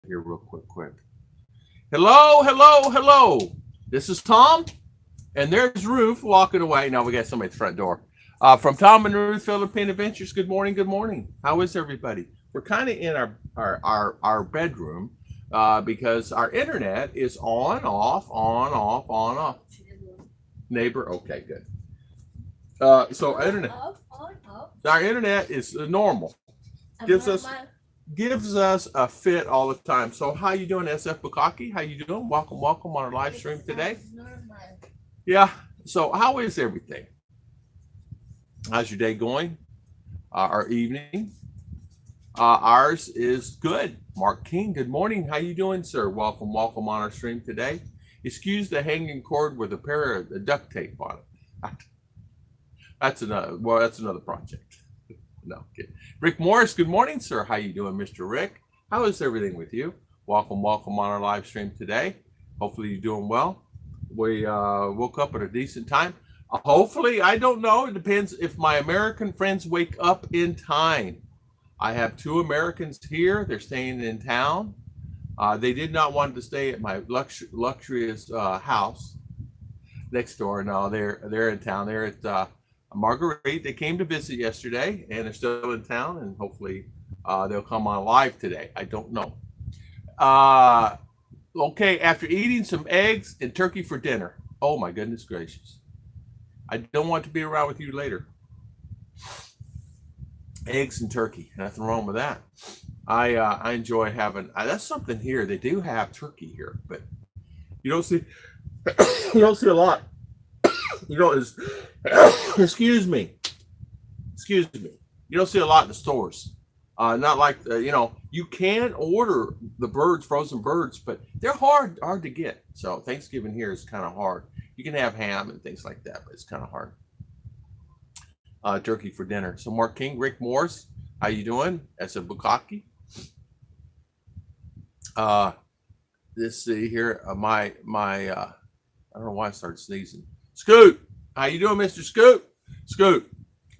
here real quick. Hello, hello, hello. This is Tom, and there's Ruth walking away. Now we got somebody at the front door. From Tom and Ruth, Philippine Adventures. Good morning, good morning. How is everybody? We're kind of in our bedroom because our internet is on, off, on, off, on, off. Neighbor, okay, good. So internet, our internet is normal. Gives us a fit all the time. So how you doing, SF Bukaki? How you doing? Welcome on our live stream today. Yeah. So how is everything? How's your day going? Our evening? Ours is good. Mark King, good morning. How you doing, sir? Welcome on our stream today. Excuse the hanging cord with a pair of duct tape on it. That's another project. No, okay. Rick Morris, good morning, sir. How you doing, Mr. Rick? How is everything with you? Welcome on our live stream today. Hopefully you're doing well. We woke up at a decent time. Hopefully, I don't know. It depends if my American friends wake up in time. I have 2 Americans here. They're staying in town. They did not want to stay at my luxurious house next door. No, they're in town. They're at Marguerite. They came to visit yesterday and they're still in town, and hopefully they'll come on live today. I don't know. Okay, after eating some eggs and turkey for dinner. Oh my goodness gracious. I don't want to be around with you later. Eggs and turkey, nothing wrong with that. I enjoy having that's something here. They do have turkey here, but you don't see a lot. Excuse me. You don't see a lot in the stores. Not like you can order the frozen birds, but they're hard to get. So Thanksgiving here is kind of hard. You can have ham and things like that, but it's kind of hard. Turkey for dinner. So Mark King, Rick Morris, how you doing? As a Bukaki. Let's see here. My I don't know why I started sneezing. Scoot, how you doing, Mr. Scoot? Scoot,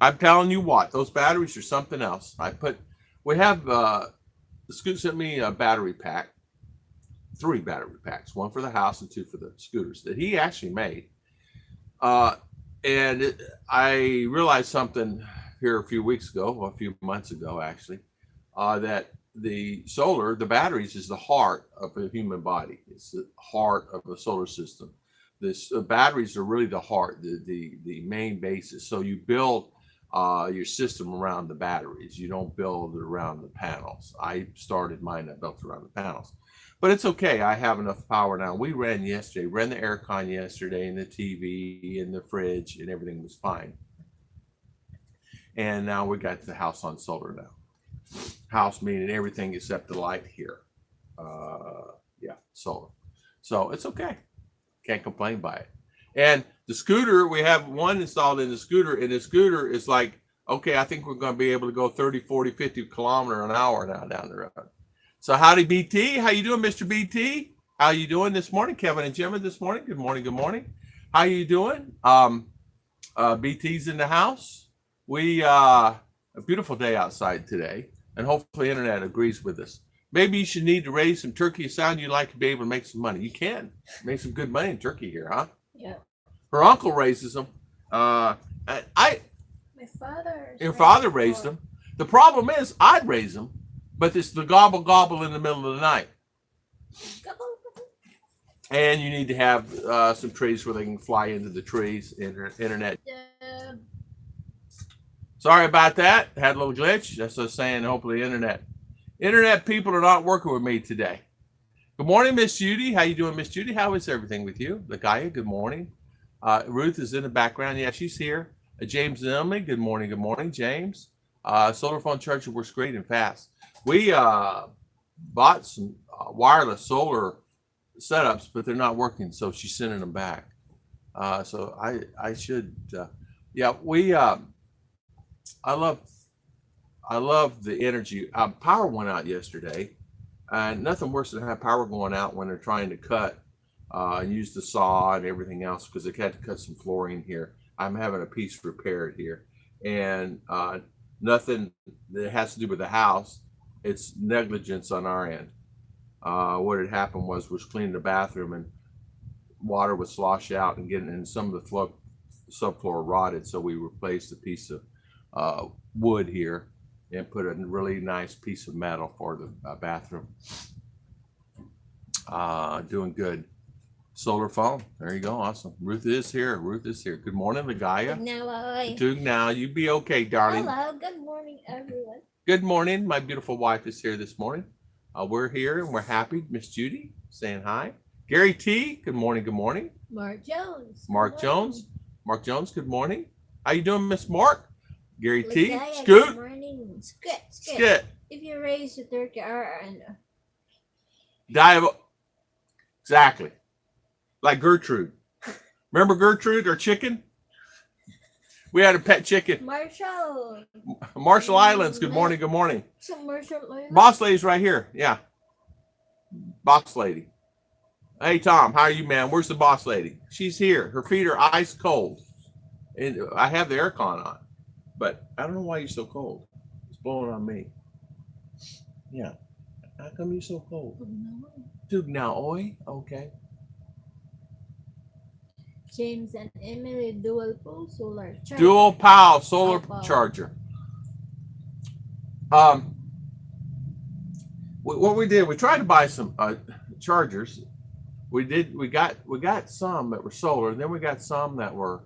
I'm telling you what, those batteries are something else. Scoot sent me a battery pack, 3 battery packs, 1 for the house and 2 for the scooters that he actually made. I realized something here a few months ago actually, that the batteries is the heart of a human body. It's the heart of a solar system. Batteries are really the heart, the main basis. So you build your system around the batteries. You don't build it around the panels. I started mine, I built around the panels. But it's okay. I have enough power now. We ran the aircon yesterday, and the TV and the fridge, and everything was fine. And now we got the house on solar now. House meaning everything except the light here. Solar. So it's okay. Can't complain by it. And the scooter, we have one installed in the scooter, and the scooter is like, okay, I think we're going to be able to go 30, 40, 50 kilometer an hour now down the road. So howdy, BT. How you doing, Mr. BT? How you doing this morning? Kevin and Gemma this morning. Good morning. How you doing? BT's in the house. A beautiful day outside today, and hopefully internet agrees with us. Maybe you should need to raise some turkey. It sounds you'd like to be able to make some money. You can make some good money in turkey here, huh? Yeah. Her uncle raises them. Your father raised them. The problem is I'd raise them, but it's the gobble in the middle of the night. And you need to have some trees where they can fly into the trees. Internet. Yeah. Sorry about that. Had a little glitch. That's what I was saying. Hopefully internet people are not working with me today. Good morning, Miss Judy. How you doing, Miss Judy? How is everything with you? Lakaya, good morning. Ruth is in the background. Yeah, she's here. James and Emily, good morning, James. Solar phone charger works great and fast. We bought some wireless solar setups, but they're not working, so she's sending them back. So I should, I love the energy. Power went out yesterday, and nothing worse than have power going out when they're trying to cut and use the saw and everything else, because they had to cut some flooring here. I'm having a piece repaired here, and nothing that has to do with the house. It's negligence on our end. what had happened was cleaning the bathroom and water would slosh out and get in some of the subfloor rotted. So we replaced a piece of wood here and put a really nice piece of metal for the bathroom. Doing good. Solar phone. There you go. Awesome. Ruth is here. Ruth is here. Good morning, Ligaya. Good now. You be okay, darling. Hello. Good morning, everyone. Good morning. My beautiful wife is here this morning. We're here and we're happy. Miss Judy saying hi. Gary T. Good morning. Good morning. Mark Jones. Mark Jones. Mark Jones. Good morning. How you doing, Miss Mark? Gary T. Ligaya, Scoot. Good morning. Skit. Skit. If you raise a turkey and Exactly. Like Gertrude. Remember Gertrude, our chicken? We had a pet chicken. Marshall Islands. Good morning. Good morning. So Marshall Islands. Boss lady's right here. Yeah. Boss lady. Hey, Tom. How are you, man? Where's the boss lady? She's here. Her feet are ice cold. And I have the aircon on. But I don't know why you're so cold. It's blowing on me. Yeah. How come you're so cold? Tugnaoy. Okay. James and Emily dual pole solar charger. Dual POW solar charger. What we did, we tried to buy some chargers. We got some that were solar, and then we got some that were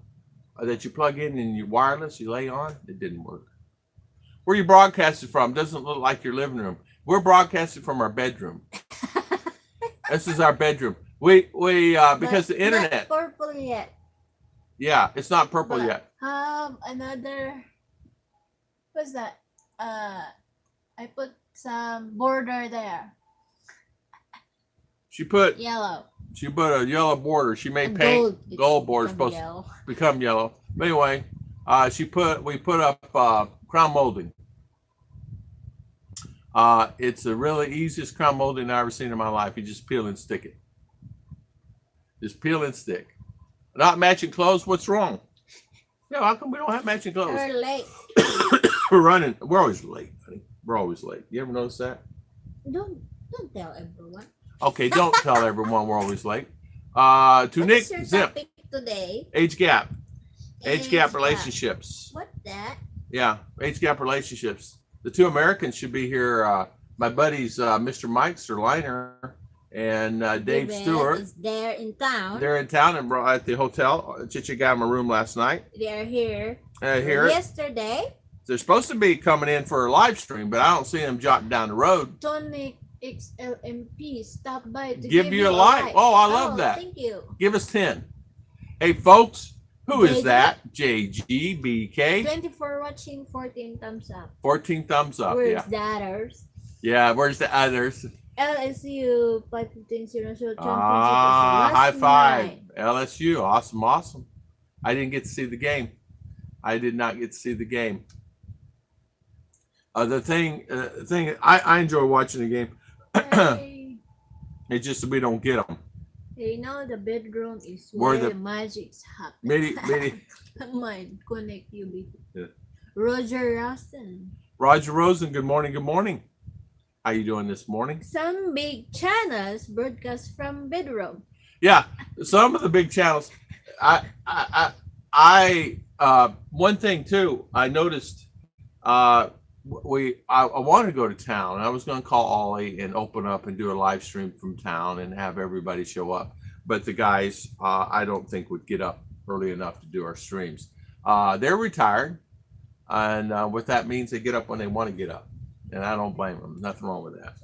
that you plug in and you wireless, you lay on. It didn't work. Where you broadcasted from doesn't look like your living room. We're broadcasting from our bedroom. This is our bedroom. We because the internet. Not purple yet. Yeah, it's not purple yet. Another. What's that? I put some border there. She put yellow. She put a yellow border. She made paint gold border supposed to become yellow. But anyway, we put up crown molding. It's the really easiest crown molding I've ever seen in my life. You just peel and stick it. Just peel and stick. Not matching clothes. What's wrong? Yeah, how come we don't have matching clothes? We're late. We're running. We're always late, honey. We're always late. You ever notice that? Don't tell everyone. Okay, don't tell everyone we're always late. To Nick Zip. Today? Age gap. Age gap relationships. What that? Yeah, age gap relationships. The two Americans should be here. My buddies, Mr. Mike Sterliner and Dave Stewart. Is there in town. They're in town and at the hotel. Chichi got my room last night. They are here. Here. Yesterday. They're supposed to be coming in for a live stream, but I don't see them jotting down the road. Tonic XLMP stopped by to give you a like. Oh, I love that. Thank you. Give us 10. Hey, folks, who is that? JGBK. 24 watching, 14 thumbs up. 14 thumbs up. Where's the others? Yeah, where's the others? LSU 515 high five. LSU. Awesome, awesome. I didn't get to see the game. I did not get to see the game. The thing I enjoy watching the game. Hey. It's just that we don't get them. You know the bedroom is where the magic's happening. Mind connect you. Yeah. Roger Rosen. Roger Rosen. Good morning. Good morning. How you doing this morning? Some big channels broadcast from bedroom. Yeah, some of the big channels. One thing too, I noticed. I wanted to go to town. I was going to call Ollie and open up and do a live stream from town and have everybody show up. But the guys, I don't think would get up early enough to do our streams. They're retired, and what that means, they get up when they want to get up, and I don't blame them. Nothing wrong with that.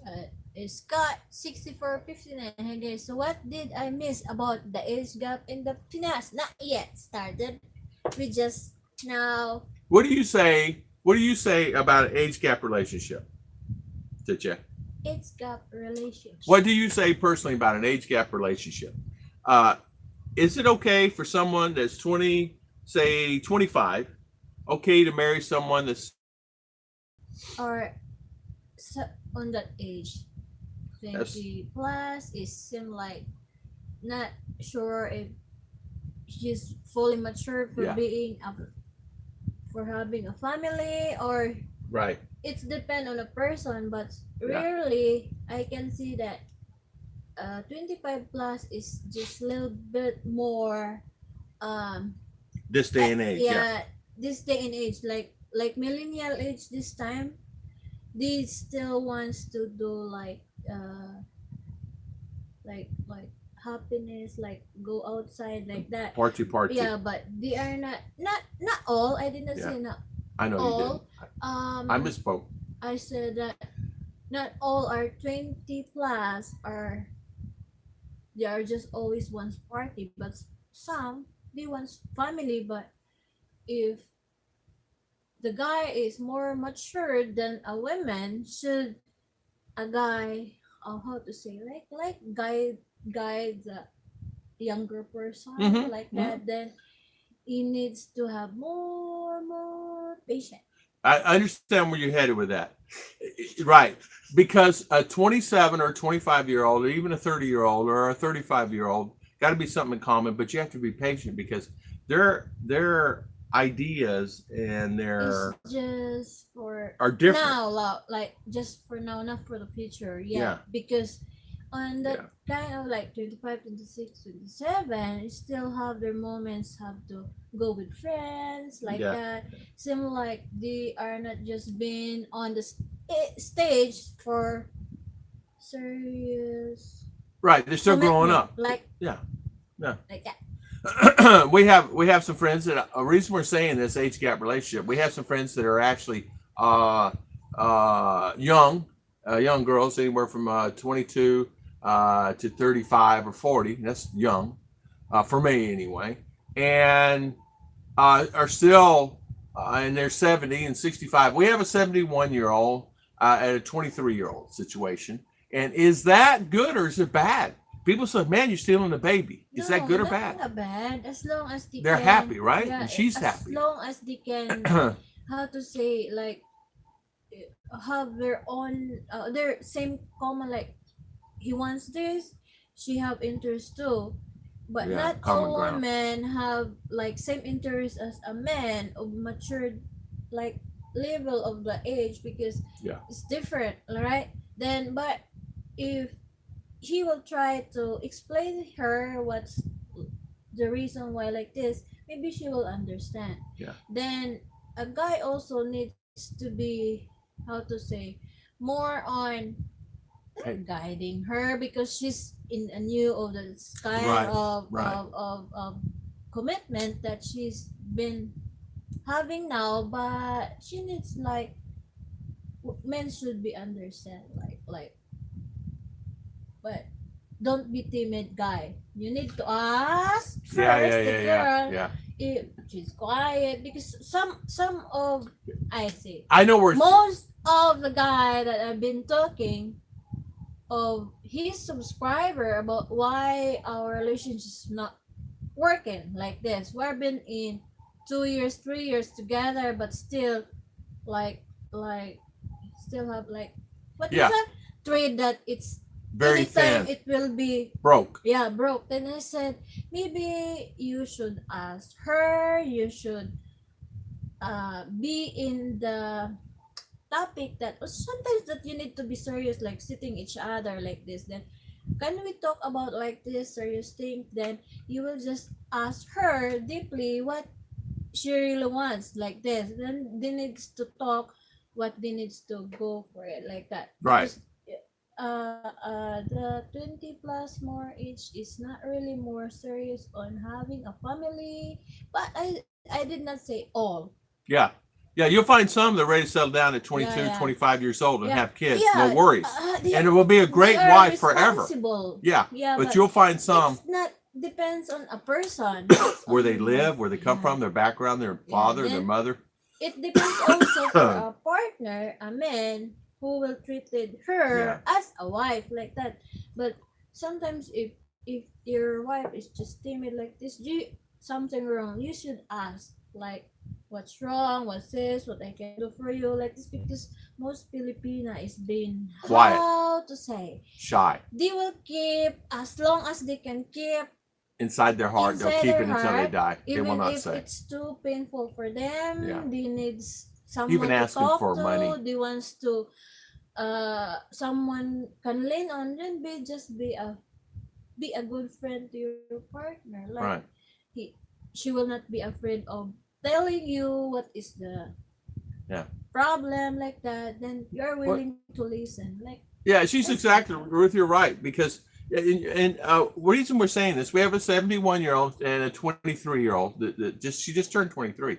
Scott 6459. Hey guys, so what did I miss about the age gap in the Pinas? Not yet started. We just now. What do you say? What do you say about an age gap relationship, Ticha? Age gap relationship. What do you say personally about an age gap relationship? Is it okay for someone that's 20, say 25, okay to marry someone that's or on that age, 20 plus? It seems like not sure if she's fully mature for for having a family, or right. It's depend on a person, but really I can see that 25 plus is just a little bit more um This day and age, yeah. yeah, this day and age, like millennial age this time, they still wants to do like happiness, like go outside like that. Party. Yeah, but they are not all. I did not Yeah. say not I know you all. didn't. I misspoke. I said that not all are 20 plus are they are just always wants party, but some they want family. But if the guy is more mature than a woman, should a guy, how to say, like guide the younger person Mm-hmm. like that, then he needs to have more patience. I understand where you're headed with that. Right. Because a 27 or 25-year-old, or even a 30-year-old or a 35-year-old, got to be something in common, but you have to be patient because their ideas and their It's just for are different. now, like just for now, not for the future. Yeah. Because on that Yeah. kind of like 25, 26, 27, you still have their moments, have to go with friends like Yeah. that. Seem like they are not just being on the stage for serious Right. They're still growing commitment, up. like Yeah. Yeah. like that. we have some friends that a reason we're saying this age gap relationship. We have some friends that are actually young girls, anywhere from 22 to 35 or 40. That's young for me anyway, and are still in their 70 and 65. We have a 71-year-old at a 23-year-old situation, and is that good or is it bad? People say, "Man, you're stealing a baby." Is that good or No, bad? not bad. As long as they They're can, happy, right? yeah, And she's as happy. long as they can, how to say, like have their own, their same common, like he wants this, she have interest too. But Yeah, not common all ground. women have like same interest as a man of matured like level of the age, because Yeah. it's different, right? Then, but if he will try to explain her what's the reason why like this, maybe she will understand. Yeah. Then a guy also needs to be, how to say, more on Hey. guiding her, because she's in a new of this kind Right. of, Right. of commitment that she's been having now. But she needs like men should be understand, like but don't be timid, guy. You need to ask first the girl Yeah. if she's quiet, because some of, I see, I know where. most of the guy that I've been talking of his subscriber about why our relationship is not working like this. We've been in 2 years, 3 years together, but still like still have like what is Yeah. that trade that it's Very anytime thin. it will be Broke. broke. Then I said maybe you should ask her, you should be in the topic that, or sometimes that you need to be serious, like sitting each other like this, then can we talk about like this serious thing. Then you will just ask her deeply what she really wants like this, then they needs to talk what they needs to go for it like that. Right. Because the 20 plus more age is not really more serious on having a family. But I did not say all. Yeah. Yeah. You'll find some that are ready to settle down at 22, Yeah, yeah. 25 years old and Yeah. have kids. Yeah, No worries. they, And it will be a great they are wife forever. responsible. Yeah. Yeah, But you'll find some it's not depends on a person. where they live, where they come from, their background, their Yeah, father, their then- mother. It depends also for a partner, a man who will treated her as a wife like that. But sometimes if your wife is just timid like this, you something wrong, you should ask like what's wrong, what's this, what I can do for you like this, because most Filipina is being, Quiet. how to say, Shy. they will keep as long as they can keep Inside their heart. They'll inside keep their it until they heart, die. They will even not if say. it's too painful for them. Yeah. They need someone Even to asking talk for to. money. They wants to someone can lean on, then be a good friend to your partner. Like Right. he she will not be afraid of telling you what is the Yeah. problem like that. Then you're What? willing to listen. Like Yeah, she's that's exactly, better. Ruth, you're right. Because, and the reason we're saying this, we have a 71-year-old and a 23-year-old she just turned 23.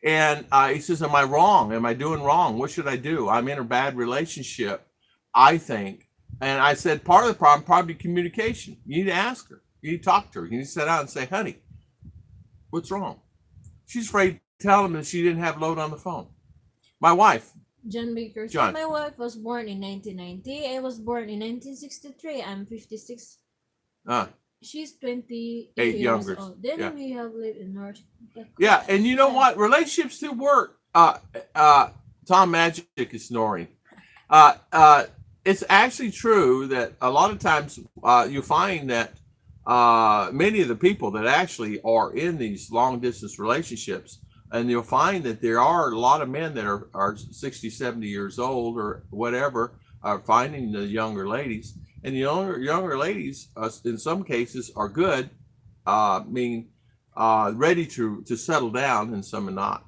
And he says, am I wrong? Am I doing wrong? What should I do? I'm in a bad relationship, I think. And I said, part of the problem, probably communication. You need to ask her. You need to talk to her. You need to sit down and say, honey, what's wrong? She's afraid to tell him that she didn't have load on the phone. My wife, John Baker said, John. my wife was born in 1990. I was born in 1963. I'm 56. uh, She's 28 8 years younger. old. Then Yeah. we have lived in North Dakota. Yeah, and you know Yeah. what? Relationships still work. Tom Magic is snoring. It's actually true that a lot of times you find that many of the people that actually are in these long distance relationships, and you'll find that there are a lot of men that are 60, 70 years old or whatever, are finding the younger ladies. And the younger ladies, in some cases, are good, meaning ready to settle down, and some are not.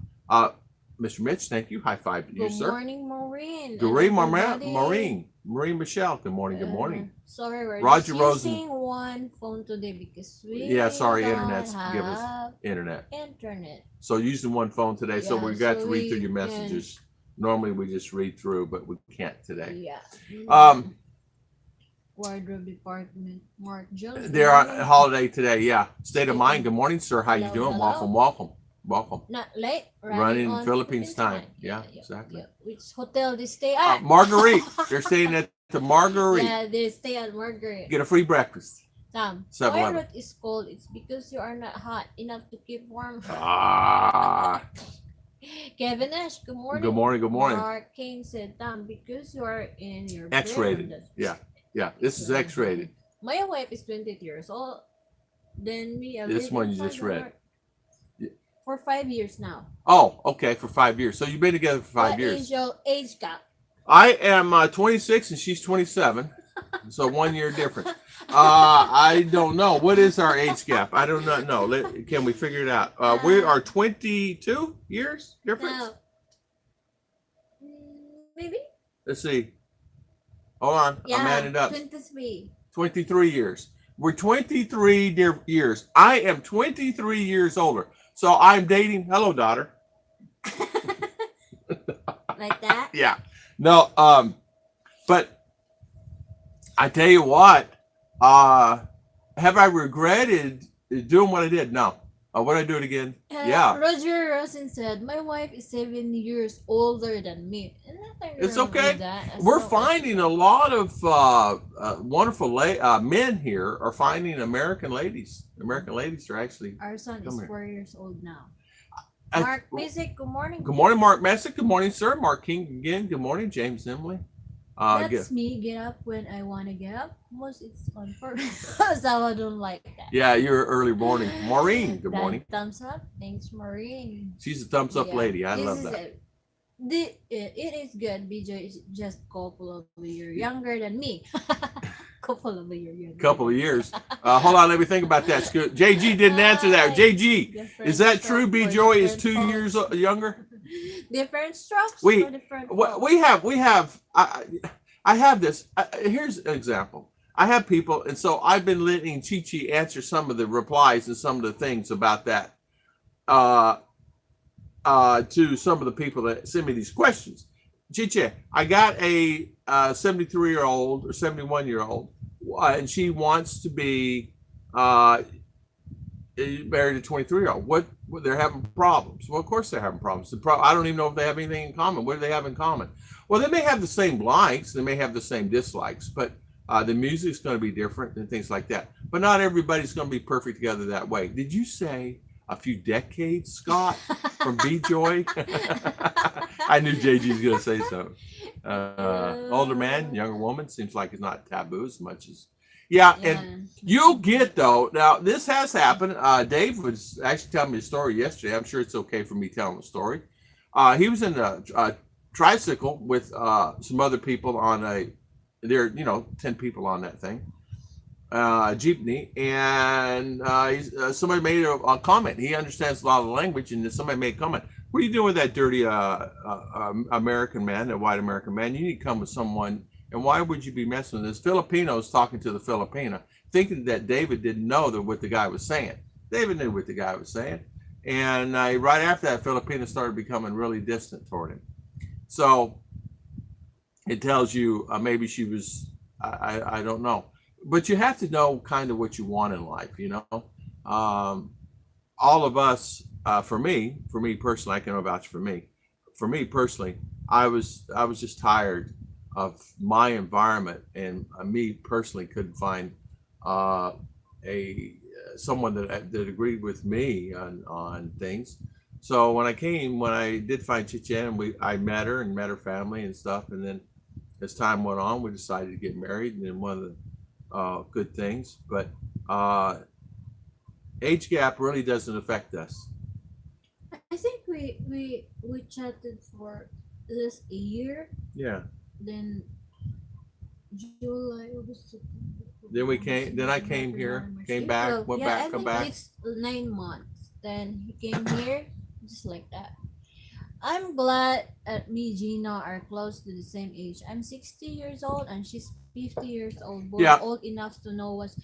Mr. Mitch, thank you. High five to you, Good sir. morning, Maureen. Doreen And everybody. Maureen Michelle. Good morning. Good morning. Sorry, we're Roger just Rosen. using one phone today because we Yeah, sorry, don't internet's give us have internet. internet. So using one phone today, so Yeah, we got so to read through we your messages. Normally we just read through, but we can't today. Yeah. Wardrobe department. Mark Jones. They're on holiday today. Yeah. State of State mind. of- Good morning, sir. How you Hello, doing? hello. Welcome. Not late. Running on Philippines time. Yeah, exactly. Yeah. Which hotel they stay at? Marguerite. They're staying at the Marguerite. Yeah, they stay at Margaret. Get a free breakfast. Tom, 7-Eleven. why Ruth is cold? It's because you are not hot enough to keep warm. Ah. Kevin Ash, good morning. Good morning. Good morning. Mark King said, Tom, because you are in your X-rated. bedroom. Yeah. Yeah. This is X-rated. My wife is 28 years old. Then me, I This live one in you just Florida read. for 5 years now. Oh, okay. For 5 years. So you've been together for 5 What years. is your age gap? I am 26 and she's 27. So 1 year difference. I don't know. What is our age gap? I do not know. Can we figure it out? We are 22 years difference. Now, maybe? Let's see. Hold on. Yeah, I'm adding it up. 23. 23 years. We're 23 years. I am 23 years older. So I'm dating. Hello, daughter. Like that? Yeah. No, but I tell you what, have I regretted doing what I did? No. Would I do it again? Yeah. Roger Rosen said, my wife is 7 years older than me. And nothing It's wrong okay. with that, as We're long as- finding a lot of wonderful men here are finding American ladies. American ladies are actually. Our son Come is here. 4 years old now. I- Mark Music, good morning. Good morning, Mark Messick. Good morning, sir. Mark King again. Good morning, James Emily. That's me. Get up when I want to get up. Most it's on purpose. So I don't like that. Yeah, you're early morning. Maureen, good That morning. Thumbs up. Thanks, Maureen. She's a thumbs up Yeah. lady. I This love is that. it is good. BJ is just couple of a year younger than me. Couple of a year younger. Couple of years. Hold on, let me think about that. JG didn't answer that. JG, Different is that true? stroke B for Joy is different 2 folks. years younger. Different strokes We- for different Well, folks. we have. I have this. Here's an example. I have people, and so I've been letting Chi Chi answer some of the replies and some of the things about that to some of the people that send me these questions. Chi Chi, I got a 73-year-old or 71-year-old, and she wants to be married a 23-year-old. What they're having problems? Well, of course they're having problems. I don't even know if they have anything in common. What do they have in common? Well, they may have the same likes, they may have the same dislikes, but the music's going to be different and things like that. But not everybody's going to be perfect together that way. Did you say a few decades, Scott, from B Joy? I knew JG's going to say something. Older man, younger woman, seems like it's not taboo as much as. Yeah, and you'll get, though, now this has happened. Dave was actually telling me a story yesterday. I'm sure it's okay for me telling the story. He was in a tricycle with some other people on there, 10 people on that thing, jeepney, and somebody made a comment. He understands a lot of the language, and somebody made a comment. What are you doing with that dirty American man, that white American man? You need to come with someone. And why would you be messing with this? Filipinos talking to the Filipina, thinking that David didn't know what the guy was saying. David knew what the guy was saying. And right after that, Filipina started becoming really distant toward him. So it tells you maybe she was, I don't know. But you have to know kind of what you want in life, all of us, for me personally, I can vouch for me. For me personally, I was just tired of my environment, and me personally couldn't find a someone that agreed with me on things. So when I did find Chichen, and I met her and met her family and stuff, and then as time went on, we decided to get married, and then one of the good things, but age gap really doesn't affect us. I think we chatted for this a year. Yeah. Then July, August, September, Then we October, came. Then I November, came February, here, March, came back, April. went Yeah, back, I come think back. it's 9 months. Then he came here, just like that. I'm glad that me, Gina, are close to the same age. I'm 60 years old and she's 50 years old. Both Yeah, old enough to know what's.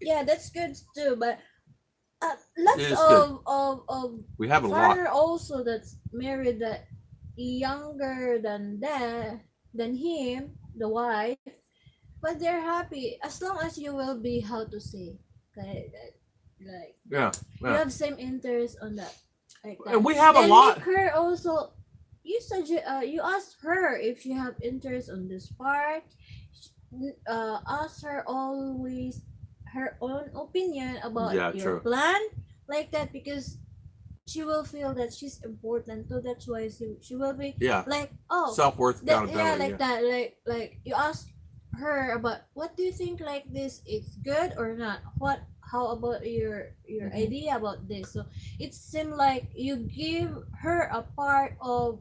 Yeah, that's good too. But it lots is good. of We have a lot. father also that's married that younger than him, the wife, but they're happy as long as you will be how to say, okay, like Yeah, you yeah. have same interest on that, like that. And we have a Then lot. make her also. You ask her if she have interest on this part. Ask her always her own opinion about Yeah, your true. plan, like that, because she will feel that she's important too. That's why she will be Yeah, like, oh, self-worth, that, yeah, accountability. like Yeah. that, like you ask her about what do you think, like this, it's good or not, what, how about your Hmm. idea about this. So it seems like you give her a part of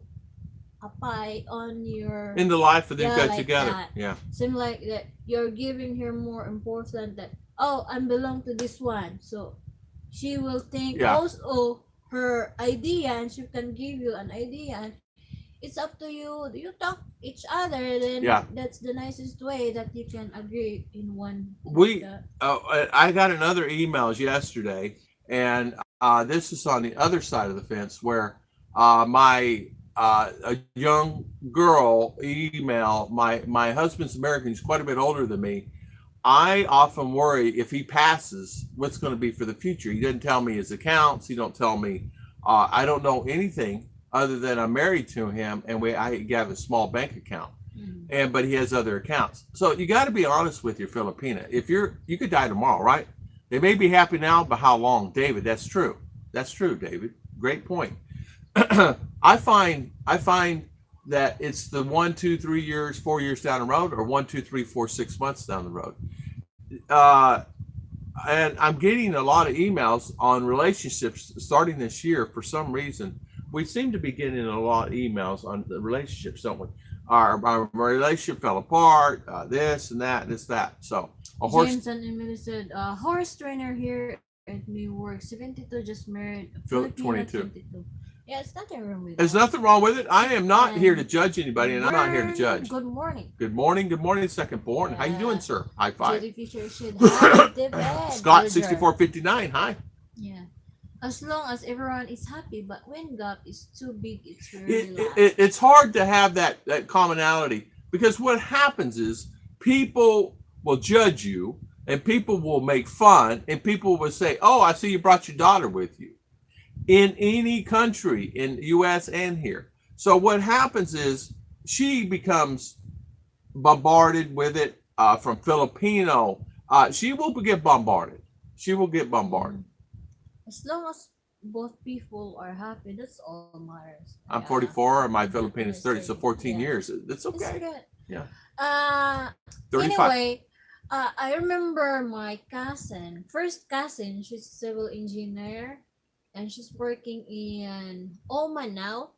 a pie on your, In the life that they've yeah, got like together. that. Yeah, Seem like that you're giving her more important that, oh, I belong to this one. So she will think yeah, also her idea and she can give you an idea, and it's up to you. You talk each other, then yeah. that's the nicest way that you can agree in one, like We, that. I got another emails yesterday, and this is on the other side of the fence where my a young girl email my husband's American. He's quite a bit older than me. I often worry if he passes, what's going to be for the future. He doesn't tell me his accounts. He don't tell me. I don't know anything other than I'm married to him, and I have a small bank account, Mm. but he has other accounts. So you got to be honest with your Filipina. If you could die tomorrow, right? They may be happy now, but how long, David? That's true. That's true, David. Great point. I find that it's the 1, 2, 3 years, 4 years down the road, or 1, 2, 3, 4, 6 months down the road. Uh, and I'm getting a lot of emails on relationships starting this year. For some reason, we seem to be getting a lot of emails on the relationships, don't we? Our relationship fell apart. This and that, this that. So a horse. James and Emily said, horse trainer here at New York, 72, just married, Filipina 22. 22. Yeah, it's nothing wrong with that. There's nothing wrong with it. I am not here And to judge anybody, and I'm not here to judge. good morning. Good morning. Good morning, second born. How you doing, Yeah. sir? High five. Judy Fisher should have the bed. Scott Roger. 6459. Hi. Yeah. As long as everyone is happy, but when gap is too big, it's It, really it's hard to have that commonality, because what happens is people will judge you, and people will make fun, and people will say, "Oh, I see you brought your daughter with you." In any country, in U.S. and here. So what happens is she becomes bombarded with it from Filipino. She will get bombarded. She will get bombarded. as long as both people are happy, that's all matters. I'm Yeah. 44 and my Yeah, Filipino is 30, so 14 yeah. years. That's It's okay. good. Yeah. 35. Anyway, I remember my cousin, first cousin, she's civil engineer and she's working in Oman now.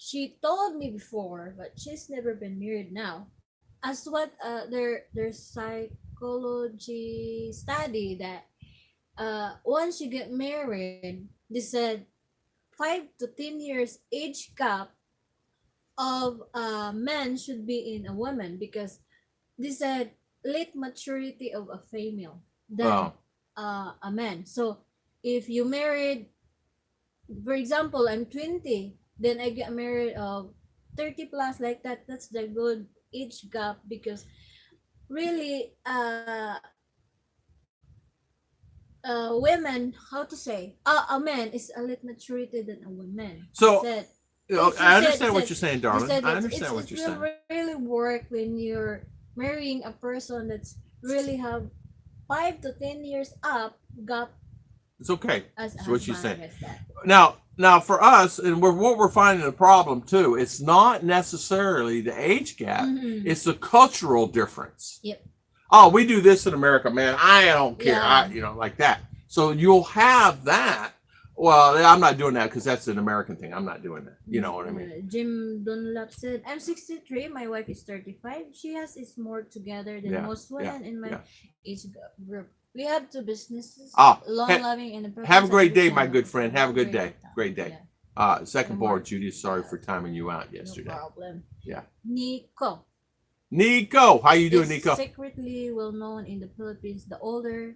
she told me before, but she's never been married now. As what their psychology study that once you get married, they said 5 to 10 years age gap of a man should be in a woman, because they said late maturity of a female than Oh, a man. So if you married, for example, I'm 20, then I get married of 30 plus, like that. That's the good age gap, because really women, how to say, a man is a little maturity than a woman. He so said, I he understand what said, you're saying, he darling. said I it's understand what it you're will saying. really work when you're marrying a person that's really have 5 to 10 years up gap It's okay. as a That's what she's husband, saying. I guess that. Now for us, and what we're finding a problem too, it's not necessarily the age gap; Mm-hmm. it's the cultural difference. Yep. Oh, we do this in America, man. I don't care. Yeah. Like that. So you'll have that. Well, I'm not doing that because that's an American thing. I'm not doing that. You know what I mean? Jim Dunlap said, I'm 63, my wife is 35. She has is more together than Yeah, most women in my yeah. age group. We have two businesses, Ah, long loving and a Have a great day, purpose my and good friend. Have a good great day. time. Great day. Yeah, Second And board, Mark. Judy. Sorry for timing you out yesterday. no problem. Yeah. Nico. Nico, how you doing, It's Nico? secretly well known in the Philippines, the older,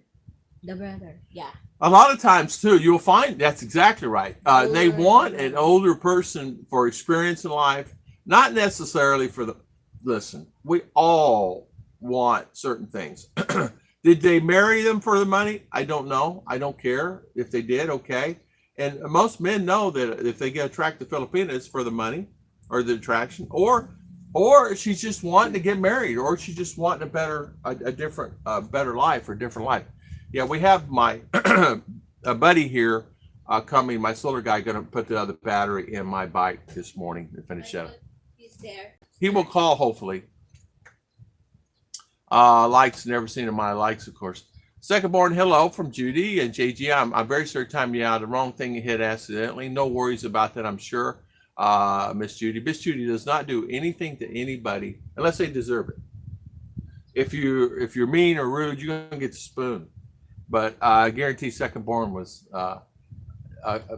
the better. Yeah. A lot of times too, you'll find that's exactly right. They Older, want the an better. older person for experience in life, not necessarily for the. Listen, we all want certain things. Did they marry them for the money? I don't know. I don't care if they did. Okay, and most men know that if they get attracted to Filipina, it's for the money or the attraction, or she's just wanting to get married, or she's just wanting a different, better life or different life. Yeah, we have my a buddy here coming. My solar guy going to put the other battery in my bike this morning and finish that up. He's there. He will call hopefully. Likes, never seen in my likes, of course. Second born, hello from Judy and JG. I'm very sorry timing you out. The wrong thing you hit accidentally. No worries about that, I'm sure. Miss Judy. Miss Judy does not do anything to anybody unless they deserve it. If you're mean or rude, you're gonna get the spoon. But I guarantee second born was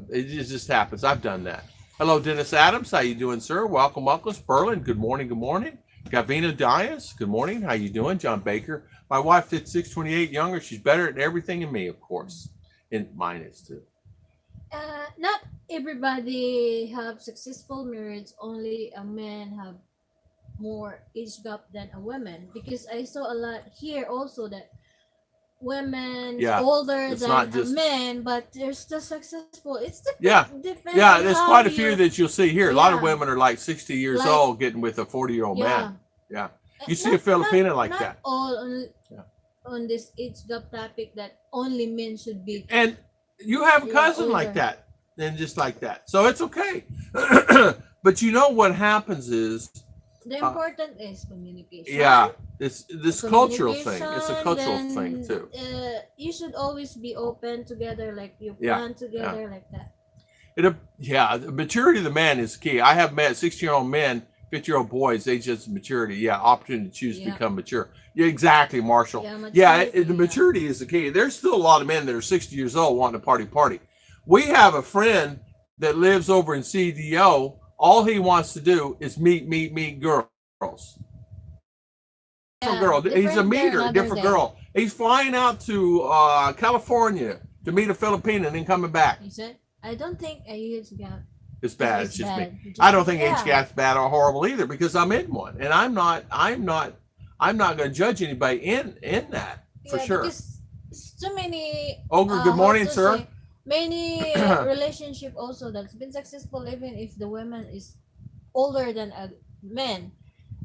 it just happens. I've done that. Hello, Dennis Adams. How you doing, sir? Welcome, welcome. Sperlin, good morning, good morning. Gavina Dias, good morning. How you doing? John Baker. My wife is 628 younger. She's better at everything than me, of course. And mine is too. Not everybody have successful marriage. Only a man have more age gap than a woman, because I saw a lot here also that women Yeah, older it's than not a just- man, but they're still successful. It's Yeah. depends Yeah, on there's how quite a few you- that you'll see here. A lot of Yeah. women are like 60 years Like- old getting with a 40-year-old man. Yeah. You see a Filipina like not that. all on, Yeah. on this age gap topic that only men should be. And you have a Yeah, cousin like older. that and just like that. So it's okay. But you know what happens is, The important is communication. yeah, it's this cultural thing. It's a cultural Communication, thing too. You should always be open together, like you Yeah, plan together, like that. The maturity of the man is key. I have met 60-year-old men, 50-year-old boys. They just maturity. Yeah, opportunity to choose to Yeah. become mature. Yeah, exactly, Marshall. Yeah, Yeah, maturity, the yeah. maturity is the key. There's still a lot of men that are 60 years old wanting to party. We have a friend that lives over in CDO. All he wants to do is meet girls. Different girl. He's a different meter, girl, different another girl. He's flying out to California to meet a Filipina and then coming back. day. You said, I don't think a age gap It's bad. is It's just bad. me. I don't think Yeah. age gap's bad or horrible either because I'm in one, and I'm not going to judge anybody in that for Yeah, sure. because so many. Ogre, good how morning, to sir. say, many relationship also that's been successful even if the woman is older than a man.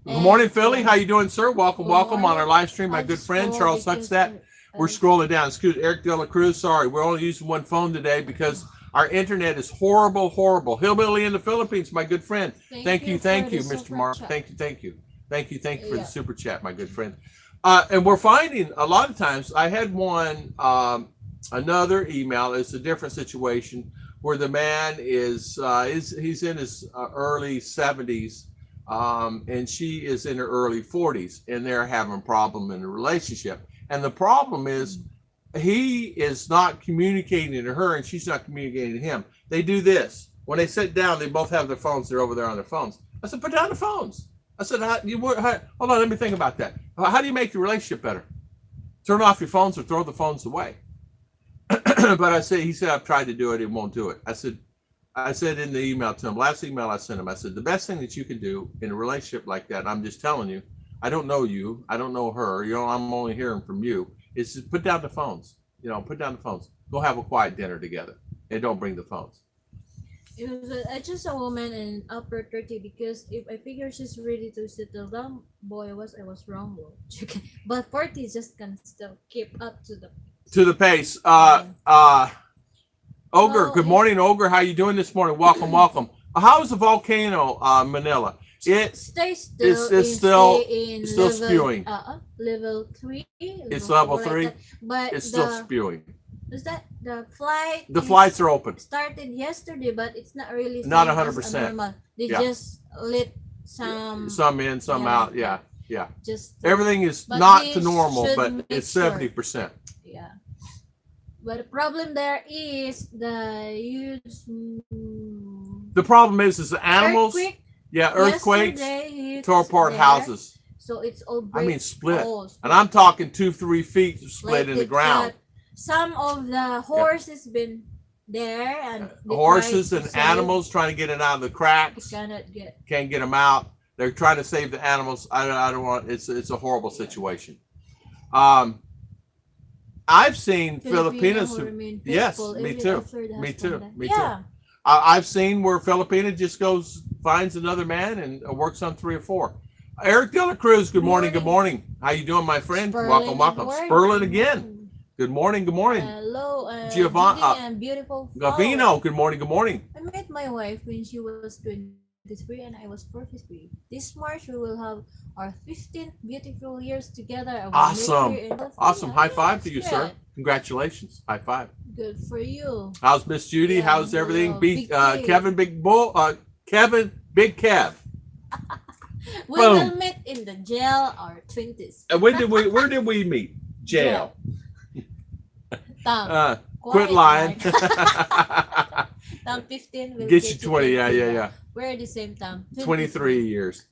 Good morning, Philly. yeah. How you doing, sir? Welcome, Good welcome on morning. our live stream. My I good just friend scroll Charles because Huckstadt. We're scrolling down. Excuse Eric De La Cruz. Sorry, we're only using one phone today because our internet is horrible. Hillbilly in the Philippines, my good friend. Thank you, for the Mr. super Mark. chat. Thank you for the Yeah. super chat, my good friend. And we're finding a lot of times. I had one another email. It's a different situation where the man is he's in his early 70s, and she is in her early 40s, and they're having a problem in the relationship. And the problem is he is not communicating to her, and she's not communicating to him. They do this. When they sit down, they both have their phones. They're over there on their phones. I said, put down the phones. I said, hold on, let me think about that. How do you make the relationship better? Turn off your phones or throw the phones away. But he said, I've tried to do it. It won't do it. I said in the email to him, last email I sent him, I said, the best thing that you can do in a relationship like that, and I'm just telling you, I don't know you, I don't know her, I'm only hearing from you, is to put down the phones. Put down the phones. Go have a quiet dinner together, and don't bring the phones. I just a woman in upper 30 because if I figure she's ready to settle down, boy, I was wrong, boy. But 40 just can still keep up to the pace. Ogre, good morning, Ogre. How you doing this morning? Welcome, welcome. How's the volcano, Manila? It's still spewing. Level 3. It's level 3. But it's still spewing. Is that the flight? The flights are open. Started yesterday, but it's not really not 100%. They just lit some in, some out. Yeah. Just everything is not to normal, but it's 70%. Yeah. But the problem there is the huge. The problem is the animals. Earthquakes tore apart houses. So it's all split. And I'm talking 2-3 feet split in the ground. Some of the horses been there, and horses and animals trying to get it out of the cracks. Can't get them out. They're trying to save the animals. I don't want. It's a horrible situation. I've seen Filipinas. Yes, me too. Me too. I've seen where Filipina just finds another man and works on 3 or 4. Eric De La Cruz, good morning. Good morning. How you doing, my friend? Welcome. Sperlin again. Good morning. Hello, Giovanni and beautiful Gavino. Good morning. I met my wife when she was 23 and I was 43. This March we will have our 15th beautiful years together. Awesome. High five to you, sir. Congratulations. High five. Good for you. How's Miss Judy? How's everything? Kevin, Kevin, Big Kev. We will meet in the jail our 20s. And where did we meet? Jail. Quit lying. Tom 15 will get you 20. Yeah. We're at the same time. 23 years.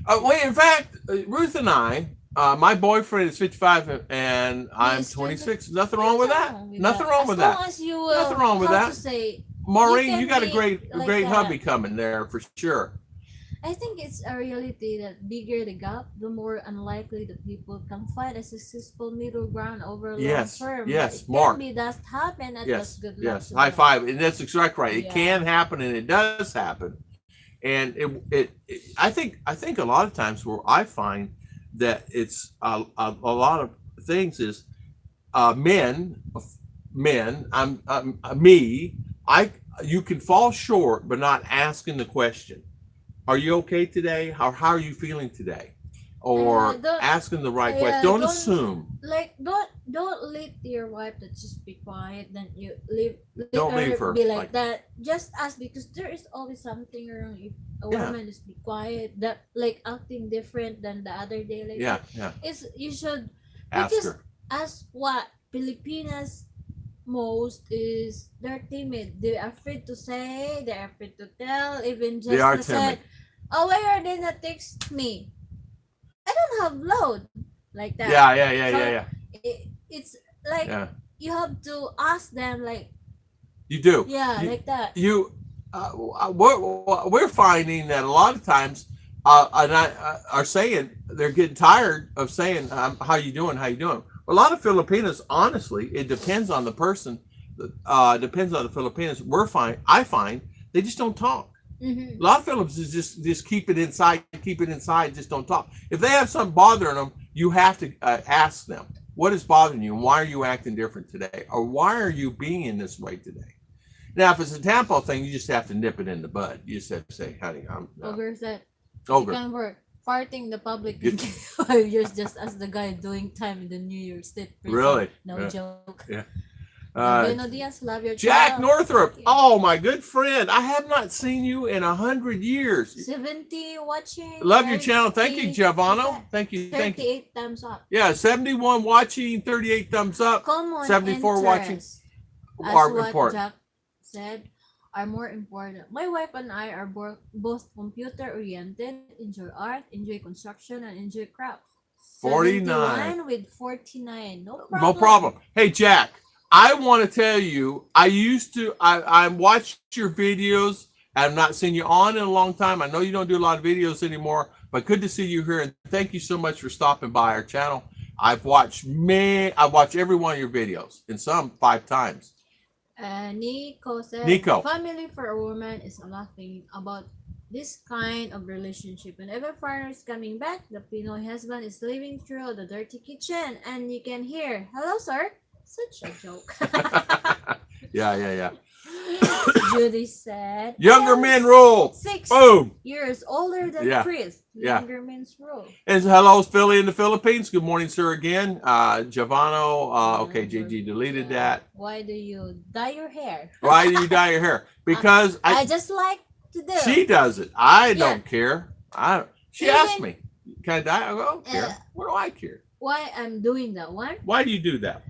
In fact, Ruth and I, my boyfriend is 55 and I'm 26. Nothing wrong with that. Nothing wrong with that. Nothing wrong with that. Maureen, you got a great hubby coming there for sure. I think it's a reality that bigger the gap, the more unlikely the people can find a successful middle ground over long term. Yes, Mark. It does happen. And that's good luck. Yes, high five. And that's exactly right. It can happen, and it does happen. And I think a lot of times where I find that it's a lot of things is men. You can fall short, but not asking the question. Are you okay today? How are you feeling today? Or asking the right question. Don't assume. Don't let your wife to just be quiet. Then you leave her. Be like that. Just ask, because there is always something wrong if a woman is be quiet, that acting different than the other day. You should ask her. Ask what Filipinas most is they're timid. They're afraid to say. They're afraid to tell. Even just they are to timid. say, "Oh, why are they not text me? I don't have load," like that. Yeah. It's like you have to ask them, like you do. Like that. We're finding that a lot of times, are saying they're getting tired of saying, "How you doing? How you doing?" A lot of Filipinos, honestly, it depends on the person. Depends on the Filipinos. I find they just don't talk. Mm-hmm. A lot of Filipinos just keep it inside, just don't talk. If they have something bothering them, you have to ask them, what is bothering you? And why are you acting different today? Or why are you being in this way today? Now, if it's a tampon thing, you just have to nip it in the bud. You just have to say, honey, Ogre said, Ogre. It can work. Farting the public in 5 years just as the guy doing time in the New York State prison. Really? No joke. Yeah. Buenos dias, love your Jack channel. Northrop. Oh, my good friend. I have not seen you in 100 years. 70 watching. Love your channel. Thank you, Giovanno. Thank you. Thank you. 38 thumbs up. Yeah, 71 watching, 38 thumbs up, Common 74 watching. interests, Are as what important. Jack said, are more important. My wife and I are both computer oriented, enjoy art, enjoy construction, and enjoy craft. 49. 71 with 49. No problem. No problem. Hey, Jack, I want to tell you, I watched your videos. I've not seen you on in a long time. I know you don't do a lot of videos anymore, but good to see you here. And thank you so much for stopping by our channel. I've watched every one of your videos, and some 5 times. Nico said, Nico. Family for a woman is a laughing about this kind of relationship. Whenever foreigner is coming back, the Pinoy husband is living through the dirty kitchen, and you can hear, "Hello, sir." Such a joke. Yeah. Judy said, Younger men rule. 6 Boom. years older than Yeah. Chris. Yeah. Younger men's rule. And hello, Philly in the Philippines. Good morning, sir. Again, Giovanno. Okay, JG deleted that. Why do you dye your hair? Why do you dye your hair? Because I just like to do. she does it. I don't care. She Even- asked me, "Can I dye?" I go, "I don't care. What do I care? Why I'm doing that one? Why do you do that?"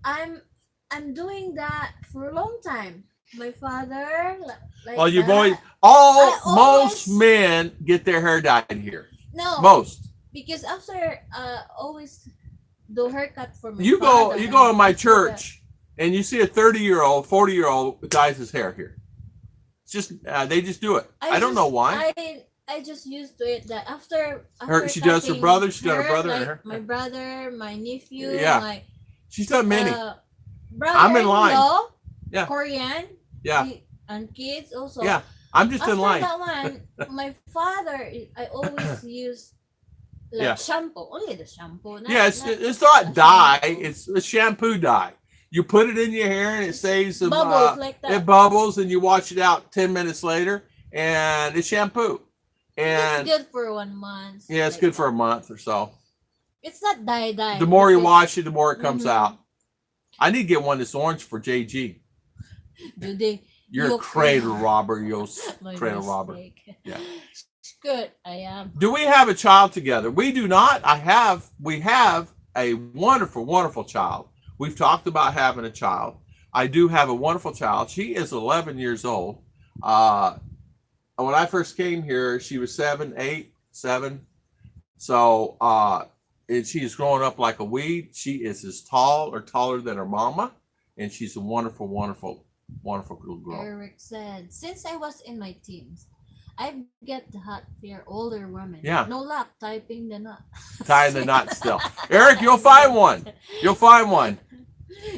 I'm doing that for a long time. My father, like Well, you've that. always, I most always- men get their hair dyed here. No, Most. because after always do haircut for my You father. go in my and church and you see a 30-year-old, 40-year-old dyes his hair here. It's just they just do it. I don't know why. I just used to it that after She does her cutting brother. She's done her her, brother like and her. my brother, my nephew, Yeah. my She's done many. brother I'm in line. Yeah. Korean, Yeah. and kids also. Yeah. I'm just After in line. that one, my father, I always use like Yeah. shampoo, only the shampoo. Yeah, it's not dye. shampoo. It's a shampoo dye. You put it in your hair and it saves some bubbles like that. it bubbles, and you wash it out 10 minutes later, and it's shampoo. And It's good for 1 month. yeah, it's like good for that. a month or so. It's not dye. The more you because- wash it, the more it comes Mhm. out. I need to get one that's orange for JG. Do they? You're a You're cradle crazy. robber, you My cradle robber. mistake. Yeah. Good, I am. Do we have a child together? We do not. We have a wonderful, wonderful child. We've talked about having a child. I do have a wonderful child. She is 11 years old. When I first came here, she was 7. So, and she's growing up like a weed. She is as tall or taller than her mama. And she's a wonderful, wonderful, wonderful little girl. Eric said, since I was in my teens, I get the hot fear older women. Yeah. No luck typing the knot. Tying the knot still. Eric, you'll find one. You'll find one.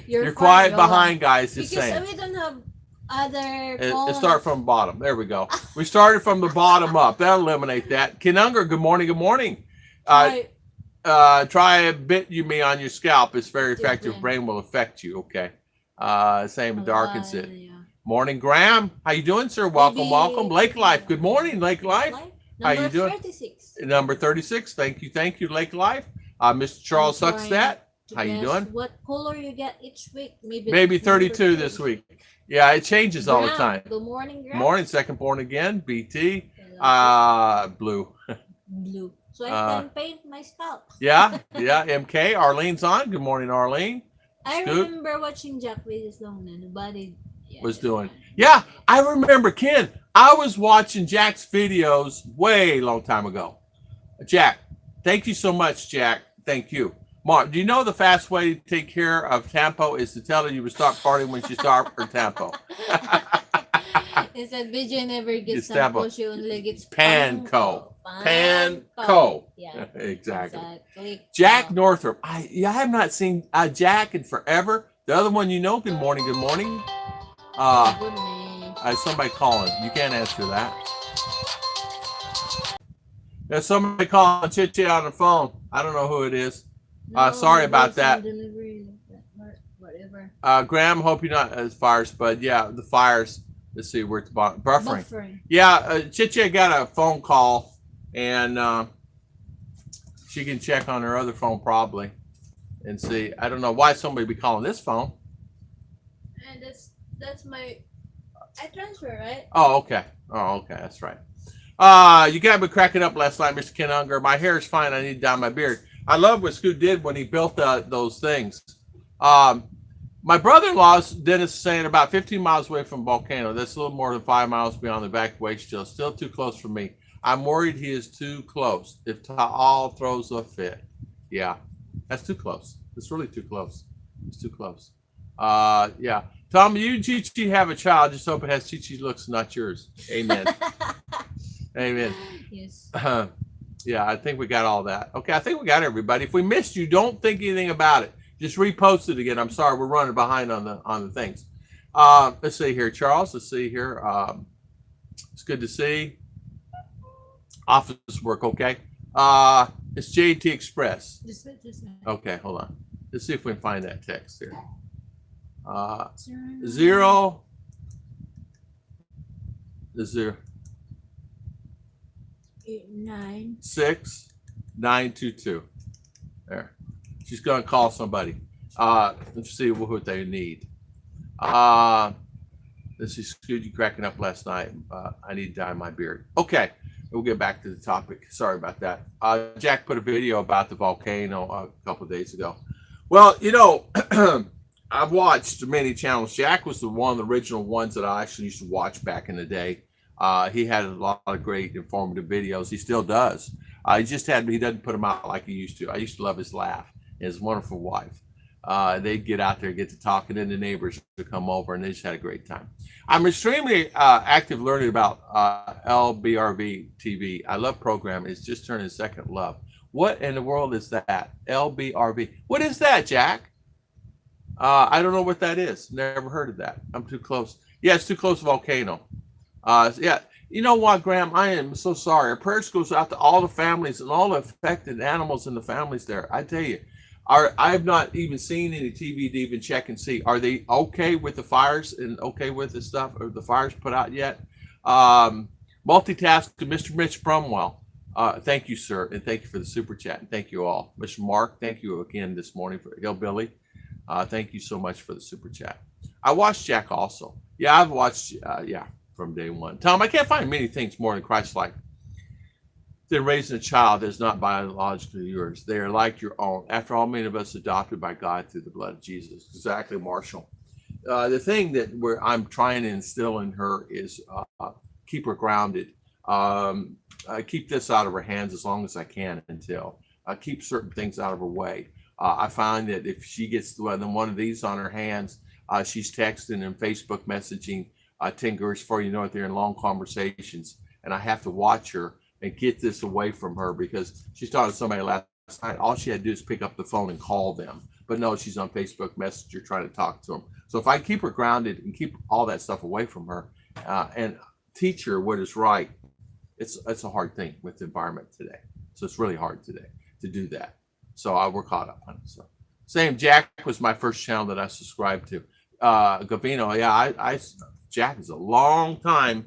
You're fine, quiet no behind, luck. guys. Just Because saying. we don't have other It phones. start from the bottom. There we go. We started from the bottom up. That'll eliminate that. Kinunga, good morning. Good morning. Try a bit you me on your scalp. It's very effective. Different. Brain will affect you. Okay. Same with darkens it. Yeah. Morning, Graham. How you doing, sir? Welcome, Maybe- welcome. Lake Life. Good morning, Lake Life. How you Number doing? 36. Number 36. Thank you, Lake Life. Mr. Charles I'm trying Huckstadt. to How you guess doing? What color you get each week? Maybe Maybe number 32 this 30. week. Yeah, it changes all the Brown. time. Good morning, Graham. Morning, second born again, BT. Blue. Blue. So I can paint my scalp. Yeah, MK. Arlene's on. Good morning, Arlene. I Scoop. remember watching Jack videos long and nobody Was doing. Yeah, I remember, Ken. I was watching Jack's videos way long time ago. Jack, thank you so much, Jack. Thank you. Mark, do you know the fast way to take care of Tampo is to tell her you would start farting when she starts her Tampo? He said Vijay never gets It's Tampo. sample, she only gets Panko. Panko. Panko. Yeah. Exactly. Jack Northrop. I have not seen Jack in forever. The other one, you know, good morning, good morning. Good name. Somebody calling. You can't answer that. There's somebody calling Chit on the phone. I don't know who it is. Sorry about that. Delivery, whatever. Graham, hope you're not as fires, but yeah, the fires. Let's see, we're at the bottom. Buffering. Buffering. Yeah, Chit got a phone call, and she can check on her other phone probably and see. I don't know why somebody be calling this phone. And that's my I transfer, right? Oh, okay. Oh, okay. That's right. You got me cracking up last night, Mr. Ken Unger. My hair is fine. I need to dye my beard. I love what Scoot did when he built those things. Um, my brother-in-law's Dennis is saying about 15 miles away from Volcano. That's a little more than 5 miles beyond the evacuation. Still too close for me. I'm worried he is too close. If all throws a fit. Yeah, that's too close. It's really too close. It's too close. Yeah. Tom, you and Chi-Chi have a child. Just hope it has Chi-Chi's looks, not yours. Amen. Amen. Yes. Yeah, I think we got all that. Okay, I think we got everybody. If we missed you, don't think anything about it. Just repost it again. I'm sorry, we're running behind on the things. Let's see here, Charles. Let's see here. It's good to see. Office work, okay. It's JT Express. This way. Okay, hold on. Let's see if we can find that text here. 0 8 9 6 922. There. She's gonna call somebody. Let's see what they need. Let's see. Scoot, you cracking up last night. I need to dye my beard. Okay, we'll get back to the topic. Sorry about that. Jack put a video about the volcano a couple of days ago. Well, you know, I've watched many channels. Jack was one of the original ones that I actually used to watch back in the day. He had a lot of great informative videos. He still does. He doesn't put them out like he used to. I used to love his laugh and his wonderful wife. They'd get out there, get to talking, and the neighbors would come over, and they just had a great time. I'm extremely active learning about LBRV TV. I love programming. It's just turning second love. What in the world is that? LBRV. What is that, Jack? I don't know what that is. Never heard of that. I'm too close. Yeah, it's too close to Volcano. Yeah. You know what, Graham? I am so sorry. Our prayers goes out to all the families and all the affected animals and the families there. I tell you, I have not even seen any TV to even check and see. Are they okay with the fires and okay with the stuff? Or the fires put out yet? Multitask to Mr. Mitch Brumwell. Thank you, sir. And thank you for the super chat. And thank you all. Mr. Mark, thank you again this morning for Hillbilly. Thank you so much for the super chat. I watched Jack also. Yeah, I've watched, from day one. Tom, I can't find many things more than Christ-like than raising a child that is not biologically yours. They are like your own. After all, many of us adopted by God through the blood of Jesus. Exactly, Marshall. The thing that I'm trying to instill in her is keep her grounded. Keep this out of her hands as long as I can until keep certain things out of her way. I find that if she gets one of these on her hands, she's texting and Facebook messaging 10 girls before you know it, they're in long conversations, and I have to watch her and get this away from her because she's talking to somebody last night. All she had to do is pick up the phone and call them, but no, she's on Facebook Messenger trying to talk to them. So if I keep her grounded and keep all that stuff away from her and teach her what is right, it's a hard thing with the environment today. So it's really hard today to do that. So we're caught up on it. So same, Jack was my first channel that I subscribed to. Gavino, yeah, Jack is a long time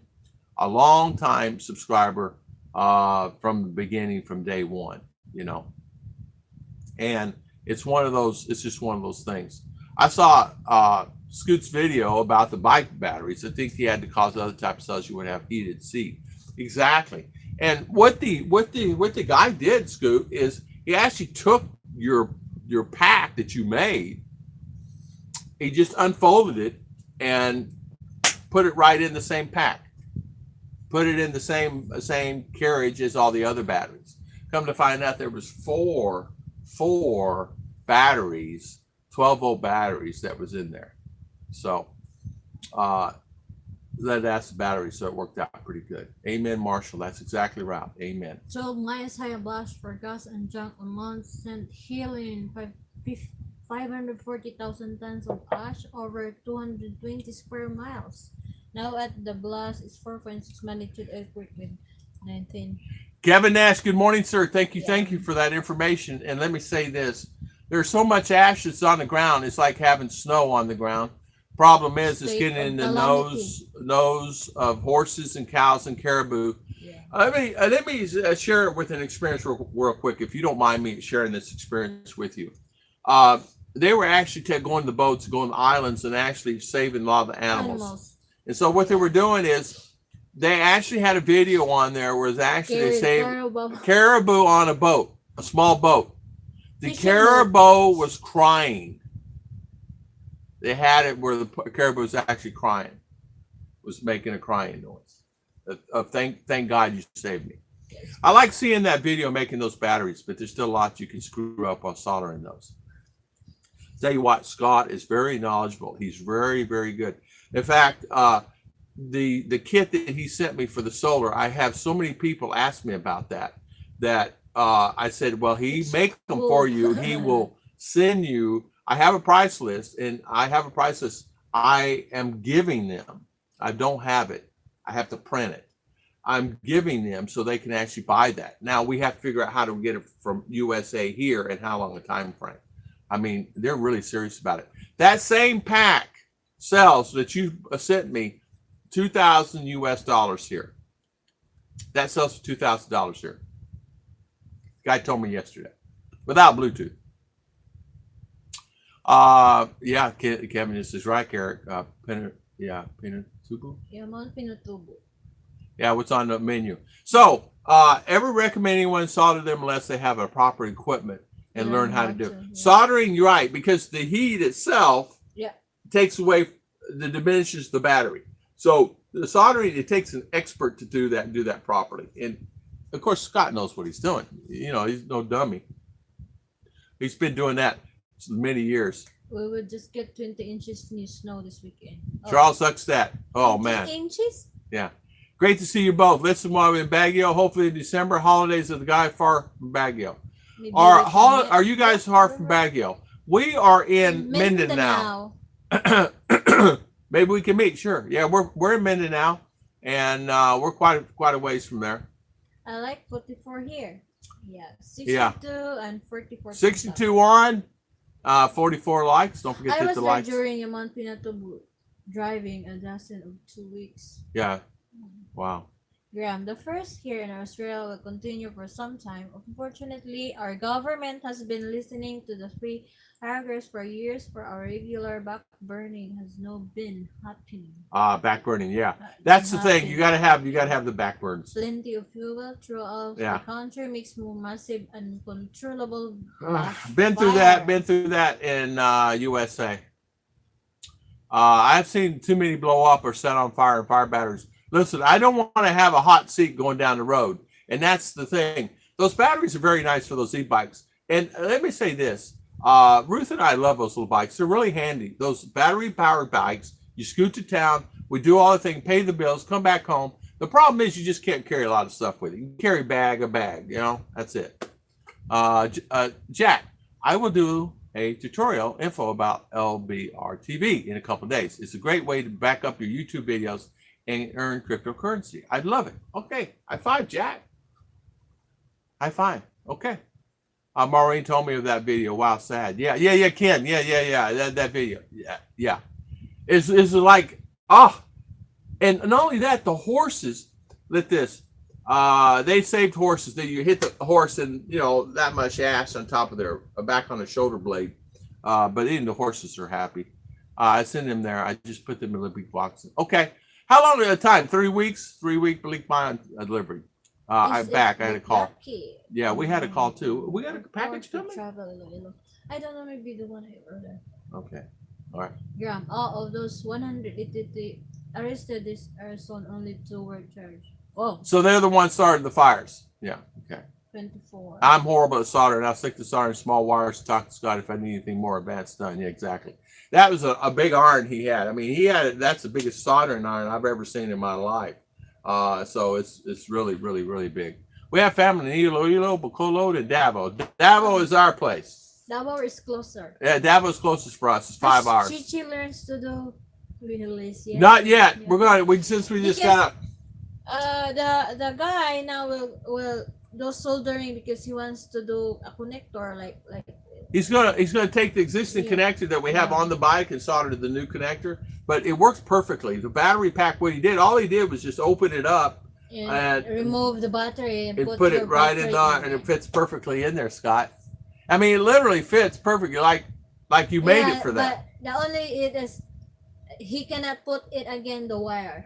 subscriber from the beginning, from day one, you know. And it's just one of those things. I saw Scoot's video about the bike batteries. I think he had to cause other type of cells you would have heated seat. Exactly. And what the guy did, Scoot, is he actually took your pack that you made, he just unfolded it and put it right in the same pack. Put it in the same carriage as all the other batteries. Come to find out, there was four batteries, 12-volt batteries that was in there. So that's the battery. So it worked out pretty good. Amen, Marshall. That's exactly right. Amen. 12 miles high blast for gas and junk on Mount St. Helens, 540,000 tons of ash over 220 square miles. Now at the blast is 4.6 magnitude earthquake with 19. Kevin Nash, good morning, sir. Thank you for that information. And let me say this. There's so much ash that's on the ground. It's like having snow on the ground. Problem is, it's getting in the nose of horses and cows and caribou. Yeah. Let me share it with an experience real quick, if you don't mind me sharing this experience with you. they were actually going to the boats, going to the islands, and actually saving a lot of the animals. And so what they were doing is they actually had a video on there where it's actually they saved caribou on a boat, a small boat. The caribou was crying. They had it where the caribou was actually crying, was making a crying noise. Thank God you saved me. I like seeing that video making those batteries, but there's still lots you can screw up while soldering those. Tell you what, Scott is very knowledgeable. He's very, very good. In fact, the kit that he sent me for the solar, I have so many people ask me about that I said, well, he make them for you. He will send you. I have a price list, and I have a price list. I am giving them. I don't have it. I have to print it. I'm giving them so they can actually buy that. Now we have to figure out how to get it from USA here and how long a time frame. I mean, they're really serious about it. That same pack sells that you sent me $2,000 US here. That sells for $2,000 here. Guy told me yesterday, without Bluetooth. Yeah, Kevin, this is right, Eric. Pinatubo. Yeah, Mount Pinatubo. Yeah, what's on the menu? So, ever recommend anyone solder them unless they have a proper equipment and learn how to do it. Yeah. Soldering, you're right, because the heat itself takes away, diminishes the battery. So the soldering, it takes an expert to do that properly. And of course, Scott knows what he's doing. You know, he's no dummy. He's been doing that for many years. We will just get 20 inches new snow this weekend. Charles sucks that. Oh, 20 man. inches? Yeah. Great to see you both. Listen while we're in Baguio. Hopefully in December, holidays of the guy far from Baguio. Are you guys far from Baguio? We are in Mindinao. Maybe we can meet. Sure. Yeah, we're in Mindinao, and we're quite a ways from there. I like 44 here. Yeah, 62 and 44. 62 on, 44 likes. Don't forget to hit the likes. I was there during a month Pinatubo, driving a dozen of 2 weeks. Yeah. Wow. Graham, the first here in Australia will continue for some time. Unfortunately, our government has been listening to the free paragraphs for years. For our regular back burning has no been happening. Back burning, yeah. That's the thing. You gotta have the back burns. Plenty of fuel throughout the country makes more massive and uncontrollable. Been through that in USA. I've seen too many blow up or set on fire in fire batteries. Listen, I don't want to have a hot seat going down the road. And that's the thing. Those batteries are very nice for those e-bikes. And let me say this. Ruth and I love those little bikes. They're really handy. Those battery-powered bikes, you scoot to town, we do all the things, pay the bills, come back home. The problem is you just can't carry a lot of stuff with you. You can carry a bag, you know? That's it. Jack, I will do a tutorial info about LBR TV in a couple of days. It's a great way to back up your YouTube videos and earn cryptocurrency. I'd love it. Okay. High five, Jack. High five. Okay. Maureen told me of that video. Wow, sad. Yeah, Ken. Yeah. That video. Yeah. It's like, and not only that, the horses, look this. They saved horses. That you hit the horse and, you know, that much ash on top of their, back on the shoulder blade. But even the horses are happy. I send them there. I just put them in the big boxes. Okay. How long at a time? 3 weeks? 3 week bleak mine delivery. I'm back. I had a call. Yeah, we had a call too. We got a package coming? I don't know, maybe the one I ordered. Okay. All right. Yeah, all of those 183 arrested this are sold, only 2 were charged. Oh. So they're the ones started the fires. Yeah, okay. 24. I'm horrible at soldering. I'll stick the solder in small wires to talk to Scott if I need anything more advanced done. Yeah, exactly. That was a big iron he had. I mean, that's the biggest soldering iron I've ever seen in my life. So it's really, really, really big. We have family in Iloilo, Bacolod, and Davao. Davao is our place. Davao is closer. Yeah, Davao is closest for us. It's 5 hours. Chichi learns to do release. Yeah. Not yet. Yeah. We're going. Since we just got up. The guy now will do soldering because he wants to do a connector like. He's gonna take the existing connector that we have on the bike and solder to the new connector, but it works perfectly. The battery pack, all he did was just open it up and remove the battery and put it right in there, and it fits perfectly in there, Scott. I mean, it literally fits perfectly. Like like you made it for But that. the only it is he cannot put it again the wire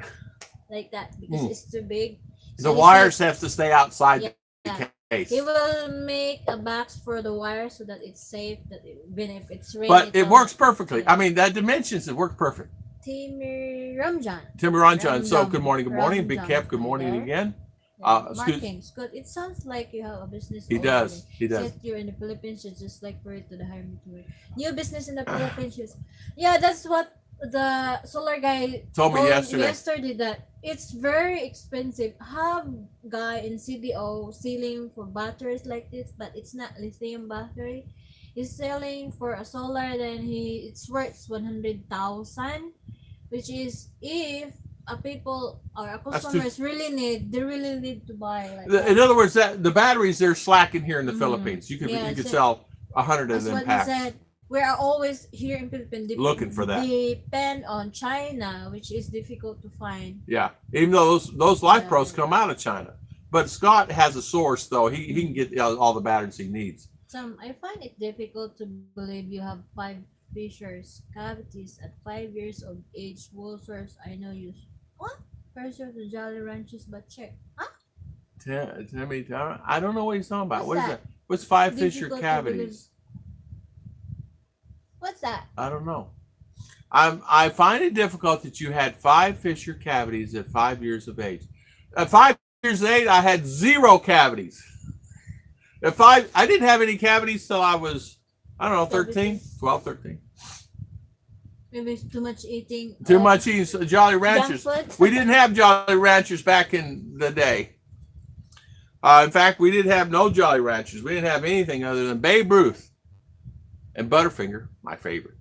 like that because it's too big. The So he wires said, have to stay outside yeah, the case. he will make a box for the wire so that it's safe. That even if it's raining, But it works perfectly. I mean, that dimensions, it works perfect. Timmy Ramjan. Timmy Ranjan. So good morning. Big Ramjan. Kev, good morning There. again. Yeah, Excuse- markings. Good. It sounds like you have a business. He does. He does. Since you're in the Philippines, you just like for it to the hire me to work. New business in the Philippines. Yeah, that's what the solar guy Told me yesterday. Yesterday that it's very expensive. Have guy in CDO selling for batteries like this, but it's not lithium battery. He's selling for a solar, then it's worth 100,000, which is if a people or a customers they really need to buy like In other words, that the batteries they're slacking here in the Philippines. You could sell 100 of that's them what packs. he said. We are always here in Philippines Looking for that. Depend on China, which is difficult to find. Yeah, even though those Life Pros come out of China, but Scott has a source though. He can get all the batteries he needs. I find it difficult to believe you have 5 fissures, cavities at 5 years of age. Woolsers, I know you. What? Pressure to Jolly Ranchers, but check. Huh? Timmy, I don't know what he's talking about. What's What is that? that? What's 5 fissure Difficult to cavities? What's that? I don't know. I find it difficult that you had 5 fissure cavities at 5 years of age. At 5 years of age, I had 0 cavities. I didn't have any cavities till I was, I don't know, 13, 12, 13. Maybe it's too much eating. Too much eating Jolly Ranchers. We didn't have Jolly Ranchers back in the day. In fact, we didn't have no Jolly Ranchers. We didn't have anything other than Babe Ruth and Butterfinger, my favorite.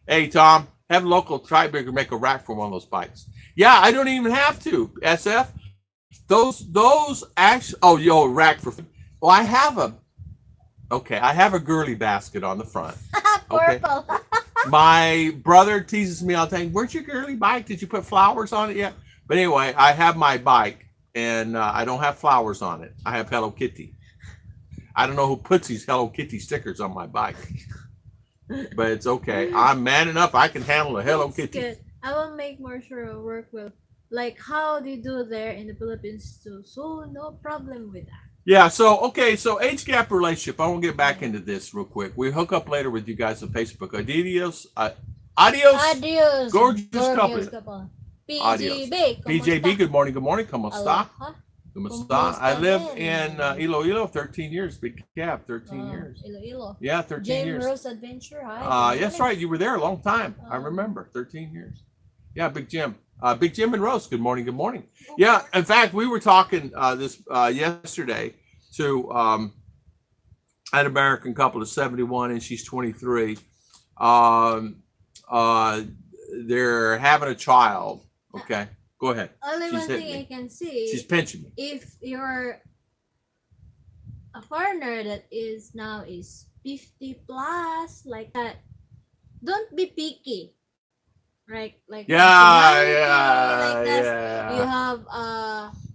Hey, Tom, have a local Tri-Bigger make a rack for one of those bikes. Yeah, I don't even have to, SF. Those actually, rack for, well, I have a girly basket on the front. Purple. Okay. My brother teases me all the time, where's your girly bike? Did you put flowers on it yet? But anyway, I have my bike, and I don't have flowers on it. I have Hello Kitty. I don't know who puts these Hello Kitty stickers on my bike. But it's okay. I'm man enough. I can handle a Hello Kitty. Good. I will make more sure it'll work well. Like how they do there in the Philippines too. So no problem with that. Yeah, so age gap relationship. I want to get back into this real quick. We hook up later with you guys on Facebook. Adios. Adios. Gorgeous couple. PJB. PJB, good morning. Como esta? Aloha. Kumusta? I live in Iloilo 13 years. Big Cap, 13 years. Iloilo. Yeah, 13 years. Rose Adventure. Hi. That's right. You were there a long time. I remember. 13 years. Yeah, Big Jim. Big Jim and Rose. Good morning. Good morning. Yeah. In fact, we were talking yesterday to an American couple of 71 and she's 23. They're having a child. Okay. Go ahead. Only one thing I can see. She's pinching me. If you're a foreigner that is 50 plus, like that, don't be picky. Right? Like You have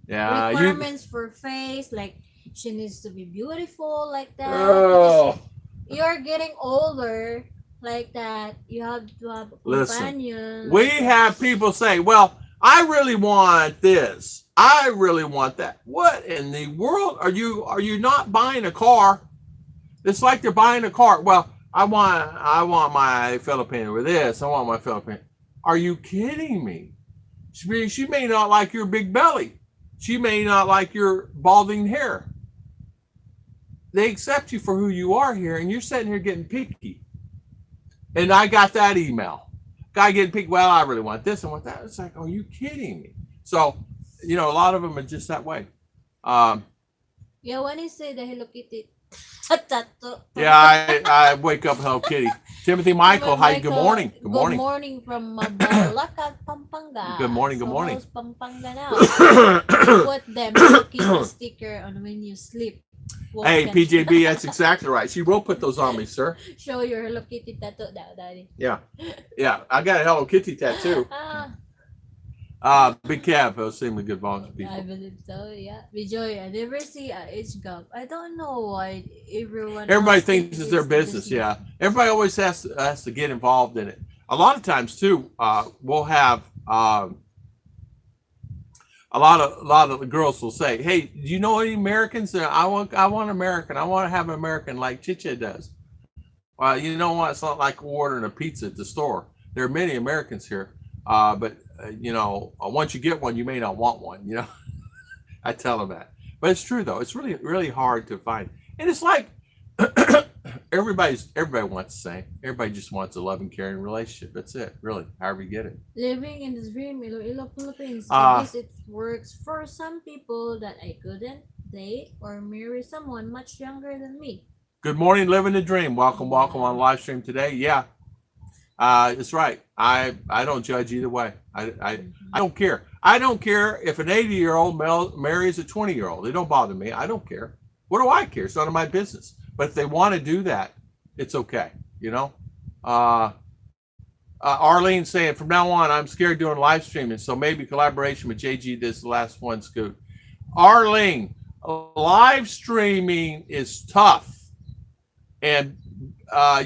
requirements for face, like she needs to be beautiful, like that. Oh. You're getting older, like that. You have to have a companion. Listen, we have people say, well, I really want this. I really want that. What in the world are you not buying a car? It's like they're buying a car. Well, I want my Philippine with this. I want my Philippine. Are you kidding me? She may not like your big belly. She may not like your balding hair. They accept you for who you are here, and you're sitting here getting picky. And I got that email. Guy getting picky. Well, I really want this and want that. It's like, are you kidding me? So, a lot of them are just that way. When you say the Hello Kitty, yeah, I wake up Hello Kitty. Timothy Michael, hi, good morning. Good morning. Good morning from Mabalacat, Pampanga. Good morning, good morning. Pampanga now. Put them Hello Kitty sticker on when you sleep. Hey, PJB, that's exactly right. She will put those on me, sir. Show your Hello Kitty tattoo, Daddy. Yeah, I got a Hello Kitty tattoo. Big Cab, seemingly good volumes of I people. believe so, yeah. Bijoy, I never see a age gap. I don't know why everyone Everybody else think thinks it's their it's the business. business. Yeah, everybody always has to get involved in it. A lot of times too, we'll have a lot of the girls will say, "Hey, do you know any Americans? I want American. I want to have an American like Chicha does." Well, you know what? It's not like ordering a pizza at the store. There are many Americans here, but once you get one, you may not want one. I tell them that, but it's true though. It's really really hard to find, and it's like everybody wants the same. Everybody just wants a loving, caring relationship. That's it, really. However you get it. Living in the dream, Iloilo, Philippines. I Uh guess it works for some people that I couldn't date or marry someone much younger than me. Good morning, living the dream. Welcome, welcome Yeah. on live stream today. Yeah, it's right. I don't judge either way. I Mhm. don't care. I don't care if an 80-year-old marries a 20-year-old. It don't bother me. I don't care. What do I care? It's none of my business. But if they want to do that, it's okay. You know. Uh, Arlene saying from now on, I'm scared doing live streaming, so maybe collaboration with JG. This last one, Scoot. Arlene, live streaming is tough, and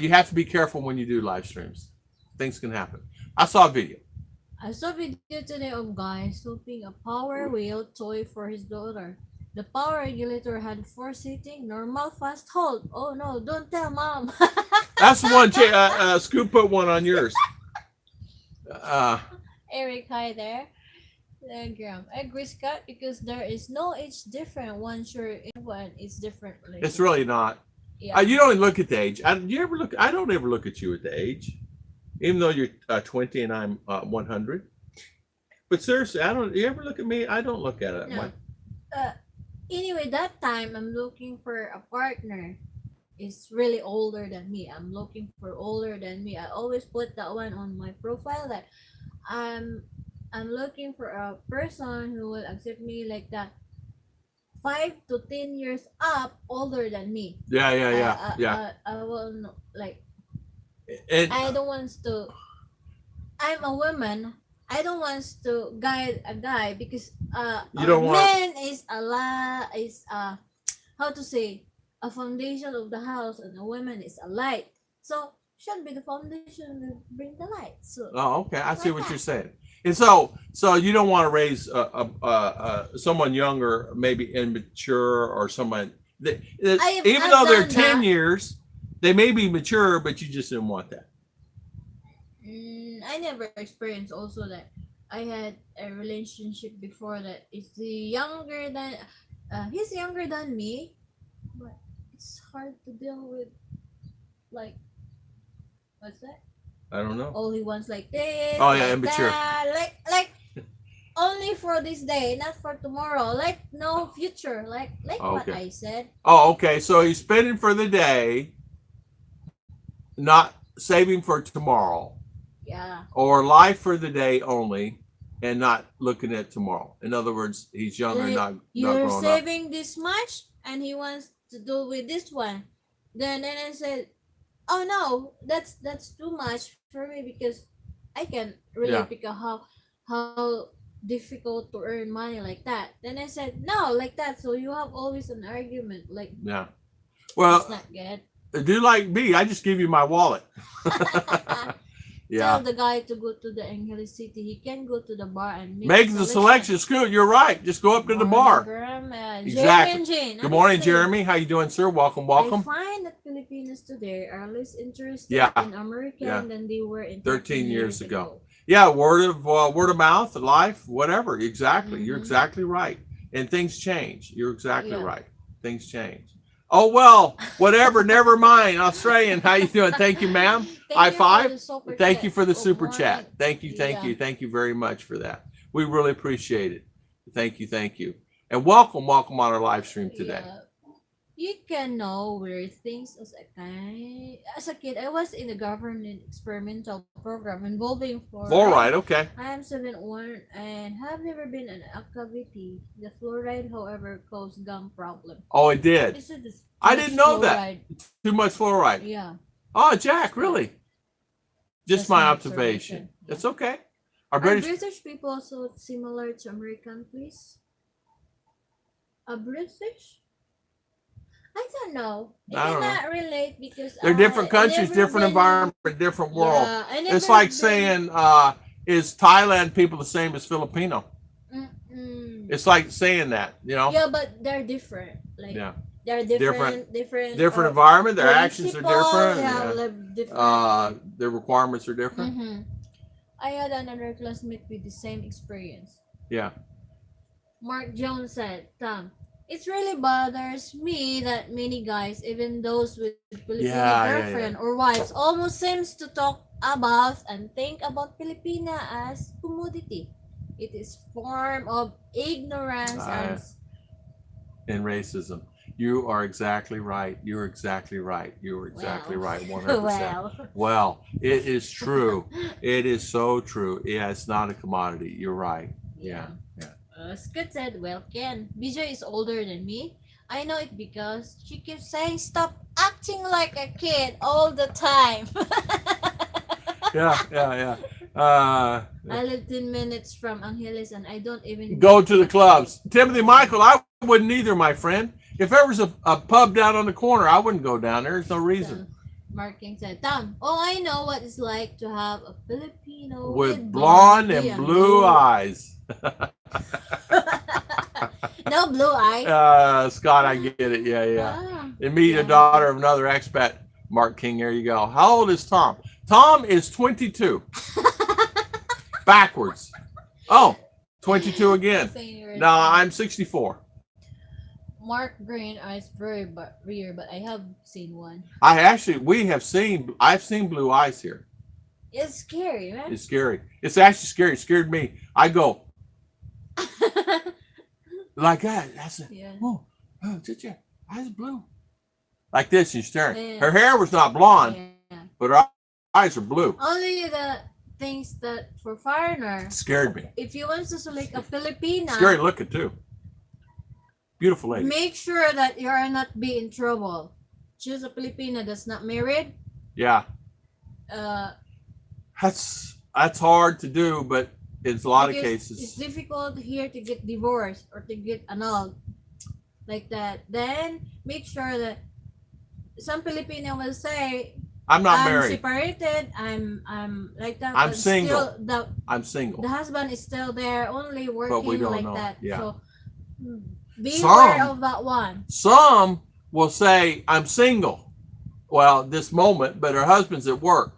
you have to be careful when you do live streams. Things can happen. I saw a video. I saw a video today of guy scooping a Power Wheel toy for his daughter. The power regulator had four seating, normal, fast, hold. Oh no, don't tell mom. That's the one. Scoop put one on yours. Uh, Eric, hi there. Graham, I agree, Scott, because there is no age difference once you're in one. It's different it's relationship. really not. Yeah. You don't look at the age. You ever look? I don't ever look at you at the age, even though you're 20 and I'm 100. But seriously, I don't. You ever look at me? I don't look at it that No. way. Uh, anyway, that time I'm looking for a partner is really older than me. I'm looking for older than me. I always put that one on my profile that I'm I'm looking for a person who will accept me like that 5 to 10 years up older than me. Yeah, yeah, yeah, yeah. I will like And I don't want to. I'm a woman. I don't want to guide a guy because you a don't want. man is how to say a foundation of the house and a woman is a light. So should be the foundation will bring the light. So Oh, okay. I like see what that. you're saying. And so you don't want to raise someone younger, maybe immature, or someone even I've though they're done 10 years, they may be mature, but you just didn't want that. I never experienced also that I had a relationship before that is the younger than he's younger than me, but it's hard to deal with like what's that? I don't know. All he wants like this, Oh yeah, like immature. that, like only for this day, not for tomorrow. Like no future, like Oh, what okay. I said. Oh, okay. So he's spending for the day, not saving for tomorrow, Yeah. or life for the day only, and not looking at tomorrow. In other words, he's younger, Like not you're growing up. saving this much and he wants to do with this one. Then I said, oh no, that's too much for me because I can really Yeah, pick a how difficult to earn money like that. Then I said no, like that. So you have always an argument. Like yeah. it's Well, not good. do like me. I just give you my wallet. Tell Yeah. the guy to go to the Angeles City. He can go to the bar and make Make the selection. Scoot, you're right. Just go up to the Morning, bar. Grandma. Jeremy Exactly. and Jane. Good morning, Honestly, Jeremy. How you doing, sir? Welcome, I welcome. find that Filipinos today are less interested Yeah, in American yeah. than they were in 13 13 years years ago. ago. Yeah, word of mouth, life, whatever. Exactly. You're Mm-hmm. exactly right. And things change. You're exactly Yeah. right. Things change. Oh well, whatever. Never mind. Australian, how you doing? Thank you, ma'am. High Thank you for five. the super Thank you chat. for the Good super morning. chat. Thank you, thank Yeah. you, thank you very much for that. We really appreciate it. Thank you, thank you. And welcome on our live stream today. Yeah. You can know weird things as a kid. I was in a government experimental program involving All fluoride. right, okay. I am 7'1" and have never been an activity. The fluoride, however, caused gum problem. Oh, it did. Is it this I much didn't know that. fluoride? Too much fluoride. Yeah, Oh, Jack, really? Just just my my observation. observation. Yeah. It's okay. Are Are British? British people so similar to American, please? A British? I don't know. I I don't know. cannot relate because They're different I countries, never different been. environment, different world. Yeah, I It's never like been. saying, is Thailand people the same as Filipino? Mm-mm. It's like saying that, you know? Yeah, but they're different. Like Yeah. they're Different. different Environment. Their actions are principle. different. They have Yeah. like different. Their requirements are different. Mm-hmm. I had another classmate with the same experience. Yeah. Mark Jones said, Tom, it really bothers me that many guys, even those with Filipino girlfriend or wives, almost seems to talk about and think about Filipina as commodity. It is form of ignorance And racism. You are exactly right. You're exactly right. You're exactly right. 100%. Well, it is true. It is so true. Yeah, it's not a commodity. You're right. Yeah. Scott said, well, Ken, BJ is older than me. I know it because she keeps saying, stop acting like a kid all the time. Yeah. I live 10 minutes from Angeles and I don't even Go to the clubs. Timothy Michael, I wouldn't either, my friend. If there was a pub down on the corner, I wouldn't go down there. There's no reason. Mark King said, Tom, I know what it's like to have a Filipino with blonde and blue eyes. No blue eyes. Scott, I get it. Yeah. And meet a daughter of another expat. Mark King, there you go. How old is Tom? Tom is 22. Backwards. Oh, 22 again. No, I'm 64. Mark Green eyes very rare, but I have seen one. I've seen blue eyes here. It's scary, man. It's scary. It's actually scary. It scared me. I go like that. That's it. Yeah. Oh, it's your eyes blue. Like this, she's staring. Yeah. Her hair was not blonde, but her eyes are blue. Only the things that for foreigner scared me. If you want to select a Filipina, scary looking too. Beautiful lady. Make sure that you are not be in trouble. Choose a Filipina that's not married. Yeah. That's hard to do, but it's a lot of cases. It's difficult here to get divorced or to get annulled like that. Then make sure that some Filipino will say, I'm not married. I'm separated. I'm like that. I'm single. I'm single. The husband is still there, only working but we don't like know. that. Yeah. So beware of that one. Some will say, I'm single. Well, this moment, but her husband's at work.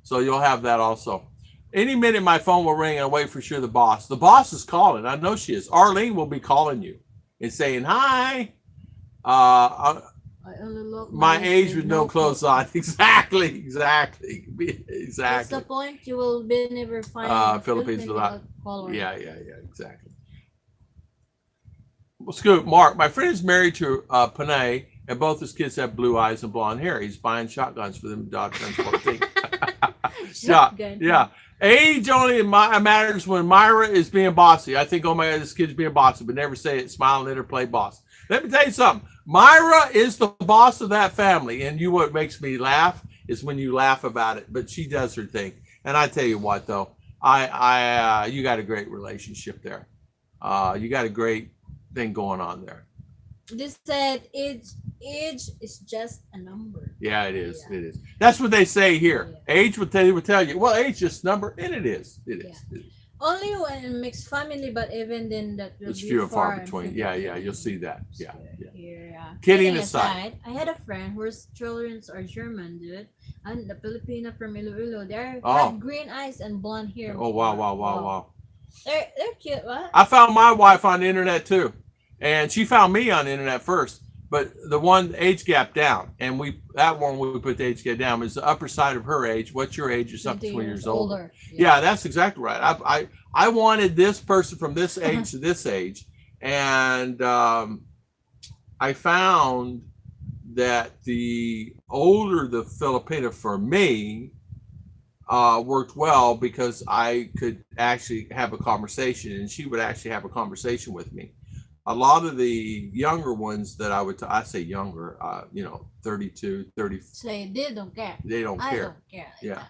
So you'll have that also. Any minute my phone will ring, I'll wait for sure the boss. The boss is calling. I know she is. Arlene will be calling you and saying, hi. My age with no clothes on. Exactly. That's the point. You will be never find Philippines without followers. Yeah, exactly. Well, Scoop, Mark, my friend is married to Panay, and both his kids have blue eyes and blonde hair. He's buying shotguns for them. Dog turns 14. Shotgun. Yeah. Age only matters when Myra is being bossy. I think, oh my God, this kid's being bossy, but never say it. Smile and let her play boss. Let me tell you something. Myra is the boss of that family, and what makes me laugh is when you laugh about it. But she does her thing, and I tell you what, though, you got a great relationship there. You got a great thing going on there. This said, age is just a number. Yeah, it is. Yeah. It is. That's what they say here. Yeah. Age would tell you. Well, age is just a number, and it is. It is. Only when mixed family, but even then that will it's be few and far between. Yeah, you'll see that. Yeah. Kidding aside, I had a friend whose children are German, dude, and the Filipina from Iloilo. They have green eyes and blonde hair. Oh wow. They're cute, what? I found my wife on the internet too, and she found me on the internet first. But the one age gap down, and we put the age gap down is the upper side of her age. What's your age? Or something 20 years older. Yeah, that's exactly right. I wanted this person from this age to this age, and I found that the older the Filipina for me worked well because I could actually have a conversation, and she would actually have a conversation with me. A lot of the younger ones that I say younger, 32, 30. Say they don't care. They don't care. I don't care. Yeah,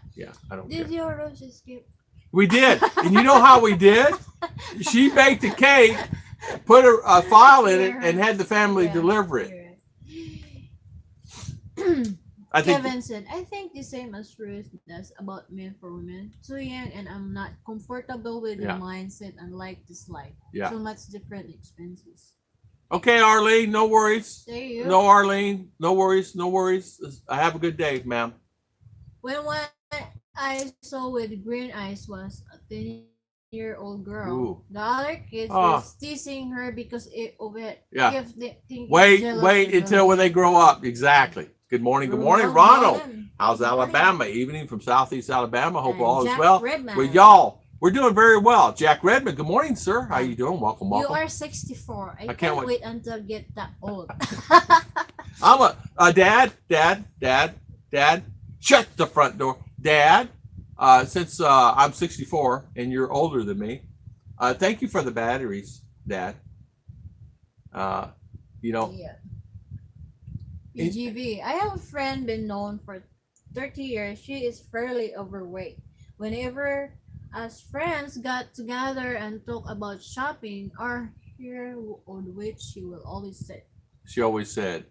I don't care. Did your roses skip? We did. And you know how we did? She baked a cake, put a file in it, and had the family deliver it. I think Kevin said, I think the same as Ruth does about men for women. Too young and I'm not comfortable with the mindset and like this life. Yeah. So much different expenses. Okay, Arlene, no worries. There you No, Arlene, no worries, no worries. Have a good day, ma'am. When what I saw with green eyes was a 10-year-old girl. Ooh. The other kids was teasing her because of it. Yeah. If they think Wait until when they grow up. Exactly. Good morning, Ronald. How's Alabama? Evening from Southeast Alabama. Hope all is well. With y'all, we're doing very well. Jack Redmond, good morning, sir. How you doing? Welcome. You are 64. I can't wait until I get that old. I'm a dad. Shut the front door. Dad, since I'm 64 and you're older than me, thank you for the batteries, Dad. Yeah. BGV. I have a friend been known for 30 years. She is fairly overweight. Whenever as friends got together and talk about shopping, our hair on which she will always say. She always said,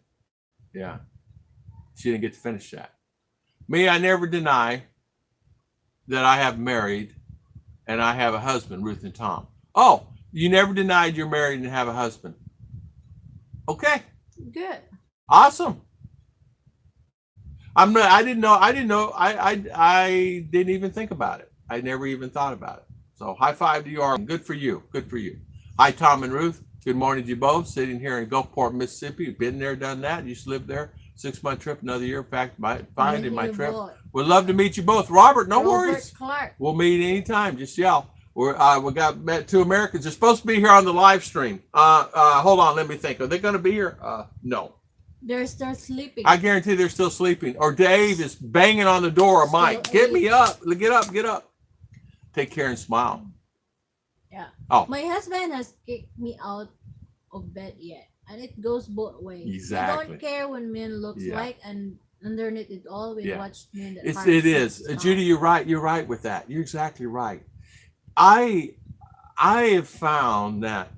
yeah. She didn't get to finish that. Me, I never deny that I have married and I have a husband, Ruth and Tom. Oh, you never denied you're married and have a husband. Okay. Good. Awesome. I didn't even think about it. I never even thought about it. So high five to you, Arlen. Good for you. Good for you. Hi, Tom and Ruth. Good morning to you both. Sitting here in Gulfport, Mississippi. Been there, done that. Used to live there. 6-month trip, another year. In fact, find in my trip. Would love to meet you both. Robert, no worries. Clark. We'll meet anytime. Just yell. We got two Americans. They're supposed to be here on the live stream. Hold on, let me think. Are they going to be here? No. They're still sleeping. I guarantee they're still sleeping. Or Dave is banging on the door. Or Mike, get me up. Get up. Take care and smile. Yeah. Oh. My husband has kicked me out of bed yet. And it goes both ways. Exactly. I don't care what men looks like, and underneath it all, we watch men that it is. Judy, you're right. You're right with that. You're exactly right. I have found that,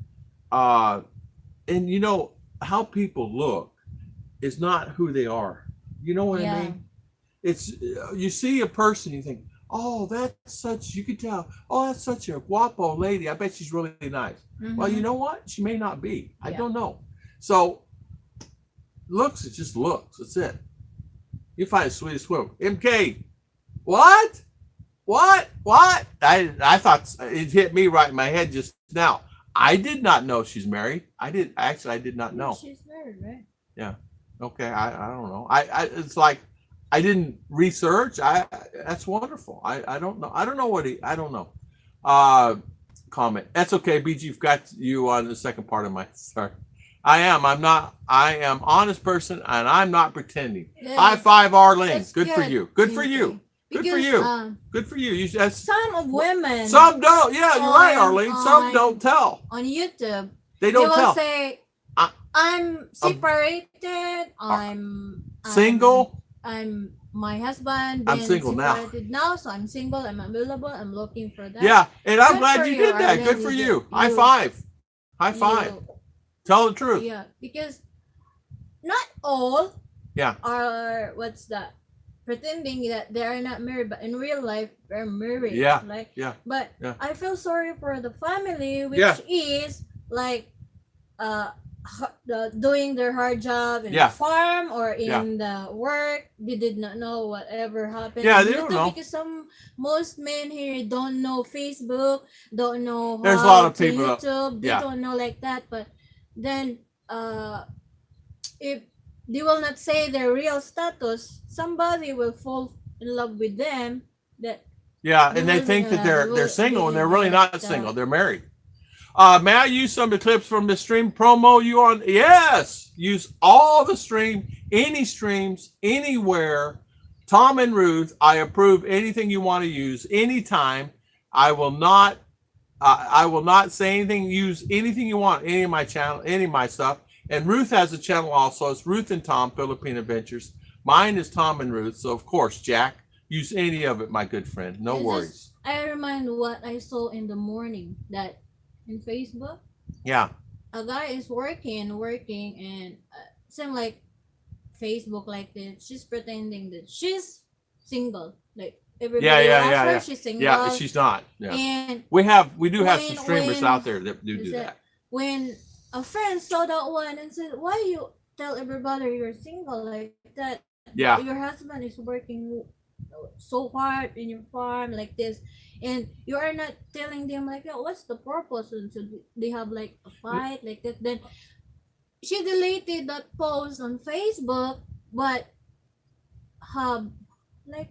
and you know how people look is not who they are. You know what I mean? It's you see a person, you think, oh, that's such. You could tell. Oh, that's such a guapo lady. I bet she's really nice. Mm-hmm. Well, you know what? She may not be. I don't know. So looks, it just looks. That's it. You find the sweetest woman. MK, what? I thought it hit me right in my head just now. I did not know she's married. I did not know. She's married, right? Yeah. Okay. I don't know. It's like I didn't research. That's wonderful. I don't know. I don't know. Comment. That's okay. BG, you've got you on the second part of my sorry. I am honest person and I'm not pretending. Yeah. High five, Arlene. Good for you. Good for you. Good for you. Good for you. Some of women. Some don't. Yeah, you're right, Arlene. Some don't tell. On YouTube, they don't tell. They will say, I'm separated. I'm single. My husband. I'm single now. So I'm single. I'm available. I'm looking for that. Yeah, and I'm glad you did that. Good for you. High five. High five. Tell the truth. Yeah, because not all are pretending that they are not married, but in real life they're married. Yeah. But I feel sorry for the family, which is like doing their hard job in the farm or in the work. They did not know whatever happened. Yeah, they don't know. Because most men here don't know Facebook, don't know There's a lot of people YouTube. They don't know like that, but then if they will not say their real status, somebody will fall in love with them and they think that they're single and they're really not single. They're married. May I use some of the clips from the stream promo you on? Yes, use all the stream, any streams, anywhere. Tom and Ruth, I approve anything you want to use anytime. I will not say anything. Use anything you want. Any of my channel, any of my stuff. And Ruth has a channel also. It's Ruth and Tom Philippine Adventures. Mine is Tom and Ruth. So of course, Jack, use any of it, my good friend. No worries. I remind what I saw in the morning that in Facebook, Yeah. a guy is working, and seem like Facebook like this. She's pretending that she's single. Like Yeah, everybody will yeah, ask yeah, her yeah. she's Yeah, single, she's not. Yeah. and We do have some streamers when out there that do is it that. when a friend saw that one and said, "Why you tell everybody you're single like that? Your Yeah. husband is working so hard in your farm like this, and you are not telling them like, yeah, what's the purpose?" And so they have like a fight like that. Then she deleted that post on Facebook, but have like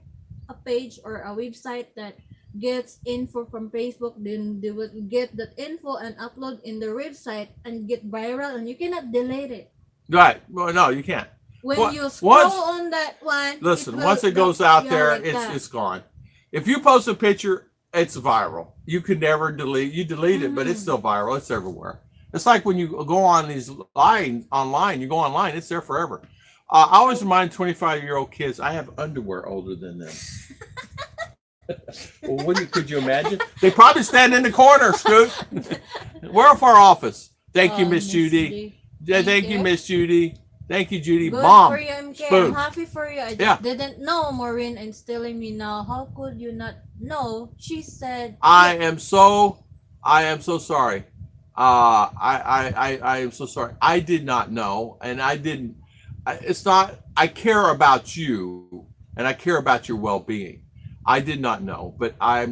a page or a website that gets info from Facebook, then they will get that info and upload in their website and get viral, and you cannot delete it. Right. Well, no, you can't. When What you scroll once on that one, listen, once it goes that, out yeah, there, like that. it's gone. If you post a picture, it's viral. You can never delete. You delete it, but it's still viral. It's everywhere. It's like when you go on these online. You go online, it's there forever. I always remind 25-year-old kids, I have underwear older than them. Well, could you imagine? They probably stand in the corner, Scoot. We're for our office. Thank you, Miss Judy. Thank you, Miss Judy. Thank you, Judy. Good Mom. for you, MK. Spoon. I'm happy for you. I just didn't know Maureen is telling me now. How could you not know? She said I am so sorry. I am so sorry. I did not know, and I didn't. It's not. I care about you, and I care about your well-being. I did not know, but I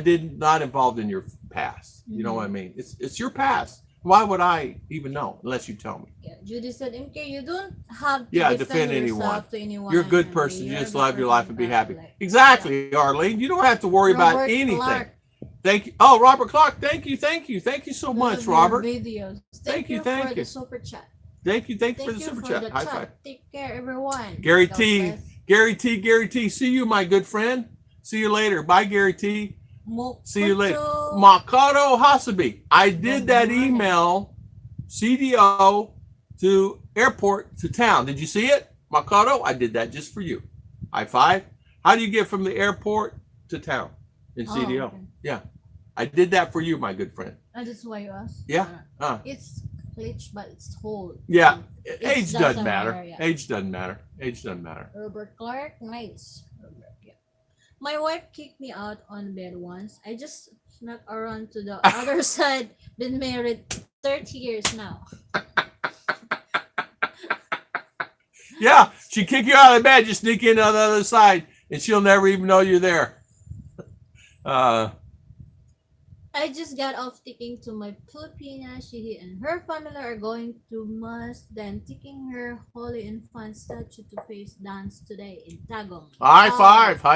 did not involved in your past. You know what I mean? It's your past. Why would I even know unless you tell me? Yeah, Judy said, MK, you don't have to defend anyone. yourself to anyone. You're a good and person. You you're just the live your person life and be that, happy. like, Exactly, Arlene. You don't have to worry about Robert anything. Clark. Thank you. Oh, Robert Clark. Thank you so much, Love your Robert. Videos. Thank you, for thank the you. super chat. Thank you Thank for the you super for chat. the High chat. five. Take care, everyone. Gary God T. bless. Gary T. See you, my good friend. See you later. Bye, Gary T. See you later. Mokoto. Makoto Hasabi. I did Good that morning. email CDO to airport to town. Did you see it? Makoto, I did that just for you. High five. How do you get from the airport to town in CDO? Okay. Yeah. I did that for you, my good friend. That's why you asked. Yeah. It's glitch, but it's whole. Yeah. It Age doesn't matter. yeah. Age doesn't matter. Age doesn't matter. Robert Clark, nice. Robert, yeah. My wife kicked me out on bed once. I just snuck around to the other side. Been married 30 years now. Yeah, she kick you out of bed, you sneak in on the other side, and she'll never even know you're there. I just got off taking to my Filipina. She and her family are going to mass, then taking her Holy Infant statue to face dance today in Tagum. High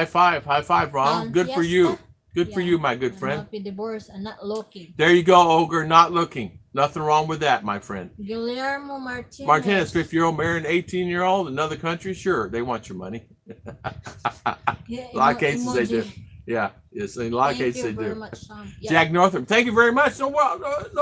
five, Ron. Good for you. Good for Yeah. you, my good I'm friend. happy divorced and not looking. There you go, Ogre, not looking. Nothing wrong with that, my friend. Guillermo Martinez. Martinez, 50-year-old, married an 18-year-old, another country, sure, they want your money. Yeah, A lot of cases they do. emoji. Yeah, yes, in a lot of cases they Thank you very do. much, Sam. Yeah. Jack Northam, thank you very much. No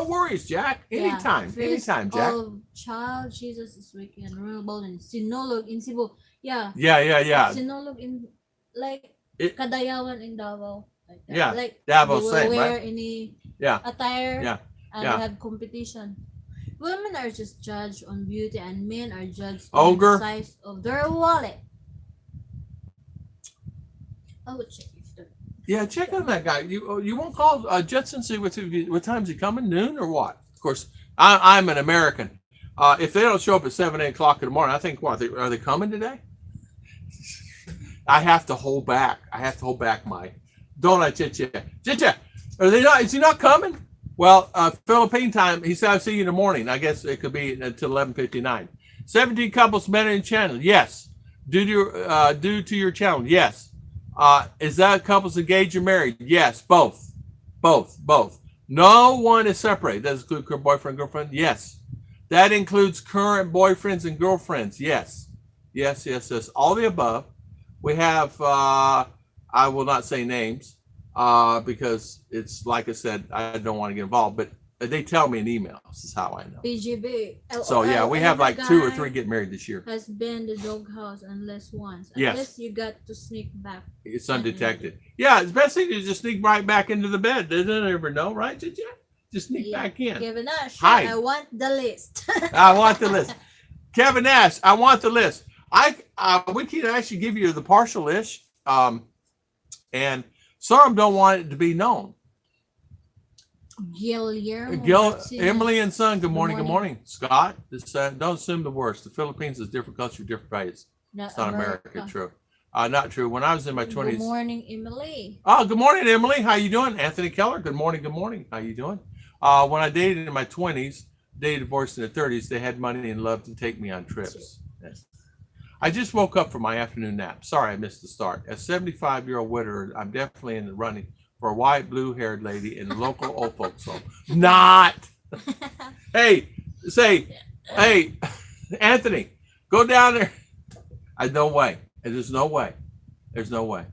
worries, Jack. Yeah. Anytime, First Jack. of child Jesus is weekend renewable in Sinulog in Cebu. Yeah. Yeah. Sinulog in like It- Kadayawan in Davao. Like that. Yeah, Like Davao they will same, wear right? any Yeah. attire Yeah. and Yeah. they have competition. Women are just judged on beauty and men are judged Ogre. on the size of their wallet. I would check if the Yeah, check on that guy. You won't call Jetson, see what time's he coming? Noon or what? Of course, I'm an American. If they don't show up at 7, 8 o'clock in the morning, I think are they coming today? I have to hold back. My don't I, Chicha? Are they not? Is he not coming? Well, Philippine time. He said I'll see you in the morning. I guess it could be until 11:59. 17 couples met in channel. Yes. Due to your channel. Yes. Is that couples engaged or married? Yes, both. No one is separated. Does it include current boyfriend, girlfriend? Yes. That includes current boyfriends and girlfriends. Yes. All the above. We have, I will not say names because it's, like I said, I don't want to get involved, but They tell me in emails. Is how I know. PGB. So yeah, we have like 2 or 3 get married this year. Has been the doghouse unless once. Yes. Unless you got to sneak back. It's undetected. Yeah, it's best thing to just sneak right back into the bed. They don't ever know, right? Did you? Just sneak back in. Kevin Nash, Hi. I want the list. I want the list. Kevin Nash, I want the list. We can actually give you the partial list. And some of them don't want it to be known. Emily and son, good morning, good morning. Scott, don't assume the worst. The Philippines is different culture, different values. It's not America, true. Not true. When I was in my 20s. Good morning, Emily. Oh, good morning, Emily. How you doing? Anthony Keller, good morning, good morning. How you doing? When I dated in my 20s, they divorced in their 30s, they had money and loved to take me on trips. Yes. I just woke up from my afternoon nap. Sorry I missed the start. As a 75-year-old widower, I'm definitely in the running for a white, blue-haired lady in the local old folks home. Not. Hey, Anthony, go down there. No way. There's no way. There's no way.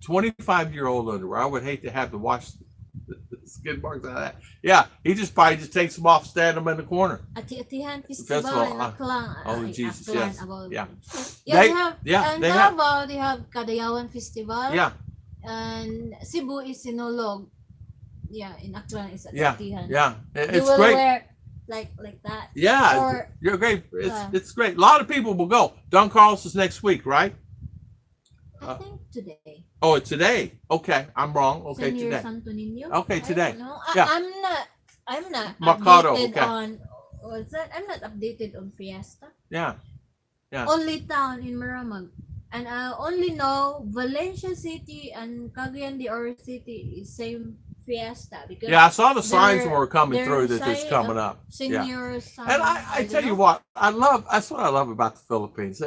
25-year-old underwear. I would hate to have to wash the skid marks out of that. Yeah, he probably just takes them off, stand them in the corner. Ati-atihan Festival in Aklan. Oh, Jesus, yes. Yeah. They have Kadayawan Festival. Yeah. And Cebu is Sinulog. Yeah, in Aklan is Ati-atihan. Yeah. Yeah. It's great. Wear like that. Yeah, you're great. It's great. A lot of people will go. Don Carlos is next week, right? I think today. Oh, it's today. Okay, I'm wrong. Okay, today. Okay, today. Yeah. I'm not Mercado, updated okay. on what's that? I'm not updated on Fiesta. Yeah. Yeah. Only town in Maramag. And I only know Valencia City and Cagayan de Oro City is same Fiesta because I saw the signs when we're coming through that it's coming up. Seniors. Yeah. And I tell you what, that's what I love about the Philippines.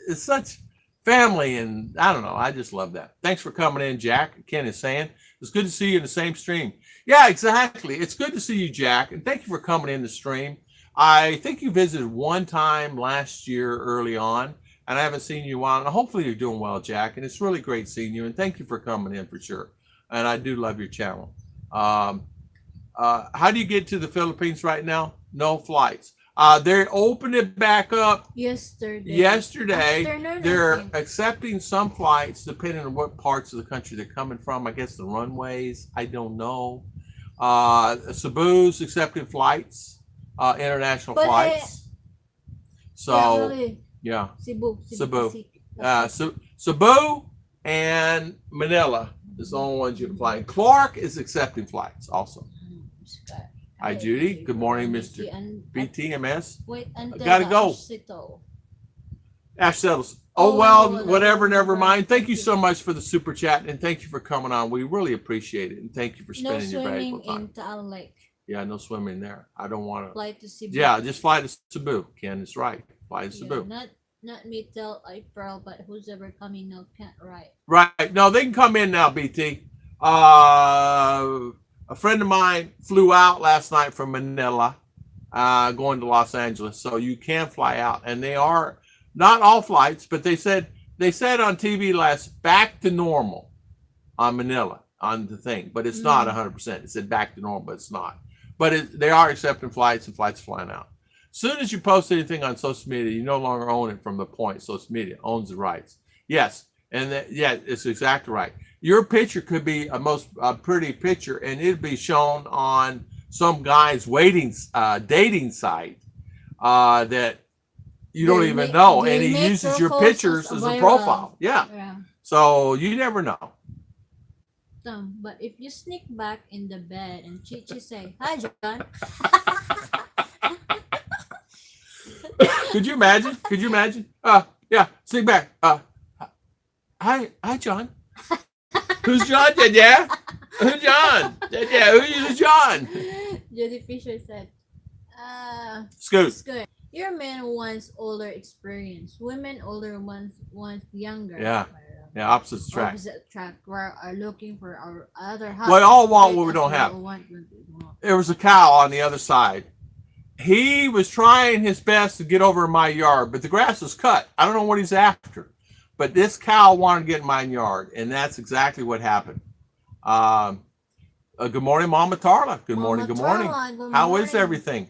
It's such family, and I don't know, I just love that. Thanks for coming in, Jack. Ken is saying it's good to see you in the same stream. Yeah, exactly. It's good to see you, Jack, and thank you for coming in the stream. I think you visited one time last year early on, and I haven't seen you in a while. And hopefully you're doing well, Jack, and it's really great seeing you, and thank you for coming in for sure. And I do love your channel. How do you get to the Philippines right now? No flights. They opened it back up yesterday. They're accepting some flights depending on what parts of the country they're coming from. I guess the runways. I don't know. Cebu's accepting flights, international flights. So yeah, Cebu. Cebu and Manila is the only ones you can fly. And Clark is accepting flights also. Hi, Judy. Good morning, Mr. BTMS. I gotta go. Ash settles. Oh, well, whatever, never mind. Thank you so much for the super chat, and thank you for coming on. We really appreciate it, and thank you for spending your valuable time. No swimming in Taal Lake. Yeah, no swimming there. I don't want to. Fly to Cebu. Yeah, just fly to Cebu. Ken is right. Fly to Cebu. Not me till April, but who's ever coming now can't ride. Right. No, they can come in now, BT. A friend of mine flew out last night from Manila, going to Los Angeles. So you can fly out, and they are not all flights, but they said on TV back to normal on Manila on the thing, but it's not 100%. It said back to normal, but it's not. But they are accepting flights and flights flying out. As soon as you post anything on social media, you no longer own it from the point. Social media owns the rights. Yes, and it's exactly right. Your picture could be a pretty picture, and it'd be shown on some guy's dating site that you don't even know, and he uses your pictures as a profile. Yeah. So you never know. But if you sneak back in the bed and Chichi say, "Hi, John." Could you imagine? Yeah, sneak back. Hi, John. Who's John? Yeah. Who's John? Yeah. Who's John? Judy Fisher said, Scoot. Your man wants older experience. Women older wants younger. Yeah. Yeah, opposite track. We are looking for our other half. Well, they all want what we don't have. There was a cow on the other side. He was trying his best to get over in my yard, but the grass was cut. I don't know what he's after. But this cow wanted to get in my yard, and that's exactly what happened. Good morning, Mama Tarla. Good morning. Mama Good morning. Tarla, good How is morning. everything?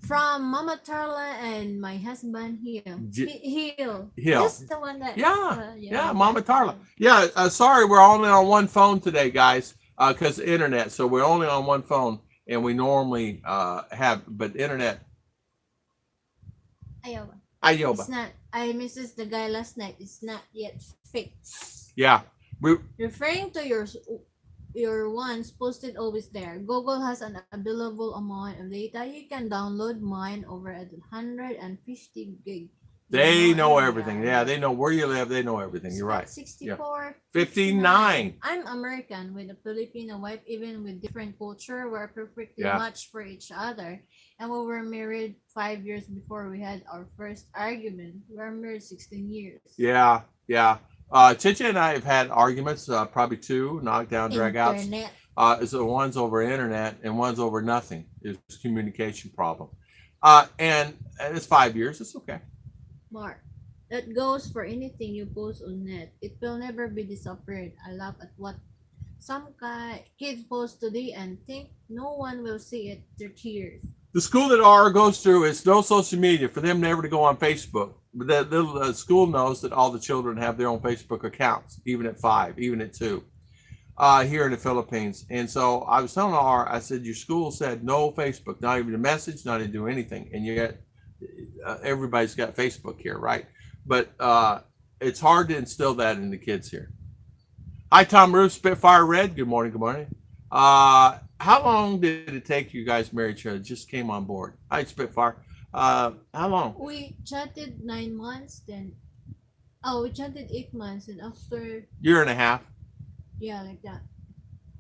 From Mama Tarla and my husband Hill. Hill. Hill. This is the one that. Yeah, Mama Tarla. Yeah, sorry, we're only on one phone today, guys, because internet. So we're only on one phone, and we normally have, but internet. Ayoba. It's not. I missed the guy last night. It's not yet fixed. Yeah. Referring to your ones posted always there. Google has an available amount of data. You can download mine over at 150 gig. They know everything. Yeah, they know where you live. They know everything. You're right. 64, 59. I'm American with a Filipino wife, even with different culture. We're perfectly matched for each other. And we were married 5 years before we had our first argument. We were married 16 years. Yeah. Chicha and I have had arguments, probably 2 knockdown dragouts. So one's over internet and one's over nothing. It's a communication problem. And it's 5 years. It's okay. Mark, that goes for anything you post on net. It will never be disappeared. I laugh at what some kids post today and think no one will see it. Their tears. The school that R goes through is no social media for them never to go on Facebook. But the school knows that all the children have their own Facebook accounts, even at 5, even at 2, here in the Philippines. And so I was telling R, I said, your school said no Facebook, not even a message, not even do anything. And yet everybody's got Facebook here, right? But it's hard to instill that in the kids here. Hi, Tom Ruth, Spitfire Red. Good morning. Good morning. How long did it take you guys married each other? Just came on board. Hi, Spitfire. How long? We chatted 9 months, then we chatted 8 months, and after year and a half. Yeah, like that.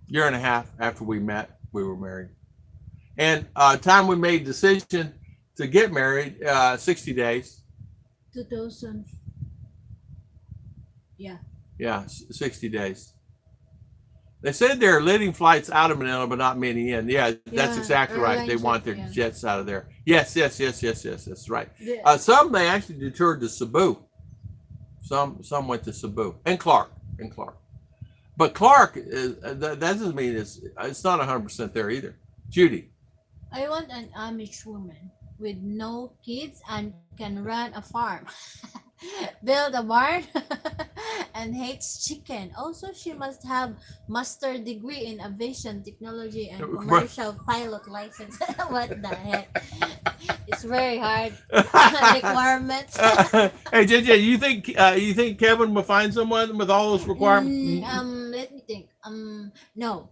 Year and a half after we met, we were married. And time we made decision to get married, 60 days. 2000. Yeah, 60 days. They said there are leading flights out of Manila, but not many in. Yeah, that's exactly right. They want their jets out of there. Yes. That's right. Some they actually detoured to Cebu. Some went to Cebu and Clark. But Clark that doesn't mean it's not 100% there either. Judy. I want an Amish woman with no kids and can run a farm, build a barn, and hates chicken. Also, she must have master degree in aviation technology and commercial pilot license. What the heck? It's very hard requirements. Hey, JJ, you think Kevin will find someone with all those requirements? Let me think. No.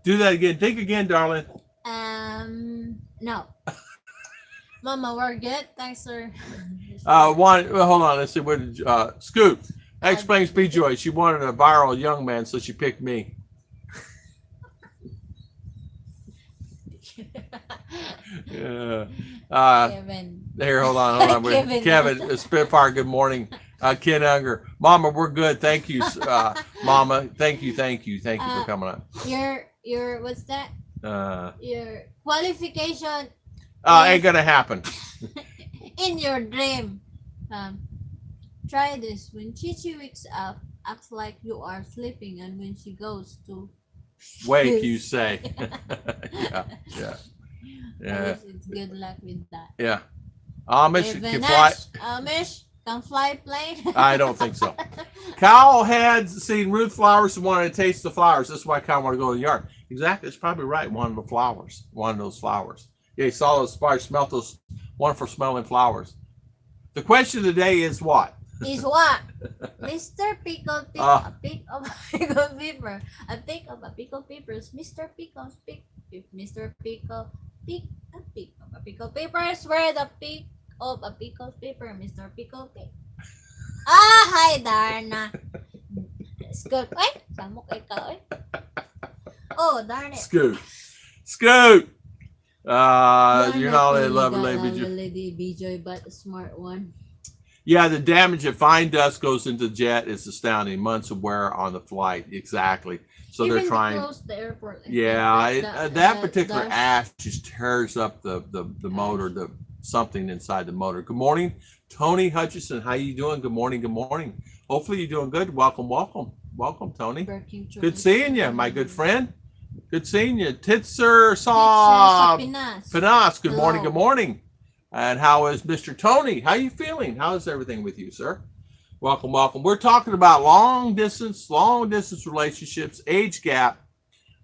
Do that again. Think again, darling. No. Mama, we're good. Thanks, sir. Hold on. Let's see. What did Scoot? That explains P. Joy. She wanted a viral young man, so she picked me. Yeah. Kevin. Here, hold on. Kevin, Spitfire. Good morning. Ken Unger. Mama, we're good. Thank you, Mama. Thank you for coming on. Your what's that? Your qualification ain't gonna happen. in your dream. Try this. When Chichi wakes up, acts like you are sleeping, and when she goes to wake, you say. Yeah. It's good luck with that. Yeah. Amish can fly. Amish can fly plane. I don't think so. Kyle had seen Ruth flowers and wanted to taste the flowers. That's why Kyle wanted to go to the yard. Exactly. It's probably right. One of those flowers. Yeah, he saw those flowers, smelled those wonderful smelling flowers. The question of the day is what? Is what? Mr. Pickle pick a pick of pickle paper. A pick of a pickle papers. Mr. Pickle's pick. If Mr. Pickle pick a pick of a pickle papers, where the pick of a pickle paper, Mr. Pickle pick. Hi, Darna. Scoot. Ay, samok ikaw eh. Oh, darn it. Scoot. You're not a lovely lady BJ, but a smart one. Yeah, the damage if fine dust goes into the jet is astounding. Months of wear on the flight. Exactly. So even they're trying. Close the airport. That particular ash just tears up the motor, something inside the motor. Good morning, Tony Hutchison. How you doing? Good morning. Hopefully you're doing good. Welcome Welcome, Tony. Working through Good seeing you, my good friend. Good seeing you. Titser Sa Saw Pinas. Pinas. Good morning, Hello. good morning. And how is Mr. Tony? How are you feeling? How is everything with you, sir? Welcome, welcome. We're talking about long distance relationships, age gap.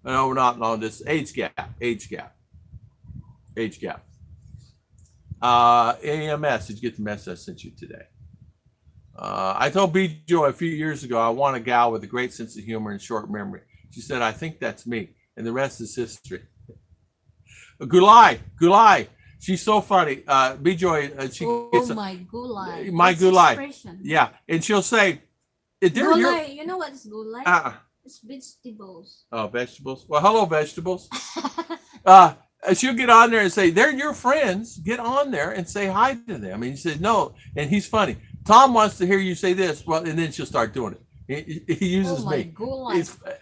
No, not long distance, age gap. AMS, did you get the message I sent you today? I told B Joy a few years ago I want a gal with a great sense of humor and short memory. She said, I think that's me. And the rest is history. Gulai. She's so funny. B Joy, she gets my gulai. My That's gulai. expression. Yeah. And she'll say, Gulai, you know what is gulai? It's vegetables. Oh, vegetables. Well, hello, vegetables. She'll get on there and say, they're your friends. Get on there and say hi to them. And he says, no. And he's funny. Tom wants to hear you say this. Well, and then she'll start doing it. He uses me.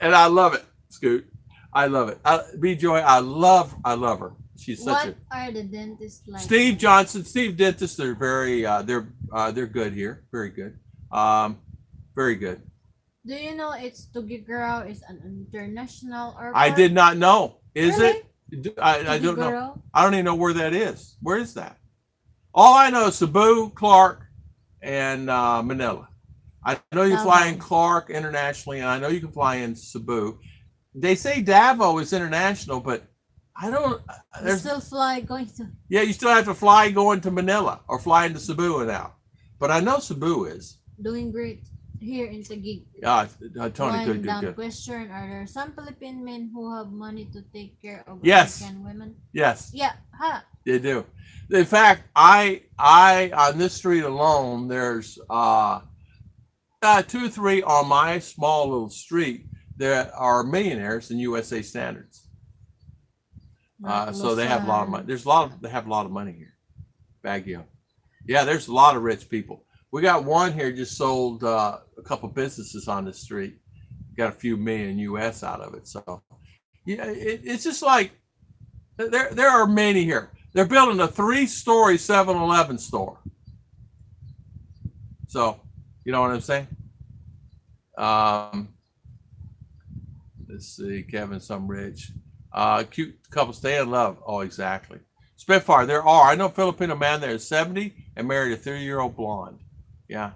And I love it, Scoot. I love it. B Joy, I love her. She's such What are the dentists like? Steve Johnson, Steve Dentists. They're very, they're good here. Very good. Very good. Do you know it's Tugigaraw is an international airport? I did not know. Is Really? it? I don't know. I don't even know where that is. Where is that? All I know is Cebu, Clark, and Manila. I know you fly in Clark internationally, and I know you can fly in Cebu. They say Davao is international, but I don't. You still fly going to. Yeah, you still have to fly going to Manila or fly into Cebu now. But I know Cebu is Doing great here in Taguig. Tony, good. Question: are there some Philippine men who have money to take care of Yes. American women? Yes. Yeah, They do. In fact, I on this street alone, there's 2 or 3 on my small little street that are millionaires in USA standards. So they have a lot of money. They have a lot of money here. Baguio. Yeah, there's a lot of rich people. We got one here just sold a couple businesses on the street. Got a few million US out of it. So yeah, it's just like there are many here. They're building a 3-story 7-Eleven store. So, you know what I'm saying? Let's see, Kevin, some rich. Cute couple stay in love. Oh, exactly. Spitfire, there are. I know a Filipino man there is 70 and married a 30-year-old blonde. Yeah.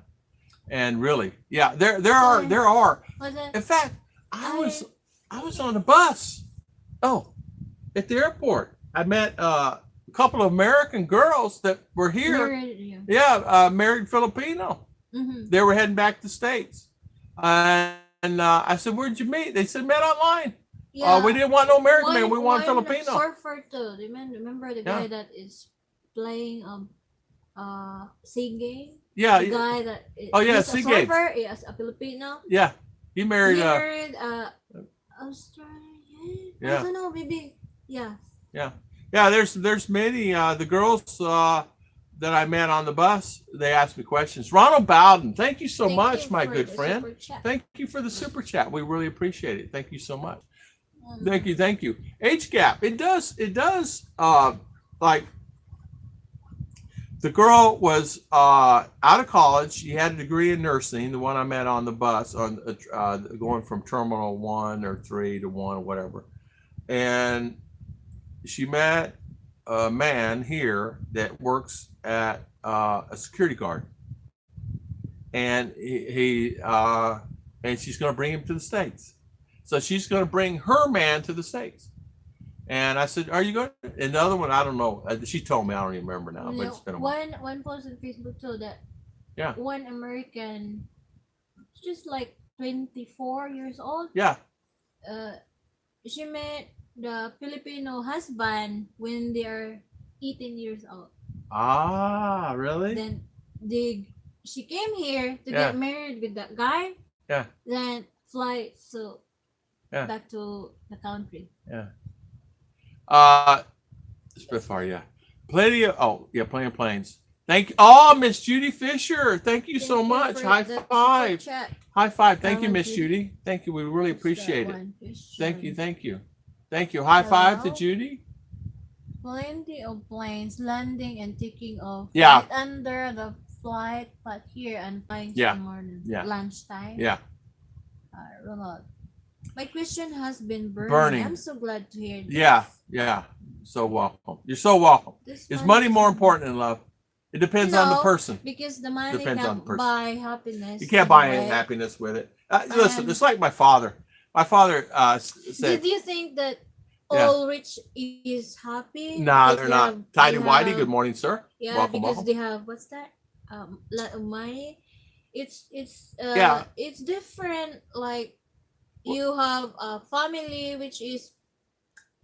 And really, yeah, there are. In fact, I was on a bus. Oh, at the airport. I met a couple of American girls that were here. Married Filipino. Mm-hmm. They were heading back to the States. And I said, where'd you meet? They said, met online. Yeah. We didn't want no American man. We want Filipino. Surfer too. Remember the guy that is playing sea game? Yeah. The guy that sea game. Surfer, yes, a Filipino. Yeah. He married Australian. Yeah. I don't know, maybe. Yeah. Yeah. Yeah, there's many the girls that I met on the bus, they asked me questions. Ronald Bowden, thank you so much, my good friend. Thank you for the super chat. We really appreciate it. Thank you so much. Thank you. Age gap. It does like the girl was out of college. She had a degree in nursing, the one I met on the bus on going from terminal 1 or 3 to 1 or whatever. And she met a man here that works at a security guard, and he and she's going to bring him to the States. So she's going to bring her man to the States. And I said, "Are you going?" And the other one, I don't know. She told me, I don't even remember now. But it's been a while. One post on Facebook told that. Yeah. One American, just like 24 years old. Yeah. She met the Filipino husband when they are 18 years old. Ah, really? Then she came here to get married with that guy. Yeah. Then fly back to the country. Yeah. Spitfire, yeah. Plenty of planes. Thank you. Oh, Miss Judy Fisher. Thank you so much. High five. High five. Thank you, Miss Judy. Thank you. We really appreciate it. Thank you. High five to Judy. Plenty of planes landing and taking off. Yeah. Right under the flight, but here and flying tomorrow lunchtime. Yeah. Ronald. My question has been burning. Burning. I'm so glad to hear this. Yeah. So welcome. You're so welcome. This Is one money is- more important than love? It depends on the No, person. because the money Depends on the can't person. buy happiness. You can't in buy a any way. happiness with it. Listen, And- it's like my father. My father said, Did you think that Yeah. all rich is happy? "Nah, Because they're they not." have- Tidy they Whitey, have- good morning, sir. Yeah, Welcome, because welcome. they have what's that? Lot of money. Yeah. It's different. Like you have a family which is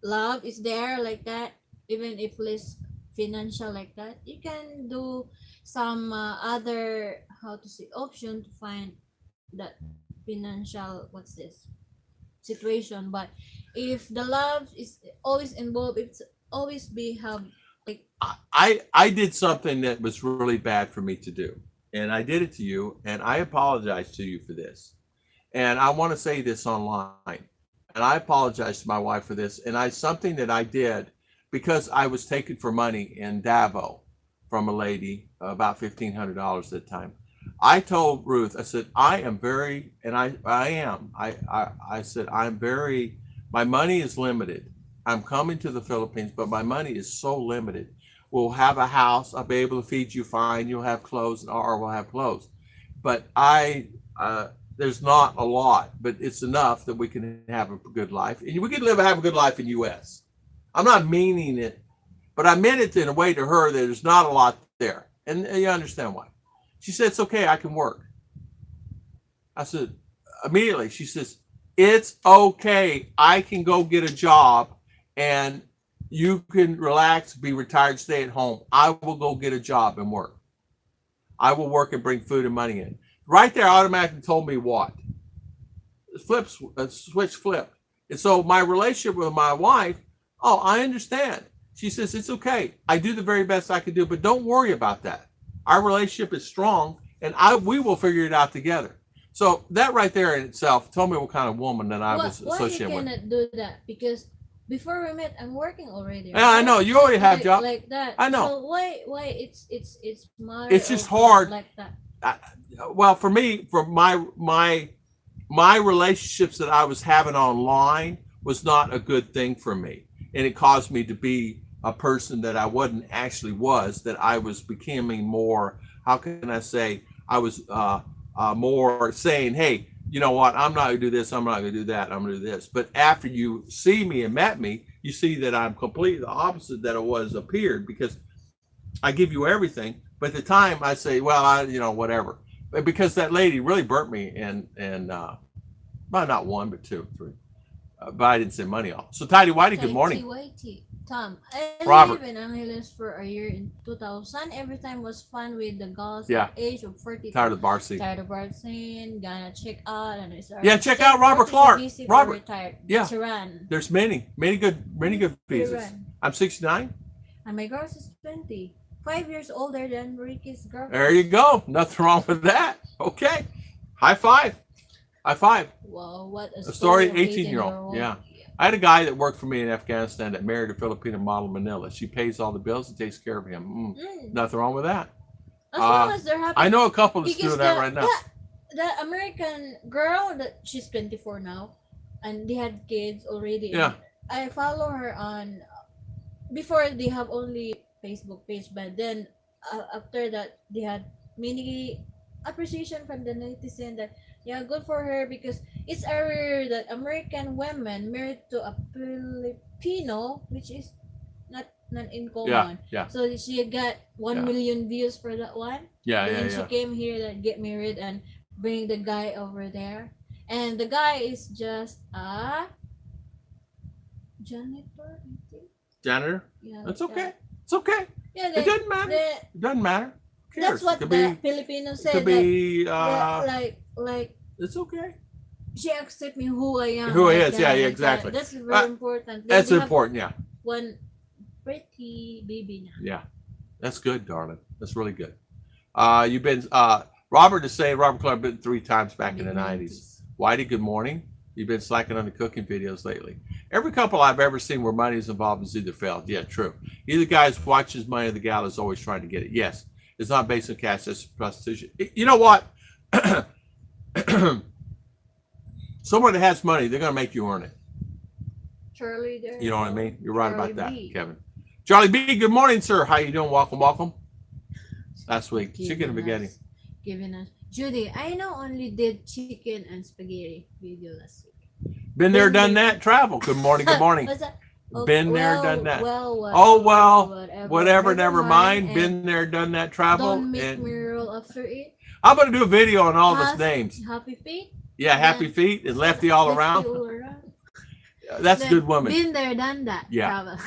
love is there like that. Even if less financial like that, you can do some other how to say option to find that financial what's this situation. But if the love is always involved, it's always be have like I did something that was really bad for me to do, and I did it to you, and I apologize to you for this. And I want to say this online, and I apologize to my wife for this. And something that I did because I was taken for money in Davao from a lady, about $1,500 at the time. I told Ruth, I said, I am very, and I am. I said, I'm very. My money is limited. I'm coming to the Philippines, but my money is so limited. We'll have a house. I'll be able to feed you fine. You'll have clothes, or we'll have clothes. But there's not a lot, but it's enough that we can have a good life. And we can have a good life in U.S. I'm not meaning it, but I meant it in a way to her that there's not a lot there. And you understand why. She said, it's okay, I can work. I said, immediately, she says, it's okay, I can go get a job and you can relax, be retired, stay at home. I will go get a job and work. I will work and bring food and money in. Right there, automatically told me what? Switch flipped. And so my relationship with my wife, oh, I understand. She says, it's okay. I do the very best I can do, but don't worry about that. Our relationship is strong, and we will figure it out together. So that right there in itself told me what kind of woman that I was associated why you with. cannot do that? Because before we met, I'm working already. Yeah, I know. You already have job. like that. I know. So why it's matter It's just of hard. like that. Well, for me, for my relationships that I was having online was not a good thing for me, and it caused me to be a person that I wasn't actually was. That I was becoming more. How can I say? I was more saying, hey, you know what? I'm not gonna do this. I'm not gonna do that. I'm gonna do this. But after you see me and met me, you see that I'm completely the opposite that it was appeared, because I give you everything. But at the time, I say, well, whatever. But because that lady really burnt me, and well, not one, but two, three. But I didn't send money off. So, Tidy Whitey, good morning. Tom, I Robert. lived in Angeles for a year in 2000. Every time was fun with the girls Yeah. at the age of 40. Tired of the bar seat. Tired of bar scene, gonna check out and it's Yeah, check out Robert Clark. Robert. Retired. Yeah. Tehran. There's many good visas. Tehran. I'm 69. And my girls is 20. 5 years older than Ricky's girl. There you go. Nothing wrong with that. Okay. High five. High five. Wow, what a story, of 18-year-old. Yeah. I had a guy that worked for me in Afghanistan that married a Filipina model in Manila. She pays all the bills and takes care of him. Nothing wrong with that. As long as they're happy. I know a couple that's Because doing that right now. The American girl, that she's 24 now, and they had kids already. Yeah. I follow her on, before they have only Facebook page, but then after that they had many appreciation from the netizen that, yeah, good for her, because it's rare that American women married to a Filipino, which is not in common. Yeah. So she got 1 million views for that one. And she came here to get married and bring the guy over there. And the guy is just a janitor, I think. Janitor? Yeah. That's okay. It's okay. Yeah, It doesn't matter. It doesn't matter. Who cares? that's what Could the be, Filipinos it said. could be, Like it's okay. she accept me who I am. Who he like is, that, yeah, like that. exactly. That's very important. That's They have important, yeah. One pretty baby now. Yeah. That's good, darling. That's really good. You've been, Robert is saying, Robert Clark been 3 times back in the 90s. Whitey, good morning. You've been slacking on the cooking videos lately. Every couple I've ever seen where money is involved has either failed. Yeah, true. Either guys watches money or the gal is always trying to get it. Yes. It's not based on cash, it's prostitution. You know what? Someone that has money, they're going to make you earn it. Charlie there. You know what I mean? You're right Charlie about that, B. Kevin. Charlie B, good morning, sir. How you doing? Welcome, welcome. Last week, Giving chicken and spaghetti. Giving us. Judy, I know only did chicken and spaghetti video last week. Been there, done that. Travel. Good morning, good morning. What's that? Been there, done that. Whatever. Whatever, never mind. Been there, done that. Travel. Don't make and me roll after it. I'm going to do a video on all those names. Happy feet. Yeah, happy feet and lefty all around. That's a good woman. Been there, done that. Yeah. Travel.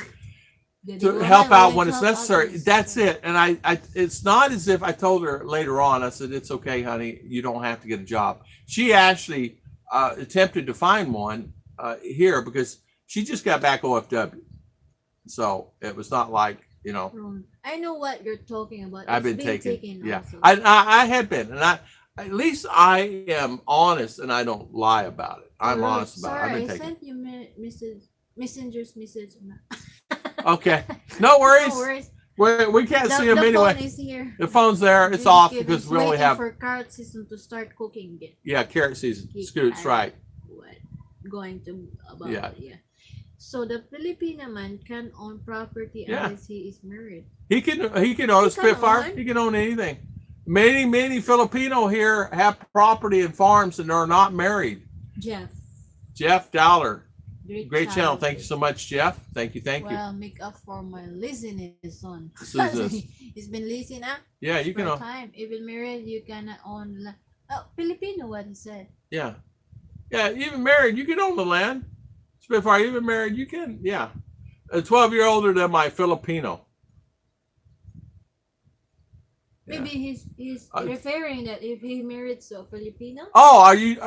To help out when it's necessary. That's it. And I, it's not as if I told her later on, I said, it's okay, honey. You don't have to get a job. She actually attempted to find one here because she just got back OFW. So it was not like, you know. I know what you're talking about. I've been taken. Yeah. Also. I had been. And at least I am honest and I don't lie about it. I'm honest about it. I've been taken. I sent you messenger's message. Okay. No worries. No worries. We can't see them anyway. The phone is here. The phone's there. It's off because we only have. For carrot season to start cooking again. Yeah, carrot season. Scoot's right. What? Going to about yeah. Yeah. So the Filipino man can own property unless he is married. He can own a Spitfire. He can own anything. Many Filipino here have property and farms and are not married. Jeff Dowler. Great channel. Thank you so much, Jeff. Thank you. Well, make up for my listening son. He's been listening up. Yeah, you can own. Time. Even married, you can own. Filipino, what he said. Yeah. Yeah, even married, you can own the land. Spitfire, even married, you can. Yeah. A 12-year older than my Filipino. Maybe he's referring that if he married to a Filipino. Oh, are you?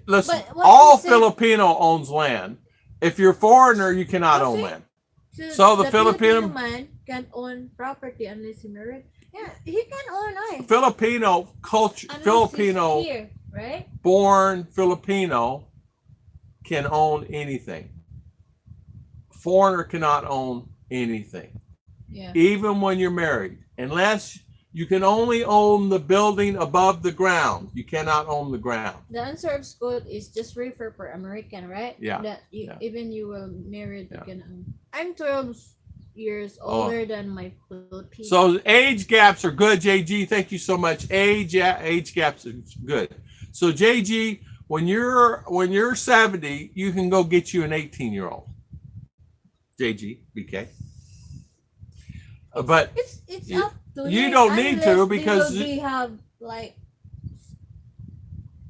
Listen, all Filipino owns land. If you're a foreigner, you cannot own land. So the Filipino man can own property unless he married. Yeah, he can own Filipino culture. Unless Filipino he's here, right? Born Filipino can own anything. Foreigner cannot own anything. Yeah. Even when you're married, unless you can only own the building above the ground. You cannot own the ground. The answer of school is just refer for American, right? Yeah. That even you were married, you can own. I'm 12 years older than my Filipino. So age gaps are good, JG. Thank you so much. Age gaps are good. So JG, when you're 70, you can go get you an 18-year-old. JG, BK. But it's up to you don't need to because they have like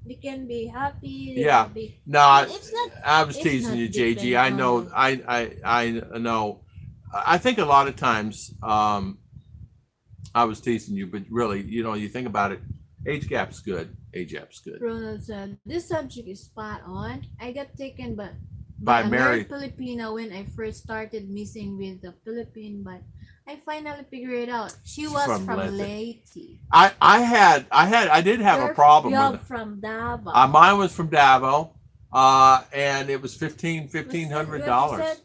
they can be happy. Yeah. No, it's not. I was teasing you, JG. I know. I know. I think a lot of times I was teasing you, but really, you think about it. Age gap's good. Age gap's good. Ronald said, "This subject is spot on. I got taken by married Filipino when I first started missing with the Philippine, but I finally figured it out. She was from Leyte. I did have a problem with it. From Davao. Mine was from Davao, and it was $1,500.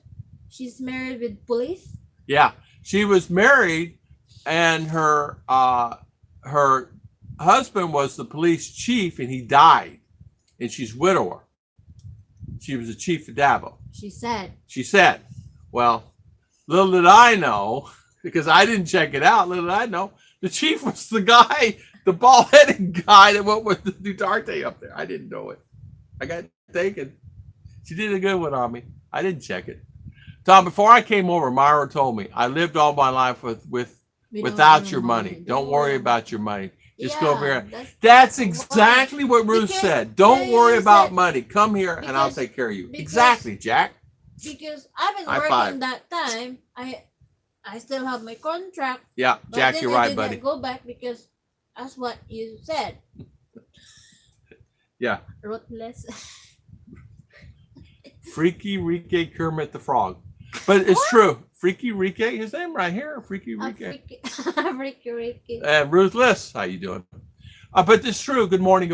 She's married with police. Yeah, she was married, and her husband was the police chief, and he died, and she's widower. She was the chief of Davao. She said. Well, little did I know, because I didn't check it out. Little did I know, the chief was the guy, the bald-headed guy that went with the Duterte up there. I didn't know it. I got taken. She did a good one on me. I didn't check it. Tom, before I came over, Myra told me, I lived all my life without your money. Don't worry about your money. Just go over here. That's exactly what Ruth said. Don't worry about money. Come here and I'll take care of you. Exactly, Jack. Because I've been working that time. I still have my contract. Yeah, Jack, you're right, buddy. Go back because that's what you said. Yeah. Ruthless. Freaky Rike Kermit the Frog. But it's true. Freaky Rike, his name right here. Freaky Rike. Freaky Rike. And Ruthless, how you doing? But it's true. Good morning.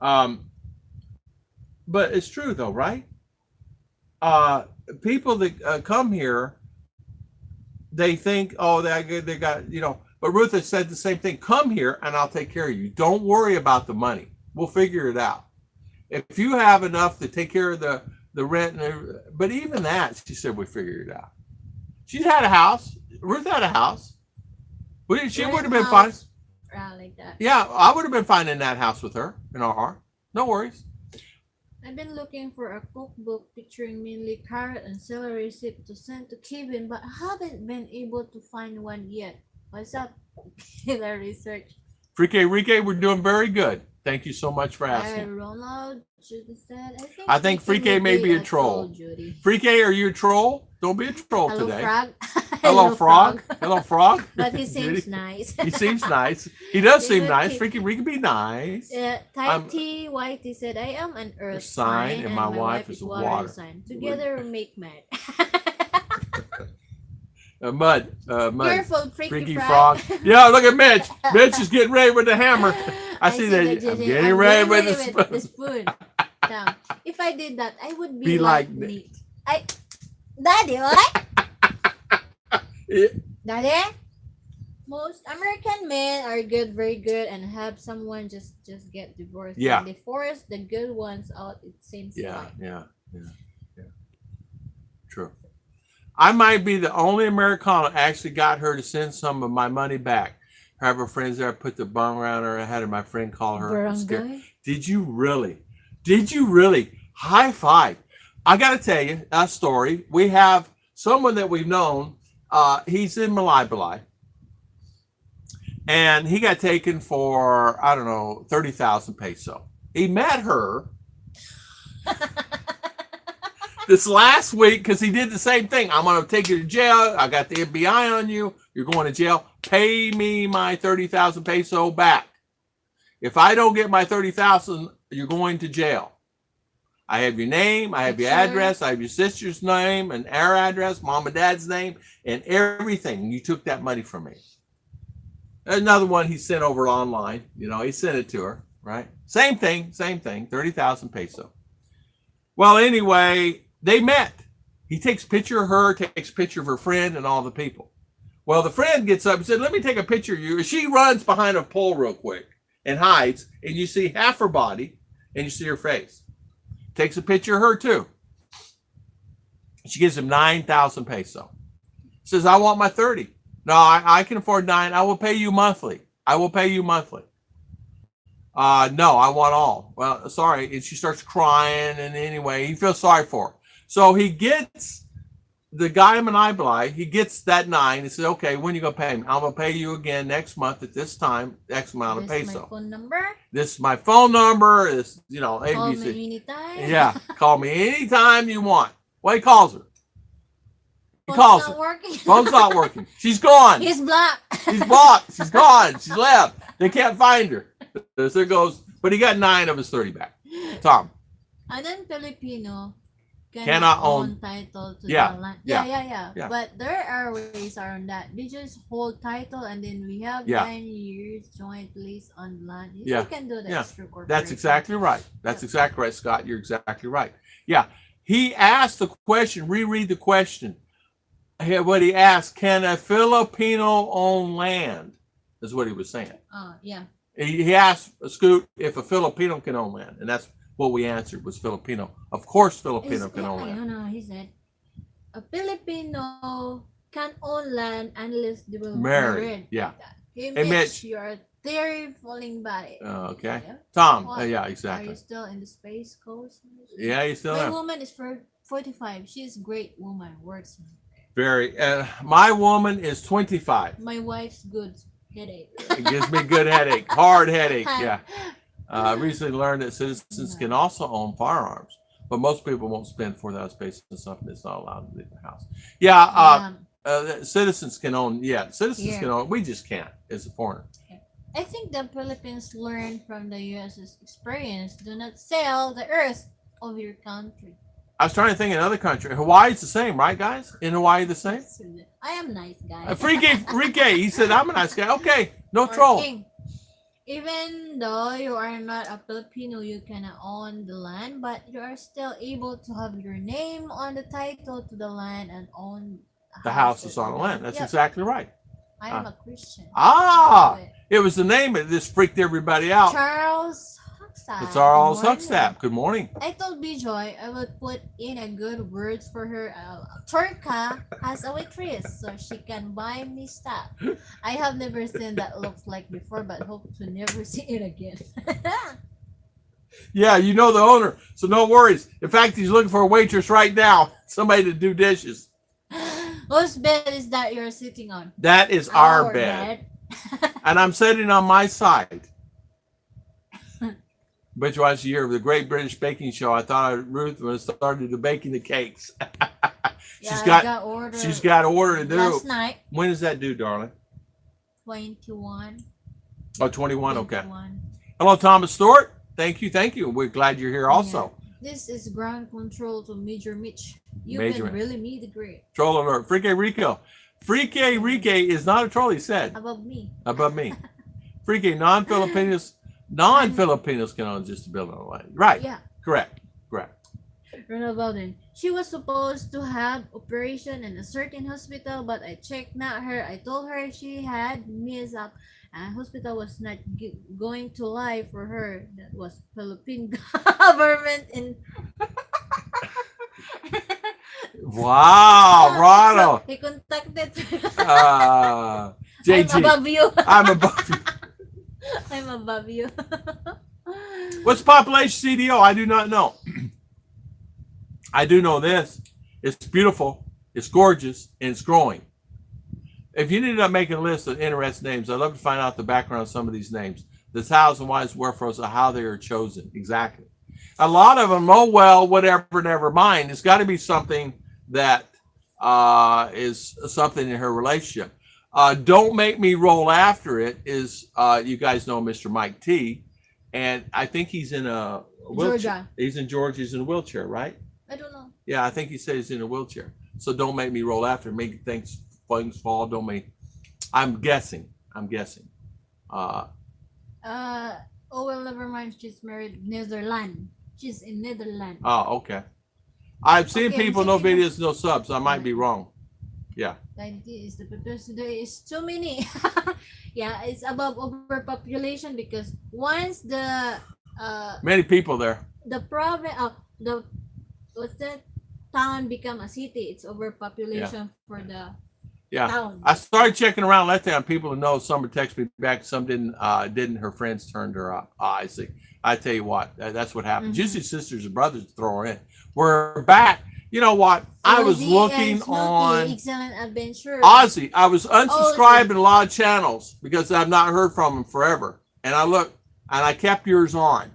But it's true though, right? People that come here, they think, oh, they got, but Ruth has said the same thing. Come here and I'll take care of you. Don't worry about the money. We'll figure it out. if you have enough to take care of the rent, but even that, she said, we figured it out. She's had a house. Ruth had a house. She would have been fine. Like that. Yeah, I would have been fine in that house with her in our. No worries. I've been looking for a cookbook featuring mainly carrot and celery recipe to send to Kevin, but I haven't been able to find one yet. What's up, the research? Rike, we're doing very good. Thank you so much for asking. Ronald said, I think Frike may be a troll. Frike, are you a troll? Don't be a troll Hello, today. Frog. Hello, Frog. Hello, Frog. But he seems nice. He seems nice. He does seem nice. Frike be nice. T Whitey said, I am an earth sign and my wife is a water sign. Together we make mud. Mud. Careful, Freaky Frog. Yeah, look at Mitch. Mitch is getting ready with the hammer. I see that. I'm getting ready with the spoon. Now, if I did that, I would be like me. Daddy, what? Yeah. Daddy? Most American men are good, very good, and have someone just get divorced. Yeah. And they force the good ones out, it seems like. Yeah. True. I might be the only Americano actually got her to send some of my money back. Have her friends there, put the bung around her. I had my friend call her. Did you really? High five. I got to tell you a story. We have someone that we've known. He's in Malai. And he got taken for, I don't know, 30,000 peso. He met her this last week because he did the same thing. I'm going to take you to jail. I got the FBI on you. You're going to jail. Pay me my 30,000 peso back. If I don't get my 30,000, you're going to jail. I have your name. I have your address. I have your sister's name and our address, mom and dad's name, and everything. You took that money from me. Another one he sent over online. He sent it to her, right? Same thing, 30,000 peso. Well, anyway, they met. He takes a picture of her, takes a picture of her friend and all the people. Well, the friend gets up and said, let me take a picture of you. She runs behind a pole real quick and hides, and you see half her body and you see her face. Takes a picture of her too. She gives him 9,000 peso. Says, I want my 30. No, I can afford 9. I will pay you monthly. No, I want all. Well, sorry. And she starts crying. And anyway, he feels sorry for her. So he gets the guy in Manibali, he gets that 9. He says, okay, when are you going to pay me? I'm going to pay you again next month at this time, X amount of peso. This is my phone number? This is my phone number. This, ABC. Call me anytime? Yeah, call me anytime you want. Well, he calls her. Phone's not working. Phone's not working. She's gone. He's blocked. She's blocked. She's gone. She's left. They can't find her. So there goes. But he got 9 of his 30 back. Tom. And then Filipino cannot own title to the land. Yeah. But there are ways around that. We just hold title and then we have 9 years joint lease on land. You can do that through corporation. That's exactly right. That's exactly right, Scott. You're exactly right. Yeah. He asked the question, reread the question. What he asked, can a Filipino own land? Is what he was saying. Yeah. He asked Scoot if a Filipino can own land, and that's what we answered was Filipino. Of course, Filipino can own land. No, he said a Filipino can own land unless they will married. Yeah. Hey, Mitch, you are very falling by. Okay. Yeah. Tom. Yeah, exactly. Are you still in the Space Coast? Yeah, you still My woman is 45. She's a great woman. Works. Very. My woman is 25. My wife's good. Headache. It gives me good headache. Hard headache. Yeah. I recently learned that citizens can also own firearms, but most people won't spend 4,000 pesos on something that's not allowed to leave the house. Citizens can own. Yeah, citizens can own. We just can't as a foreigner. I think the Philippines learned from the U.S.'s experience. Do not sell the earth of your country. I was trying to think of another country. Hawaii's the same, right, guys? In Hawaii, the same? I am nice guy. Rike, he said, I'm a nice guy. Okay, no troll. Even though you are not a Filipino, you cannot own the land, but you are still able to have your name on the title to the land and own the house is on the land. That's exactly right. I am a Christian. It was the name that just freaked everybody out. Charles Huckstap. It's all Good morning. Huckstap. Good morning. I told Bijoy I would put in a good words for her. Turka as a waitress so she can buy me stuff. I have never seen that looks like before, but hope to never see it again. Yeah, you know the owner, so no worries. In fact, he's looking for a waitress right now. Somebody to do dishes. Whose bed is that you're sitting on? That is our bed. And I'm sitting on my side. But once a year of the Great British Baking Show, I thought Ruth would have started the baking the cakes. She's got order to do. Last night. When is that due, darling? 21. Oh, 21, okay. 21. Hello, Thomas Stewart. Thank you. We're glad you're here also. Yeah. This is ground control to Major Mitch. You Major can really me the great. Troll alert. Freaky Rico. Freaky is not a troll, he said. Above me. Freaky, non-Filipinos can own just a building online. Right. Yeah. Correct. Ronald Bowden. She was supposed to have operation in a certain hospital, but I checked not her. I told her she had missed up and hospital was not going to lie for her. That was Philippine government in Wow, Ronald. He contacted JG. I'm above you. I'm above you. I'm above you. What's population CDO? I do not know. I do know this. It's beautiful, it's gorgeous, and it's growing. If you ended up making a list of interesting names, I'd love to find out the background of some of these names. The hows and whys, wherefores, of how they are chosen. Exactly. A lot of them, oh, well, whatever, never mind. It's got to be something that is something in her relationship. Don't make me roll after it is, you guys know Mr. Mike T. And I think he's in a wheelchair. Georgia. He's in Georgia. He's in a wheelchair, right? I don't know. Yeah, I think he said he's in a wheelchair. So don't make me roll after. Make things fall. Don't make. I'm guessing. Oh well, never mind. She's married Netherlands. She's in Netherlands. Oh, okay. I've seen people, no people. videos, no subs. I might be wrong. Yeah. The idea is the purpose today is too many. Yeah, it's above overpopulation because once the Many people there. the province the what's that town become a city, it's overpopulation for the Yeah. town. I started checking around last time. People to know. Some would text me back. Some didn't. Didn't. Her friends turned her up. I see. I tell you what. That's what happens. Usually sisters and brothers throw her in. We're back. You know what? I was Ozzy looking and Smokey, on Excellent Adventure. Ozzy. I was unsubscribed Ozzy. in a lot of channels because I've not heard from him forever. And I looked, and I kept yours on.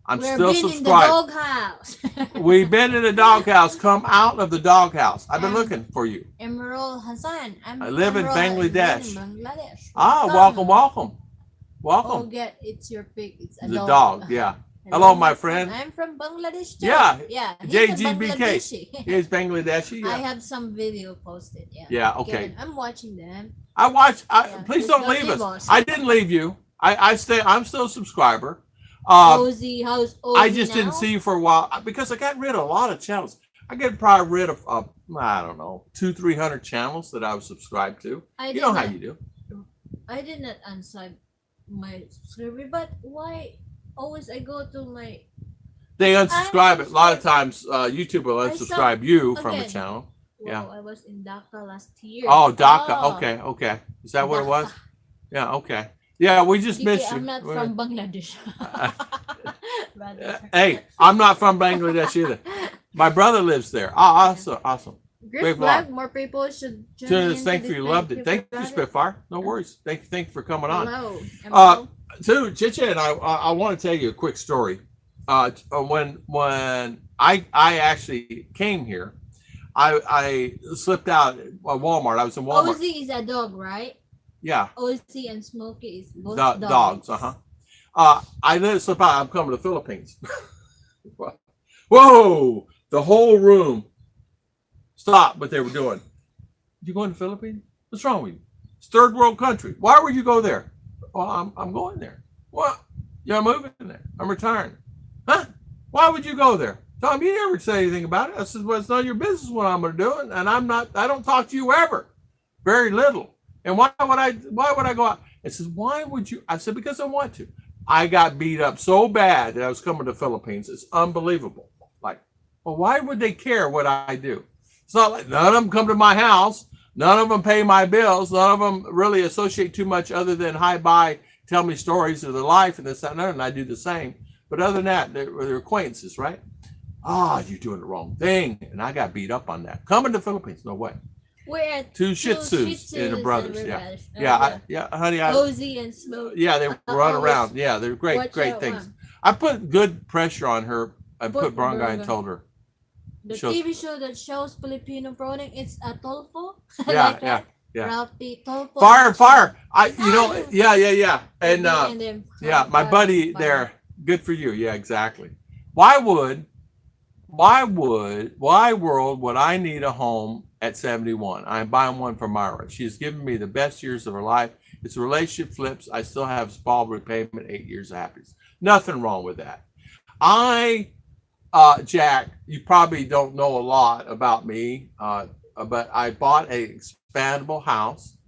I'm We're still been subscribed. in the doghouse. We've been in the doghouse. Come out of the doghouse. I've been looking for you. Emerald Hassan. I live in Emerald, Bangladesh. in Bangladesh. Ah, Welcome. welcome. Oh, get it's your pig. It's a The dog. dog, yeah. Hello, my friend. I'm from Bangladesh too. Yeah. Yeah. He's a JGBK. Bangladeshi. Here's Bangladeshi. I Yeah. have some video posted. Yeah. Yeah, okay. Again, I'm watching them. I watch. Yeah, Please just don't don't leave leave us. us. I didn't leave you. I stay. I'm still a subscriber. Ozzy, how's Ozzy I just now? didn't see you for a while because I got rid of a lot of channels. I got probably rid of I don't know 200-300 channels that I was subscribed to. You know how you do. I did not unsub my subscriber, but why always I go to my They unsubscribe it. A lot of times YouTube will I unsubscribe you from a again. channel. Yeah. I was in Dhaka last year. Oh, DACA. Oh. Okay. Is that what it was? Dhaka. Yeah. Okay. Yeah, we just Kiki, missed you. I'm not from Bangladesh. Brother. Hey, I'm not from Bangladesh either. My brother lives there. Oh, awesome. Great Great vlog. vlog. More people should join Tune in. in. Thank you. Loved it. Thank you, brother. Spitfire. No worries. Thank you for coming on. Hello. So, Chicha and I want to tell you a quick story. When I actually came here, I slipped out at Walmart. I was in Walmart. Ozzy is a dog, right? Yeah. Ozzy and Smokey is both Dogs. I let it slip out. I'm coming to the Philippines. Whoa! The whole room stopped what they were doing. You going to the Philippines? What's wrong with you? It's third world country. Why would you go there? Well, I'm going there. What? Yeah, I'm moving there. I'm retiring. Huh? Why would you go there? Tom, you never say anything about it. I said, well, it's none of your business what I'm going to do, and I don't talk to you ever. Very little. And why would I go out? It says, why would you? I said, because I want to. I got beat up so bad that I was coming to the Philippines. It's unbelievable. Like, well, why would they care what I do? It's not like none of them come to my house. None of them pay my bills. None of them really associate too much other than hi, bye, tell me stories of their life and this, that, and that, and I do the same. But other than that, they're acquaintances, right? You're doing the wrong thing. And I got beat up on that. Coming to the Philippines, no way. We're at Two Shih Tzus and their brothers. Yeah, honey. Cozy and Smoke. Yeah, they run around. Yeah, they're great things. I put good pressure on her. I put barangay and told her. The TV show that shows Filipino product, it's Atolfo. Yeah, like yeah. Ralphie Tolpo. Fire. Yeah. And my buddy fire. there. Good for you. Yeah, exactly. Why world would I need a home at 71? I'm buying one for Myra. She's given me the best years of her life. It's a relationship flips. I still have small repayment, 8 years of happiness. Nothing wrong with that. Jack, you probably don't know a lot about me, but I bought an expandable house.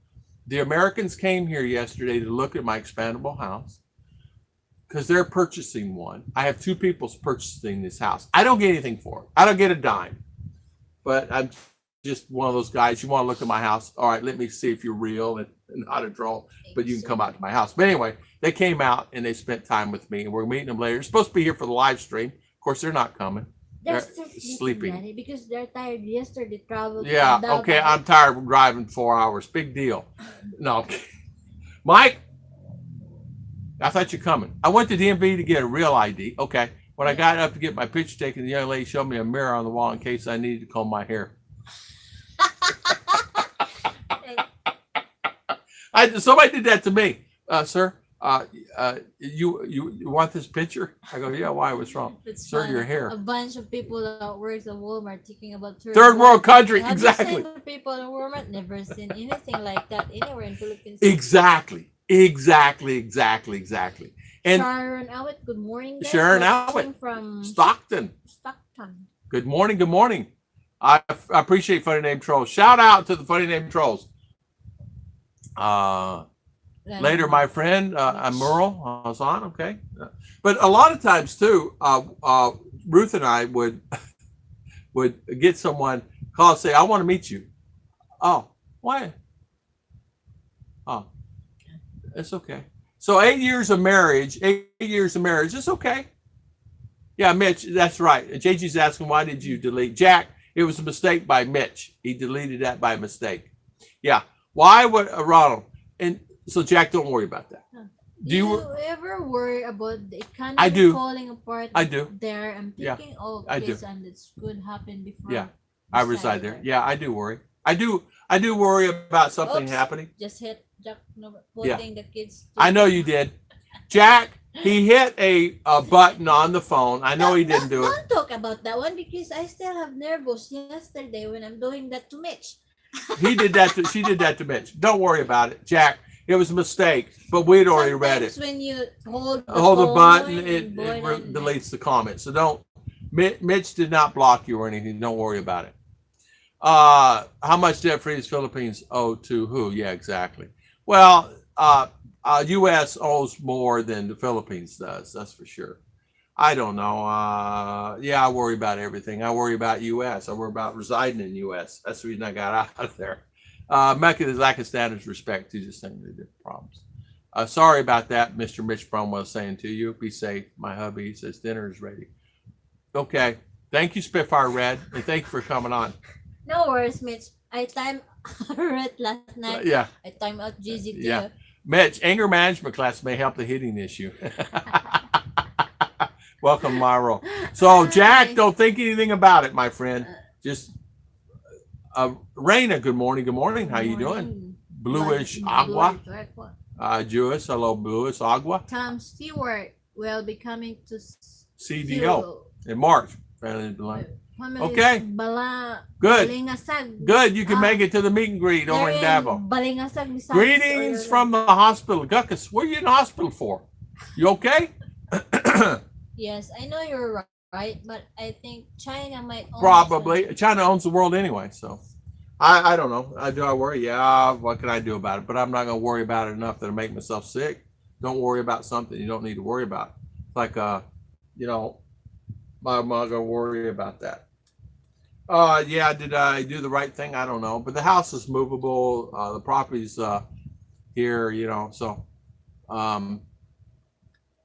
The Americans came here yesterday to look at my expandable house because they're purchasing one. I have two people purchasing this house. I don't get anything for it. I don't get a dime, but I'm just one of those guys. You want to look at my house? All right, let me see if you're real and not a troll, but you can come out to my house. But anyway, they came out and they spent time with me, and we're meeting them later. They're supposed to be here for the live stream. Of course, they're not coming. They're still sleeping, Daddy, because they're tired. Yesterday traveled. Yeah, okay, I'm tired of driving 4 hours. Big deal. No, Mike, I thought you're coming. I went to DMV to get a real ID. Okay, when I got up to get my picture taken, the young lady showed me a mirror on the wall in case I needed to comb my hair. Somebody did that to me, sir. You want this picture? I go, yeah. Why? What's wrong? It's Sir, funny. your hair. A bunch of people that works at Walmart talking about Third world country, Have exactly. you seen people in Walmart? Never seen anything like that anywhere in Philippines. Exactly. And Sharon Awit, good morning. Guys. Sharon Watching Awit from Stockton. Good morning. I appreciate Funny Name Trolls. Shout out to the Funny Name Trolls. Later, my friend, Merle was on. Okay. But a lot of times too, Ruth and I would get someone call and say, I want to meet you. Oh, why? Oh, it's okay. So 8 years of marriage, it's okay. Yeah, Mitch, that's right. JG's asking, why did you delete? Jack, it was a mistake by Mitch. He deleted that by mistake. Yeah. Why would Ronald? And so, Jack, don't worry about that. Do you ever worry about the economy falling apart? I do. There, I'm thinking, and this could happen before. Yeah, I reside there. Yeah, I do worry. I do worry about something happening. Just hit Jack, putting the kids. I know you did. Jack, he hit a button on the phone. I know he didn't do it. Don't talk about that one because I still have nervous yesterday when I'm doing that to Mitch. She did that to Mitch. Don't worry about it, Jack. It was a mistake, but we'd already read it. When you hold the button, it deletes the comment. So don't. Mitch did not block you or anything. Don't worry about it. How much debt free is Philippines owe to who? Yeah, exactly. Well, U.S. owes more than the Philippines does. That's for sure. I don't know. I worry about everything. I worry about U.S. I worry about residing in U.S. That's the reason I got out of there. Mecca is lack of standards, respect to just saying the different problems. Sorry about that, Mr. Mitch Bromwell saying to you. Be safe. My hubby says dinner is ready. Okay. Thank you, Spitfire Red, and thank you for coming on. No worries, Mitch. I timed Ruth last night. I timed out GZ too. Yeah. Mitch, anger management class may help the hitting issue. Welcome, Myro. So, Jack, don't think anything about it, my friend. Just Raina, good morning. How you doing? Bluish Agua. Jewis, hello, Bluish Agua. Tom Stewart will be coming to CDO in March. Okay. Good. You can make it to the meet and greet over in Davao. Greetings from the hospital. Guckus, what are you in the hospital for? You okay? Yes, I know you're right, but I think China might own probably. China owns the world anyway, so I don't know. Do I worry? Yeah, what can I do about it? But I'm not going to worry about it enough that I make myself sick. Don't worry about something you don't need to worry about. Like, you know, why am I going to worry about that? Yeah, did I do the right thing? I don't know. But the house is movable. The property's here, you know. So, um,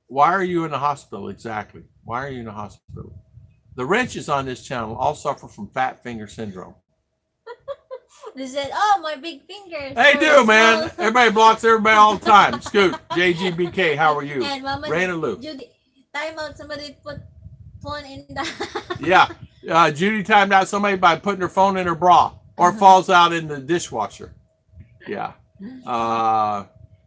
why are you in the hospital exactly? Why are you in the hospital? The wrenches on this channel all suffer from fat finger syndrome. They said, "Oh, my big fingers." They so do, man. small." Everybody blocks everybody all the time. Scoot, JGBK, how are you? And Mama Rain and Lou. Judy, time out. Somebody put phone in the. Yeah, Judy timed out somebody by putting her phone in her bra or falls out in the dishwasher. Yeah.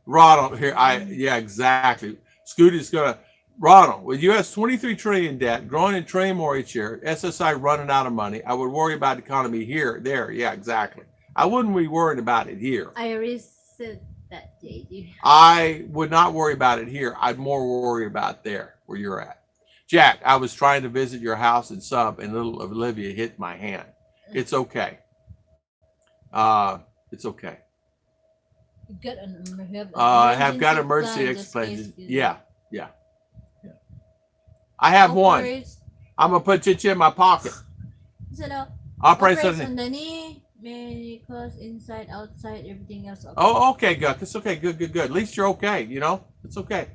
Ronald here. Yeah, exactly. Scooty's gonna. Ronald, with U.S. 23 trillion debt, growing in trillion more each year, SSI running out of money, I would worry about the economy here, there. Yeah, exactly. I wouldn't be worried about it here. I already said that, JD. I would not worry about it here. I'd more worry about there where you're at. Jack, I was trying to visit your house and sub, and little Olivia hit my hand. It's okay. It's okay. You got an I have got emergency expenses. Yeah. I have one. I'm gonna put it in my pocket. Operation underneath, because inside, outside, everything else. Okay. Oh, okay, good. It's okay. Good. At least you're okay. You know, it's okay.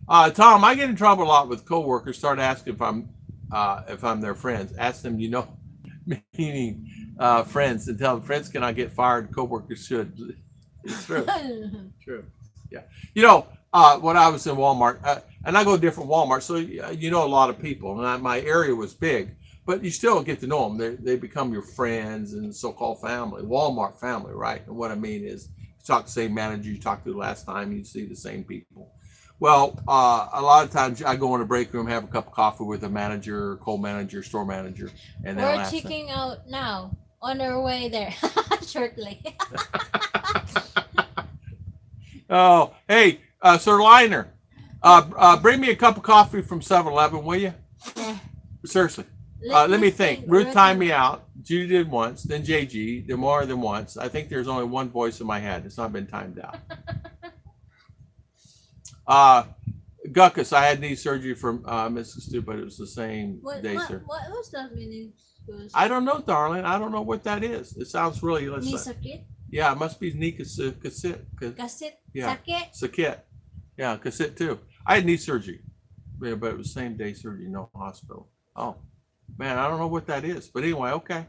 Tom, I get in trouble a lot with coworkers. Start asking if I'm their friends. Ask them, you know, meaning friends, and tell them friends cannot get fired. Coworkers should. It's true. True. Yeah. You know, when I was in Walmart, and I go to different Walmarts, so you know a lot of people. And my area was big, but you still get to know them. They become your friends and so-called family, Walmart family, right? And what I mean is, you talk to the same manager you talked to the last time, you see the same people. Well, a lot of times I go in the break room, have a cup of coffee with a manager, co-manager, store manager, and we're checking out now on our way there shortly. Oh, hey, Sir Liner, bring me a cup of coffee from 7-Eleven, will you? Yeah. Seriously. Let me think. Ruth timed me out. Judy did once, then JG, then more than once. I think there's only one voice in my head. It's not been timed out. Guckus, I had knee surgery from Mrs. Stu, but it was the same day, sir. What was that meaning? I don't know, darling. I don't know what that is. It sounds really... Knee sakit? Yeah, it must be knee cassette. Yeah. Sakit. Yeah, cassette too. I had knee surgery, but it was same day surgery, no hospital. Oh, man, I don't know what that is. But anyway, okay.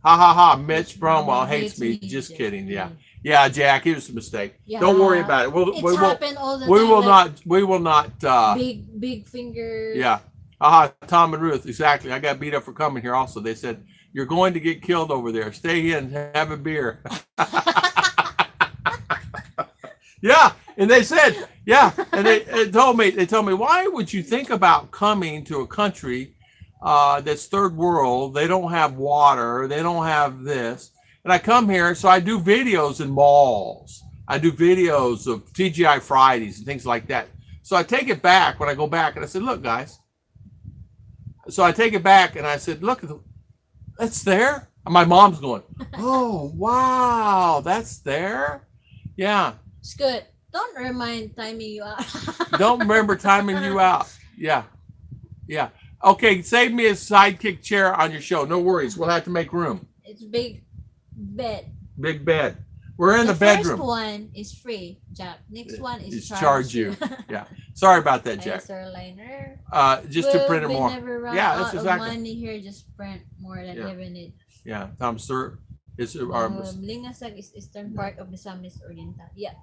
Ha ha ha. Mitch Bromwell hates me. Just kidding. Yeah. Yeah, Jack, it was a mistake. Yeah. Don't worry about it. It's happened all the time. We will not. Big finger. Yeah. Aha, Tom and Ruth, exactly. I got beat up for coming here also. They said, you're going to get killed over there. Stay in, have a beer. Yeah, and they said, yeah, and they told me, why would you think about coming to a country that's third world? They don't have water, they don't have this. And I come here, so I do videos in malls. I do videos of TGI Fridays and things like that. So I take it back when I go back, and I said, look, guys. So I take it back, and I said, look, that's there. And my mom's going, oh, wow, that's there? Yeah. It's good. Don't remind timing you out. Don't remember timing you out. Yeah. Yeah. Okay, save me a sidekick chair on your show. No worries. We'll have to make room. It's big bed. Big bed. We're in the bedroom. First one is free, Jack. Next one is charge you. Yeah. Sorry about that, Jack. Liner. Just to print more. Yeah, that's exactly. Money here, just print more than ever need. Yeah. Tom Sir is our Lingasag is eastern part of the Misamis Oriental. Yeah.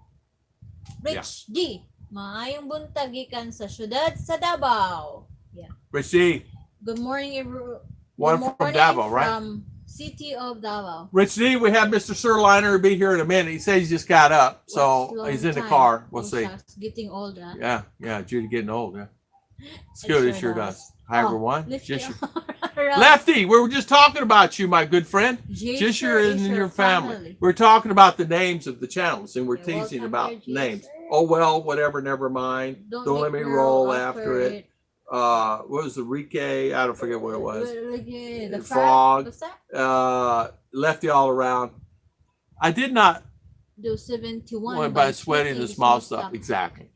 Rich D. Maayong buntag gikan sa syudad sa Davao. Yeah. Rich D. Good morning, everyone. One from Davao, right? From city of Davao. Rich D, we have Mr. Sir Liner be here in a minute. He says he just got up, so he's in the car. We'll see. Getting old, huh? Yeah, Judy getting old, yeah. It's good, it sure does. Hi, everyone. Lefty, we were just talking about you, my good friend. Just you and your family. We're talking about the names of the channels, and we're teasing about names. Oh, well, whatever, never mind. Don't let me roll after it. What was the Rike? I don't forget what it was. The Frog. Lefty all around. I did not do 71 by sweating the small stuff. Exactly.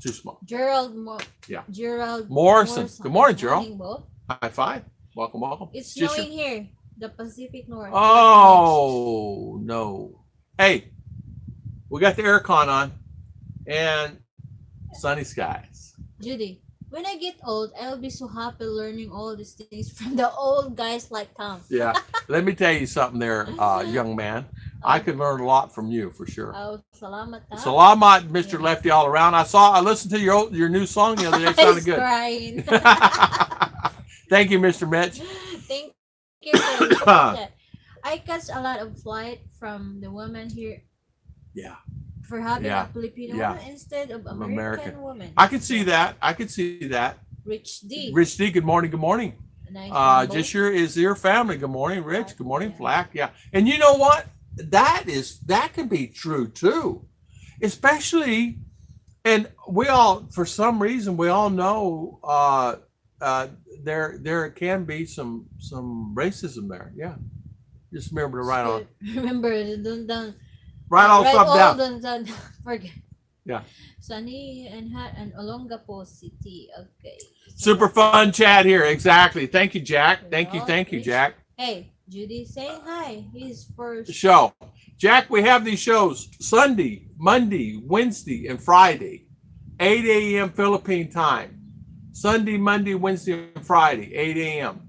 Too small. Yeah. Gerald Morrison. Good morning, Gerald. Morning, Bo. High five. Welcome, welcome. It's Just snowing here, the Pacific North. Oh, no. Hey, we got the aircon on and sunny skies. Judy, when I get old, I'll be so happy learning all these things from the old guys like Tom. Yeah. Let me tell you something there, young man. I could learn a lot from you for sure. Oh, salamat. Salamat, Mr. Lefty all around. I listened to your new song the other day. It sounded good. Crying. Thank you, Mr. Mitch. Thank you for that. I catch a lot of flight from the woman here. Yeah. For having a Filipino woman instead of American woman. I can see that. I can see that. Rich D. Rich D, good morning, good morning. Nice Just your family. Good morning, Rich. Good morning, Flack. Yeah. And you know what? That can be true too. Especially, and we all, for some reason, we all know there can be some racism there. Yeah. Just remember to write all stuff down. Forget. Yeah. Sunny and hot and Olongapo City. Okay. Super fun chat here. Exactly. Thank you, Jack. Thank you, Jack. Hey, Judy saying hi. His first show. Jack, we have these shows Sunday, Monday, Wednesday, and Friday. 8 a.m. Philippine time. Sunday, Monday, Wednesday, and Friday. 8 a.m.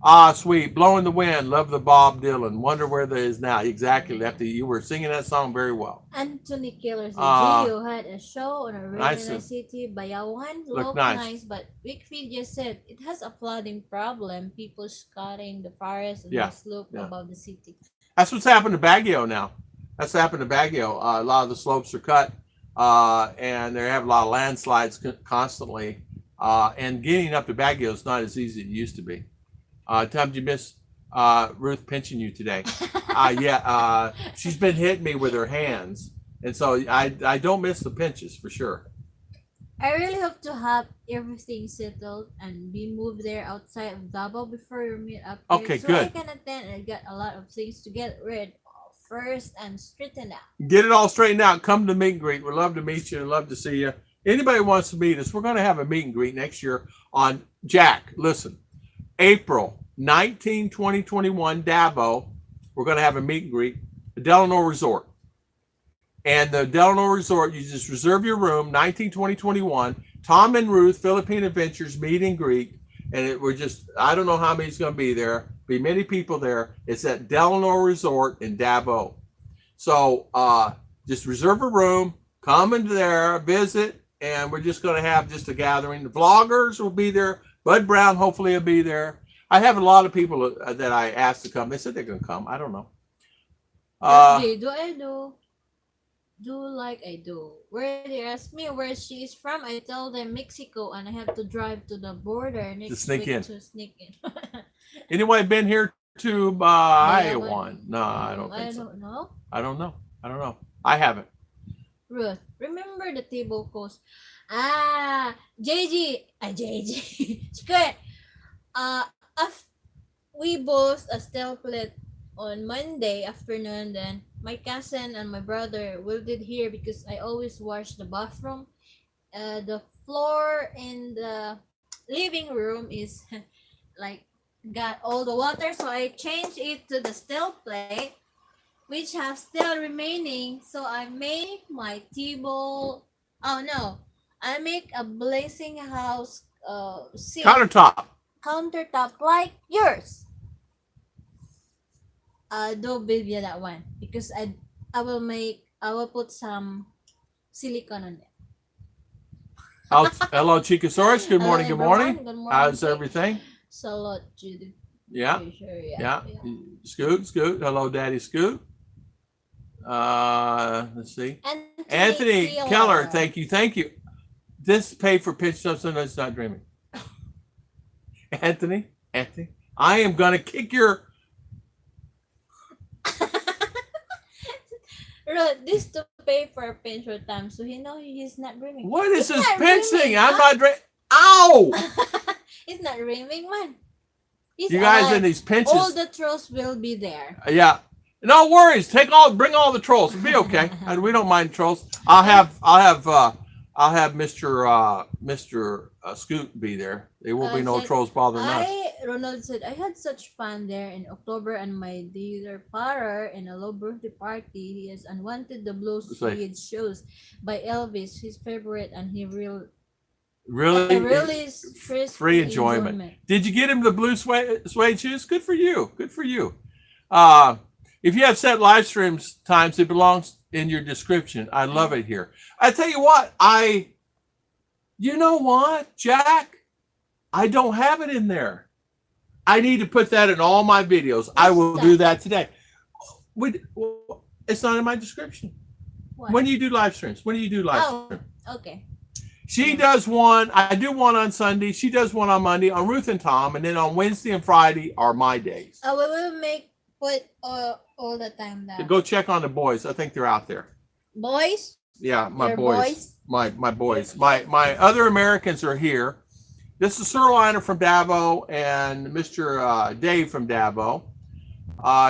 Ah, sweet. Blowing the Wind. Love the Bob Dylan. Wonder where that is now. Exactly, Lefty. You were singing that song very well. Anthony Killers. Gio had a show on a really nice city. Bayawan looked nice, but Wickfield just said it has a flooding problem. People cutting the forest and the slope above the city. That's what's happened to Baguio now. That's happened to Baguio. A lot of the slopes are cut, and they have a lot of landslides constantly. And getting up to Baguio is not as easy as it used to be. Tom, did you miss Ruth pinching you today? She's been hitting me with her hands, and so I don't miss the pinches for sure. I really hope to have everything settled and be moved there outside of Davao before you meet up here. Okay, so good. I can attend and get a lot of things to get rid of first and straighten out. Get it all straightened out. Come to meet and greet. We'd love to meet you and love to see you. Anybody wants to meet us, we're going to have a meet and greet next year on Jack. Listen. April 19, 2021, Davao, we're going to have a meet and greet, the Delano Resort. And the Delano Resort, you just reserve your room, 19, 2021, Tom and Ruth, Philippine Adventures, meet and greet. And I don't know how many's going to be there. Be many people there. It's at Delano Resort in Davao. So just reserve a room, come into there, visit, and we're just going to have just a gathering. The vloggers will be there. Bud Brown hopefully will be there. I have a lot of people that I asked to come. They said they're going to come. I don't know. Do like I do. Where they ask me where she is from, I tell them Mexico, and I have to drive to the border next week to sneak in. Anyone been here to Iowa? No, I don't think so. I don't know. I haven't. Ruth, remember the table coast? JG. Good. We both still played on Monday afternoon. Then my cousin and my brother did here because I always wash the bathroom. The floor in the living room is got all the water, so I changed it to the steel plate, which have still remaining. So I made my table. Oh no, I make a blazing house countertop like yours. Don't build you that one because I will put some silicone on it. Hello, Chicosaurus. Good morning. Good morning. How's everything? Salute, Judy. Yeah. Yeah. Scoot. Hello, Daddy Scoot. Let's see. Anthony Keller. Thank you. This paid for pitch stuff, so it's not dreaming. Anthony, I am gonna kick your. This to pay for a pinch for time, so he know he's not dreaming. What is this pinch thing? I'm not dreaming. Ow! He's not dreaming, man. You guys in these pinches. All the trolls will be there. Yeah. No worries. Bring all the trolls. It'll be okay. We don't mind trolls. I'll have I'll have Mr. Scoot be there. There will be no Said, trolls bothering us. Ronald said, I had such fun there in October and my dear father in a low birthday party. He has unwanted the blue suede shoes by Elvis, his favorite, and he really free enjoyment. Did you get him the blue suede shoes? Good for you. Good for you. If you have set live streams times, it belongs in your description. I love it here. I tell you what, you know what, Jack? I don't have it in there. I need to put that in all my videos. I will do that today. It's not in my description. What? When do you do live streams? When do you do live streams? Okay. She does one. I do one on Sunday. She does one on Monday on Ruth and Tom, and then on Wednesday and Friday are my days. We will put all the time there. Go check on the boys. I think they're out there. Boys? Yeah, my boys. My boys. My other Americans are here. This is Sir Liner from Davao and Mr. Dave from Davao.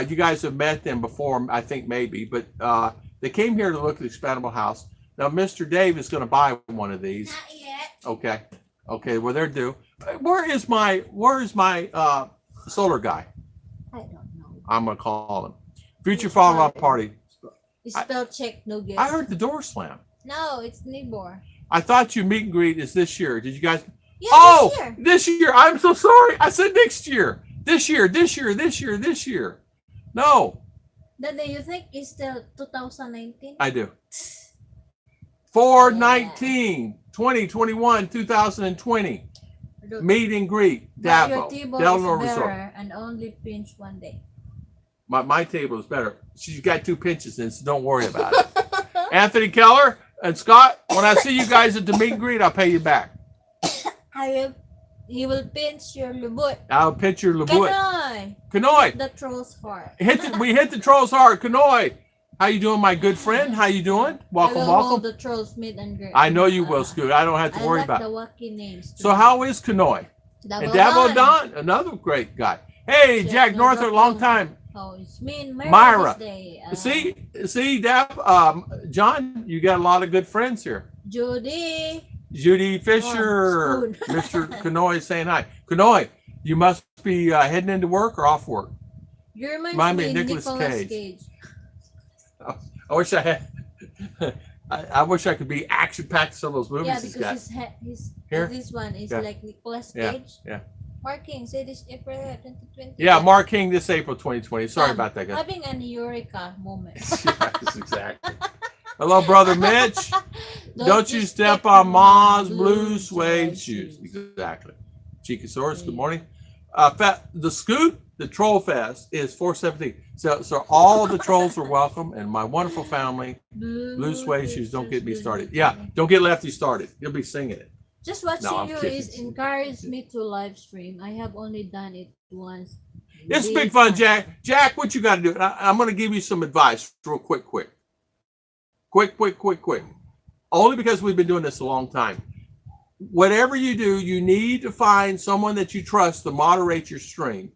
You guys have met them before, I think maybe, but they came here to look at the expandable house. Now, Mr. Dave is going to buy one of these. Not yet. Okay. Well, they're due. Where is my solar guy? I don't know. I'm going to call him. Future follow-up party. Spell check, no good. I heard the door slam. No, it's neighbor. I thought your meet and greet is this year. Did you guys? Yeah, this year. I'm so sorry. I said next year. This year. No. Then do you think it's still 2019? I do. 4/19, 2021, 2020. Meet and greet. Davao. Delano Resort. And only pinch one day. My table is better. She's got 2 pinches in, so don't worry about it. Anthony Keller and Scott, when I see you guys at the meet and greet, I'll pay you back. He will pinch your lubut. I'll pinch your lubut. Kanoy. The trolls hard. We hit the trolls hard. Kanoy. How you doing, my good friend? How you doing? Welcome. The trolls meet and greet. I know you will, Scoot. I don't have to worry about it. the wacky names. So how is Kanoy? And Davao Don, another great guy. Hey, Jack Northrup, long time. Oh, it's me and Myra. See, John, you got a lot of good friends here. Judy Fisher, Mr. Kanoy saying hi. Kanoy, you must be heading into work or off work. You remind me of Nicolas Cage. I wish I had. I wish I could be action-packed some of those movies he's got. This one is like Nicolas Cage. Yeah. Marking, say this April 2020. Yeah, marking this April 2020. Sorry about that, guys. Having an eureka moment. Yes, exactly. Hello, brother Mitch. Don't you step on Ma's blue suede shoes. Exactly. Chikasaurus, good morning. The Scoot, the Troll Fest is 4/17. So all the trolls are welcome, and my wonderful family. Blue suede shoes. Don't get me started. Yeah, don't get Lefty started. You'll be singing it. Just watching you is encouraged me to live stream. I have only done it once. It's big fun, Jack. Jack, what you got to do? I'm going to give you some advice real quick. Quick. Only because we've been doing this a long time. Whatever you do, you need to find someone that you trust to moderate your stream,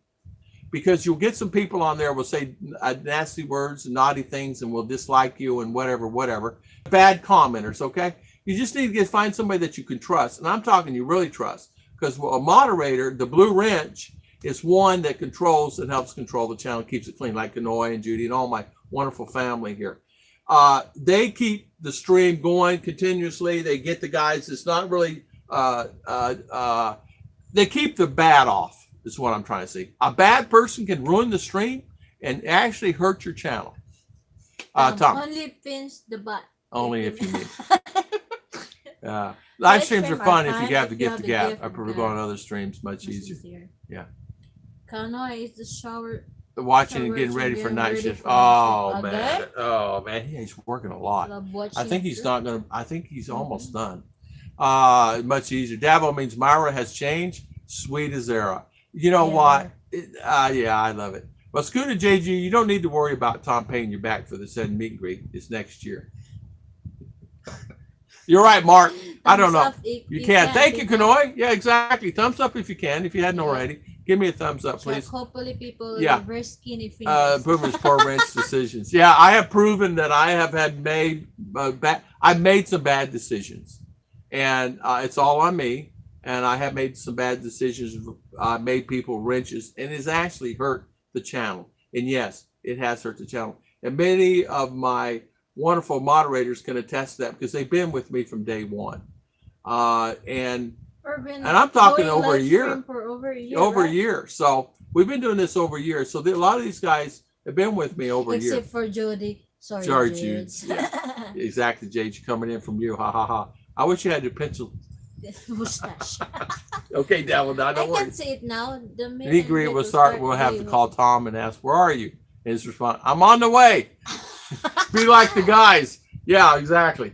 because you'll get some people on there will say nasty words and naughty things and will dislike you and whatever. Bad commenters, okay? You just need to find somebody that you can trust. And I'm talking you really trust, because a moderator, the blue wrench, is one that controls and helps control the channel, keeps it clean, like Kanoy and Judy and all my wonderful family here. They keep the stream going continuously. They get the guys. It's not really, they keep the bad off, is what I'm trying to say. A bad person can ruin the stream and actually hurt your channel. Tom. Only pinch the butt. Only if you need. Live streams are fun if you have the gift of gab. I prefer going on other streams, much easier. Yeah. Kanoy is the shower. Watching and getting ready for night shift. Oh man, he's working a lot. I think he's not gonna. I think he's almost done. Much easier. Davao means Myra has changed. Sweet as era. You know what? Yeah, I love it. Well, Scoot and JG, you don't need to worry about Tom paying you back for the sudden meet and greet. It's next year. You're right, Mark. I don't know. You can. Thank you, Kanoy. Yeah, exactly. Thumbs up if you can. If you hadn't already, give me a thumbs up, please. Hopefully, people are very skinny fingers. Boomer's poor wrench decisions. Yeah, I have proven that I have I've made some bad decisions. and it's all on me. And I have made some bad decisions, made people wrenches, and it's actually hurt the channel. And yes, it has hurt the channel. And many of my wonderful moderators can attest to that because they've been with me from day one. And I'm talking over a year. For over a year. Over right? a year. So we've been doing this over a year. So a lot of these guys have been with me over a year. Except for Jody. Sorry, Jude. Yeah. Exactly, Jade. Coming in from you. Ha ha ha. I wish you had your pencil. Mustache. Okay, Devil. Now, I don't worry. can say it now. The And he agreed we'll start. We'll have to call Tom and ask, "Where are you?" And his response, "I'm on the way." Be like the guys. Yeah, exactly.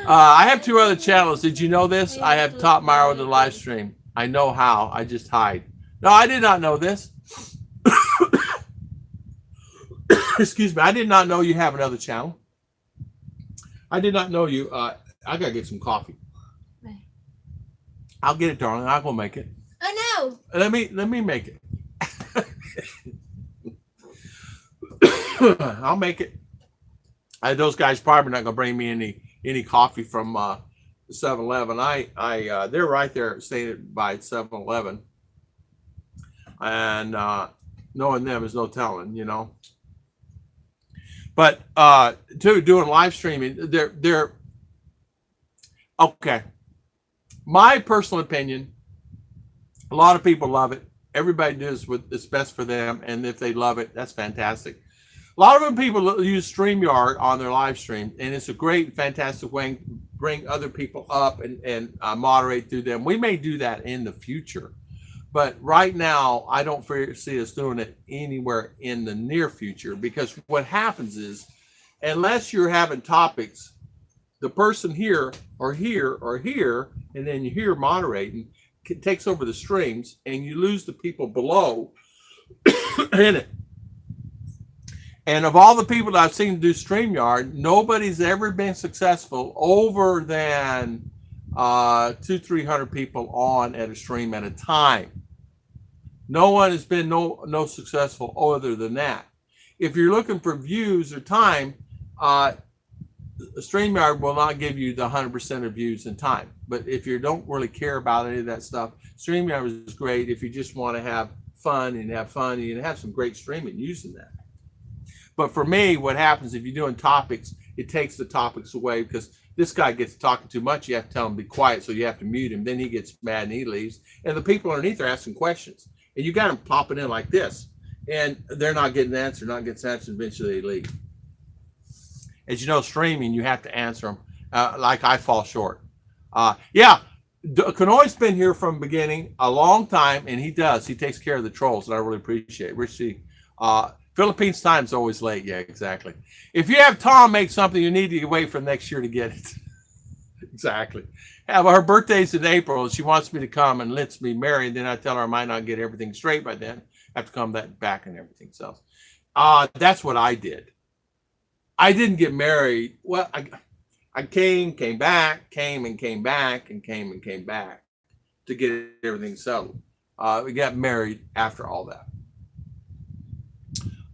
I have 2 other channels. Did you know this? I have top Myra with the live stream. I know how. I just hide. No, I did not know this. Excuse me. I did not know you have another channel. I did not know you. I gotta get some coffee. I'll get it, darling. I'll go make it. I know. Let me make it. I'll make it. Those guys probably not gonna bring me any coffee from 7-Eleven. They're right there staying by 7-Eleven, and knowing them is no telling, you know. But doing live streaming, they're okay. My personal opinion, a lot of people love it. Everybody does what is best for them, and if they love it, that's fantastic. A lot of them people use StreamYard on their live stream, and it's a great, fantastic way to bring other people up and moderate through them. We may do that in the future, but right now, I don't foresee us doing it anywhere in the near future, because what happens is, unless you're having topics, the person here or here or here, and then you hear moderating, takes over the streams, and you lose the people below in it. And of all the people that I've seen do StreamYard, nobody's ever been successful over than 200-300 people on at a stream at a time. No one has been no successful other than that. If you're looking for views or time, StreamYard will not give you the 100% of views and time. But if you don't really care about any of that stuff, StreamYard is great if you just want to have fun and have some great streaming using that. But for me, what happens if you're doing topics, it takes the topics away, because this guy gets talking too much. You have to tell him to be quiet, so you have to mute him. Then he gets mad and he leaves. And the people underneath are asking questions. And you got them popping in like this. And they're not getting answered, eventually they leave. As you know, streaming, you have to answer them. Like I fall short. Yeah, Kanoi's been here from the beginning, a long time, and he takes care of the trolls, and I really appreciate it. Richie, Philippines time's always late. Yeah, exactly. If you have Tom make something, you need to wait for next year to get it. Exactly. Yeah, well, her birthday's in April. She wants me to come and lets me marry. Then I tell her I might not get everything straight by then. I have to come back and everything else. That's what I did. I didn't get married. Well, I came back, came and came back to get everything settled. We got married after all that.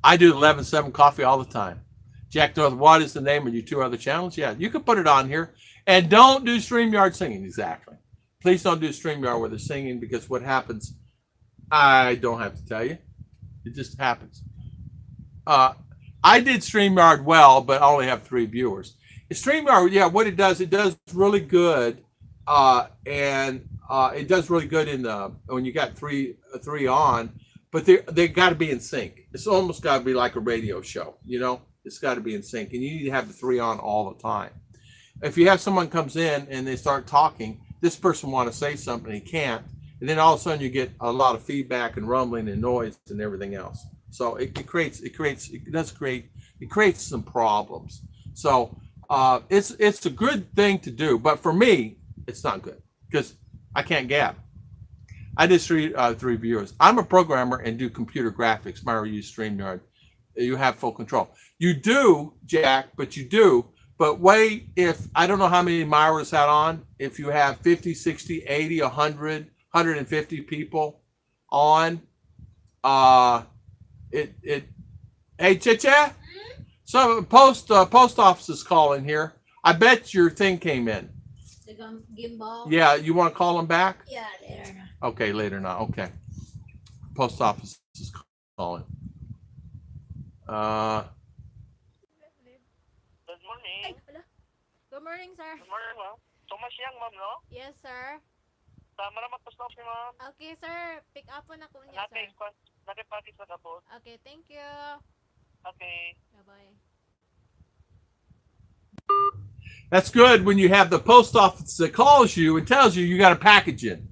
I do 11-7 coffee all the time. Jack North, what is the name of your 2 other channels? Yeah, you can put it on here. And don't do StreamYard singing, exactly. Please don't do StreamYard where they're singing, because what happens, I don't have to tell you. It just happens. I did StreamYard well, but I only have 3 viewers. StreamYard, yeah, what it does really good. And it does really good when you got three on. But they got to be in sync. It's almost got to be like a radio show, you know? It's got to be in sync. And you need to have the 3 on all the time. If you have someone comes in and they start talking, this person want to say something, he can't. And then all of a sudden you get a lot of feedback and rumbling and noise and everything else. So it creates some problems. So it's a good thing to do. But for me, it's not good, because I can't gab. I did 3 viewers. I'm a programmer and do computer graphics. Myra use StreamYard. You have full control. You do, Jack, but you do. But wait, if I don't know how many Myra's had on, if you have 50, 60, 80, 100, 150 people on, hey, Chicha? So post office is calling here. I bet your thing came in. the gimbal. Yeah, you want to call them back? Yeah, later na. Okay, later now. Okay. Post office is calling. Good morning. Ay, wala. Good morning, sir. Good morning, ma'am. Thomas Yang, ma'am, no? Yes, sir. Tama na magpa-stop ni ma'am. Okay, sir. Pick up po na ko niya, sir. Nakipati sa kapot. Okay, thank you. Okay. Bye-bye. That's good when you have the post office that calls you and tells you got a package in.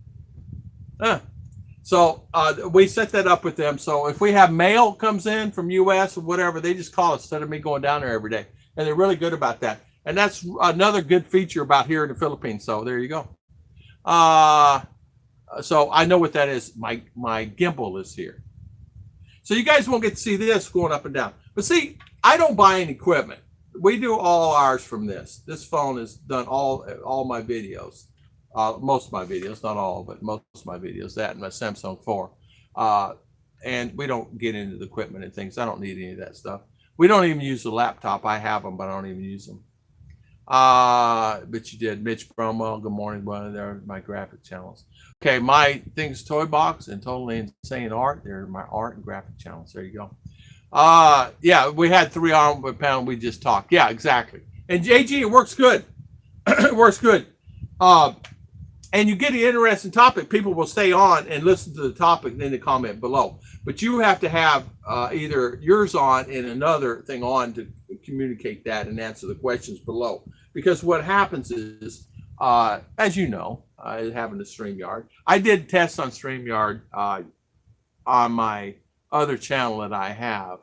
So we set that up with them. So if we have mail comes in from U.S. or whatever, they just call us instead of me going down there every day. And they're really good about that. And that's another good feature about here in the Philippines. So there you go. So I know what that is. My gimbal is here. So you guys won't get to see this going up and down. But see, I don't buy any equipment. We do all ours from this. This phone has done all my videos. Most of my videos, not all, but most of my videos, that and my Samsung 4. And we don't get into the equipment and things. I don't need any of that stuff. We don't even use the laptop. I have them, but I don't even use them. But you did. Mitch Bromo, good morning, brother. There my graphic channels. Okay, my things, Toy Box and Totally Insane Art. They're my art and graphic channels. There you go. Yeah, we had 3 on a pound. We just talked. Yeah, exactly. And JG, it works good. It works good. And you get an interesting topic, people will stay on and listen to the topic, and then they comment below. But you have to have either yours on and another thing on to communicate that and answer the questions below. Because what happens is, as you know, having the StreamYard, I did tests on StreamYard on my other channel that I have,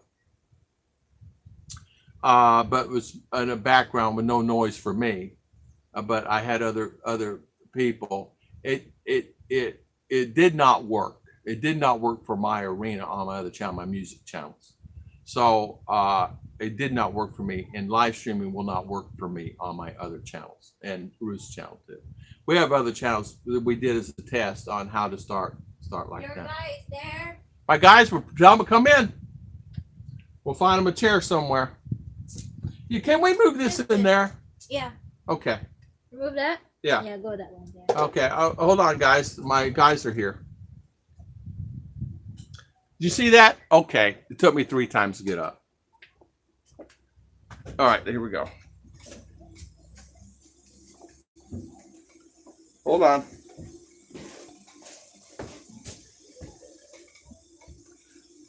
but it was in a background with no noise for me. But I had other people. It did not work. It did not work for my arena on my other channel, my music channels. So it did not work for me, and live streaming will not work for me on my other channels, and Ruth's channel too. We have other channels that we did as a test on how to start like Your that. guy is there. My guys, we're telling them to come in. We'll find them a chair somewhere. Can we move this in there? Yeah. Okay. Remove that? Yeah. Yeah, go that one there. Okay. Hold on, guys. My guys are here. Did you see that? Okay. It took me 3 times to get up. All right. Here we go. Hold on.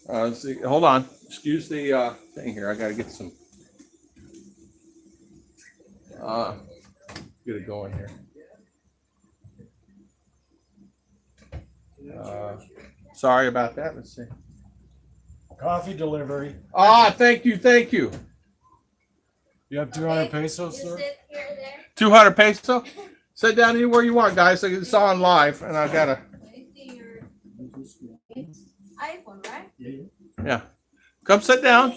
Let's see. Hold on. Excuse the thing here. I got to get some. Get it going here. Sorry about that. Let's see. Coffee delivery. Thank you. You have 200 pesos, You sir? sit here, there. 200 peso. Sit down anywhere you want, guys. It's on live, and I gotta. Let me see your. It's iPhone, right? Yeah. Come sit down.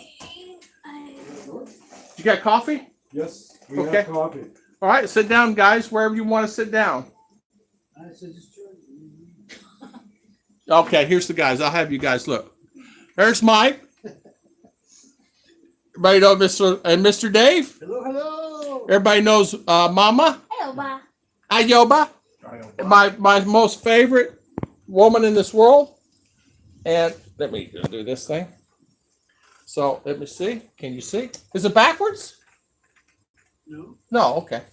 You got coffee? Yes, we Okay. have coffee. All right. Sit down, guys. Wherever you want to sit down. Okay. Here's the guys. I'll have you guys look. There's Mike. Everybody know Mr. Dave. Hello. Everybody knows Mama Hello, ba. Ayoba. My most favorite woman in this world. And let me do this thing. So let me see. Can you see? Is it backwards? No, No. Okay.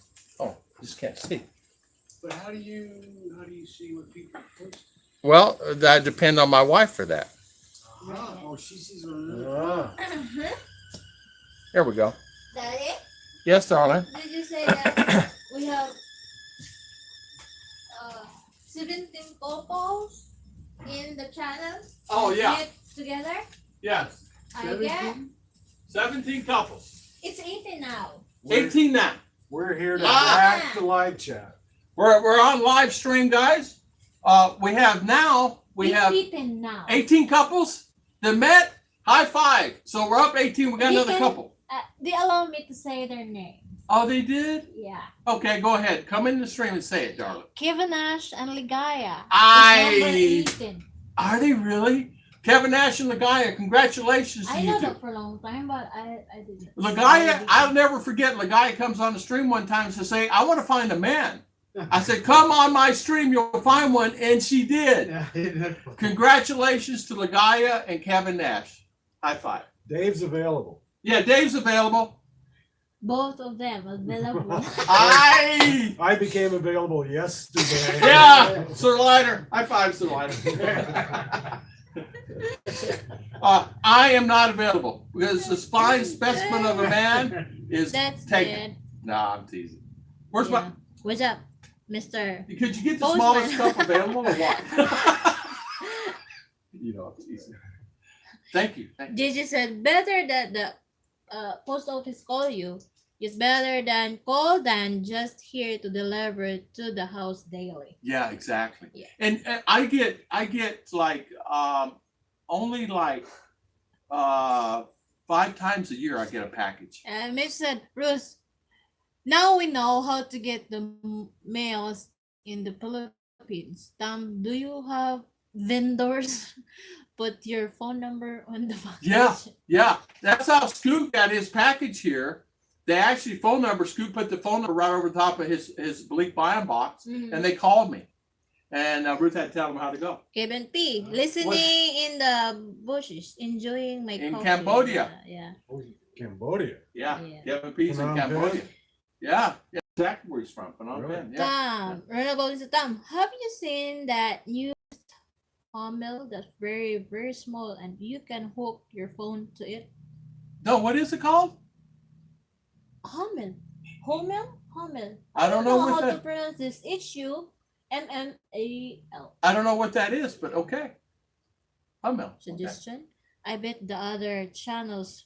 Oh, just can't see. but how do you see what people post? Well, that depends on my wife for that. Oh, she sees on Ah, There we go. Daddy, Yes, darling. did you say that we have 17 couples in the channel? Oh, yeah. Get together? Yes. I get. 17 couples. It's 18 now. 18 now. we're here to Ah. hack the live chat. We're on live stream, guys. We have 18 now. 18 couples that met. High five. So we're up 18. We got another couple. They allow me to say their name. Oh, they did? Yeah. Okay, go ahead. Come in the stream and say it, darling. Kevin Nash and Ligaya. I- Is number 18. Are they really? Kevin Nash and Ligaya, congratulations to I you know two. that for a long time, but I didn't. Ligaya, I'll never forget. Ligaya comes on the stream one time to say, I want to find a man. I said, come on my stream, you'll find one. And she did. Yeah, isn't that funny? Congratulations to Lagaya and Kevin Nash. High five. Dave's available. Yeah, Dave's available. Both of them available. I became available yesterday. Yeah, Sir Lighter. High five, Sir Lighter. I am not available because this fine specimen of a man is That's taken. good. Nah, I'm teasing. Where's Yeah. What's up, Mister? Could you get the Postman. smallest cup available or what? You know, I'm teasing. Thank you. JJ said better that the post office call you. It's better than call than just here to deliver to the house daily. Yeah, exactly. Yeah. And I get like only like 5 times a year I get a package. And Mitch said, Ruth, now we know how to get the mails in the Philippines. Tam, do you have vendors? Put your phone number on the package. Yeah, that's how Scoot got his package here. They actually phone number, Scoot put the phone number right over the top of his Bleak Buy-in box, Mhm. and they called me. And Ruth had to tell them how to go. Kevin P, listening in the bushes, enjoying my In coffee. Cambodia. Yeah. Oh, Cambodia. Yeah, Yeah. Kevin P's in Phnom Cambodia. Penh? Yeah, exactly where he's from. Phnom Really? Penh, yeah. Tam, Renable is Tam. Have you seen that new Hummel that's very, very small and you can hook your phone to it? No, what is it called? Hummel. Hummel? Hummel. I don't know how what to that. pronounce this. HUMMAL. I don't know what that is, but okay. Hummel. Okay. Suggestion? I bet the other channels'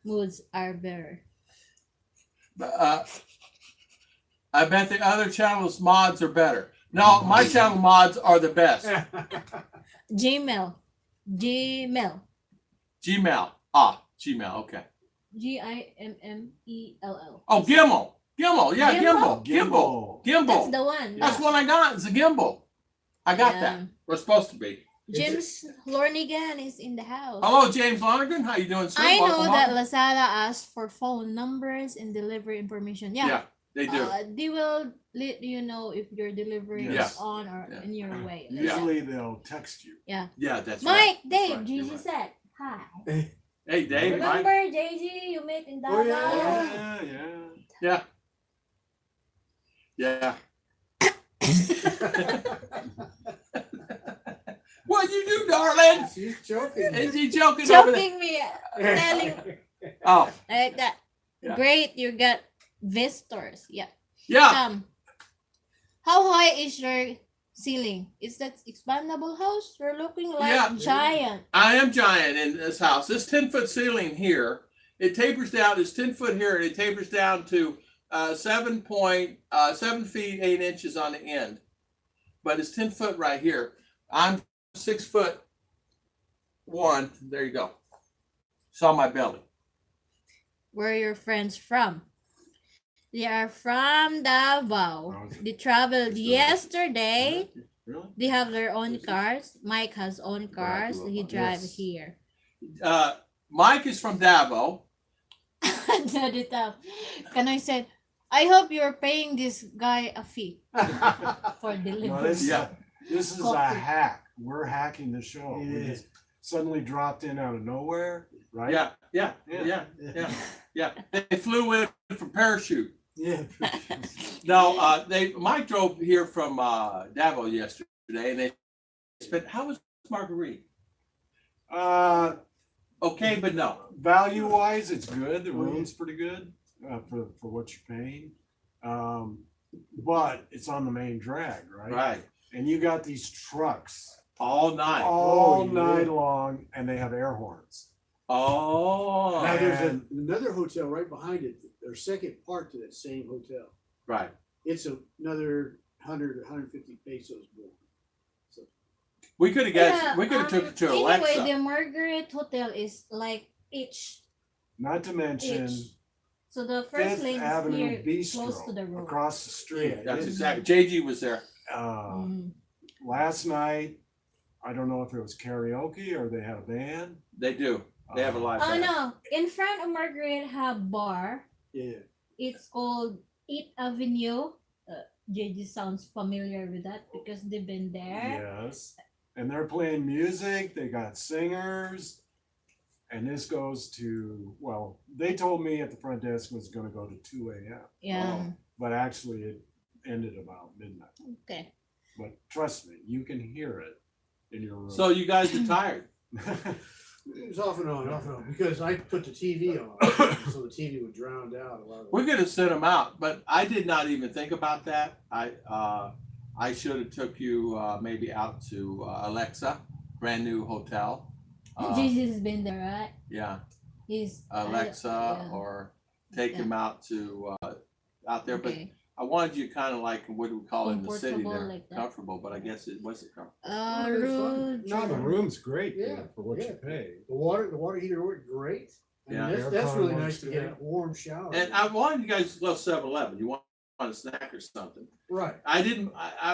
moods are better. I bet the other channel's mods are better. No, my channel mods are the best. Gmail. Gmail. Gmail. Gmail. Okay. GIMMELL. Oh, Gimbal. Gimbal. Yeah, Gimbal? Gimbal. Gimbal. That's Gimbal. the one. That's what I got. It's a gimbal. I got Yeah. that. We're supposed to be. James Lornigan is in the house. Hello, James Lonergan. How you doing, sir? I know Welcome, that welcome. Lazada asks for phone numbers and delivery information. Yeah. Yeah, they do. They will let you know if your delivery Yes. is on or Yeah. in your way. Usually they'll text you. Yeah, that's right. Mike, That's Dave, right. Gigi You're right. said hi. Hey, Dave. Mike. Remember JG you met in Davao? Oh yeah, yeah. Yeah. What you do, darling? She's joking. Is he joking over there? Choking me, telling Oh, like that. Yeah. Great, you got visitors. Yeah. yeah. How high is your ceiling? Is that expandable house? You're looking like Yeah. giant. I am giant in this house. This 10-foot ceiling here, it tapers down. It's 10 foot here, and it tapers down to 7 feet 8 inches on the end. But it's 10 foot right here. I'm 6'1". There you go. Saw my belly. Where are your friends from? They are from Davao. Oh, They traveled yesterday. Really? They have their own cars. Mike has own cars. Right. He drives Yes. here. Mike is from Davao. Daddy Tam. Can I say, I hope you're paying this guy a fee for No, delivery. this, Yeah. this is a Coffee. hack. We're hacking the show. We Yeah. just suddenly dropped in out of nowhere, right? Yeah. They flew in from parachute. Yeah. No, Mike drove here from Davao yesterday, and they spent. How was Marguerite? Okay, but no. Value wise, it's good. The room's pretty good for what you're paying. But it's on the main drag, right? Right. And you got these trucks All night. all Oh, yeah. night long, and they have air horns. Oh. Now there's And- another hotel right behind it. There's second part to that same hotel. Right. It's another 100 or 150 pesos more. We could have got. We could have took it to Anyway, Alexa. the Margaret Hotel is like each. Not to mention So the first Fifth lane is Avenue here, Bistro close to the road. across the street. Yeah, That's It's- exactly. JG was there. Mm. Last night, I don't know if it was karaoke or they had a band. They do. They have a live Oh band. no! In front of Margaret have bar. Yeah. It's called 8th Avenue JJ sounds familiar with that because they've been there. Yes. And they're playing music, they got singers. And this goes to, well, they told me at the front desk it was going to go to 2 a.m. Yeah. But actually, it ended about midnight. Okay. But trust me, you can hear it in your room. So you guys are tired. It was off and on, because I put the TV on, so the TV would drown out a lot of. We're gonna send them out, but I did not even think about that. I should have took you maybe out to Alexa, brand new hotel. JJ's been there, right? Yeah, He's Alexa, yeah. or take him out to out there. Okay. But I wanted you kind of like, what do we call it in the city Comfortable there? like that. Comfortable, but I guess it wasn't comfortable. Ruth. No, the room's great Yeah, for what yeah. you pay. The water heater worked great. I mean, Yeah. that's really Aircon nice to works get a good. warm shower. And I wanted you guys to go 7-Eleven. You want a snack or something. Right. I didn't.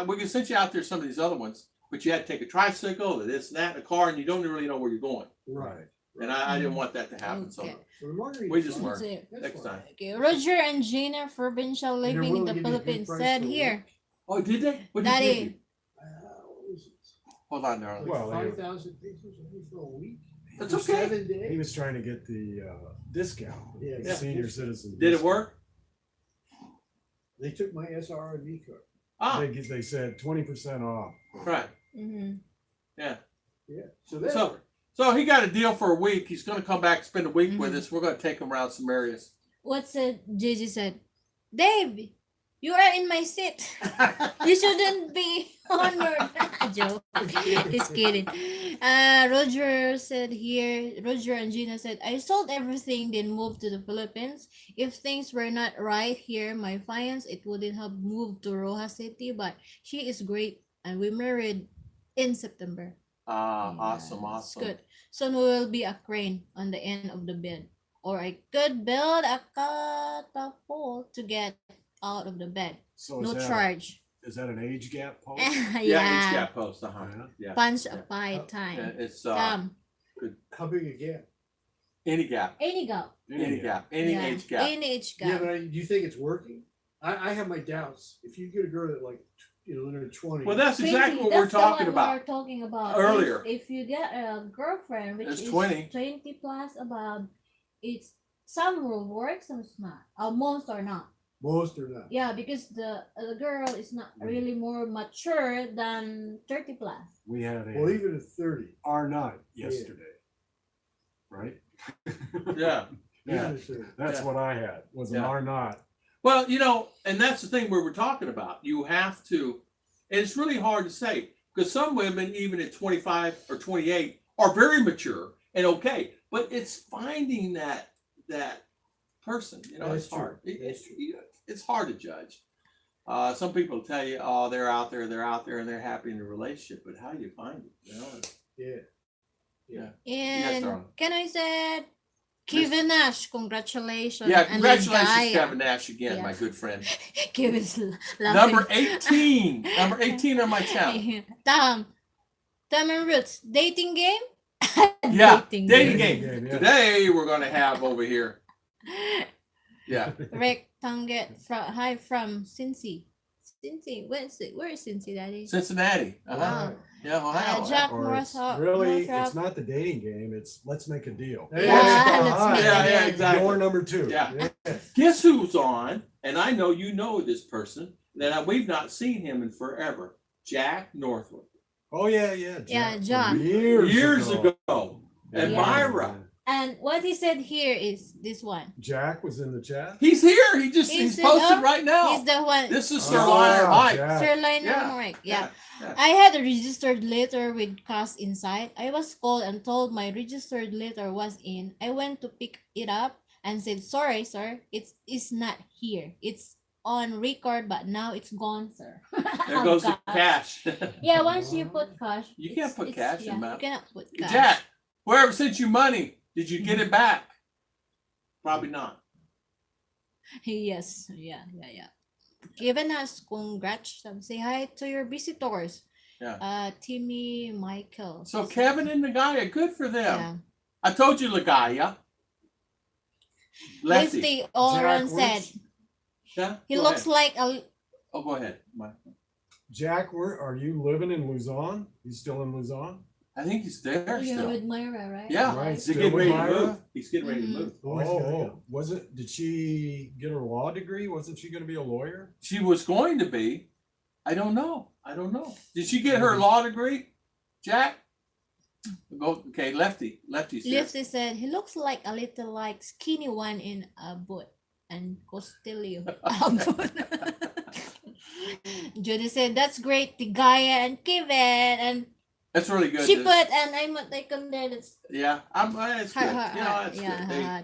We can send you out there some of these other ones, but you had to take a tricycle, this and that, a car, and you don't really know where you're going. Right. And I didn't want that to happen. So Okay. So the margarita. we just fine. learned. That's it. That's Next fine. time. Okay. Roger and Gina, provincial And they're living in willing the to give you a good Philippines, price said for a here. week. Oh, did they? What did Daddy. they give you? What was it? Hold on, darling. Well, Like 5,000 pesos I think, for a week. That's For okay. 7 days. He was trying to get the discount, Yeah. the senior citizen. Did it work? They took my SRV card. Ah, They said 20% off. right. Mm-hmm. Yeah. So that's So he got a deal for a week. He's going to come back, spend a week with Mhm. us. We're going to take him around some areas. What said JJ said? Dave, you are in my seat. You shouldn't be honored. Joke. He's kidding. Roger said here, Roger and Gina said, I sold everything, then moved to the Philippines. If things were not right here, my fiance, it wouldn't have moved to Roja City, but she is great. And we married in September. Awesome, It's awesome. good. Soon we will be a crane on the end of the bed. Or I could build a catapult to get out of the bed. So No is charge. that an age gap post? Yeah, Yeah. it's got post. Yeah. Punch Yeah. a pie Yeah, time. it's Come. how big a gap? any gap, Any gap. any gap, any Yeah. age gap. Any age Yeah, gap. but do you think it's working? I have my doubts. If you get a girl that like, in her 20s. Well, that's 20, exactly what that's we're the one talking we about. were talking about earlier. If you get a girlfriend which It's is 20. 20 plus above, it's some will work, some's not. Most are not. Most are not. Yeah, because the girl is not really more mature than 30 plus. We had Well, a even at 30. R9 yesterday, right? Yeah. Even Yeah, at 30. that's Yeah. what I had. Was an Yeah. R0. Well, and that's the thing we were talking about. You have to, and it's really hard to say because some women, even at 25 or 28, are very mature and okay, but it's finding that person. That's It's hard. true. That's true. It's hard to judge. Some people tell you, oh, they're out there, and they're happy in a relationship, but how do you find it? Yeah. And darling. can I say, Kevin Nash, congratulations. Yeah, And congratulations, Ligaya. Kevin Nash, again, Yeah. my good friend. Kevin's Number laughing. 18 on my channel. Tom and Ruth's dating game? Yeah, Dating dating game. game. Yeah. Today we're gonna have over here. Yeah, Rick Tanget from Cincy. Cincy, where is Cincy, Daddy? Cincinnati. Wow. Yeah, Ohio. Jack Or it's Northrop. really, Northrop. it's not the dating game. It's let's make a deal. Yeah, let's make yeah, it yeah, in. exactly. Door number 2. Yeah. Guess who's on? And I know you know this person that we've not seen him in forever. Jack Northwood. Oh yeah. Yeah, from Jack. Years ago. And Yeah. Myra. And what he said here is this one. Jack was in the chat. He's here. He's He's posted in- right now. He's the one. This is Oh, Sir Lionel Mike. Jack. Sir Lionel Yeah. Mike. Yeah. Yeah. I had a registered letter with cast inside. I was called and told my registered letter was in. I went to pick it up and said, sorry, sir, it's not here. It's on record, but now it's gone, sir. There goes the cash. Yeah, once you put cash. You can't put cash in, yeah, man. You cannot put cash. Jack, whoever sent you money, did you get it back? Probably not. Yes, yeah. Given us congrats. Say hi to your visitors. Yeah. Timmy, Michael. So Kevin and Nagaya, good for them. Yeah. I told you Nagaya. Lefty. Lefty Oren Jack, said where's- Yeah. he go looks ahead. like Oh, go ahead. Jack, where are you living in Luzon? You still in Luzon? I think he's there You're still. with Myra, right? Yeah, Right, he's still getting with ready to Myra? move. He's getting ready to move. Oh, was it? Did she get her law degree? Wasn't she going to be a lawyer? She was going to be. I don't know. Did she get her law degree, Jack? Go. Okay, Lefty. Lefty's here. Lifty said he looks like a little like skinny one in a boot and Costello. Judy said that's great, the Gaia and Kevin, and That's really good. she put an emoticon there. That's Yeah, that's good. That's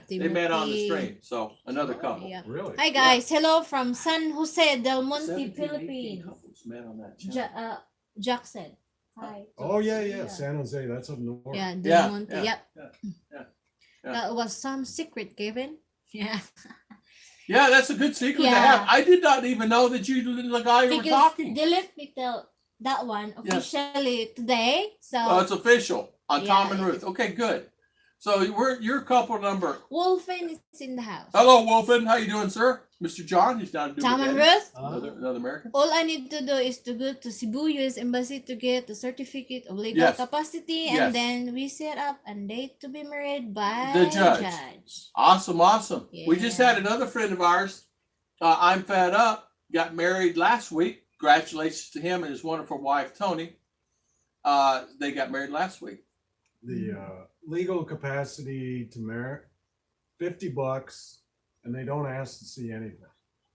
good. They met on the stream, so another couple. Yeah. Really? Hi guys, hello from San Jose del 17, Monte, 18 Philippines. couples met on that channel. Jack said hi. Oh yeah. San Jose. That's up north. Yeah, Del Yeah, Monte. yeah, Yep. yeah. That was some secret, Kevin. Yeah. Yeah, that's a good secret to Yeah. have. I did not even know that you and the guy were Because talking. they let me tell that one officially today. So Oh, it's official on Tom Yeah, and Ruth. Okay, good. So you're couple number. Wolfen is in the house. Hello, Wolfen. How you doing, sir? Mr. John, he's down to do Tom with and that. Ruth, Another American. all I need to do is to go to Cebu U.S. Embassy to get the certificate of legal Yes. capacity, Yes. and then we set up a date to be married by The judge. Awesome. We just Yeah. had another friend of ours. I'm fed up. Got married last week. Congratulations to him and his wonderful wife Tony. They got married last week. The legal capacity to merit $50, and they don't ask to see anything.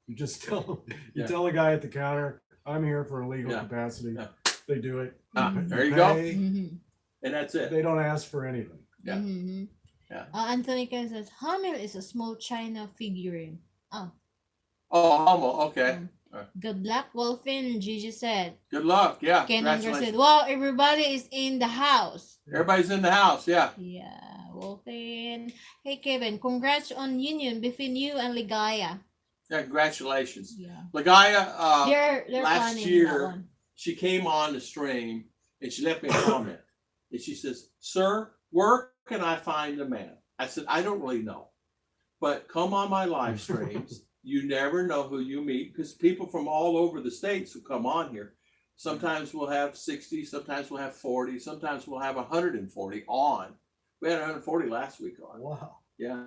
You just tell them. You Yeah. tell the guy at the counter, "I'm here for a legal Yeah. capacity." Yeah. They do it. There you go. pay, Mhm. And that's it. They don't ask for anything. Yeah. Mhm. Yeah. Anthony K says Hamil is a small China figurine. Oh, Oh, homo. Okay. good luck, Wolfen. Gigi said. Good luck. Yeah. Ken Unger Congratulations. said, "Wow, everybody is in the house." Everybody's in the house. Yeah. Yeah, Wolfen. Hey, Kevin, congrats on union between you and Ligaya. Yeah. Congratulations. Yeah. Lagaya, They're last planning that year- one. she came on the stream and she left me a comment. And she says, "Sir, where can I find the man?" I said, "I don't really know. But come on my live streams. You never know who you meet because people from all over the states will come on here. Sometimes we'll have 60, sometimes we'll have 40, sometimes we'll have 140 on. We had 140 last week on. Wow. Yeah.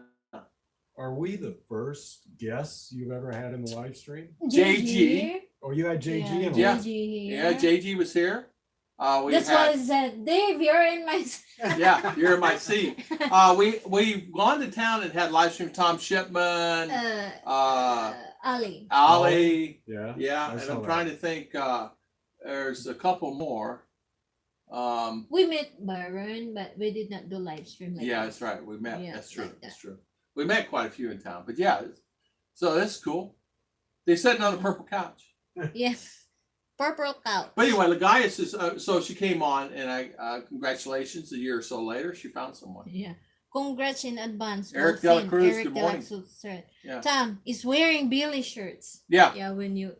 Are we the first guests you've ever had in the live stream? JG. Oh, you had JG in Yeah. JG here. Yeah, JG was here. We That's had, why I said, Dave, you're in my. yeah, you're in my seat. We've gone to town and had live stream Tom Shipman, Ali. Ali. Yeah. Yeah, I and saw I'm that. trying to think. There's a couple more. We met Byron, but we did not do live stream. Like Yeah, that. that's right. We met. Yeah, That's true. like That's that. true. We met quite a few in town, but yeah. So that's cool. They sitting on the purple couch. Yes. Purple cow. But anyway, Lagaya says. So she came on, and congratulations. A year or so later, she found someone. Yeah. Congrats in advance. Eric Wolfen. Dela Cruz, Eric good Dela morning. Cruz said, Yeah. Tom is wearing Billy shirts. Yeah. Yeah, when you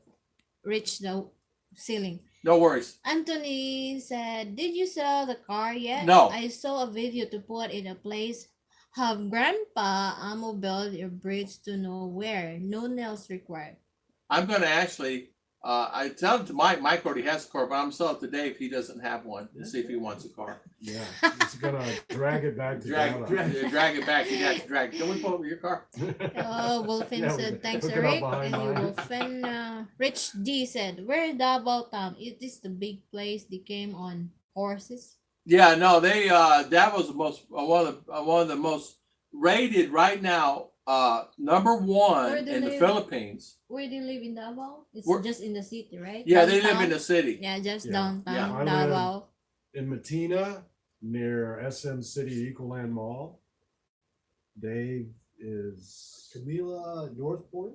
reach the ceiling. No worries. Anthony said, "Did you sell the car yet?" No. I saw a video to put in a place. Have Grandpa Amo build your bridge to nowhere. No nails required. I'm going to actually. I tell him to Mike already has a car, but I'm gonna sell it to Dave. He doesn't have one. And see if he wants a car. Yeah. It's gonna drag it back to Drag Ghana. it back. You got to drag it. Can we pull over your car? Oh, Wolfen Yeah, said, we "Thanks, hook it up Eric." behind And you, mine. Wolfen. Rich D said, "We're double Tom. It is the big place they came on horses." Yeah, no, they that was the most one of the most rated right now. Number one Where do in the they- Philippines. Where do you live in Davao? It's We're- just in the city, right? Yeah, they live Downtown? in the city. Yeah, just Yeah. downtown Yeah. I live- Davao. In Matina, near SM City Ecoland Mall. Dave is Camila Northport.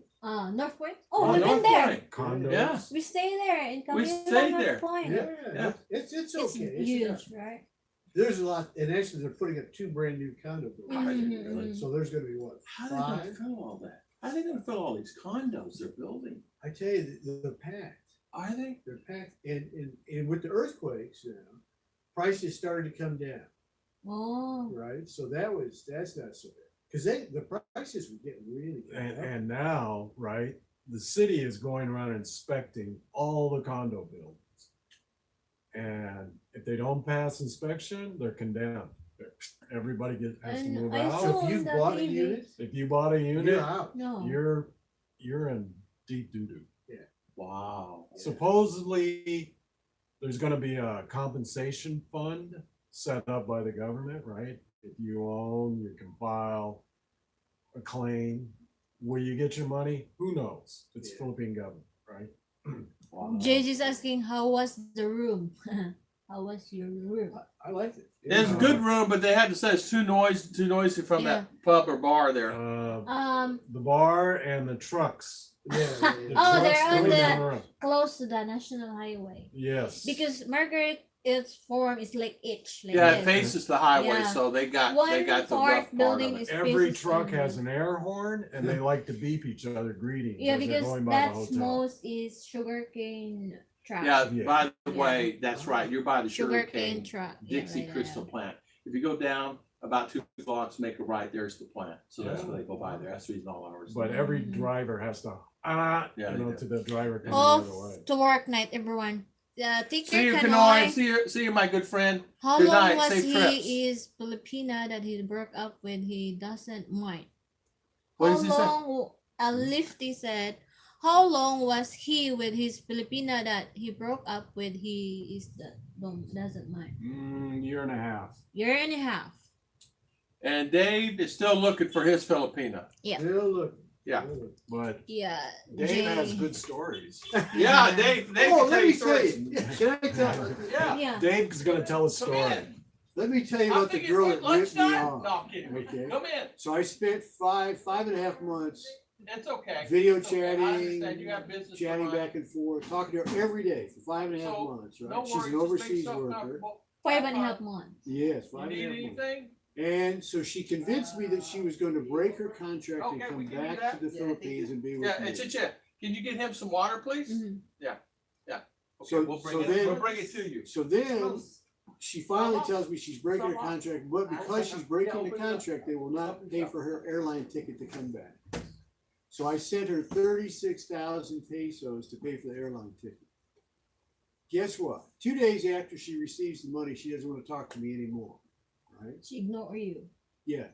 North Point. Oh, Oh, we've North been there. Point. condos. Yeah. We stay there in Camila, stayed North there. Point. Yeah. It's It's okay. huge, right? There's a lot, and actually they're putting up 2 brand new condo buildings. Mhm. So there's going to be what? How are they going to 5? fill all that? How are they going to fill all these condos they're building? I tell you, they're packed. Are they? They're packed, and with the earthquakes now, prices started to come down, Oh, right? So that's not so bad because the prices were getting really good. And now, right, the city is going around inspecting all the condo buildings. And if they don't pass inspection, they're condemned. Everybody has to And move I out. saw- So if you've the bought a TV. unit, If you bought a unit, you're out. No. you're in deep doo-doo. Wow. Yeah. Supposedly, there's going to be a compensation fund set up by the government, right? If you own, you can file a claim. Where you get your money, who knows? It's Yeah. Philippine government, right? Wow. JJ's asking, how was the room? How was your room? I liked it. It's a good room, but they had to say it's too noisy from that pub or bar there. The bar and the trucks. Yeah, The Oh, they're trucks on going the- down road. Close to the national highway. Yes. Because Margaret, its form is like itch. Like Yeah, this. it faces the highway, Yeah. so they got One the rough part part building of it. is Every faces truck in- has an air horn, and they like to beep each other greetings. Yeah, as they're because going by that the hotel. most is sugarcane truck. Yeah, Yeah. by the Yeah. way, that's right. You're by the Sugarcane sugarcane truck. Yeah, Dixie right, Crystal right. plant. If you go down about 2 blocks, make a right, there's the plant. So that's Yeah. where they go by there. That's the reason all ours. But every Mhm. driver has to Yeah, they do. to the driver coming the Off other way. to work night, everyone. Take See you, care, Kanoy. Kanoy. See you, my good friend. How Good long night. was Safe he trips. is Filipina that he broke up with? He doesn't mind. What How does he say? long? Lifty said, how long was he with his Filipina that he broke up with? He is doesn't mind. Year and a half. Year and a half. And Dave is still looking for his Filipina. Yeah. Still look. Yeah. Still look. But Yeah. Dave has Jay- good stories. Yeah, Dave Oh, can let tell me you tell stories. you. Can I tell? Yeah. Yeah. Dave's gonna tell a Come story. in. Let me tell you I'm about the thinking girl it's that ripped me lunchtime. No, off. I'm kidding. Okay. Come in. So I spent five and a half months It's okay. video It's okay. I chatting, understand you got business. chatting to run. back and forth, talking to her every day for 5.5 So, months, right? No She's worries. an just make overseas yourself worker. comfortable. 5.5 months. Yes, You 5.5 need months. anything? And so she convinced me that she was going to break her contract and Okay, we come can do back that. to the Philippines and be with Yeah, me. it's a Can you get him some water, please? Mhm. Okay, So- we'll bring so it. then- We'll bring it to you. So then she finally tells me she's breaking her contract, but because she's breaking the contract, they will not pay for her airline ticket to come back. So I sent her 36,000 pesos to pay for the airline ticket. Guess what? 2 days after she receives the money, she doesn't want to talk to me anymore. Right? She ignore you. Yeah.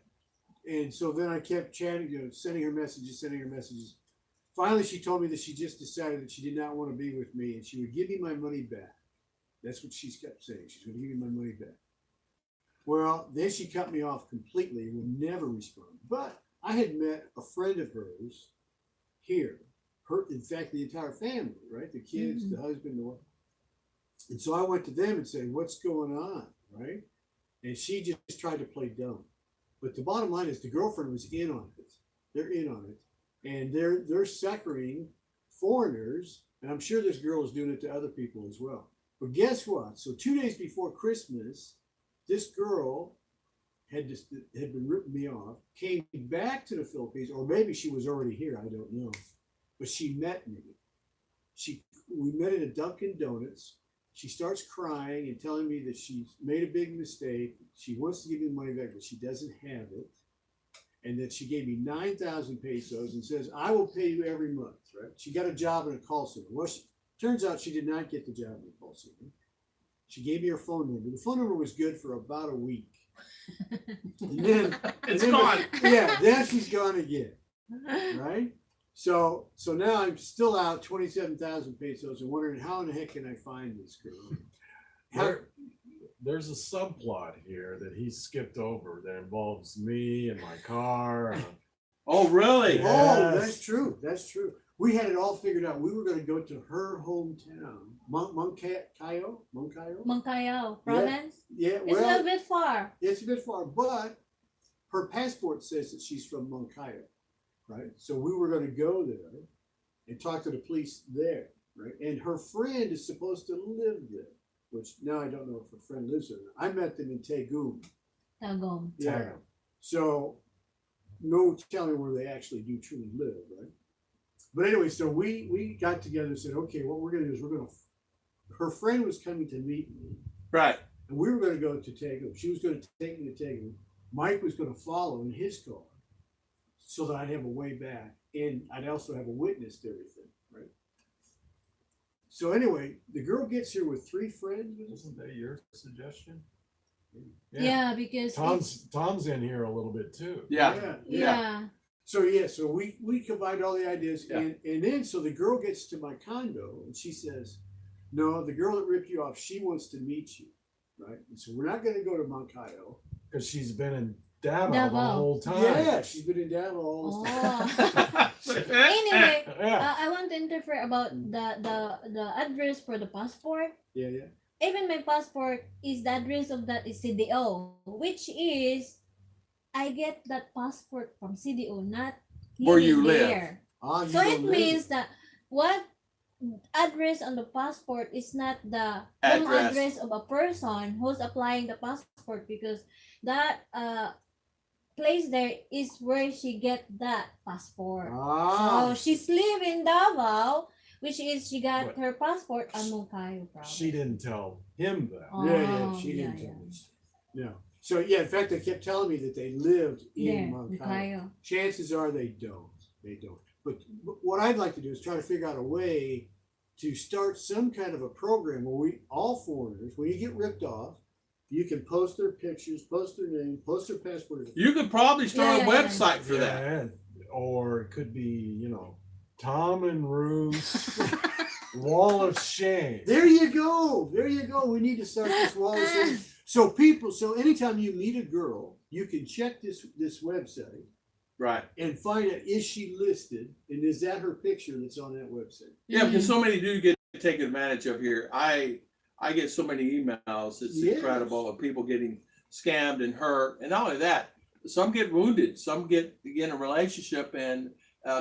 And so then I kept chatting, sending her messages. Finally, she told me that she just decided that she did not want to be with me and she would give me my money back. That's what she's kept saying. She's going to give me my money back. Well, then she cut me off completely and would never respond. But I had met a friend of hers here. In fact, the entire family, right? The kids, the husband, the wife. And so I went to them and said, what's going on, right? And she just tried to play dumb. But the bottom line is the girlfriend was in on it. They're in on it. And they're suckering foreigners. And I'm sure this girl is doing it to other people as well. But guess what? So 2 days before Christmas, this girl had been ripping me off, came back to the Philippines, or maybe she was already here, I don't know. But she met me. We met at a Dunkin' Donuts. She starts crying and telling me that she's made a big mistake. She wants to give me the money back, but she doesn't have it. And that she gave me 9,000 pesos and says, I will pay you every month, right? She got a job in a call center. Well, turns out she did not get the job in the call center. She gave me her phone number. The phone number was good for about a week. And then It's gone. Yeah, then she's gone again, right? So now I'm still out 27,000 pesos and wondering how in the heck can I find this girl? There's a subplot here that he skipped over that involves me and my car. Oh, really? Yeah. Oh, that's true. That's true. We had it all figured out. We were going to go to her hometown, Moncayo. Mangkayao province. Yeah, It's a little well, bit far. it's a bit far, but her passport says that she's from Moncayo, right? So we were going to go there and talk to the police there, right? And her friend is supposed to live there, which now I don't know if her friend lives there. I met them in Tagum. Tagum. Yeah. Tagum. So no telling where they actually do truly live, right? But anyway, so we got together and said, okay, what we're going to do is her friend was coming to meet me, Right. and we were going to go to Tagum. She was going to take me to Tagum. Mike was going to follow in his car. so that I'd have a way back, and I'd also have a witness to everything, right? So anyway, the girl gets here with 3 friends. Wasn't that your suggestion? Yeah, because Tom's in here a little bit too. Yeah. yeah. So we combined all the ideas, Yeah. and then so the girl gets to my condo and she says, "No, the girl that ripped you off, she wants to meet you, right? And so we're not going to go to Mount Cayo. Because she's been in Davao the Davao. whole time. Yeah, she's been in Davao all this time. Oh. Anyway, Yeah. I want to interfere about the address for the passport. Yeah. Even my passport is the address of that is CDO, which is I get that passport from CDO, not Where you living live. there. Ah, you So it don't live- means that what address on the passport is not the home Address. address of a person who's applying the passport, because that place there is where she get that passport. Ah, So she's living in Davao, which is she got What? her passport on Moncayo province. She didn't tell him that. Oh, she didn't yeah, tell me. No. So in fact, they kept telling me that they lived There, in Mount Cayo. Moncayo. Chances are they don't. They don't. But what I'd like to do is try to figure out a way to start some kind of a program where we all foreigners, when you get ripped off, you can post their pictures, post their name, post their passport. You could probably start Yeah, a yeah, website for that. And- or it could be, Tom and Ruth's Wall of Shame. There you go. There you go. We need to start this wall of shame. So anytime you meet a girl, you can check this website Right. and find out, is she listed, and is that her picture that's on that website? Yeah, because so many do get taken advantage of here. I get so many emails. It's Yes. incredible of people getting scammed and hurt, and not only that, some get wounded. Some get in a relationship and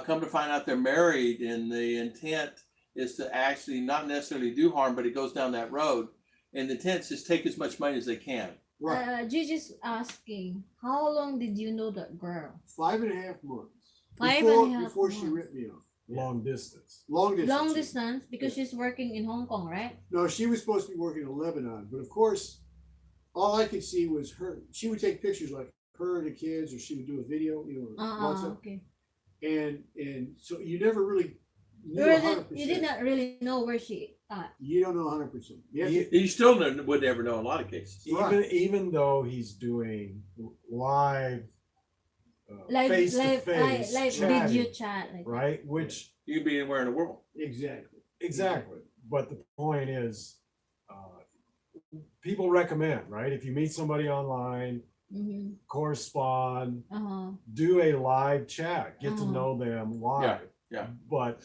come to find out they're married, and the intent is to actually not necessarily do harm, but it goes down that road, and the intent is just take as much money as they can. Right. Gigi's asking, how long did you know that girl? 5.5 months. 5.5 before she months. ripped me off. Long distance. Long distance. Long distance, because she's working in Hong Kong, right? No, she was supposed to be working in Lebanon, but of course, all I could see was her. She would take pictures like her and the kids, or she would do a video, WhatsApp, Okay. and so you never really knew You 100%. did not really know where she You don't know 100%. You have to- You still would never know in a lot of cases. Even though he's doing live live face-to-face live chatting, video chat, like right? Which You can be anywhere in the world. exactly. exactly. But the point is, people recommend, right? If you meet somebody online, Mm-hmm. correspond, Uh-huh. do a live chat, get to Uh-huh. know them live. yeah. But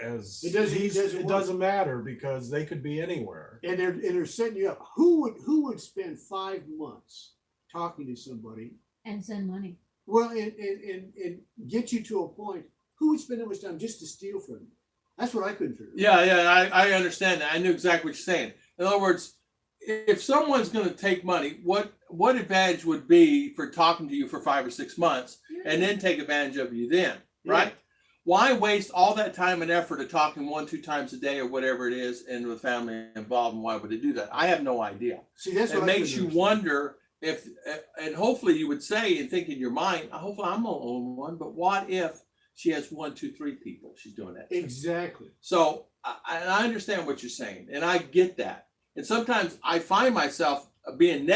as It doesn't work. doesn't matter because they could be anywhere. And they're setting you up. Who would spend 5 months talking to somebody? And send money. Well, and get you to a point. Who would spend that much time just to steal from you? That's what I couldn't figure out. Yeah, I understand that. I knew exactly what you're saying. In other words, if someone's going to take money, what advantage would be for talking to you for 5 or 6 months and then take advantage of you then, right? Yeah. Why waste all that time and effort of talking 1-2 times a day or whatever it is, and with family involved, and why would they do that? I have no idea. See, that's what It I makes couldn't you understand. wonder if, and hopefully you would say and think in your mind, hopefully I'm the only one, but what if she has 1, 2, 3 people she's doing that to? Exactly. So I understand what you're saying, and I get that. And sometimes I find myself being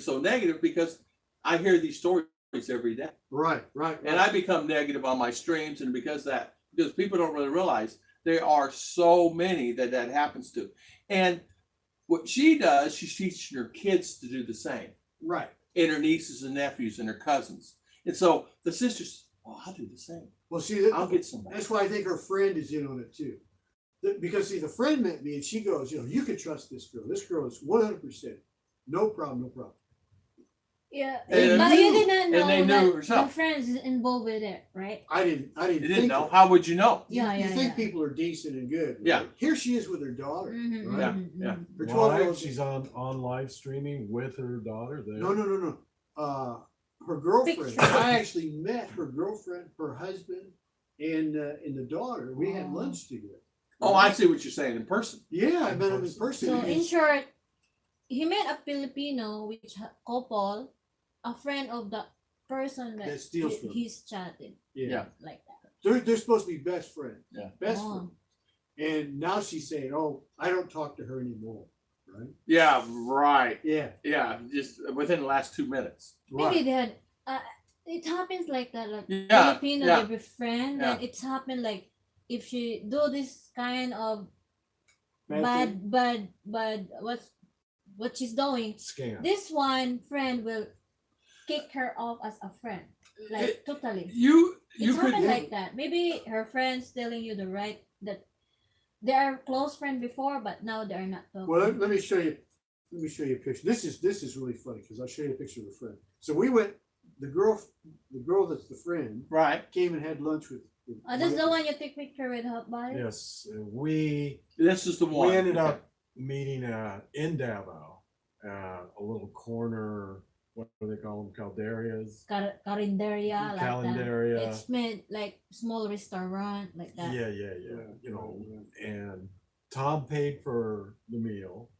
so negative because I hear these stories every day, Right. and I become negative on my streams, and because people don't really realize there are so many that happens to. And what she does, she's teaching her kids to do the same, Right. and her nieces and nephews and her cousins. And so the sisters, I'll do the same. Well, see, I'll get somebody. that's why I think her friend is in on it too. Because see, the friend met me and she goes, you can trust this girl. This girl is 100%. No problem. Yeah, And but they you knew- did not and know they knew that herself. the friends is involved with it, right? I didn't You didn't think know? it. How would you know? You, Yeah, you yeah, think yeah. people are decent and good. Right? Yeah. Here she is with her daughter. Mhm, Right? mhm, Yeah. mhm. Her Live, 12-year-old. she's on live streaming with her daughter there. No. Her girlfriend. Picture. I actually met her girlfriend, her husband, and the daughter. We had Oh. lunch together. Oh, I see what you're saying in person. Yeah, I met him in person. So in He's- short, he met a Filipino, which couple, a friend of the person That steals from. he's chatting Yeah. like that. They're supposed to be best friends. Yeah. Best Oh. friends. And now she's saying, "Oh, I don't talk to her anymore." Right? Yeah, right. Yeah. Yeah, just within the last 2 minutes. Maybe Right. they had. It happens like that. Like Yeah, Filipino, yeah. they befriend, Yeah. and it's happened like if she do this kind of Bad thing. bad what she's doing, Scam. this one friend will kick her off as a friend, like totally. You It's could happened like that. Maybe her friends telling you the right that they are close friend before, but now they are not close. Well, let me show you. Let me show you a picture. This is really funny because I'll show you a picture of a friend. So we went. The girl that's the friend right. came and had lunch with. That's the one you take picture with her body. Yes, we This is the one. ended up meeting in Davao, a little corner. What do they call them? Calderias. Carinderia, like that. Calendaria. It's made like small restaurant like that. Yeah. You know, and Tom paid for the meal,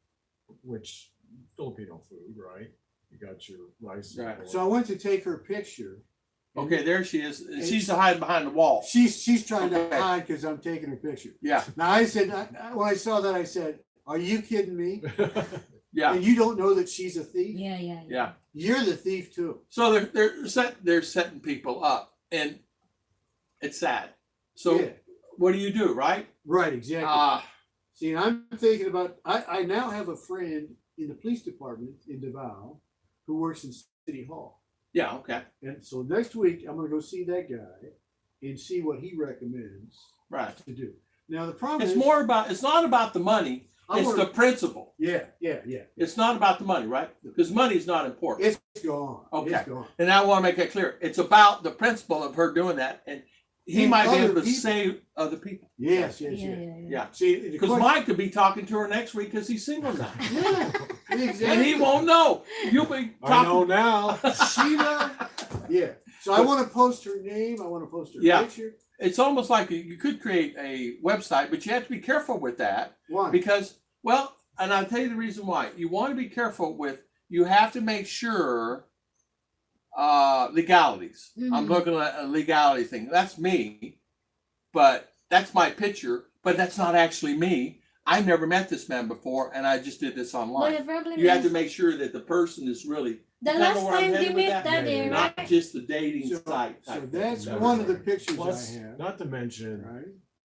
which Filipino food, right? You got your rice. and Right. pork. So I went to take her picture. and Okay, there she is. She's hiding behind the wall. She's trying to Okay. hide because I'm taking her picture. Yeah, Now I said when I saw that I said, "Are you kidding me? yeah, And you don't know that she's a thief? Yeah. yeah. You're the thief too." So they're setting people up, and it's sad. So Yeah. what do you do, right? Right, exactly. See, I'm thinking about. I now have a friend in the police department in Davao who works in City Hall. Yeah, okay, And so next week, I'm going to go see that guy and see what he recommends right. to do. Now, the problem It's is. more about. It's not about the money. I It's wanna- the principle. Yeah. It's not about the money, right? Because money is not important. It's gone. Okay. It's gone. And I want to make that clear. It's about the principle of her doing that, and he And might be other able to people. save other people. Yes. Yeah, See, the because question- Mike could be talking to her next week because he's single now, Yeah, exactly. and he won't know. You'll be I know talking. now. Sheila. Yeah. So I want to post her name. I want to post her Yeah. picture. It's almost like you could create a website, but you have to be careful with that Why? because, well, and I'll tell you the reason why. You want to be careful with. You have to make sure legalities. I'm Mhm. looking at a legality thing. That's me, but that's my picture. But that's not actually me. I never met this man before, and I just did this But online. the problem You have is to make sure that the person is really the kinda last where I'm time headed they with met that. that day, Yeah. not right? just the dating So, site. so type thing. that's Never. one of the pictures Plus, I have. not to mention, Right.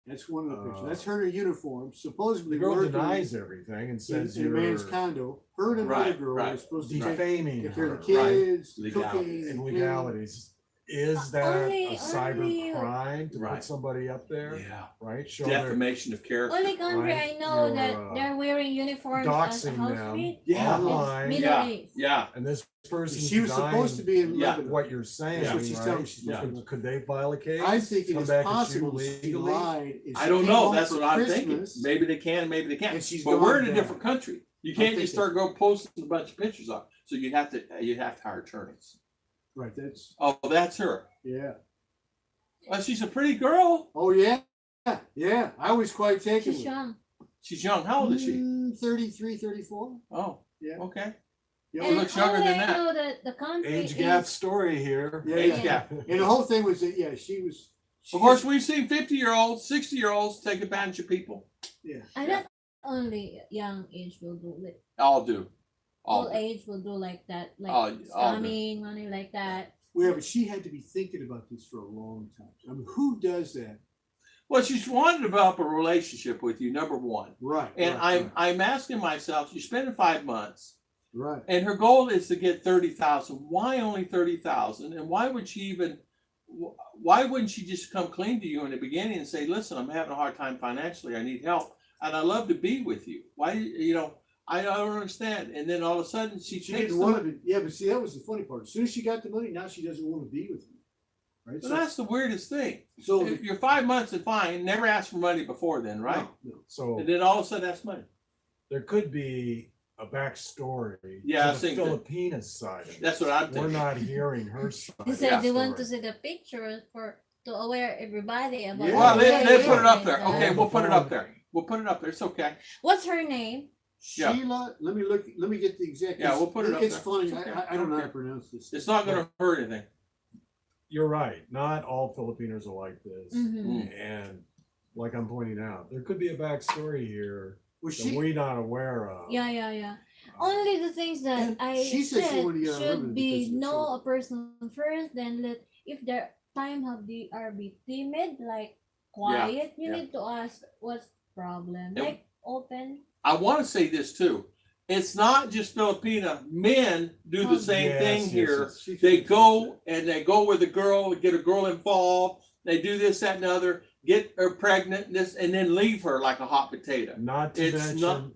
That's one of the pictures. Uh, That's her in a uniform, supposedly the girl working denies everything and says in a man's you're condo. Her and another Right, girl right. are supposed to defaming take care her. of the kids, Legality. cooking, And cleaning. legalities. Is that Only- a cyber only- crime to Right. put somebody up there? Yeah. Right? Show their Defamation of character. Only country Right. I know You're, that they're wearing uniforms as a doxing house them maid. Yeah. online. Middle Yeah. age. Yeah. And this person She was supposed to be in Yeah. Lebanon. what you're saying, That's what she's right? telling me she's Yeah. supposed to be. Could they file a case? I think it Come is back at you possible she legally? lied. and I she don't came know. home That's for what I'm thinking. Christmas. Maybe they can, maybe they can't. And she's But we're in gone a bad. different country. You I'm can't just thinking- start go posting a bunch of pictures up. So you have to hire attorneys. Right, that's, Oh, that's her. yeah. Well, she's a pretty girl. Oh, yeah. Yeah, I was quite taken She's with it. young. She's young. How old is she? 33, 34. Oh, Yeah. okay. Yeah, She And looks younger only than I that. know that the country Age gap is story here. Yeah, Age yeah. gap. And the whole thing was that, yeah, she was. Of course, we've seen 50-year-olds, 60-year-olds take advantage of people. Yeah. I not only young age will do it. All do. All Old do. age will do like that, like All do. scamming, money like that. Well, but she had to be thinking about this for a long time. I mean, who does that? Well, she's wanting to develop a relationship with you, number one. Right. And right, I'm asking myself, she's spending 5 months, right. and her goal is to get 30,000. Why only 30,000? And why would she even? Why wouldn't she just come clean to you in the beginning and say, "Listen, I'm having a hard time financially. I need help, and I love to be with you." Why, I don't understand. And then all of a sudden, she She takes didn't the want money. to. Yeah, but see, that was the funny part. As soon as she got the money, now she doesn't want to be with me. Right. So that's the weirdest thing. so If you're 5 months and fine, never asked for money before then, right? No. So And then all of a sudden, that's money. there could be a backstory Yeah, I to the think that- Filipina side. of That's it. what I'm We're thinking. not hearing her side. They of said the they want to story. see the picture to aware everybody about. Yeah. Well, what they it put it is up like there. that. Okay, we'll put it up there. We'll put it up there. It's okay. What's her name? Yeah. Sheila, let me look. Let me get the exact. Yeah, we'll put it up It's there. funny. It's okay. I don't know how Okay. to pronounce this. It's not going to hurt anything. you're right. Not all Filipinos are like this. Mhm. And like I'm pointing out, there could be a backstory here Was that she? we're not aware of. Yeah. Only the things that And I she said she said wanted to get out of should London because be of the know children. a person first, then let if their time have the are be timid, like quiet, you yeah. need to ask what's problem. And- Like open. I want to say this too. It's not just Filipina. Men do the same Yes, thing yes, here. yes. They go and they go with a girl, get a girl involved. They do this, that, and the other, get her pregnant, and then leave her like a hot potato. Not to It's mention,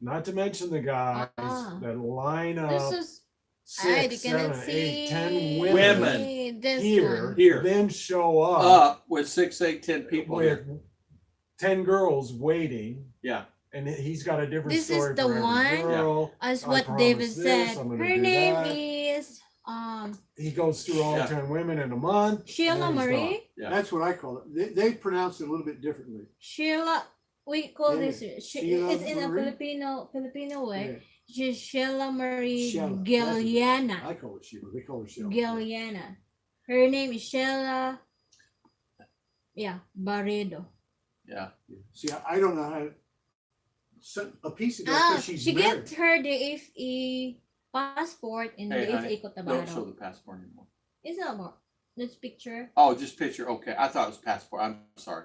not to mention the guys Uh-uh. that line This up is 6, 7, 8, 10 women, Women. This here, one. Here. then show up Up with 6, 8, 10 people with here. 10 girls waiting. Yeah. And he's got a different This is story the for every one? girl. As I what promise David this, said, I'm gonna her do name that. is He goes through all Yeah. 10 women in a month. and Sheila then he's Marie. Yeah. That's what I call it. They pronounce it a little bit differently. Sheila, we call Yeah. this. Sheila It's in a Marie? Filipino way. Yeah. She's Sheila Marie Sheila, that's Giliana. I call it Sheila. They call her Sheila. Giliana. Her name is Sheila. Yeah, Barredo. Yeah. See, I don't know how to. A piece of that because she's she married. get her the FE passport in Hey, the honey, FE Don't show Cotabato. the passport anymore. It's not more. This picture. Oh, just picture. Okay. I thought it was passport. I'm sorry.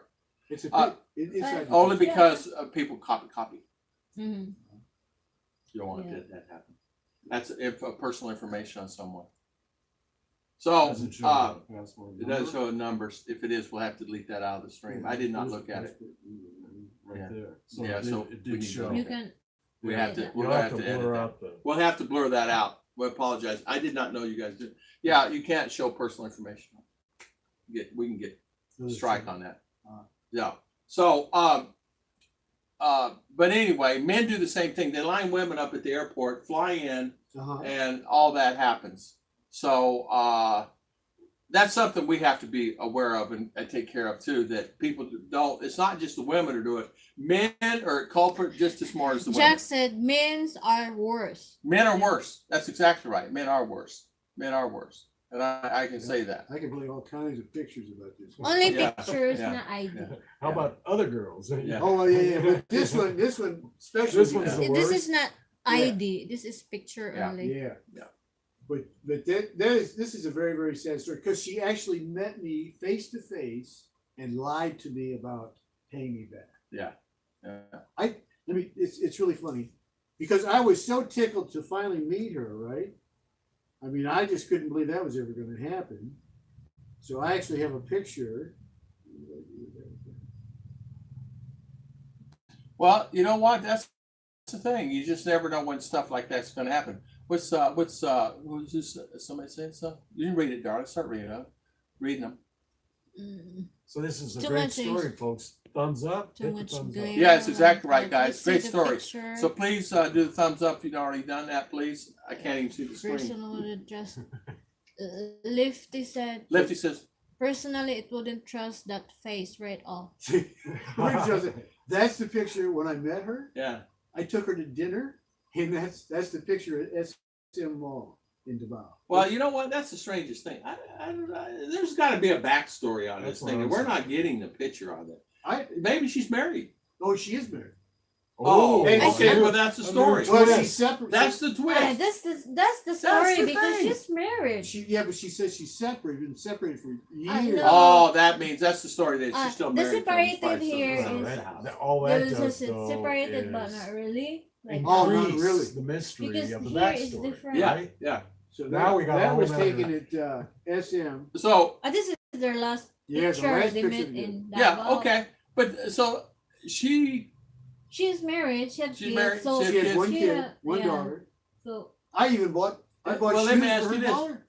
It's a Uh, inside. the Only picture. because people copy. Mm-hmm. You don't want Yeah. to let that happen. That's personal information on someone. So, Doesn't show the password it number. doesn't show numbers. If it is, we'll have to delete that out of the stream. I did not There's look the at it. passport right Yeah. there. So Yeah, it did, so it we did need to- show. You can. We Yeah. have to. You'll We're You'll gonna have to edit blur that. out the. We'll have to blur that out. We apologize. I did not know you guys did. Yeah, you can't show personal information. We can get strike on that. Yeah. So, but anyway, men do the same thing. They line women up at the airport, fly in, Uh-huh. and all that happens. So that's something we have to be aware of and take care of too. That people don't. It's not just the women who do it. Men are culprit just as smart as the women. Jack said men's are worse. Men are worse. That's exactly right. Men are worse. Men are worse, and I can say that. I can believe all kinds of pictures about this. Only Yeah, pictures, yeah, not ID. yeah. How about other girls? Yeah. Oh well, yeah. But this one, especially. This one's the This worst. is not ID. This is picture Yeah. only. Yeah. Yeah. But this is a very, very sad story because she actually met me face to face and lied to me about paying me back. Yeah. It's really funny because I was so tickled to finally meet her, right? I mean, I just couldn't believe that was ever going to happen. So I actually have a picture. Well, you know what? That's the thing. You just never know when stuff like that's going to happen. Who's this? Somebody saying stuff? You didn't read it, darling. Start reading them. Reading them. Mm, So this is a Too great much story, folks. Thumbs up. too hit the much thumbs glare. up. Yeah, it's exactly right, Let's guys. see Great the story. picture. So please do the thumbs up if you've already done that, please. I can't even see the screen. Person would just Lifty said Lefty says, personally it wouldn't trust that face right off. That's the picture when I met her. yeah. I took her to dinner, and that's the picture at SM Mall in Davao. Well, you know what? That's the strangest thing. There's got to be a backstory on That's this thing, what and I'm we're not getting the picture of it. I Maybe she's married. she is married. Oh, hey, okay. I- Well, that's the story. Well, Well, Twist. she's separate. That's the twist. That's the story the because thing. she's married. But she says she's separated, been separated for I years. know. Oh, that means that's the story that she's still the married. separated Probably still here lives in is- the that, house. all that There's does, a though, separated but is not really. Like, Oh, not increase really. the mystery Because of the here is backstory. different. Yeah, right? yeah. So Now we got a that whole was nother- taken at SM. So this is their last Yeah, the picture last they picture met they did. in yeah, Davao. okay. But so She's married. She had She's kids. married, So She has one she kid, had- one yeah. daughter. So I bought Well, let shoes me ask for you her this. daughter.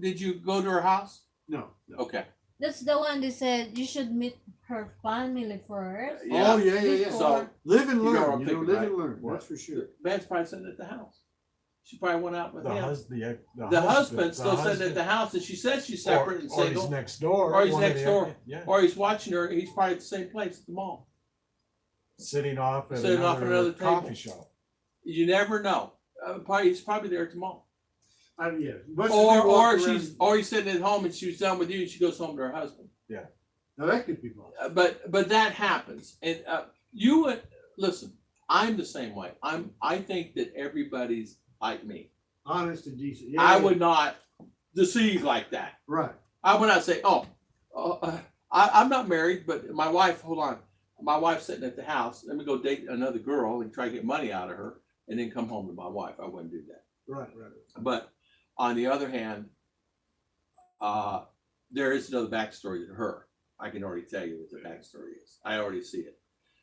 did you go to her house? No. Okay. that's the one they said you should meet her family first. Yeah. Oh yeah. Before- So Live and You know what learn. I'm You know, thinking, live right? and learn. What? That's for sure. Van's probably sitting at the house. She probably went out with The, him. the husband still sitting at the house, and she says she's separate and or he's single, next door. Or he's one of next the door. other- Yeah. or he's watching her. He's probably at the same place at the mall. Sitting off at Sitting off at another coffee table. shop. You never know. He's probably there at the mall. Yeah. Most of them walk around- or he's sitting at home and she's done with you and she goes home to her husband. Now that could be possible. But that happens, and you listen. I'm the same way. I think that everybody's like me. Honest and decent. Yeah, I yeah. would not deceive like that. Right. I would not say, I'm not married, but my wife. Hold on, my wife's sitting at the house. Let me go date another girl and try to get money out of her, and then come home to my wife. I wouldn't do that. Right. But on the other hand, there is another backstory to her. I can already tell you what the backstory is. I already see it.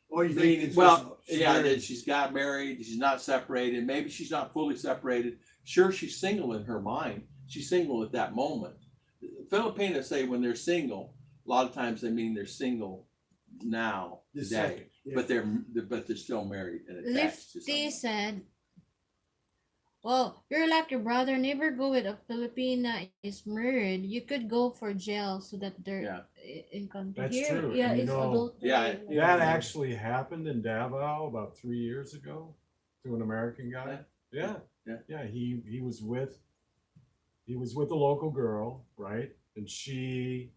Or you think it's That she's got married, she's not separated, maybe she's not fully separated. Sure, she's single in her mind. She's single at that moment. Filipinos say when they're single, a lot of times they mean they're single now, The today, second, yeah. but they're still married and attached to Lifty someone. said, well, you're like your brother. Never go with a Filipina is married. You could go for jail so that they're in country. That's Here, true. yeah, And you it's know, adultery. Yeah, like That that. actually happened in Davao about 3 years ago to an American guy. Yeah. He was with a local girl, right? And she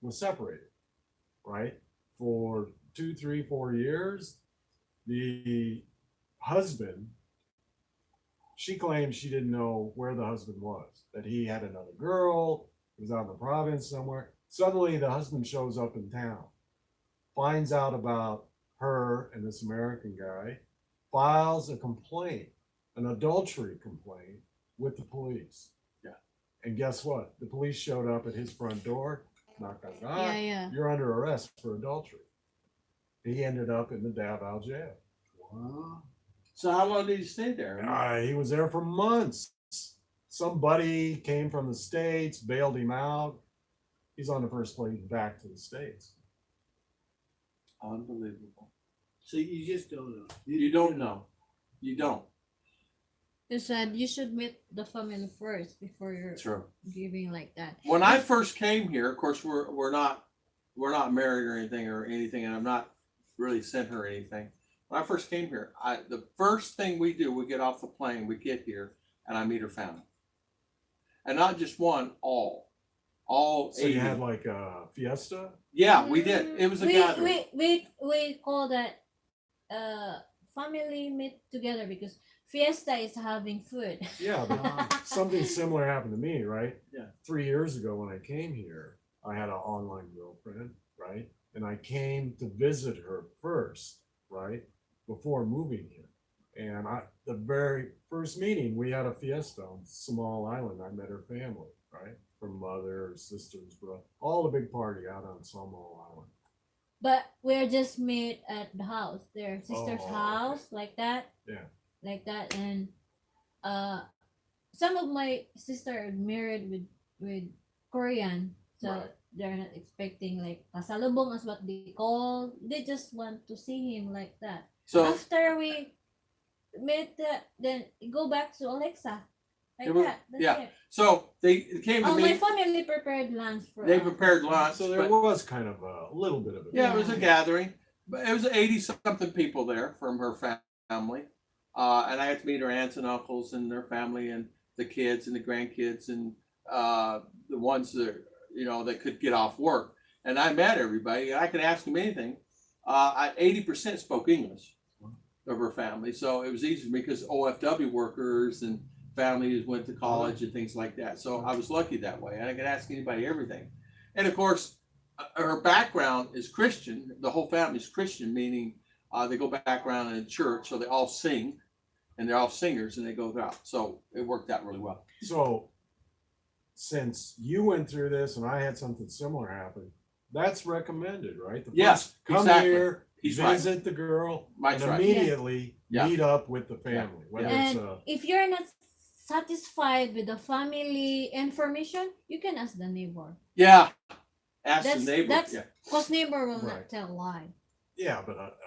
was separated, right? For 2, 3, 4 years. The husband, she claimed she didn't know where the husband was, that he had another girl, he was out in the province somewhere. Suddenly the husband shows up in town, finds out about her and this American guy, files a complaint, an adultery complaint with the police. Yeah. And guess what? The police showed up at his front door, knock, knock, knock. Yeah. You're under arrest for adultery. He ended up in the Davao jail. Wow. So how long did he stay there? He was there for months. Somebody came from the States, bailed him out. He's on the first plane back to the States. Unbelievable. So you just don't know. You don't know. You don't. They said you should meet the family first before you're True. giving like that. When I first came here, of course, we're not married or anything, and I'm not really sent her anything. When I first came here, the first thing we do, we get off the plane, we get here, and I meet her family, and not just one, all So 80. you had like a fiesta? Yeah, we did. It was a gathering. We call that family meet together because fiesta is having food. Yeah, but something similar happened to me, right? Yeah. 3 years ago when I came here, I had an online girlfriend, right? And I came to visit her first, right? Before moving here. And the very first meeting, we had a fiesta on Small Island. I met her family, right? Her mother, her sisters, brother, all the big party out on Small Island. But we're just meet at the house, their sister's Oh, house, like that. Yeah. Like that, and some of my sister are married with Korean, so Right. they're not expecting like pasalubong as what they call. They just want to see him like that. So After we met, then go back to Alexa, like Yeah, we- that. That's yeah. it. So they came to Oh, my me. family prepared lunch for They us. prepared lunch. So there but- was kind of a little bit of a Yeah, it was a Yeah. gathering, but it was 80-something people there from her family, and I had to meet her aunts and uncles and their family and the kids and the grandkids and the ones that that could get off work. And I met everybody. I could ask them anything. 80% spoke English of her family, so it was easy for me because OFW workers and families went to college and things like that. So I was lucky that way, and I could ask anybody everything. And of course, her background is Christian. The whole family is Christian, meaning they go back around in church, so they all sing, and they're all singers, and they go throughout. So it worked out really well. So, since you went through this and I had something similar happen, that's recommended, right? The Yeah, first, come exactly. here, He's right. visit the girl, Mike's and right. immediately Yeah. meet up with the family. Whether it's And if you're not satisfied with the family information, you can ask the neighbor. Yeah, ask That's- the neighbor. that's- Yeah. Because neighbor will Right. not tell lie. yeah, but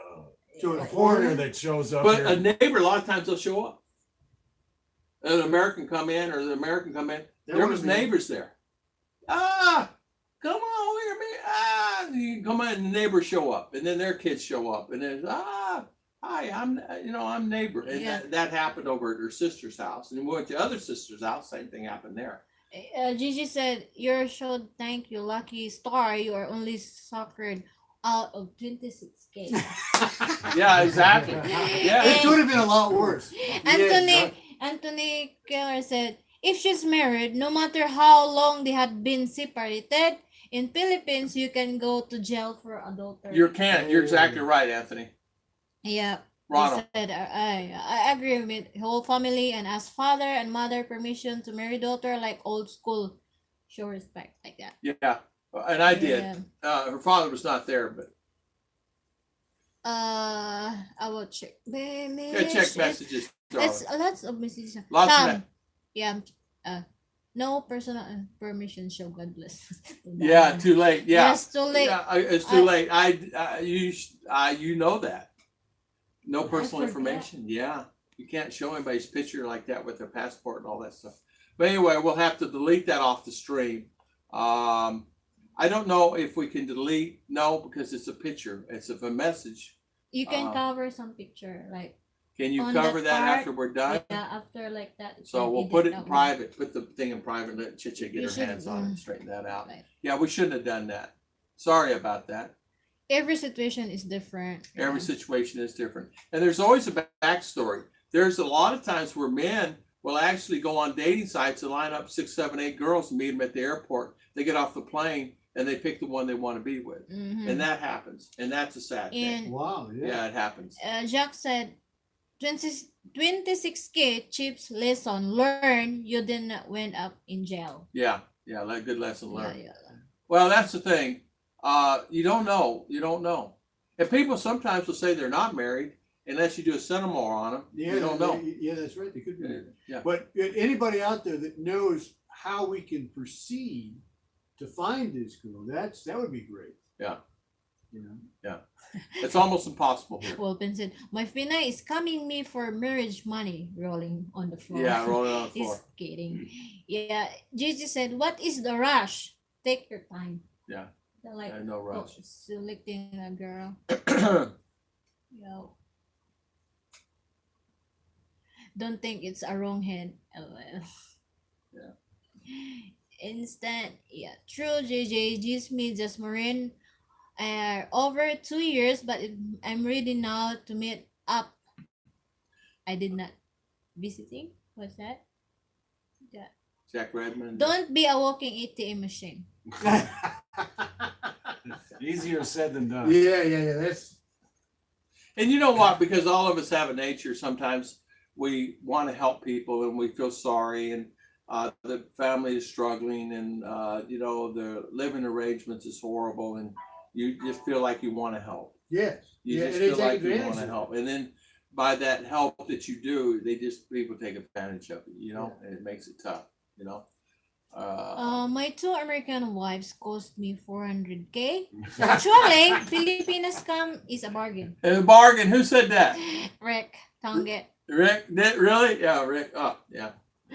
To a a foreigner that shows up But here, a neighbor, a lot of times they'll show up. An American come in, or the American come in. There was neighbors there. Come on over here, man. You come in, and the neighbors show up, and then their kids show up, and then Hi, I'm neighbor. And Yeah. that happened over at her sister's house. And we went to the other sister's house, same thing happened there. Gigi said, "You should thank you, lucky star. You are only suckered out of 26K." Yeah, exactly. Yeah. It could have been a lot worse. Anthony Keller said, "If she's married, no matter how long they had been separated, in Philippines you can go to jail for adultery." You can. You're exactly right, Anthony. Yeah. Ronald. He said, I agree with whole family and ask father and mother permission to marry daughter like old school. Show respect like that. Yeah. And I did. Yeah. Her father was not there, but I will check. yeah, check messages. Let's darling. lots of messages. Lots of Tom, yeah. No personal permission. Show God bless. Yeah, too late. Yeah. Yes, too late. Yeah, it's too late. You know that. No I personal forget. information. Yeah. You can't show anybody's picture like that with their passport and all that stuff. But anyway, we'll have to delete that off the stream. I don't know if we can delete. No, because it's a picture. It's a message. You can cover some picture like Can you on cover that that part, after we're done? yeah, after like that. So you we'll can put edit it in that one. private. Put the thing in private. Let Chicha get You her should, hands on it and straighten that out. Right. Yeah, we shouldn't have done that. Sorry about that. Every situation is different. Every yeah. situation is different. And there's always a backstory. There's a lot of times where men will actually go on dating sites and line up 6, 7, 8 girls and meet them at the airport. They get off the plane and they pick the one they want to be with. Mhm. And that happens. And that's a sad thing. And Wow, yeah. Yeah, it happens. Jacques said, 26K chips lesson learn. You didn't went up in jail. Yeah, good lesson Yeah, learned. yeah. Well, that's the thing. You don't know. You don't know. And people sometimes will say they're not married unless you do a seminar on them. Yeah, you don't know. Yeah, that's right. They could be. Yeah. But anybody out there that knows how we can proceed to find this girl, that would be great. Yeah. You know. It's almost impossible here. Wolpen said, my Finay is coming me for marriage money, rolling on the floor. Yeah, rolling on the He's floor. kidding. Yeah, Gigi said, what is the rush? Take your time. Yeah. They're like, No rush. selecting a girl. Yo. Don't think it's a wrong head. LOL. Yeah. Instant. Yeah. True, JJ. Gives me just Marine. Over 2 years, but I'm ready now to meet up. I did not visiting. What's that? Yeah. Jack Redmond. Don't be a walking ATM machine. Easier said than done. Yeah. That's And you know what? Because all of us have a nature. Sometimes we want to help people and we feel sorry, and the family is struggling, and the living arrangements is horrible, and you just feel like you want to help. yes. You Yeah, just and they feel take like you advantage want to of it. help, and then by that help that you do, people take advantage of it. And it makes it tough. My 2 American wives cost me 400K. Actually, Filipina scam is a bargain. And a bargain. Who said that? Rick, Tonget. Rick? Really? Yeah, Rick. Oh, yeah.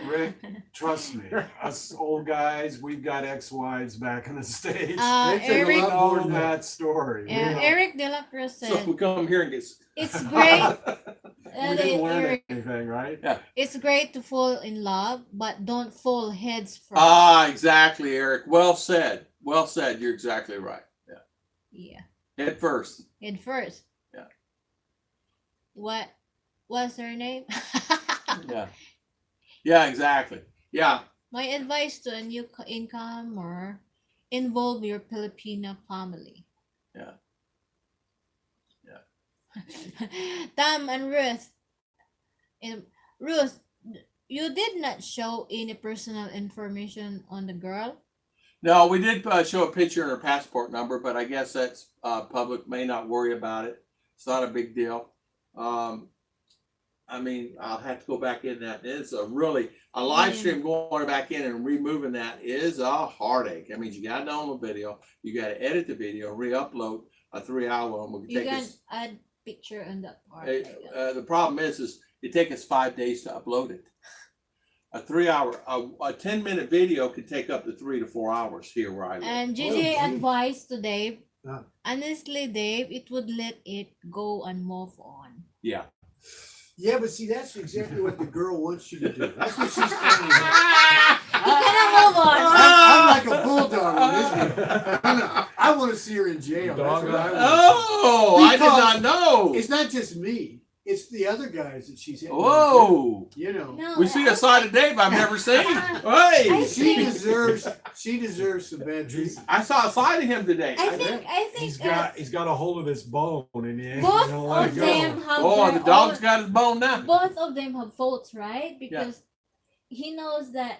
Rick, trust me, us old guys, we've got ex-wives back in the States. They take a Eric, lot more All than that. that story. yeah, We know. Eric De La Cruz So said, we come here and get. it's great. We didn't learn Eric, anything, right? it's great to fall in love, but don't fall heads first. Exactly, Eric. Well said. Well said. You're exactly right. Yeah. Yeah, Head first. head first. Yeah. What's her name? Yeah. Yeah, exactly. Yeah. My advice to a new incomer: involve your Filipina family. Yeah. Tom and Ruth. Ruth, you did not show any personal information on the girl. No, we did show a picture and her passport number, but I guess that's public. May not worry about it. It's not a big deal. I'll have to go back in that. It's a live stream going back in and removing that is a heartache. I mean, you got to download video, you got to edit the video, re-upload a 3-hour one. We You take can us. add picture on that part. The problem is it takes us 5 days to upload it. A 3-hour, a 10-minute video could take up to 3 to 4 hours here where I live. And Gigi Oh, advised to Dave, Ah. honestly, Dave, it would let it go and move on. Yeah. Yeah, but see, that's exactly what the girl wants you to do. That's what she's telling me. You cannot move on. I'm like a bulldog on this one. I want to see her in jail. That's what I want. Oh, I did Because not know. It's not just me. It's the other guys that she's hitting. Whoa. You know. No, We see a side of Dave I've never seen. Hey. She deserves some bad treatment. I saw a side of him today. I think He's got a hold of this bone and he ain't both gonna let of it go. them have Oh, their the dog's own, got his bone now. both of them have faults, right? Because he knows that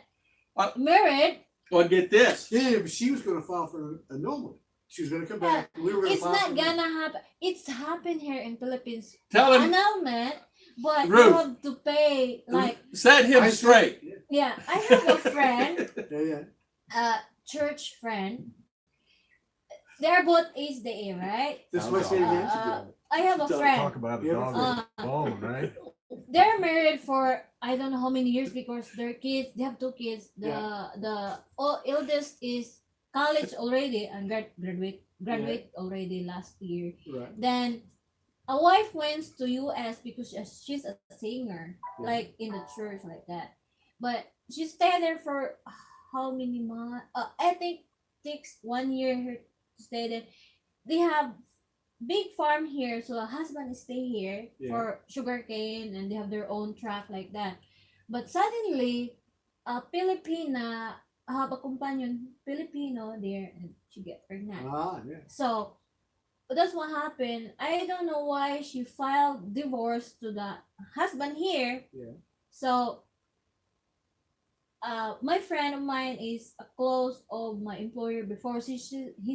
Uh, married, Well, get this. Yeah, but she was going to file for annulment. She was going to come back. We were going to it's file not for gonna happen. It's happened here in Philippines. Tell him, Annulment, but Ruth. you have to pay like set him I said- straight. yeah. I have a friend, Yeah. church friend. They're both HDA, right? That's what I say again. I have a Talk friend. about a Yeah, dog with a bone, right? They're married for I don't know how many years because their kids. They have 2 kids. The eldest is college already and graduate already last year. Right. Then a wife went to US because she's a singer, Yeah. like in the church like that. But she stayed there for how many months? I think takes 1 year her to stay there. They have big farm here, so a husband stay here Yeah. for sugarcane, and they have their own truck like that. But suddenly, a Filipina have a companion Filipino there, and she get pregnant. Yeah. So that's what happened. I don't know why she filed divorce to the husband here. Yeah. So my friend of mine is a close of my employer before. He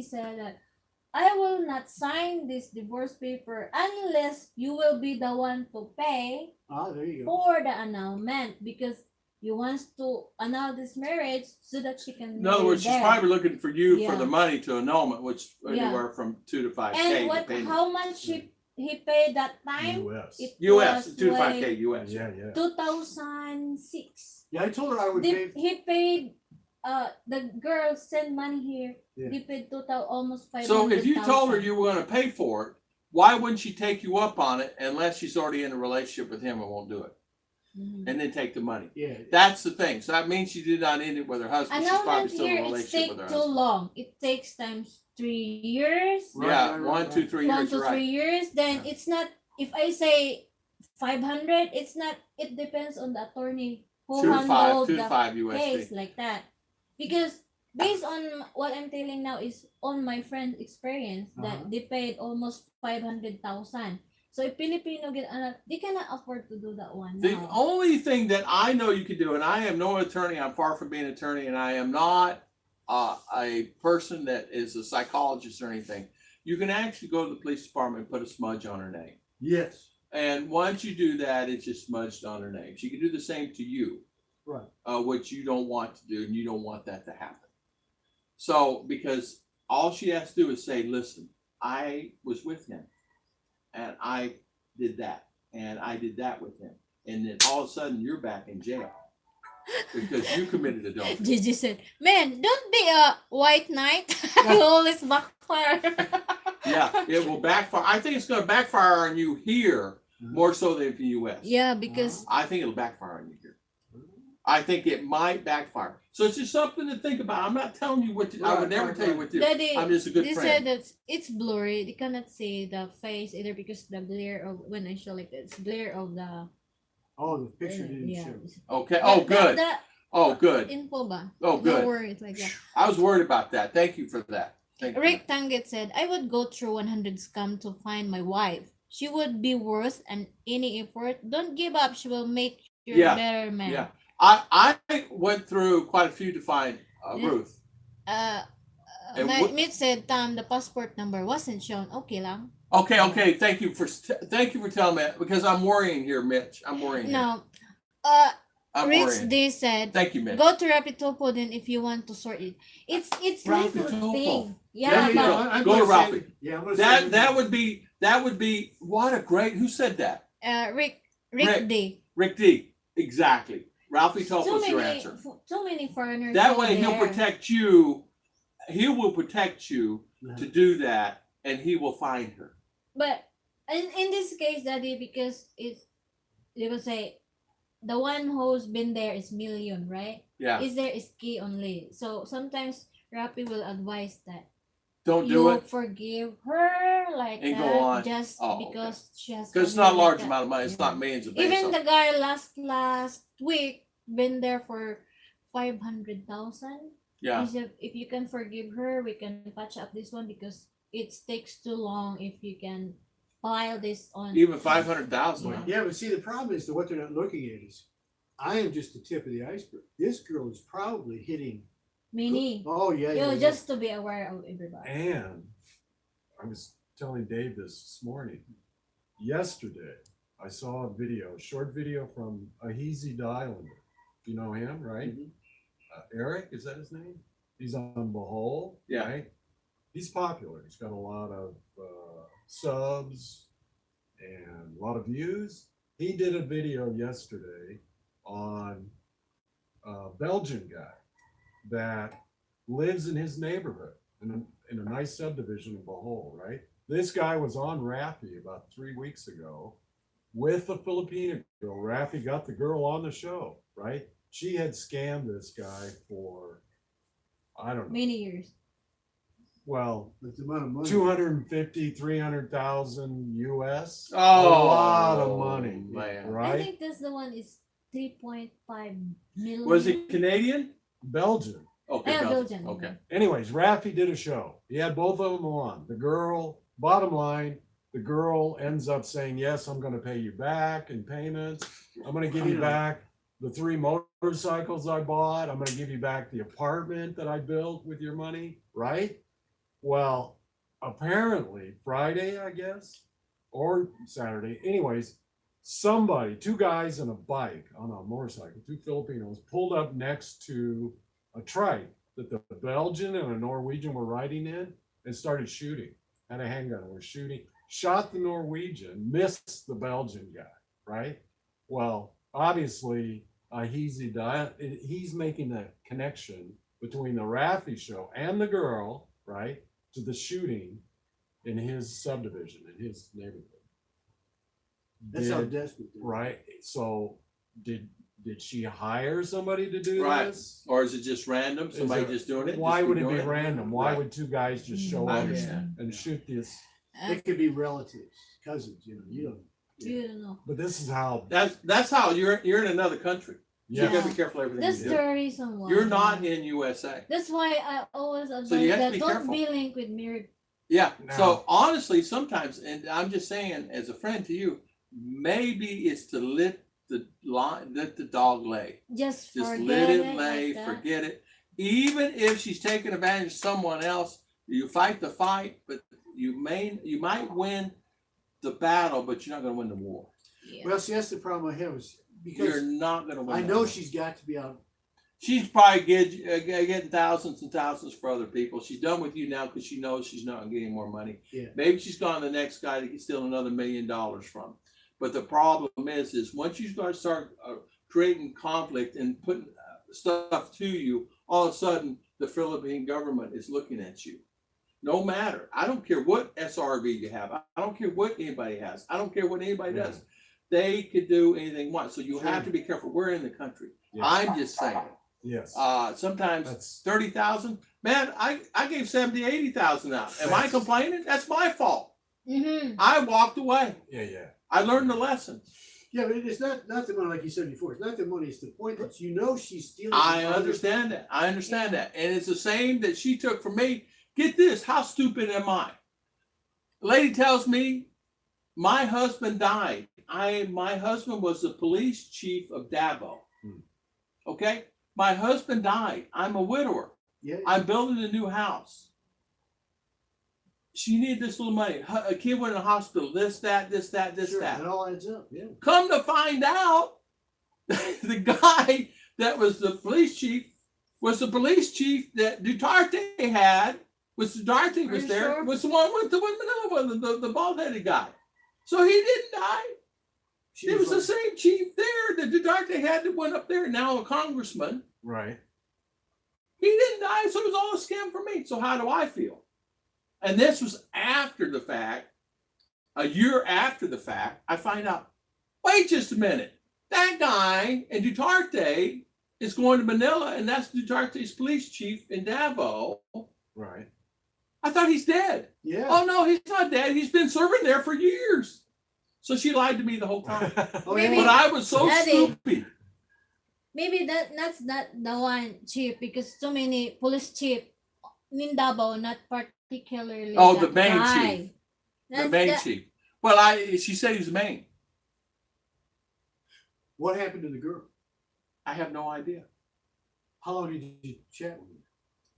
said that I will not sign this divorce paper unless you will be the one to pay There you go. for the annulment because you wants to annul this marriage so that she can. In other words, she's there. probably looking for you for Yeah. the money to annulment, which Yeah. anywhere from 2 to 5K. And depending. how much he paid that time? U.S. It US, was 2 to like 5K US. Yeah. 2006. Yeah, I told her I would pay. He paid. The girl sent money here. Yeah. He paid total almost 500,000. So if you told her you were going to pay for it, why wouldn't she take you up on it unless she's already in a relationship with him and won't do it? Mhm. And then take the money. Yeah. That's the thing. So that means she did not end it with her husband. She's probably Annulment still in here a it relationship takes with her too husband. long. It takes times 3 years. Right, Yeah, right, 1, right, 2, right. 3 1 years. to You're 3 right. years. Then it's not. If I say 500, it's not. It depends on the attorney who 2 to 5, handled 2 to the 5 case USD. like that. Because based on what I'm telling now is on my friend's experience that Uh-huh. they paid almost 500,000. So if Filipino get they cannot afford to do that one The now. only thing that I know you can do, and I am no attorney, I'm far from being an attorney, and I am not a person that is a psychologist or anything. You can actually go to the police department and put a smudge on her name. Yes. And once you do that, it's just smudged on her name. She can do the same to you, Right. which you don't want to do, and you don't want that to happen. So, because all she has to do is say, listen, I was with him, and I did that, and I did that with him. And then all of a sudden, you're back in jail because you committed adultery. Gigi said, "Man, don't be a white knight. You always backfire." Yeah, it will backfire. I think it's going to backfire on you here more so than in the U.S. Yeah, because I think it'll backfire on you here. I think it might backfire. So it's just something to think about. I'm not telling you what to do. I would Right, never right, tell you right. what to do. Daddy, I'm just a good they friend. said that it's blurry. They cannot see the face either because the glare of when I show like that, it's glare of the. Oh, the picture didn't yeah. show. Okay. Oh, good. That Oh, good. info ba? Oh, No good. worries like that. I was worried about that. Thank you for that. Thank you. Rick Tanget said, I would go through 100 scam to find my wife. She would be worse and any effort. Don't give up. She will make you Yeah, a better man. Yeah. I went through quite a few to find Yeah. Ruth. And My what- mate said, the passport number wasn't shown. Okay lang. Okay. Thank you for telling me that because I'm worrying here, Mitch. I'm worrying. Here. No. I'm Rich worrying. they said, Thank you, Mitch. go to Rapitopo then if you want to sort it. It's little Rapitopo. thing. There Yeah, you but go. I'm Go to gonna say- Ralphie. Yeah, I'm gonna say That would be what a great. Who said that? Rick Rick. D. Rick D. Exactly. Ralphie Too Topo's your many, answer. too many foreigners. That go way he'll there. protect you. He will protect you Yeah. to do that, and he will find her. But in this case, Daddy, because it's, they will say the one who's been there is million, right? Yeah. Is there is key only. So sometimes Rappi will advise that Don't do you it forgive her like and that go on. just Oh, okay. because she has because it's come not a here like large that. amount of money. It's Yeah. not millions of Even pesos. the guy last week been there for 500,000. Yeah. He said, if you can forgive her, we can patch up this one because it takes too long if you can file this on. Even 500,000. Yeah. Yeah, but see, the problem is that what they're not looking at is, I am just the tip of the iceberg. This girl is probably hitting. Mini. Oh yeah, yeah. yeah. Just to be aware of everybody. And I was telling Dave this morning. Yesterday, I saw a video, a short video from Ahizi the Islander. You know him, right? Mhm. Eric, is that his name? He's on Behol, Yeah. right? He's popular. He's got a lot of subs and a lot of views. He did a video yesterday on a Belgian guy that lives in his neighborhood in a nice subdivision in Bohol, right? This guy was on Rafi about 3 weeks ago with a Filipina girl. Rafi got the girl on the show, right? She had scammed this guy for, I don't know, Many years. But the amount of money. 250, 300,000 US. Oh, a lot of money, man. I right? think that's the one is 3.5 million. Was it Canadian? Belgium. Okay. Yeah, Belgium. Belgian. Okay. Anyways, Rafi did a show. He had both of them on. The girl, bottom line, the girl ends up saying, yes, I'm going to pay you back in payments. I'm going to give you back the 3 motorcycles I bought. I'm going to give you back the apartment that I built with your money, right? Well, apparently Friday, I guess, or Saturday. Anyways, somebody, 2 guys on a bike, on a motorcycle, 2 Filipinos, pulled up next to a trike that the Belgian and a Norwegian were riding in and started shooting. Had a handgun and were shooting. Shot the Norwegian, missed the Belgian guy, right? Well, obviously, he's making a connection between the Raffi show and the girl, right, to the shooting in his subdivision, in his neighborhood. That's how desperate. they are. Right. So did she hire somebody to do Right. this? Or is it just random? Somebody Is it- just doing it? Why just would it doing be random? Why Right. would 2 guys just show I up understand. and shoot this? It could be relatives, cousins. You don't. You don't know. But this is how. That's how you're in another country. So you Yeah. gotta be careful everything That's you do. the reason why. You're not in USA. That's why I always advise you have to that be don't careful. be linked with married. Yeah. Now- So honestly, sometimes, and I'm just saying, as a friend to you, maybe it's to let the dog lay. Just Just forget let it it lay, like that. forget it. Even if she's taking advantage of someone else, you fight the fight, but you might win the battle, but you're not going to win the war. Yeah. Well, see, that's the problem I have is You're because not going to win. I that know war. she's got to be out. She's probably getting thousands and thousands for other people. She's done with you now because she knows she's not going to get any more money. Yeah. Maybe she's gone to the next guy to get steal another $1 million from. But the problem is once you start creating conflict and putting stuff to you, all of a sudden the Philippine government is looking at you. No matter. I don't care what SRV you have. I don't care what anybody has. I don't care what anybody Yeah. does. They could do anything they want. So you Sure. have to be careful. We're in the country. Yeah. I'm just saying. Yes. Sometimes That's 30,000. Man, I gave 70, 80,000 out. Am I Yes. complaining? That's my fault. Mm-hmm. I walked away. yeah. I learned the lesson. Yeah, but it's not the money like you said before. It's not the money. It's the point that you know she's stealing. I from others. understand that. I understand that. And it's the same that she took from me. Get this. How stupid am I? The lady tells me my husband died. My husband was the police chief of Davao. Okay? My husband died. I'm a widower. Yeah. I'm building a new house. She needed this little money. A kid went in the hospital. This, that. Sure, it all adds up. Yeah. Come to find out, the guy that was the police chief was the police chief that Duterte had. Duterte Are was you there. sure? Was the one with the bald-headed guy. So he didn't die. She It was the like- same chief there that Duterte had that went up there, now a congressman. Right. He didn't die, so it was all a scam for me. So how do I feel? And this was after the fact A year after the fact, I find out, wait just a minute. That guy in Duterte is going to Manila, and that's Duterte's police chief in Davao. Right. I thought he's dead. Yeah. Oh, no, he's not dead. He's been serving there for years. So she lied to me the whole time. Oh, Maybe- But I was so Daddy. stupid. Maybe that's not the one chief, because too many police chief in Davao, not particularly. Oh, that the main guy. chief. The That's main chief. Well, she said he was the main. What happened to the girl? I have no idea. How long did you chat with her?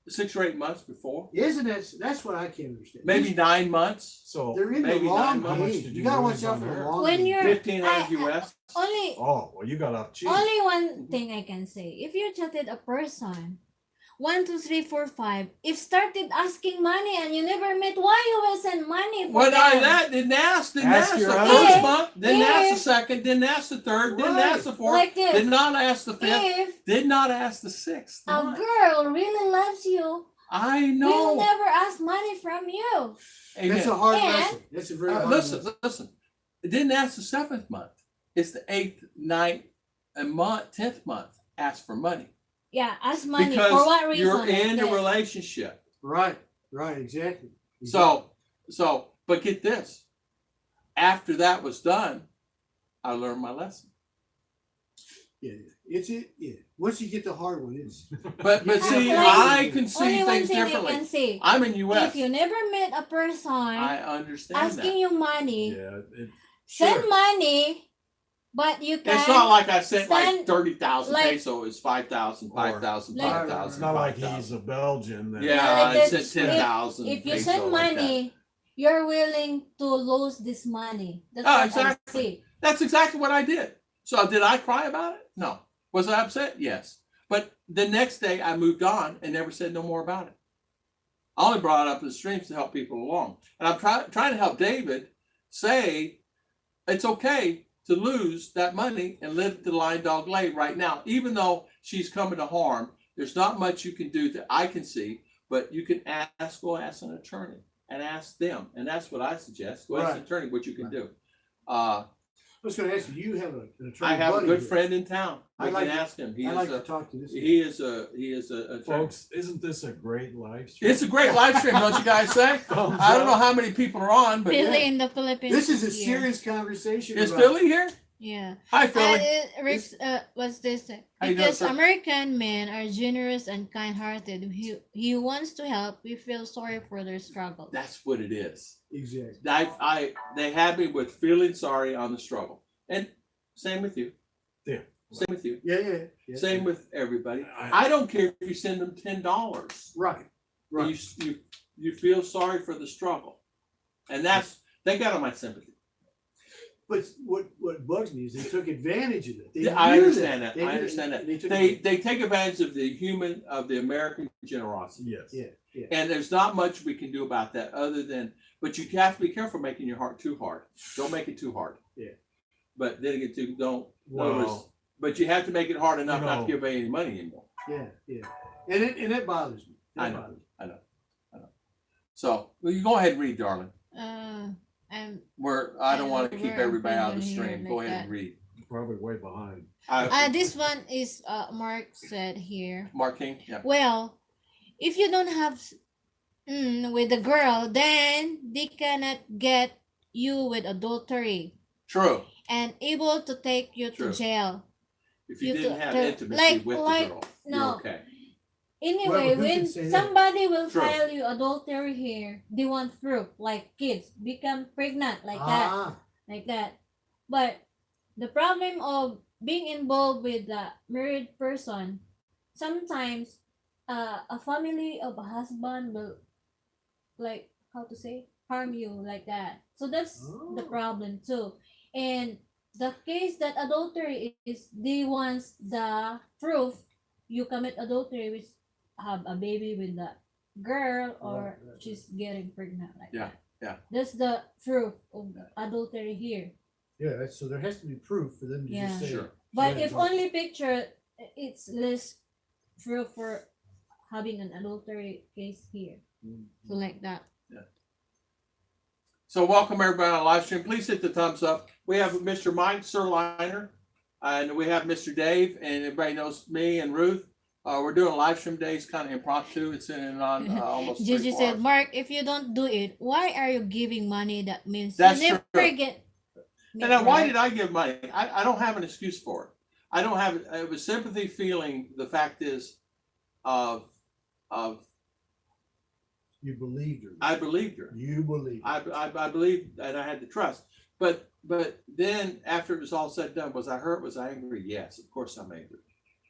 6 or 8 months before. Isn't that's what I can't understand. Maybe 9 months. So, They're in maybe the long 9 months. How much game. did You you gotta lose watch out on for the her? long When game. you're- 1,500 US. Only oh, well, you got off cheap. Only one thing I can say. If you chatted a person, 1, 2, 3, 4, 5, if started asking money and you never met, why you will send money for Well, them? didn't ask the Ask your first husband. month, didn't ask the If- second, didn't ask the third, didn't Right. ask the fourth, Like this. did not ask the fifth, If did not ask the sixth. a month. girl really loves you, I will know. never ask money from you. Amen. That's a hard And- lesson. That's a very hard Listen, lesson. listen. It didn't ask the 7th month. It's the 8th, 9th, and 10th month. Ask for money Yeah, ask money. because For what reason? you're in a Like, relationship. Right. Exactly. So, but get this. After that was done, I learned my lesson. Yeah. Yeah. Once you get the hard one, it's But Yeah, see, like, I can see only one things thing I differently. can say. I'm in US. If you never met a person I understand asking that. you money, Yeah, send Sure. money, but you can. It's not like I sent like stand- 30,000 like- peso. It's 5,000, 5,000, Like- 5,000. it's not like 5,000. he's a Belgian. That, Yeah, like I this. sent 10,000. If you peso send like that. money, you're willing to lose this money. That's Oh, what exactly. I see. That's exactly what I did. So did I cry about it? No. Was I upset? Yes. But the next day I moved on and never said no more about it. I only brought it up in the streams to help people along. And I'm trying to help David say it's okay to lose that money and live the line dog lay right now. Even though she's coming to harm, there's not much you can do that I can see, but you can go ask an attorney and ask them. And that's what I suggest. Go ask an Right. attorney what you can Right. do. I was going to ask you. Do you have an attorney? I have a buddy good here? friend in town. I I'd like can to- ask him. I'd like to talk to this. He is a attorney. folks, isn't this a great live stream? It's a great live stream, don't you guys say? Thumbs I don't know up. how many people are on, but Philly yeah. in the Philippines. This is a here. serious conversation. Is about- Philly here? Yeah. Hi, Philly. Rick, what's this? How you doing, Because sir? American men are generous and kind-hearted. He wants to help. We feel sorry for their struggles. That's what it is. Exactly. They had me with feeling sorry on the struggle, and same with you. Yeah. Same with you. Yeah. Same with everybody. I don't care if you send them $10. Right. Right. You feel sorry for the struggle, and they got on my sympathy. But what bugs me is they took advantage of it. They Yeah, I knew understand that. They I knew- understand that. They took They take advantage of the American generosity. Yes. Yeah. And there's not much we can do about that other than, but you have to be careful making your heart too hard. Don't make it too hard. Yeah. But then again, too, don't. Well, But you have to make it hard enough You not know- to give away any money anymore. Yeah. And it bothers me. I know. So well, you go ahead and read, darling. I don't want to keep we're everybody out of the here stream. Go like ahead that. and read. probably way behind. This one is Mark said here. Mark King. Yeah. Well, if you don't have with the girl, then they cannot get you with adultery True. and able to take you True. to jail. If you You didn't to- have to- intimacy like- with like- the girl, no. you're okay. Anyway, Who can when say that? somebody will True. file you adultery here, they want proof, like kids become pregnant like that. Like that. But the problem of being involved with a married person, sometimes a family of a husband will, like, how to say, harm you like that. So that's the Oh. problem too. And the case that adultery is, they want the proof you commit adultery, which have a baby with the girl or Right. she's getting pregnant like Yeah, that. yeah. That's the proof of adultery here. Yeah, so there has to be proof for them to Yeah. just say. Sure. But Yeah, if right. only picture, it's less proof for having an adultery case here. So like that. So welcome everybody on the live stream. Please hit the thumbs up. We have Mr. Mike Sirliner, and we have Mr. Dave, and everybody knows me and Ruth. We're doing live stream days, kind of impromptu. It's in and on almost 3-4 Gigi said, hours. Mark, if you don't do it, why are you giving money? That means That's you never true. get. And then why did I give money? I don't have an excuse for it. I don't have it was sympathy feeling. The fact is, of You believed her. I believed her. You believed her. I believed, and I had the trust. But then after it was all said and done, was I hurt? Was I angry? Yes, of course I'm angry.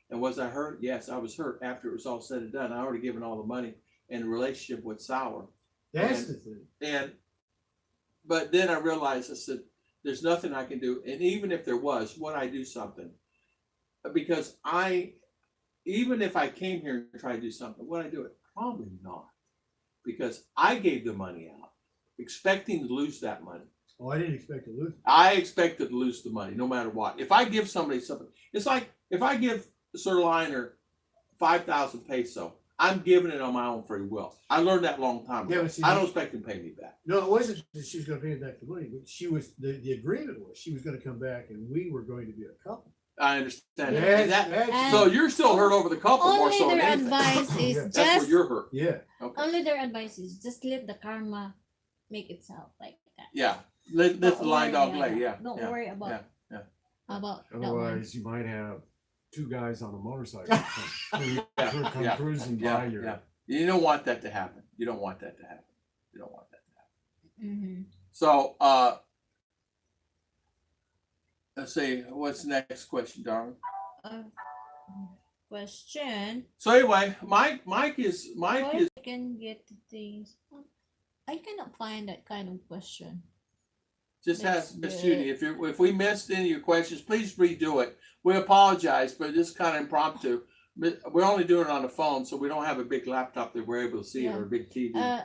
And was I hurt? Yes, I was hurt after it was all said and done. I already given all the money, and the relationship went sour. That's the thing. But then I realized, I said, there's nothing I can do. And even if there was, would I do something? Because even if I came here and tried to do something, would I do it? Probably not. Because I gave the money out, expecting to lose that money. Oh, I didn't expect to lose. I expected to lose the money no matter what. If I give somebody something, it's like if I give Sir Liner 5,000 peso, I'm giving it on my own free will. I learned that a long time ago. Yeah, but see, I don't expect him to pay me back. No, it wasn't that she was going to pay back the money, but she was the agreement was she was going to come back and we were going to be a couple. I understand That's- that. that's- So you're still hurt over the couple more Only so than their anything. advice is Yeah. That's where just you're hurt. yeah. Okay. only their advice is just let the karma make itself like that. Yeah. Let the Don't line worry, dog lay. Yeah. Don't yeah. worry about yeah. about that one. Otherwise, you might have two guys on a motorcycle who come yeah, cruising by Yeah. your. Yeah. You don't want that to happen. You don't want that to happen. You don't want that to happen. Mm-hmm. So, let's see. What's the next question, darling? Question. So anyway, Mike is Why I can get the things? I cannot find that kind of question. just That's has Miss good. Judy. If we missed any of your questions, please redo it. We apologize, but this is kind of impromptu. We're only doing it on the phone, so we don't have a big laptop that we're able to see it Yeah. or a big TV.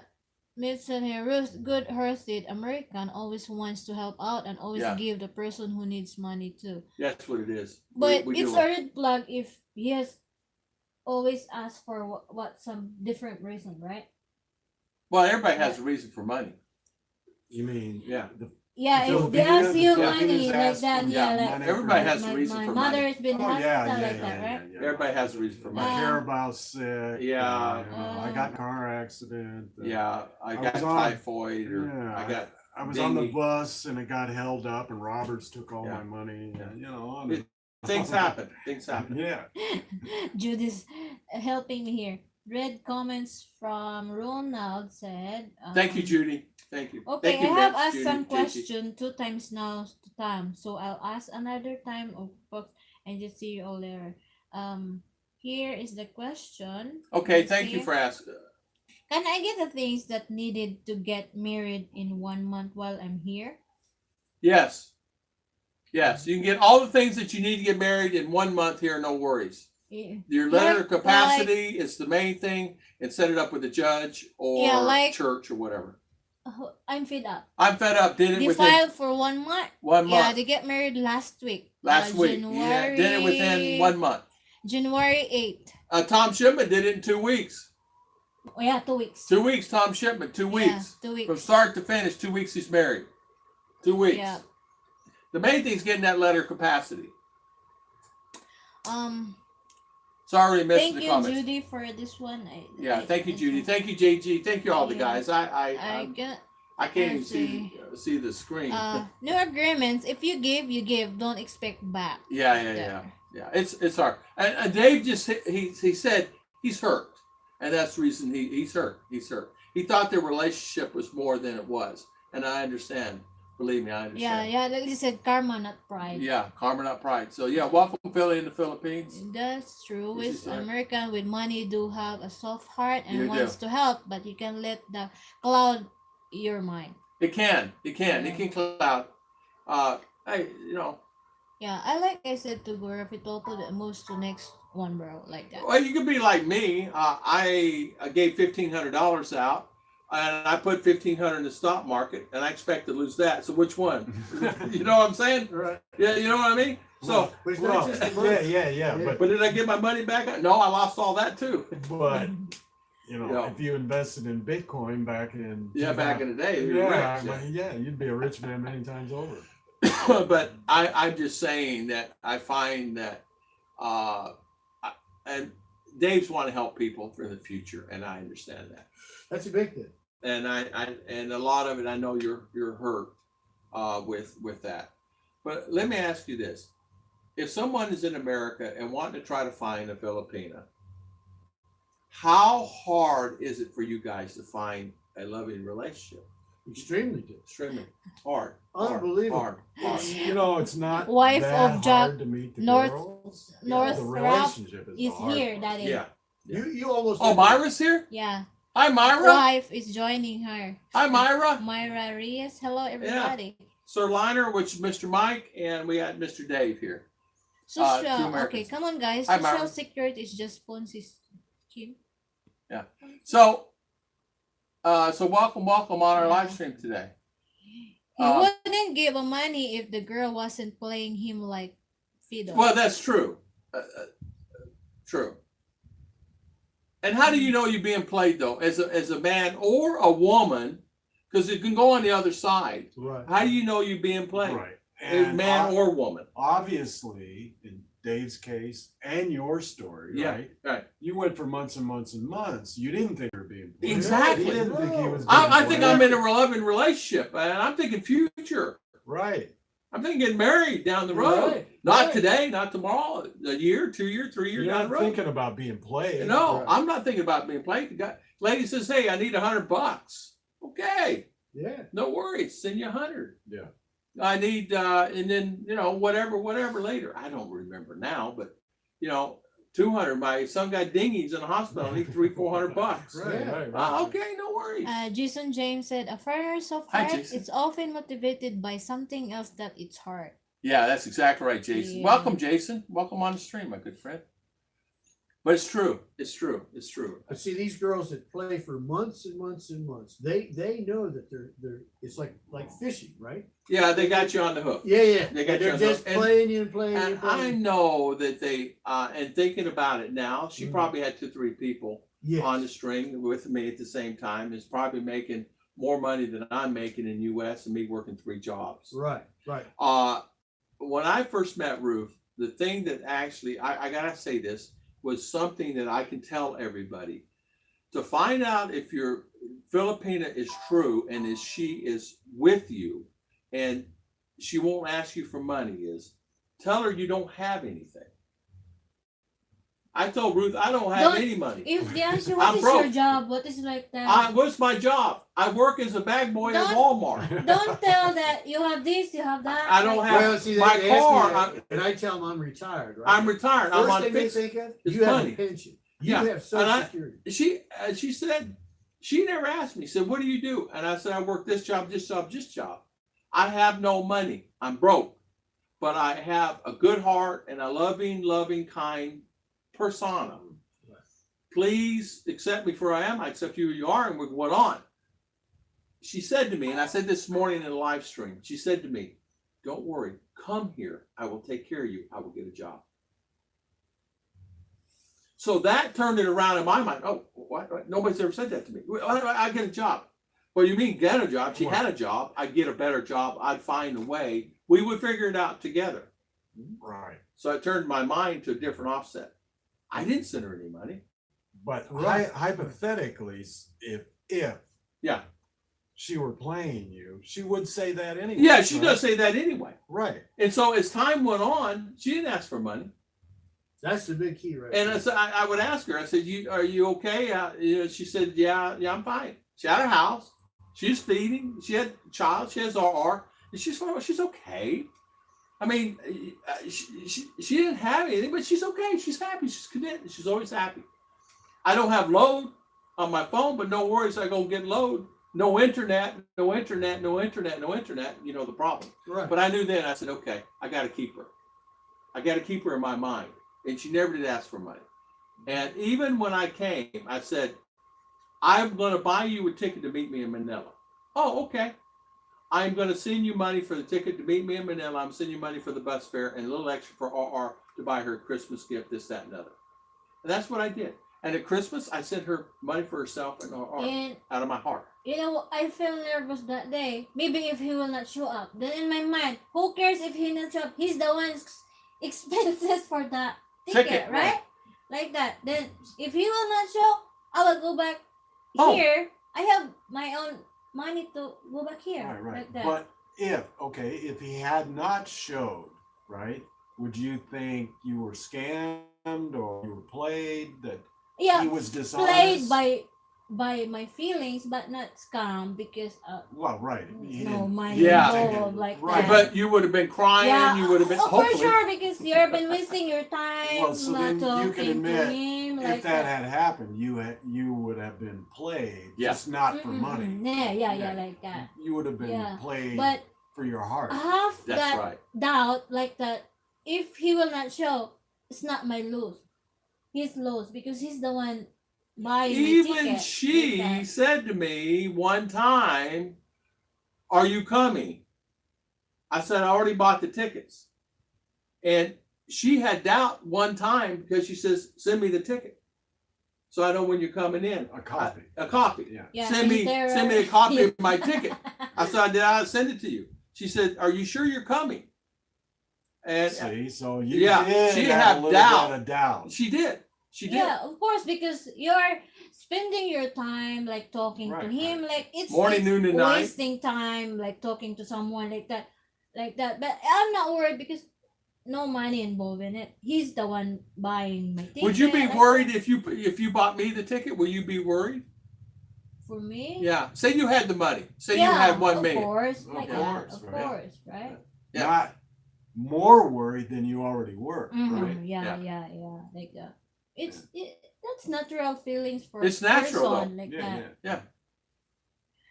Miss here, Ruth, good hearted American always wants to help out and always Yeah. give the person who needs money too. That's what it is. But we it's do a it. red flag if he has always asked for what some different reason, right? Well, everybody has a reason for money. You mean Yeah. Yeah, So if they ask you yeah. money like that, Yeah. yeah, like Everybody has a my, reason my for mother money. has been Oh asked yeah, that yeah, like yeah, that, yeah, right? yeah. Everybody has a reason for My money. care about sick. Yeah. I got in a car accident. Yeah, I got was on- typhoid, or Yeah, I got. I was on the Dingy. bus and it got held up, and Roberts took all Yeah. my money. Yeah. You know, Things happen. Things happen. Yeah. Judy's helping me here. Read comments from Ronald said. Thank you, Judy. Thank you. Okay, Thank you, I have Mitch, asked Judy, some JT. question 2 times now to Tam, so I'll ask another time of folks and just see you all later. Here is the question. Okay, Let's thank see. you for asking. Can I get the things that needed to get married in 1 month while I'm here? Yes. Yes, you can get all the things that you need to get married in 1 month here, no worries. Yeah. Your letter Like- of capacity is the main thing, and set it up with the judge or Yeah, like- church or whatever. I'm fed up. I'm fed up. Did it They within filed for 1 month. 1 Yeah, month. they get married last week. Last week. Yeah, did it within 1 month. January 8th. Tom Shipman did it in 2 weeks. Oh yeah, 2 weeks. 2 weeks, Tom Shipman, 2 weeks. Yeah, 2 weeks. From start to finish, 2 weeks he's married. 2 weeks. Yeah. The main thing is getting that letter of capacity. Sorry, missed Thank the you, comments. Judy, for this one. Yeah, thank you, Judy. Thank you, JG. Thank you, all the Yeah. guys. I get I can't even let's see the screen. no agreements. If you give, you give. Don't expect back. Yeah. It's hard. And Dave just he said he's hurt, and that's the reason he's hurt. He's hurt. He thought their relationship was more than it was, and I understand. Believe me, I understand. Yeah. Like you said, karma, not pride. Yeah, karma, not pride. So yeah, welcome Philly in the Philippines. That's true. This is With it. American with money do have a soft heart and You wants to help, but you can let the cloud your mind. It can Yeah. cloud. Hey, Yeah, I said to Gura, if it all put it moves to next one, bro, like that. well, you could be like me. I gave $1,500 out, and I put $1,500 in the stock market, and I expect to lose that. So which one? You know what I'm saying? Right. Yeah, you know what I mean. So, But it's not just the money. yeah. Yeah. But but did I get my money back? No, I lost all that too. but You know, You know. if you invested in Bitcoin back in Back in the day, they were yeah, rich. I mean, yeah, you'd be a rich man many times over. But I'm just saying that I find that, and Dave's want to help people for the future, and I understand that. That's a big thing. And and a lot of it, I know you're hurt with that. But let me ask you this: if someone is in America and wanting to try to find a Filipina, how hard is it for you guys to find a loving relationship? Extremely difficult. Extremely hard. Unbelievable. Hard. You know, it's not Wife that of Jack hard to meet the North- girls. North the Rap relationship is, is the hard here, part. Daddy. Yeah. You almost. Oh, Myra's here. Yeah. Hi, Myra. Wife is joining her. Hi, Myra. Myra Reyes. Hello, everybody. Sir Liner, which is Mr. Mike, and we got Mr. Dave here. Two Social. Americans. Okay, come on, guys. Hi, Social Myra. security is just Ponzi scheme. So welcome on our live stream today. He wouldn't give him money if the girl wasn't playing him like fiddle. Well, that's true. True. And how do you know you're being played though, as a man or a woman? Because it can go on the other side. Right. How do you know you're being played, Right. as man or woman? Obviously, in Dave's case and your story, Yeah, right? right. You went for months and months and months. You didn't think you were being played. Exactly. You didn't think he was being I think played. I'm in a loving relationship, and I'm thinking future. Right. I'm thinking getting married down the road. Right, Not right. today, not tomorrow. A year, 2 years, 3 years You're down not the road. thinking about being played. No, Right. I'm not thinking about being played. The guy, lady says, "Hey, I need $100." Okay, Yeah. no worries. Send you 100. Yeah. I need, and then whatever later. I don't remember now, but 200. My son got dingies in the hospital. I need $300-400. Right, Yeah. right, right. Okay, no worries. Jason James said, a foreigner's of Hi, heart Jason. it's often motivated by something else that it's hard. Yeah, that's exactly right, Jason. Yeah. Welcome, Jason. Welcome on the stream, my good friend. But it's true. It's true. It's true. But see, these girls that play for months and months and months, they know that they're it's like fishing, right? Yeah, they got you on the hook. Yeah. They got you They're on the just hook. And- playing you and playing you And and I playing. know that they, and thinking about it now, she Mhm. probably had 2-3 people Yes. on the string with me at the same time. Is probably making more money than I'm making in U.S. and me working 3 jobs. Right. When I first met Ruth, the thing that actually, I gotta say this, was something that I can tell everybody. To find out if your Filipina is true and if she is with you and she won't ask you for money is, tell her you don't have anything. I told Ruth, I don't have Don't- any money. If they ask you I'm what is broke. your job, what is like that? What's my job? I work as a bag boy at Don't- Walmart. Don't tell that you have this, you have that. I don't like- have Well, see, they my ask me car. that, and I tell them I'm retired. Right. I'm retired. I'm First on thing they fixed. think of, it's you have money. a pension. You Yeah, have and Social I- Security. She said, she never asked me, said, what do you do? And I said, I work this job, this job, this job. I have no money. I'm broke. But I have a good heart and a loving, kind persona. Please accept me for I am. I accept you who you are, and we went on. She said to me, and I said this morning in a live stream, she said to me, don't worry, come here. I will take care of you. I will get a job. So that turned it around in my mind. Oh, what? Nobody's ever said that to me. I get a job. Well, you mean get a job? She had a job. I'd get a better job. I'd find a way. We would figure it out together. Right. So I turned my mind to a different offset. I didn't send her any money. But Right. hypothetically, if Yeah. she were playing you, she would say that anyway. Yeah, she right? does say that anyway. Right. And so as time went on, she didn't ask for money. That's the big key, right? And I would ask her, I said, are you okay? She said, yeah, I'm fine. She had a house. She's feeding. She had a child. She has RR. And she's okay. I mean, she didn't have anything, but she's okay. She's happy. She's content. She's always happy. I don't have load on my phone, but no worries. I go get load. No internet. You know the problem. Right. But I knew then, I said, okay, I got to keep her. I got to keep her in my mind. And she never did ask for money. And even when I came, I said, I'm going to buy you a ticket to meet me in Manila. Oh, okay. I'm going to send you money for the ticket to meet me in Manila. I'm sending you money for the bus fare and a little extra for RR to buy her a Christmas gift, this, that, and other. And that's what I did. And at Christmas, I sent her money for herself and her art, And out of my heart. you know, I feel nervous that day. Maybe if he will not show up. Then in my mind, who cares if he not show up? He's the one expenses for the ticket, Ticket, right? Like that. Then if he will not show, I will go back Oh. here. I have my own money to go back here. Right, right. Like that. But if he had not showed, right, would you think you were scammed or you were played, that yeah, he was dishonest? played by my feelings, but not scam because Well, right. He no didn't- money Yeah. involved like Right. that. But you would have been crying. yeah, You would have been for hopefully. sure because you've been wasting your time Well, so then not you talking can admit, to him if like that had happened, you would have been played, Yeah. just not for Mm-mm-mm. money. Yeah, like that. You would have been Yeah. played But for your heart. I have That's that right. doubt like that. If he will not show, it's not my lose. He's lose because he's the one buying my Even ticket. she like that. said to me one time, "Are you coming?" I said, "I already bought the tickets." And she had doubt one time because she says, "Send me the ticket, so I know when you're coming in." A copy. A copy. Yeah. Yeah, send is me there send me a- a copy of my ticket. I said, "Did I send it to you?" She said, "Are you sure you're coming?" And See, so you yeah, did she have had a little doubt. bit of doubt. she did. She did. Yeah, of course, because you're spending your time like talking to Right, him, like it's Morning, it's noon, and night. wasting time like talking to someone like that, like that. But I'm not worried because no money involved in it. He's the one buying my ticket. Would you be like worried that. if you bought me the ticket? Will you be worried? For me? Yeah. Say you had the money. Say yeah, you had 1 of million. course, Of like course, that, of right. course, right? Yeah. Not more worried than you already were, Mhm, right? Yeah, like that. That's natural feelings for It's natural, though. person like Yeah, that. yeah.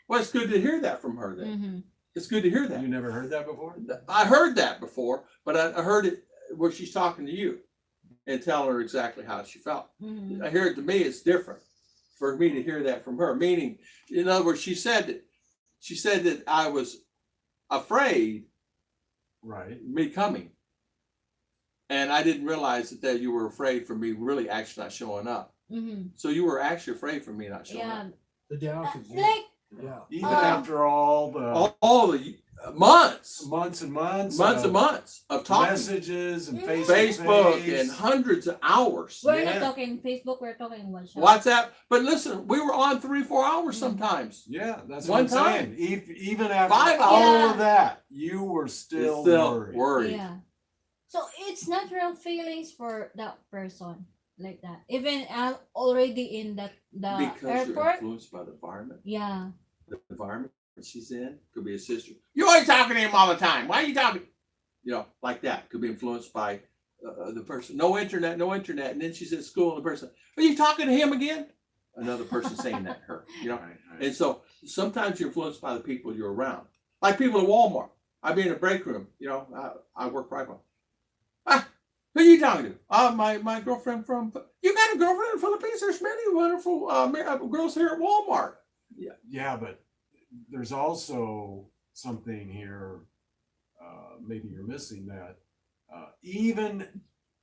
Well, it's good to hear that from her. Then Mm-hmm. it's good to hear that. You never heard that before? I heard that before, but I heard it where she's talking to you and telling her exactly how she felt. Mm-hmm. I hear it to me, it's different for me to hear that from her. Meaning, in other words, she said that I was afraid Right. of me coming, and I didn't realize that you were afraid for me really actually not showing up. Mm-hmm. So you were actually afraid for me not showing Yeah, up. The doubt is like yeah. Even after all the All the months, months and months, and months of talking, messages and Mhm. Facebook, and hundreds of hours. we're Yeah. not talking Facebook, we're talking WhatsApp. WhatsApp. But listen, we were on 3-4 hours sometimes. yeah, that's One what I'm time. saying. Even after 5 all hours. of that, you were still, worried. worried. Yeah. So it's natural feelings for that person like that. Even already in the Because you're airport. influenced by the environment. Yeah. The environment that she's in could be a sister. You're always talking to him all the time. Why are you talking? You know, like that. Could be influenced by the person. No internet. And then she's at school and the person, are you talking to him again? Another person saying that to her. You know. Right, right. And so sometimes you're influenced by the people you're around. Like people at Walmart. I'd be in a break room. You know, I work private. Who are you talking to? My girlfriend from. You got a girlfriend in the Philippines? There's many wonderful girls here at Walmart. Yeah, but there's also something here, maybe you're missing, that even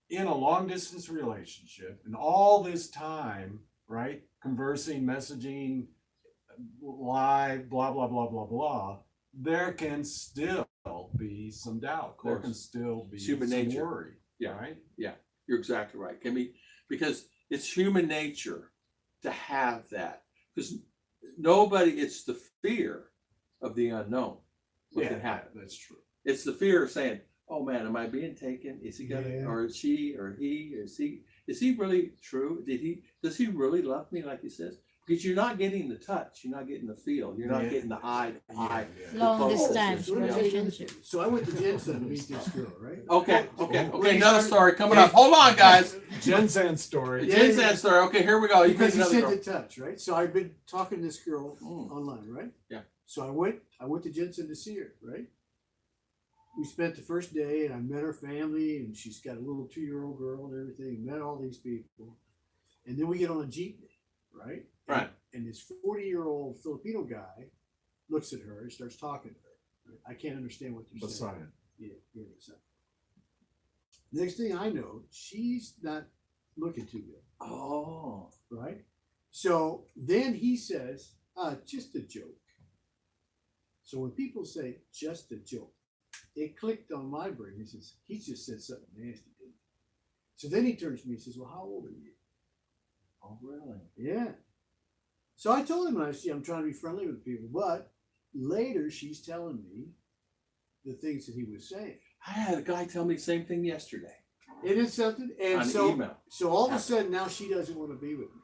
in a long distance relationship and all this time, right, conversing, messaging, live, blah, blah, blah, blah, blah, there can still be some doubt. There course. can still be Human some nature. worry, Yeah. right? You're exactly right. Can be because it's human nature to have that. Because it's the fear of the unknown. What can happen? That's true. It's the fear of saying, "Oh man, am I being taken? Is he gonna, Yeah. or is she, or he, is he really true? Does he really love me like he says?" Because you're not getting the touch, you're not getting the feel, you're not Yeah. getting the eye to eye. Long close. distance So let me tell you another relationship. story. So I went to Jensen to meet this girl, right? Okay. Wait, Another sorry. story coming up. Hold on, guys. Jen Sand's story. Yeah. Jen's that story. Okay, here we go. You Because pick he another said girl. to touch, right? So I've been talking to this girl Mm. online, right? Yeah. So I went to Jensen to see her, right? We spent the first day and I met her family and she's got a little 2-year-old girl and everything, met all these people. And then we get on a jeepney, right? Right. And this 40-year-old Filipino guy looks at her and starts talking to her. I can't understand what they're saying. Messiah. Yeah. Next thing I know, she's not looking too good. Oh. right? So then he says, just a joke. So when people say just a joke, it clicked on my brain. He says, he just said something nasty, didn't he? So then he turns to me and says, well, how old are you? Oh, really? Yeah. So I told him, I'm trying to be friendly with people, but later she's telling me the things that he was saying. I had a guy tell me the same thing yesterday It is something, and on so email. so all of a sudden now she doesn't want to be with me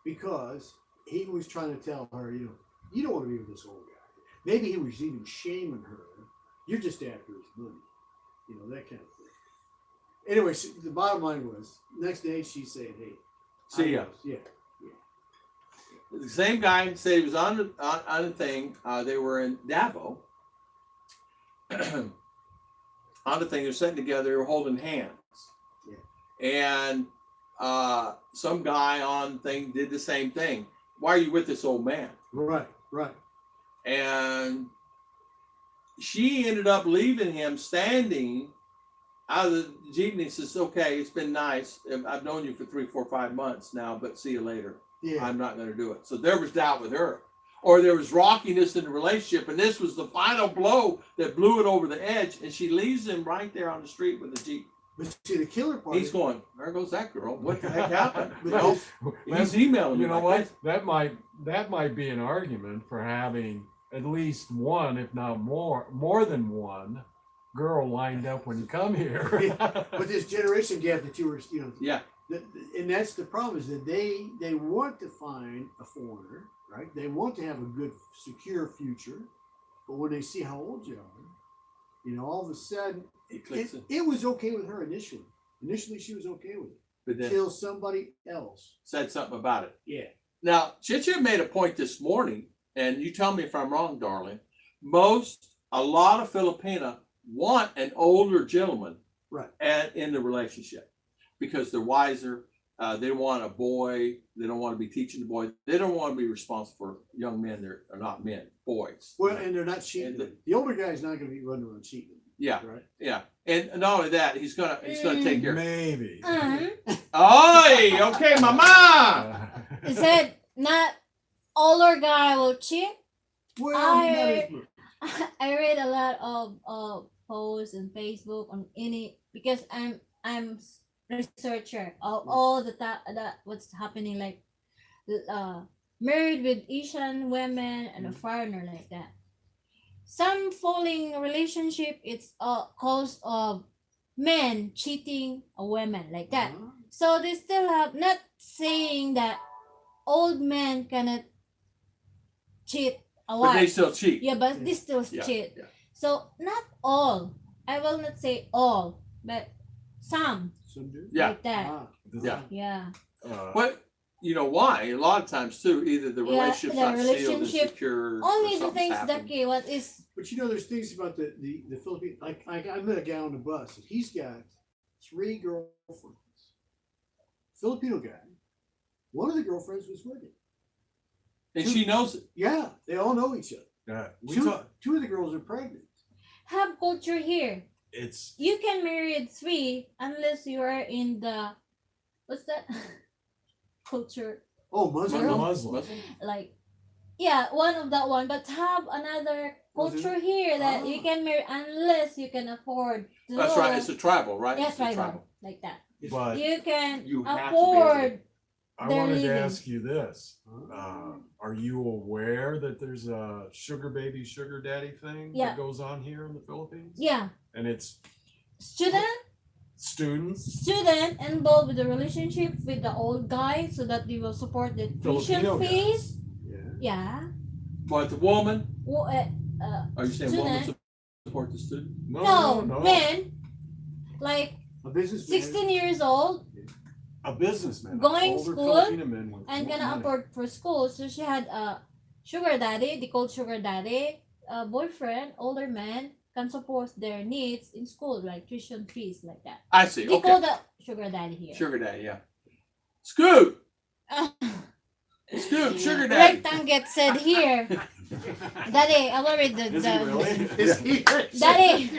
because he was trying to tell her, you don't want to be with this old guy. Maybe he was even shaming her. You're just after his money, that kind of thing. Anyway, so the bottom line was, next day she's saying, "Hey, See ya." Yeah. The same guy said he was on a thing. They were in Davao. On the thing, they're sitting together, they were holding hands. Yeah. And some guy on thing did the same thing. Why are you with this old man? Right. And she ended up leaving him standing out of the jeepney. Says, okay, it's been nice. I've known you for 3, 4, 5 months now, but see you later. Yeah. I'm not going to do it. So there was doubt with her. Or there was rockiness in the relationship, and this was the final blow that blew it over the edge, and she leaves him right there on the street with the Jeep. But see, the killer part. He's going, there goes that girl. What the heck happened? But He's emailing me. You know like what? That might be an argument for having at least one, if not more than one girl lined up when you come here. But this generation gap that you were, Yeah. And that's the problem, is that they want to find a foreigner, right? They want to have a good, secure future, but when they see how old you are, all of a sudden, it was okay with her initially. Initially, she was okay with it. But then Until somebody else said something about it. Yeah. Now, Chicha made a point this morning, and you tell me if I'm wrong, darling. A lot of Filipina want an older gentleman, right, in the relationship because they're wiser. They want a boy. They don't want to be teaching the boy. They don't want to be responsible for young men. They're not men, boys. Well, and they're not cheating. And the older guy's not going to be running around cheating. Yeah, right. Yeah, and not only that, he's gonna take care. Maybe. Oi, okay, mama. Is it not older guy will cheat? Well, not as much. I read a lot of posts on Facebook on because I'm researcher of all that what's happening, like married with Asian women and a foreigner like that. Some falling relationship, it's cause of men cheating a woman like that. So they still have, not saying that old men cannot cheat a wife. But they still cheat. Yeah, but they still cheat. Yeah. So not all. I will not say all, but some. Some do. Yeah. Like that. Yeah. Yeah. But you know why? A lot of times too, either the relationship's the not sealed and relationship, secure. only the things that what is. But there's things about the Philippine. Like I met a guy on the bus, and he's got 3 girlfriends. Filipino guy. One of the girlfriends was with him. And she knows it. Yeah, they all know each other. Yeah, two of the girls are pregnant. Have culture here. You can marry 3 unless you are in the, what's that? Culture. Oh, Muslim. Like, yeah, one of that one. But have another culture here that you can marry unless you can afford to. That's right. It's a tribal, right? Yeah, It's a tribal. Like that. But You can You have to be afford. I They're wanted to leaving. ask you this. Are you aware that there's a sugar baby, sugar daddy thing that goes on here in the Philippines? Yeah. And it's Student students? involved with the relationship with the old guy so that they will support the tuition Filipino fees. Yeah. Yeah. But the woman, Well, are you saying woman Student. support the student? no, men, like A businessman. 16 years old A businessman. Going older school Filipino men with and more gonna money. afford for school. So she had a sugar daddy, they called sugar daddy, a boyfriend, older man, can support their needs in school, like tuition fees, like that. I see. They call Okay. that sugar daddy here. Sugar daddy, yeah. Scoot, Scoot, sugar daddy. Rectangle said here. Daddy, I will read Is he really? Is he? Daddy.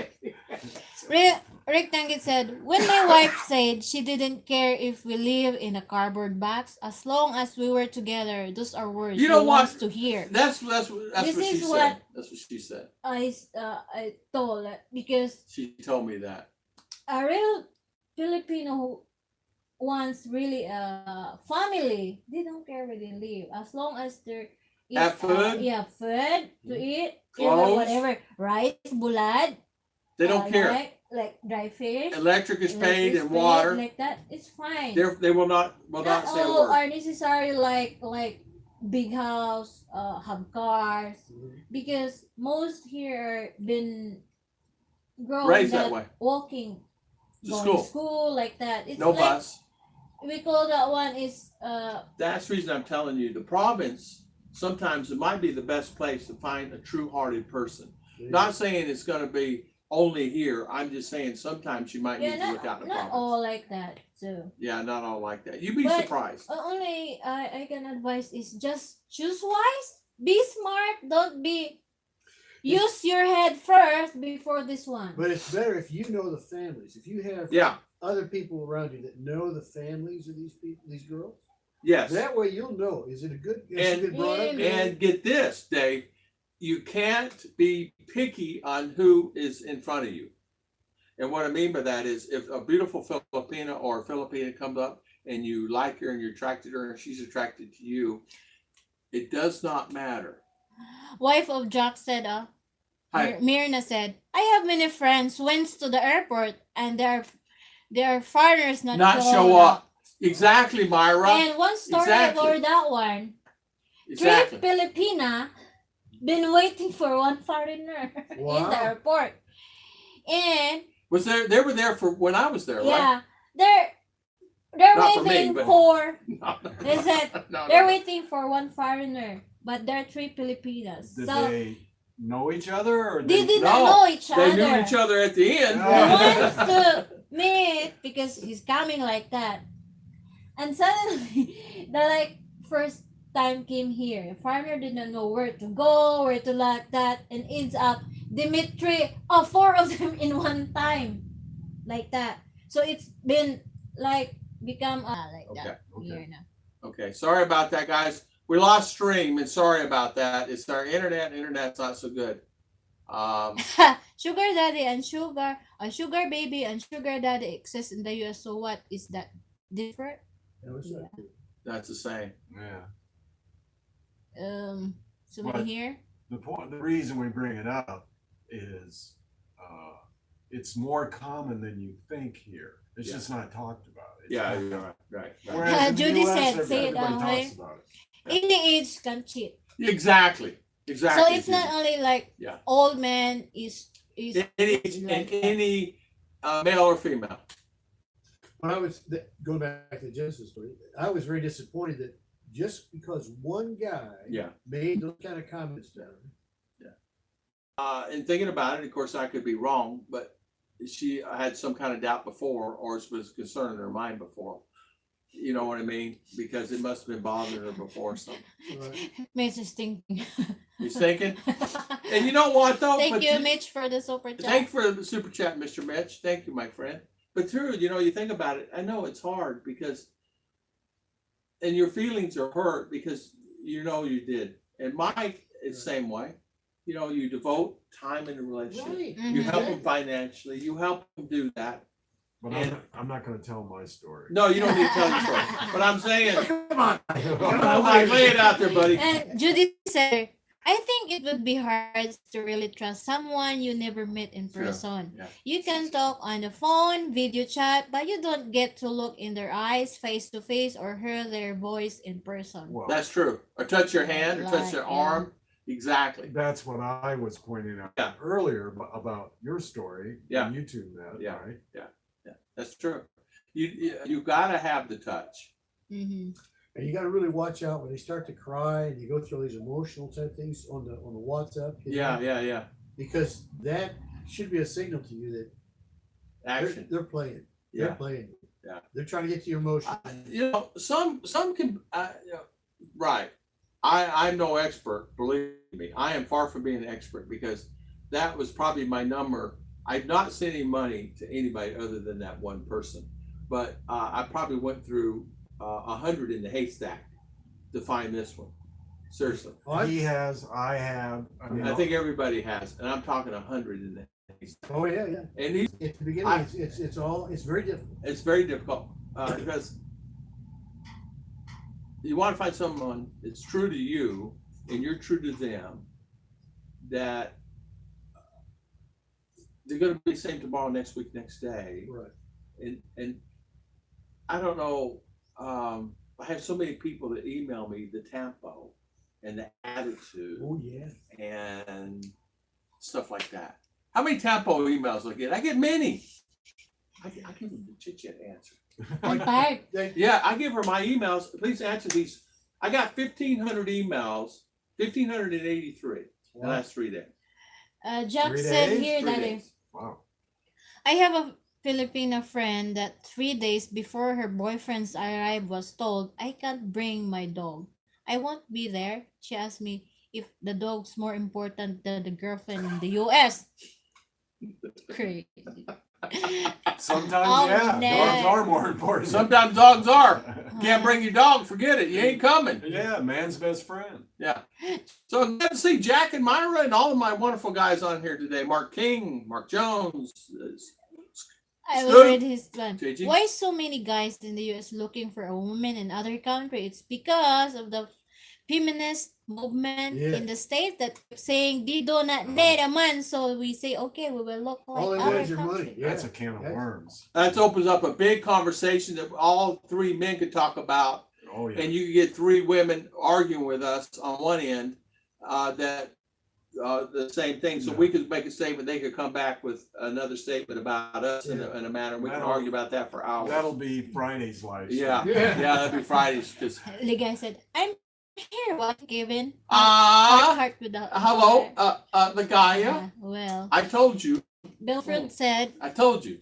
Rectangle said, when my wife said she didn't care if we live in a cardboard box as long as we were together, those are words You know he what? wants to hear. That's what This she is said. what- That's what she said. I told her, because She told me that. a real Filipino who wants really a family, they don't care where they live as long as they're Have food? food to eat, Clothes? whatever, rice, bulad, They don't care. like dry fish, Electric is paid is and paid, water. like that. It's fine. They will not say a all word. are necessary, like big house, have cars, because most here been grown Raised that way. walking, To going school. to school, like that. It's No like, bus. we call that one is That's the reason I'm telling you. The province, sometimes it might be the best place to find a true-hearted person. Not saying it's going to be only here. I'm just saying sometimes you might need to look out in the not province. all like that too. Yeah, not all like that. You'd be But- surprised. Only I can advise is just choose wise, be smart, don't be use your head first before this one. But it's better if you know the families. If you have Yeah. other people around you that know the families of these people, these girls, Yes. that way you'll know. Is it a good? Is And- she been brought up? And get this, Dave. You can't be picky on who is in front of you. And what I mean by that is if a beautiful Filipina or a Filipina comes up and you like her and you're attracted to her and she's attracted to you, it does not matter. Wife of Jack said, Hi. Mirna said, I have many friends went to the airport and their foreigners not show up. Exactly, Myra. And one story Exactly. for that one. Exactly. Three Filipina been waiting for one foreigner in Wow. the airport. And Was there? They were there for when I was there, yeah, they're Not for me, waiting but- for right? they said No, they're no. waiting for one foreigner, but there are three Filipinas. Did So they know each other or they did No, not know each They other. knew each other at the end. He Oh. wants to meet because he's coming like that. And suddenly, the first time came here. Farmer did not know where to go, where to like that, and ends up Dimitri, four of them in one time, like that. So it's been become like that Okay. here now. Okay, sorry about that, guys. We lost stream, and sorry about that. It's our internet. Internet's not so good. Sugar daddy and sugar baby and sugar daddy exist in the US. So what is that different? Yeah. That's the same. Yeah. Someone But- here. The reason we bring it up is it's more common than you think here. It's Yeah. just not talked about. It's Yeah, not- you're right. Whereas in the Judy US, said, say it everybody that way. talks about it. Any age can cheat. Exactly. Exactly. So it's not only Yeah. old man is any like any male or female. When I was going back to the Genesis story, I was very disappointed that just because one guy Yeah. made those kind of comments down, And thinking about it, of course, I could be wrong, but she had some kind of doubt before, or was concerned in her mind before. You know what I mean? Because it must have been bothering her before. So Mitch is thinking. he's thinking. And you know what, though? Thank But you, Mitch, for the super chat. Thank you for the super chat, Mr. Mitch. Thank you, my friend. But true, you think about it. I know it's hard because, and your feelings are hurt because you did. And Mike is the same way. You devote time in a relationship. right? You Mhm. help them financially. You help them do that. But I'm not going to tell my story. No, you don't need to tell your story. But I'm saying, Come on. lay it out there, buddy. And Judy said, I think it would be hard to really trust someone you never met in Sure. person. Yeah. You can talk on the phone, video chat, but you don't get to look in their eyes face to face or hear their voice in person. Well, That's true. Or touch your hand, or touch your Like, yeah. arm. Exactly. that's what I was pointing out Yeah. earlier about your story. Yeah. when you two met, Yeah. right? That's true. You gotta have the touch. Mm-hmm. And you got to really watch out when they start to cry and you go through all these emotional type things on the WhatsApp. Yeah. Because that should be a signal to you that Action. they're playing. Yeah. They're playing. Yeah. They're trying to get to your emotions. Some can. Right. I'm no expert. Believe me, I am far from being an expert because that was probably my number. I've not sent any money to anybody other than that one person, but I probably went through 100 in the haystack to find this one. Seriously, He has, I have. I mean, I think everybody has, and I'm talking 100 in the haystack. Oh, yeah. And these, At the beginning, I- it's very difficult. it's very difficult because you want to find someone that's true to you and you're true to them, that they're going to be the same tomorrow, next week, next day. Right. And I don't know. I have so many people that email me the tempo and the attitude Oh, yeah. and stuff like that. How many tempo emails do I get? I get many. I give them the chit chat answer. I'm tired. Yeah, I give her my emails. Please answer these. I got 1,500 emails, 1,583 the last 3 days. Jack 3 said days? here 3 that days. Wow. I have a Filipina friend that 3 days before her boyfriend's arrival was told, I can't bring my dog. I won't be there. She asked me if the dog's more important than the girlfriend in the US. Crazy. Sometimes, Oh, yeah, no. dogs are more important. Sometimes dogs are. Can't bring your dog, forget it. You ain't coming. Yeah, man's best friend. Yeah. So good to see Jack and Myra and all of my wonderful guys on here today. Mark King, Mark Jones. I will Scoop. read his plan. JG. Why so many guys in the US looking for a woman in other countries? It's because of the feminist movement Yeah. in the States that keep saying they do not need a man. So we say, okay, we will look like All they other want is your money. countries. Yeah. That's a can of worms. That opens up a big conversation that all 3 men could talk about, Oh, yeah. and you could get 3 women arguing with us on one end that the same thing. So Yeah. we could make a statement, they could come back with another statement about us in a manner. We can That'll- argue about that for hours. That'll be Friday's live. Yeah, Yeah. yeah, that'd be Fridays. Because The guy said, I'm here. What, Kevin? Heart with the hello, heart. the guy. Well, I told you. Belfred said, I told you.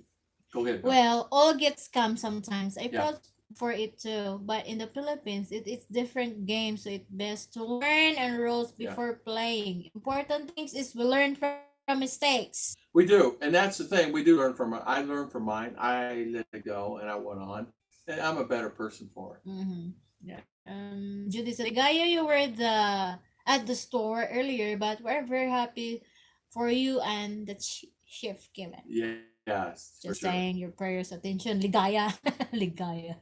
Go ahead. well, all gets scammed sometimes. I Yeah. felt for it too, but in the Philippines, it's different game, so it's best to learn and rules Yeah. before playing. Important things is we learn from mistakes. We do, and that's the thing. We do learn from. I learned from mine. I let it go, and I went on. And I'm a better person for it. Mm-hmm. Yeah. Judy said, Gaya, you were at the store earlier, but we're very happy for you and the shift given. Yes, for Just sure. saying your prayers, attention, ligaya, ligaya.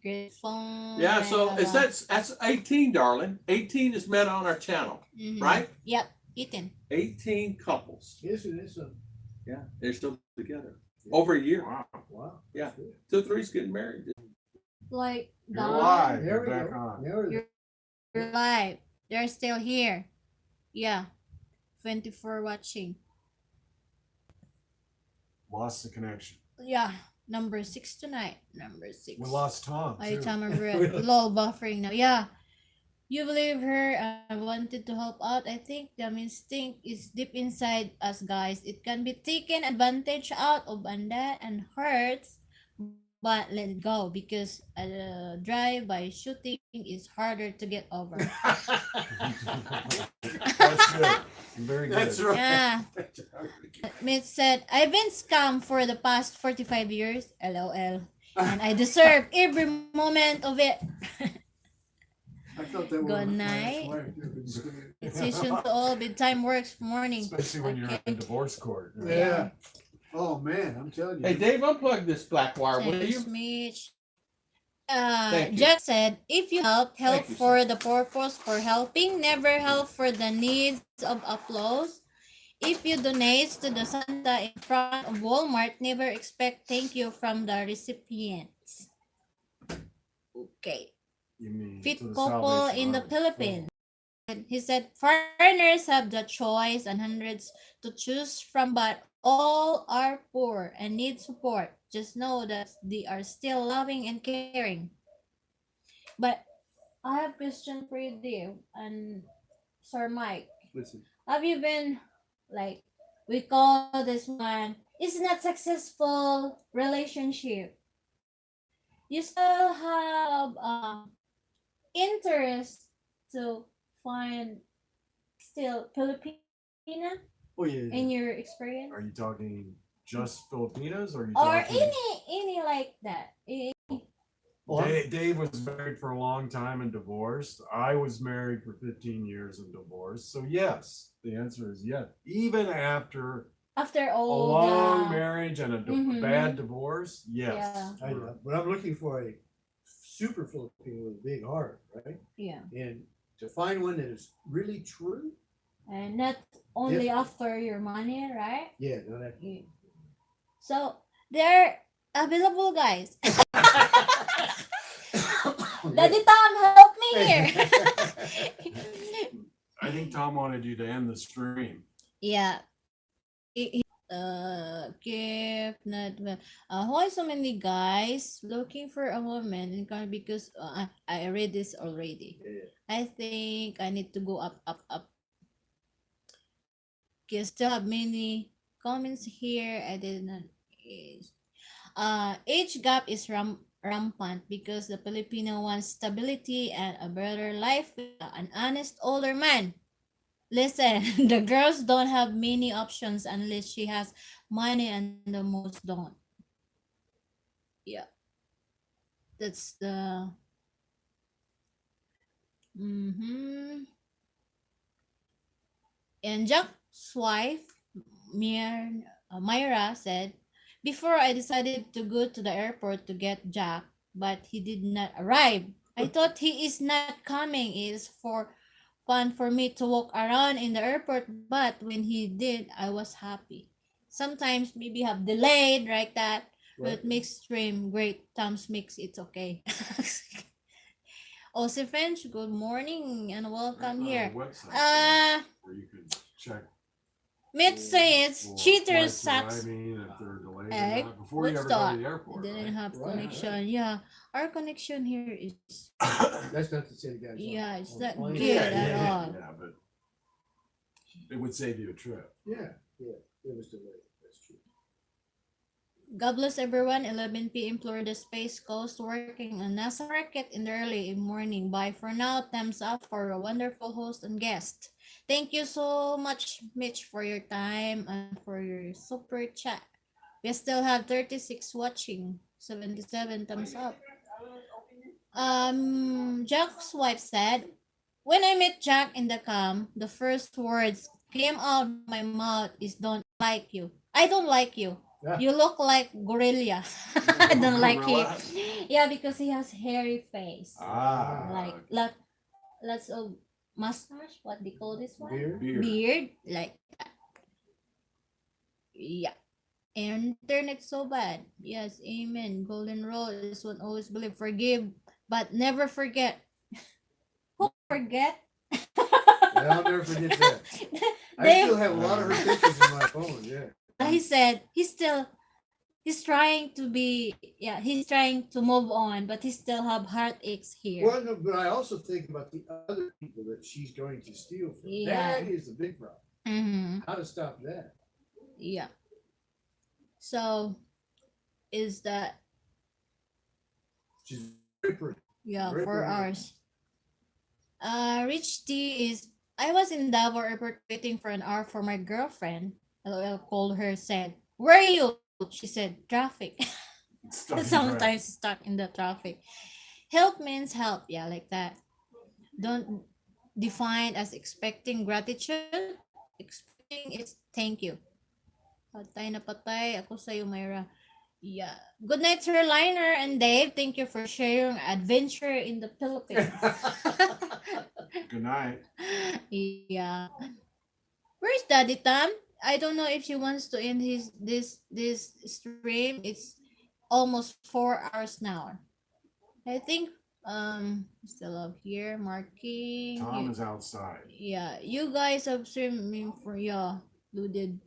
Grateful. Yeah, so it's that's 18, darling. 18 is met on our channel, Mhm. right? Yep, eaten. 18 couples. Yes, it is. Yeah, they're still together over a year. Wow. Wow. Yeah. That's good. 2 or 3's getting married. Like You're Don, live. There You're we back go. on. There we go. you're live. They're still here. Yeah. 24 watching. Lost the connection. Yeah. Number 6 tonight. Number 6. We lost Tom. Ay, too. tama red. Low buffering now. Yeah. You believe her. I wanted to help out. I think the instinct is deep inside us, guys. It can be taken advantage out of and that and hurts, but let it go because a drive-by shooting is harder to get over. That's good. Very good. That's right. Yeah. Mitch said, I've been scammed for the past 45 years. LOL. And I deserve every moment of it. I felt that Good one. night. It's Decision to all bedtime works morning. Especially when you're in divorce court. right? Yeah. Oh man, I'm telling you. Hey, Dave, unplug this black wire, will you? Thanks, Mitch. Thank you. Jack said, if you help Thank you, for the purpose for helping, never help for the needs of applause. If you donate to the Santa in front of Walmart, never expect thank you from the recipients. Okay. You mean Fit to the couple Salvation in the Army. Philippines. He said, foreigners have the choice and hundreds to choose from, but all are poor and need support. Just know that they are still loving and caring. But I have a question for you, Dave and Sir Mike. Listen. Have you been, like, we call this one, it's not successful relationship. You still have interest to find still Filipina Oh yeah. in your experience? Are you talking just Filipinas, or are you Or talking? any like that? Oh, Dave was married for a long time and divorced. I was married for 15 years and divorced. So yes, the answer is yes. Even after After a all long the marriage and a Mhm. bad divorce, yes. Yeah. I know, but I'm looking for a super Filipino with a big heart, right? yeah, And to find one that is really true, and not only Different. after your money, right? yeah, no, that. Yeah. So they're available, guys. Daddy Tom, help me here. I think Tom wanted you to end the stream. Yeah. Gift not well. Why so many guys looking for a woman in car because I read this already. Yeah. I think I need to go up. Because still have many comments here. I did not. Is age gap is rampant because the Filipino wants stability and a better life with an honest older man. Listen, the girls don't have many options unless she has money, and the most don't. Yeah, that's the. Mm-hmm. And Jack's wife, Myra, said, before I decided to go to the airport to get Jack, but he did not arrive. I thought he is not coming. It is for fun for me to walk around in the airport, but when he did, I was happy. Sometimes maybe have delayed like that, Right. but makes stream great. Times makes it okay. Ose French, good morning and welcome here. Website Uh, where you can check Mitch says for cheaters flights sucks. arriving, if they're delayed or Egg, not, before you what's ever go to that? the airport. Didn't Right? have Right, connection. Yeah, our connection here is That's not the same guys. yeah, it's on not plane. good Yeah, at yeah, all. yeah, but it would save you a trip. Yeah, it was delayed. That's true. God bless everyone. 11 p.m. Florida Space Coast working on NASA rocket in the early morning. Bye for now. Thumbs up for a wonderful host and guest. Thank you so much, Mitch, for your time and for your super chat. We still have 36 watching. 77 thumbs up. Jack's wife said, when I met Jack in the cam, the first words came out of my mouth is don't like you. I don't like you. Yeah. You look like gorilla. I don't like him. Gorilla? Yeah, because he has hairy face. Ah, Like lots of mustache. What they call this one? Beer. Beard. Like that. Yeah. Internet so bad. Yes, amen. Golden rule is one always believe. Forgive, but never forget. Who forget? Yeah, I'll never forget that. I They- still have a lot of her pictures in my phone. Yeah. he said he's trying to he's trying to move on, but he still have heartaches here. Well, no, but I also think about the other people that she's going to steal from. Yeah. That is the big problem. Mm-hmm. How to stop that? Yeah. So is that She's very pretty. yeah, Very 4 pretty. hours. Rich T is I was in Davao airport waiting for an hour for my girlfriend. LOL called her, said, where are you? She said, traffic. stuck in Sometimes stuck in the traffic. Help means help, yeah, like that. Don't define as expecting gratitude. Expecting is thank you. Patay na patay ako sa'yo, Myra. Yeah. Good night, Sir Liner and Dave. Thank you for sharing adventure in the Philippines. Good night. Yeah. Where's Daddy Tam? I don't know if she wants to end this stream. It's almost 4 hours now. I think still up here marking. Tom is outside. Yeah, you guys have streaming for loaded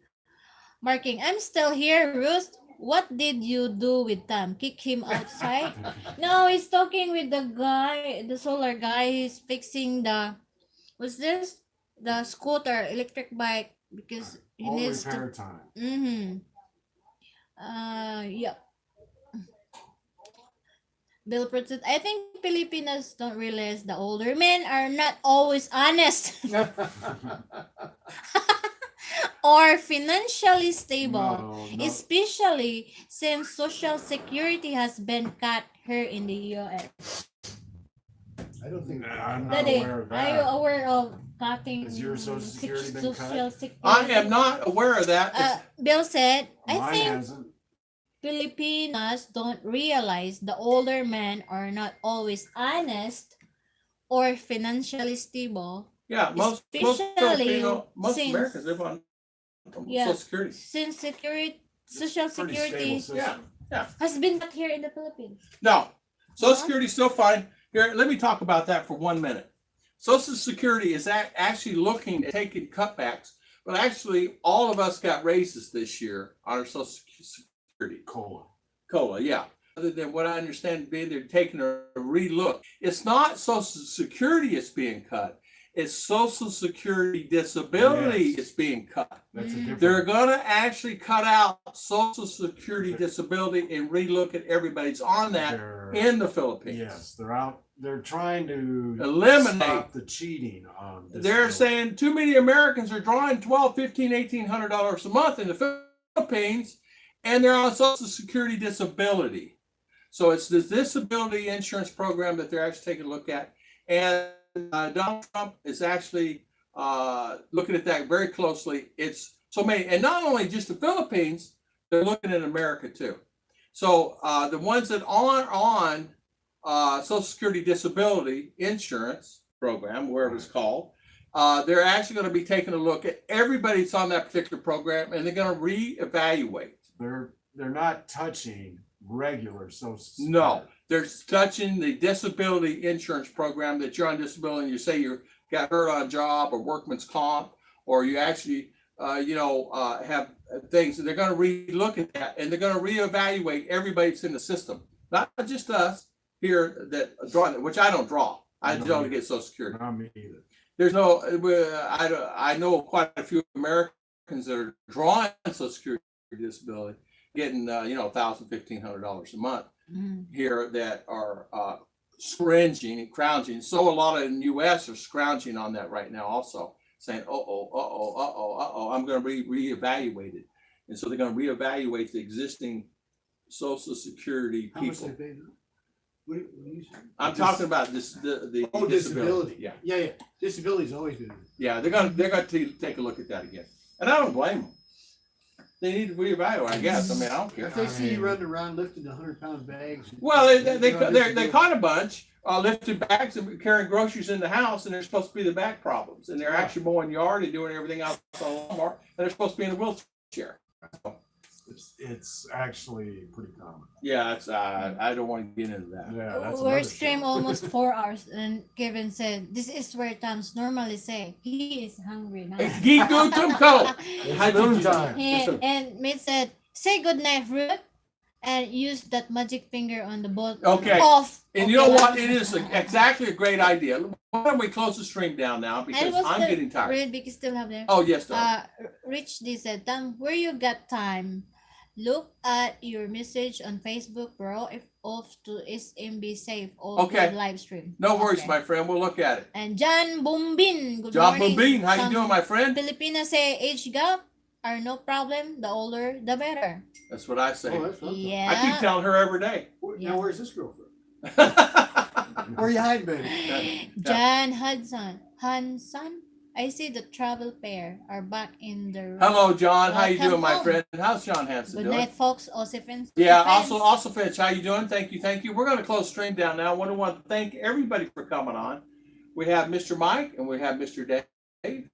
marking. I'm still here, Ruth. What did you do with Tam? Kick him outside? No, he's talking with the guy, the solar guy. He's fixing what's this? The scooter, electric bike, because he All needs to. repair time. Mm-hmm. Yeah. Bill Protect. I think Filipinos don't realize the older men are not always honest. or financially stable, No. especially since Social Security has been cut here in the U.S. I don't think. Nah, I'm not Daddy, aware of are you that. aware of cutting Has your Social Security been cut? Social Security? I am not aware of that. Bill said, I Mine think hasn't. Filipinos don't realize the older men are not always honest or financially stable. Yeah, most Especially Filipino, most since- Americans live on Yeah. Social Security. Since It's Social pretty Security stable Yeah. system. has been cut here in the Philippines. No, Social Huh? Security is still fine. Here, let me talk about that for 1 minute. Social Security is actually looking at taking cutbacks, but actually all of us got raises this year on our Social Security. COLA, yeah. Other than what I understand being they're taking a relook. It's not Social Security is being cut. It's Social Security disability Yes. is being cut. That's a Mm. different. They're going to actually cut out Social Security disability and relook at everybody's on that They're- in the Philippines. Yes, they're out. They're trying to Eliminate. stop the cheating on. They're disability. saying too many Americans are drawing $1,200, $1,500, $1,800 a month in the Philippines, and they're on Social Security disability. So it's this disability insurance program that they're actually taking a look at, and Donald Trump is actually looking at that very closely. It's so many, and not only just the Philippines, they're looking at America too. So the ones that are on Social Security disability insurance program, wherever it's called, they're actually going to be taking a look at everybody that's on that particular program, and they're going to reevaluate. They're not touching regular Social Security. No, they're touching the disability insurance program that you're on disability and you say you got hurt on a job or workman's comp, or you actually, have things. They're going to relook at that, and they're going to reevaluate everybody that's in the system, not just us here that draw, which I don't draw. I No, don't me get Social Security. Not me either. There's no, I know quite a few Americans that are drawing Social Security disability, getting $1,000, $1,500 a month here that are scrounging and crounging. So a lot in the U.S. are scrounging on that right now, also saying, I'm going to be reevaluated, and so they're going to reevaluate the existing Social Security How much people. they pay now? What do you say? I'm talking about this the Oh, disability. Yeah. Yeah. Disability's always been. Yeah, they're going to take a look at that again, and I don't blame them. They need to reevaluate, I guess. I mean, I don't care. If they see you running around lifting the 100-pound bags. Well, they caught a bunch lifting bags and carrying groceries in the house, and they're supposed to be the back problems, and they're actually mowing yard and doing everything else on Walmart, and they're supposed to be in a wheelchair. So, It's actually pretty common. yeah, it's I don't want to get into that. Yeah, that's We're another stream show. almost 4 hours, and Kevin said, "This is where Tom's normally say he is hungry now." It's geek good tumco. It's noon time. And Mate said, "Say good night, Ruth, and use that magic finger on the bolt Okay. off." And you know what? It is exactly a great idea. Why don't we close the stream down now, because I'm getting tired. Red Vicky still have there. Oh yes, darling. Rich D said, "Tom, where you got time? Look at your message on Facebook, bro. If off to SMB safe all Okay. good live stream." No worries, Okay. my friend. We'll look at it. And John Bumbin, good John morning. Bombine, how you Some doing, my friend? Filipinos say age gap are no problem. The older, the better. That's what I say. Oh, that's what I'm talking Yeah. I keep telling her every day. about. Yeah. Now, where's this girl from? Hello, Where you hiding, baby? John Hudson. I see the travel pair are back in the room. John. How you Welcome doing, my home. friend? How's John Hanson Good doing? night, folks. Osifins. Yeah, also Finch, how you doing? Thank you. We're going to close stream down now. I want to thank everybody for coming on. We have Mr. Mike and we have Mr. Dave.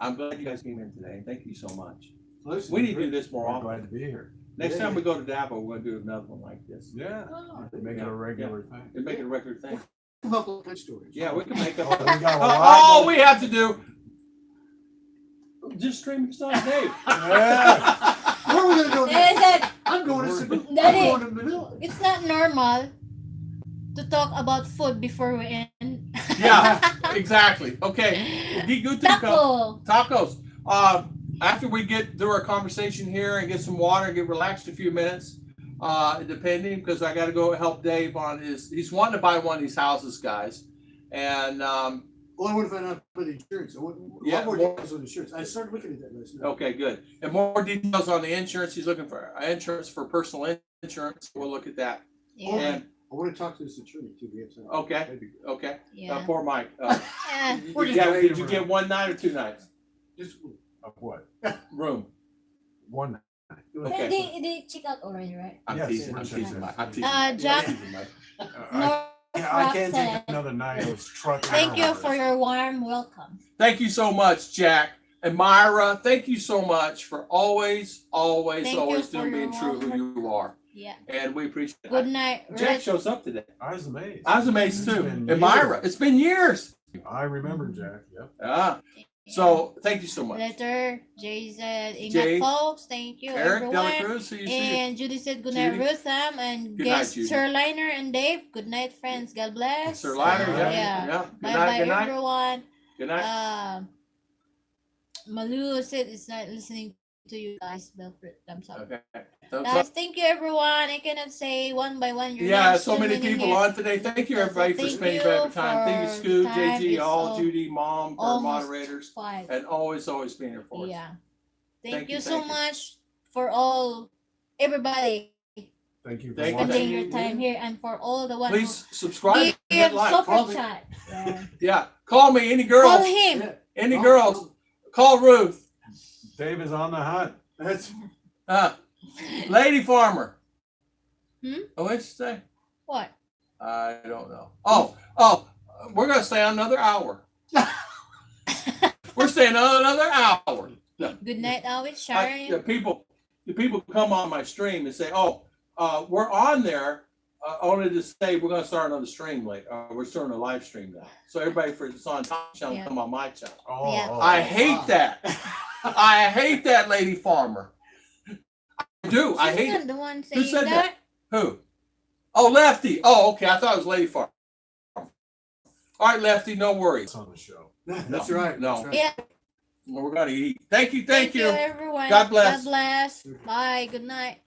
I'm glad you guys came in today. Thank you so much. Listen, We need to do this more We're often. glad to be here. Next Yeah. time we go to Dabo, we're going to do another one like this. Yeah, Oh. make it a regular thing. And make it a regular thing. Come up with good stories. Yeah, we can make up. Oh, we got a All lot. we have to do, just stream this on Dave. Yeah. Where are we gonna go They next? said, I'm going to Savannah. I'm Daddy. going to Manila. it's not normal to talk about food before we end. Yeah, exactly. Okay. Get good to go. Taco. Tacos. After we get through our conversation here and get some water and get relaxed a few minutes, depending, because I got to go help Dave on he's wanting to buy one of these houses, guys. And Well, I want to find out about the insurance. I want a Yeah, lot more more- details on the insurance. I started looking at that last night. Okay, good. And more details on the insurance. He's looking for insurance for personal insurance. We'll look at that. Yeah. And I want to talk to this attorney too. We have time. okay, That'd be good. okay. Yeah. Poor Mike. Eh, We're just Did waiting you for get him. 1 night or 2 nights? Just Of what? Room. One. Okay. they check out already, right? I'm Yes, teasing. we're I'm checking. teasing Mike. I'm teasing. Jack- I'm teasing Mike. I can't take another night. It was truck. Thank you hours. for your warm welcome. Thank you so much, Jack. And Myra, thank you so much for always Thank you for doing being your true who you are. Yeah. And we appreciate it. Good night, Jack Ruth. shows up today. I was amazed. I was amazed It's too. been And Myra, years. it's been years. I remember Jack. Yep. Ah, so thank you so much. Letter, Jay said, Ingat Jay, folks, thank you Eric Dela everyone. Cruz, see you. And Judy said, good night, Judy. Ruth, and Good night, guest Judy. Sir Liner and Dave. Good night, friends. God bless. Sir Liner, yeah, Yeah. yeah. Good Bye night, bye, good night. everyone. Good night. Malu said it's not listening to you guys. Belfred, thumbs up. Okay. Thumbs Guys, up. thank you everyone. I cannot say one by one your Yeah, names, so too many people here. on today. Thank you, Yes, everybody, for thank spending you your time. Thank you, for Scoop, time. JG, It's all, Judy, Mom, our almost moderators, 5. and always being here for us. Yeah. Thank Thank you, you so thank you. much for all everybody Thank you for Thank you, spending thank your you. time here and for all the ones Please who subscribe and hit give like. Call super me. chat. Yeah. Yeah, call me. Any Call girls? him. Yeah. Any Oh, girls? Call Ruth. Dave is on the hunt. That's Lady Farmer. Hmm? Oh, what'd you say? What? I don't know. Oh, we're gonna stay on another hour. We're staying on another hour. Good night, always The Sharon. people come on my stream and say, "Oh, we're on there." Only to say we're gonna start another stream late. We're starting a live stream now. So everybody that's on top channel Yeah. come on my channel. Oh, Yeah. oh, I oh, hate wow. that. I hate that, Lady Farmer. I do. I She's hate not it. the one Who saying said that. Who? Oh, Lefty. Oh, okay. I thought it was Lady Farmer. All right, Lefty. No worries. It's on the show. That's No, right. no. That's right. Yeah. We're gonna eat. Thank you. Thank you. everyone. God bless. God bless. Bye. Good night.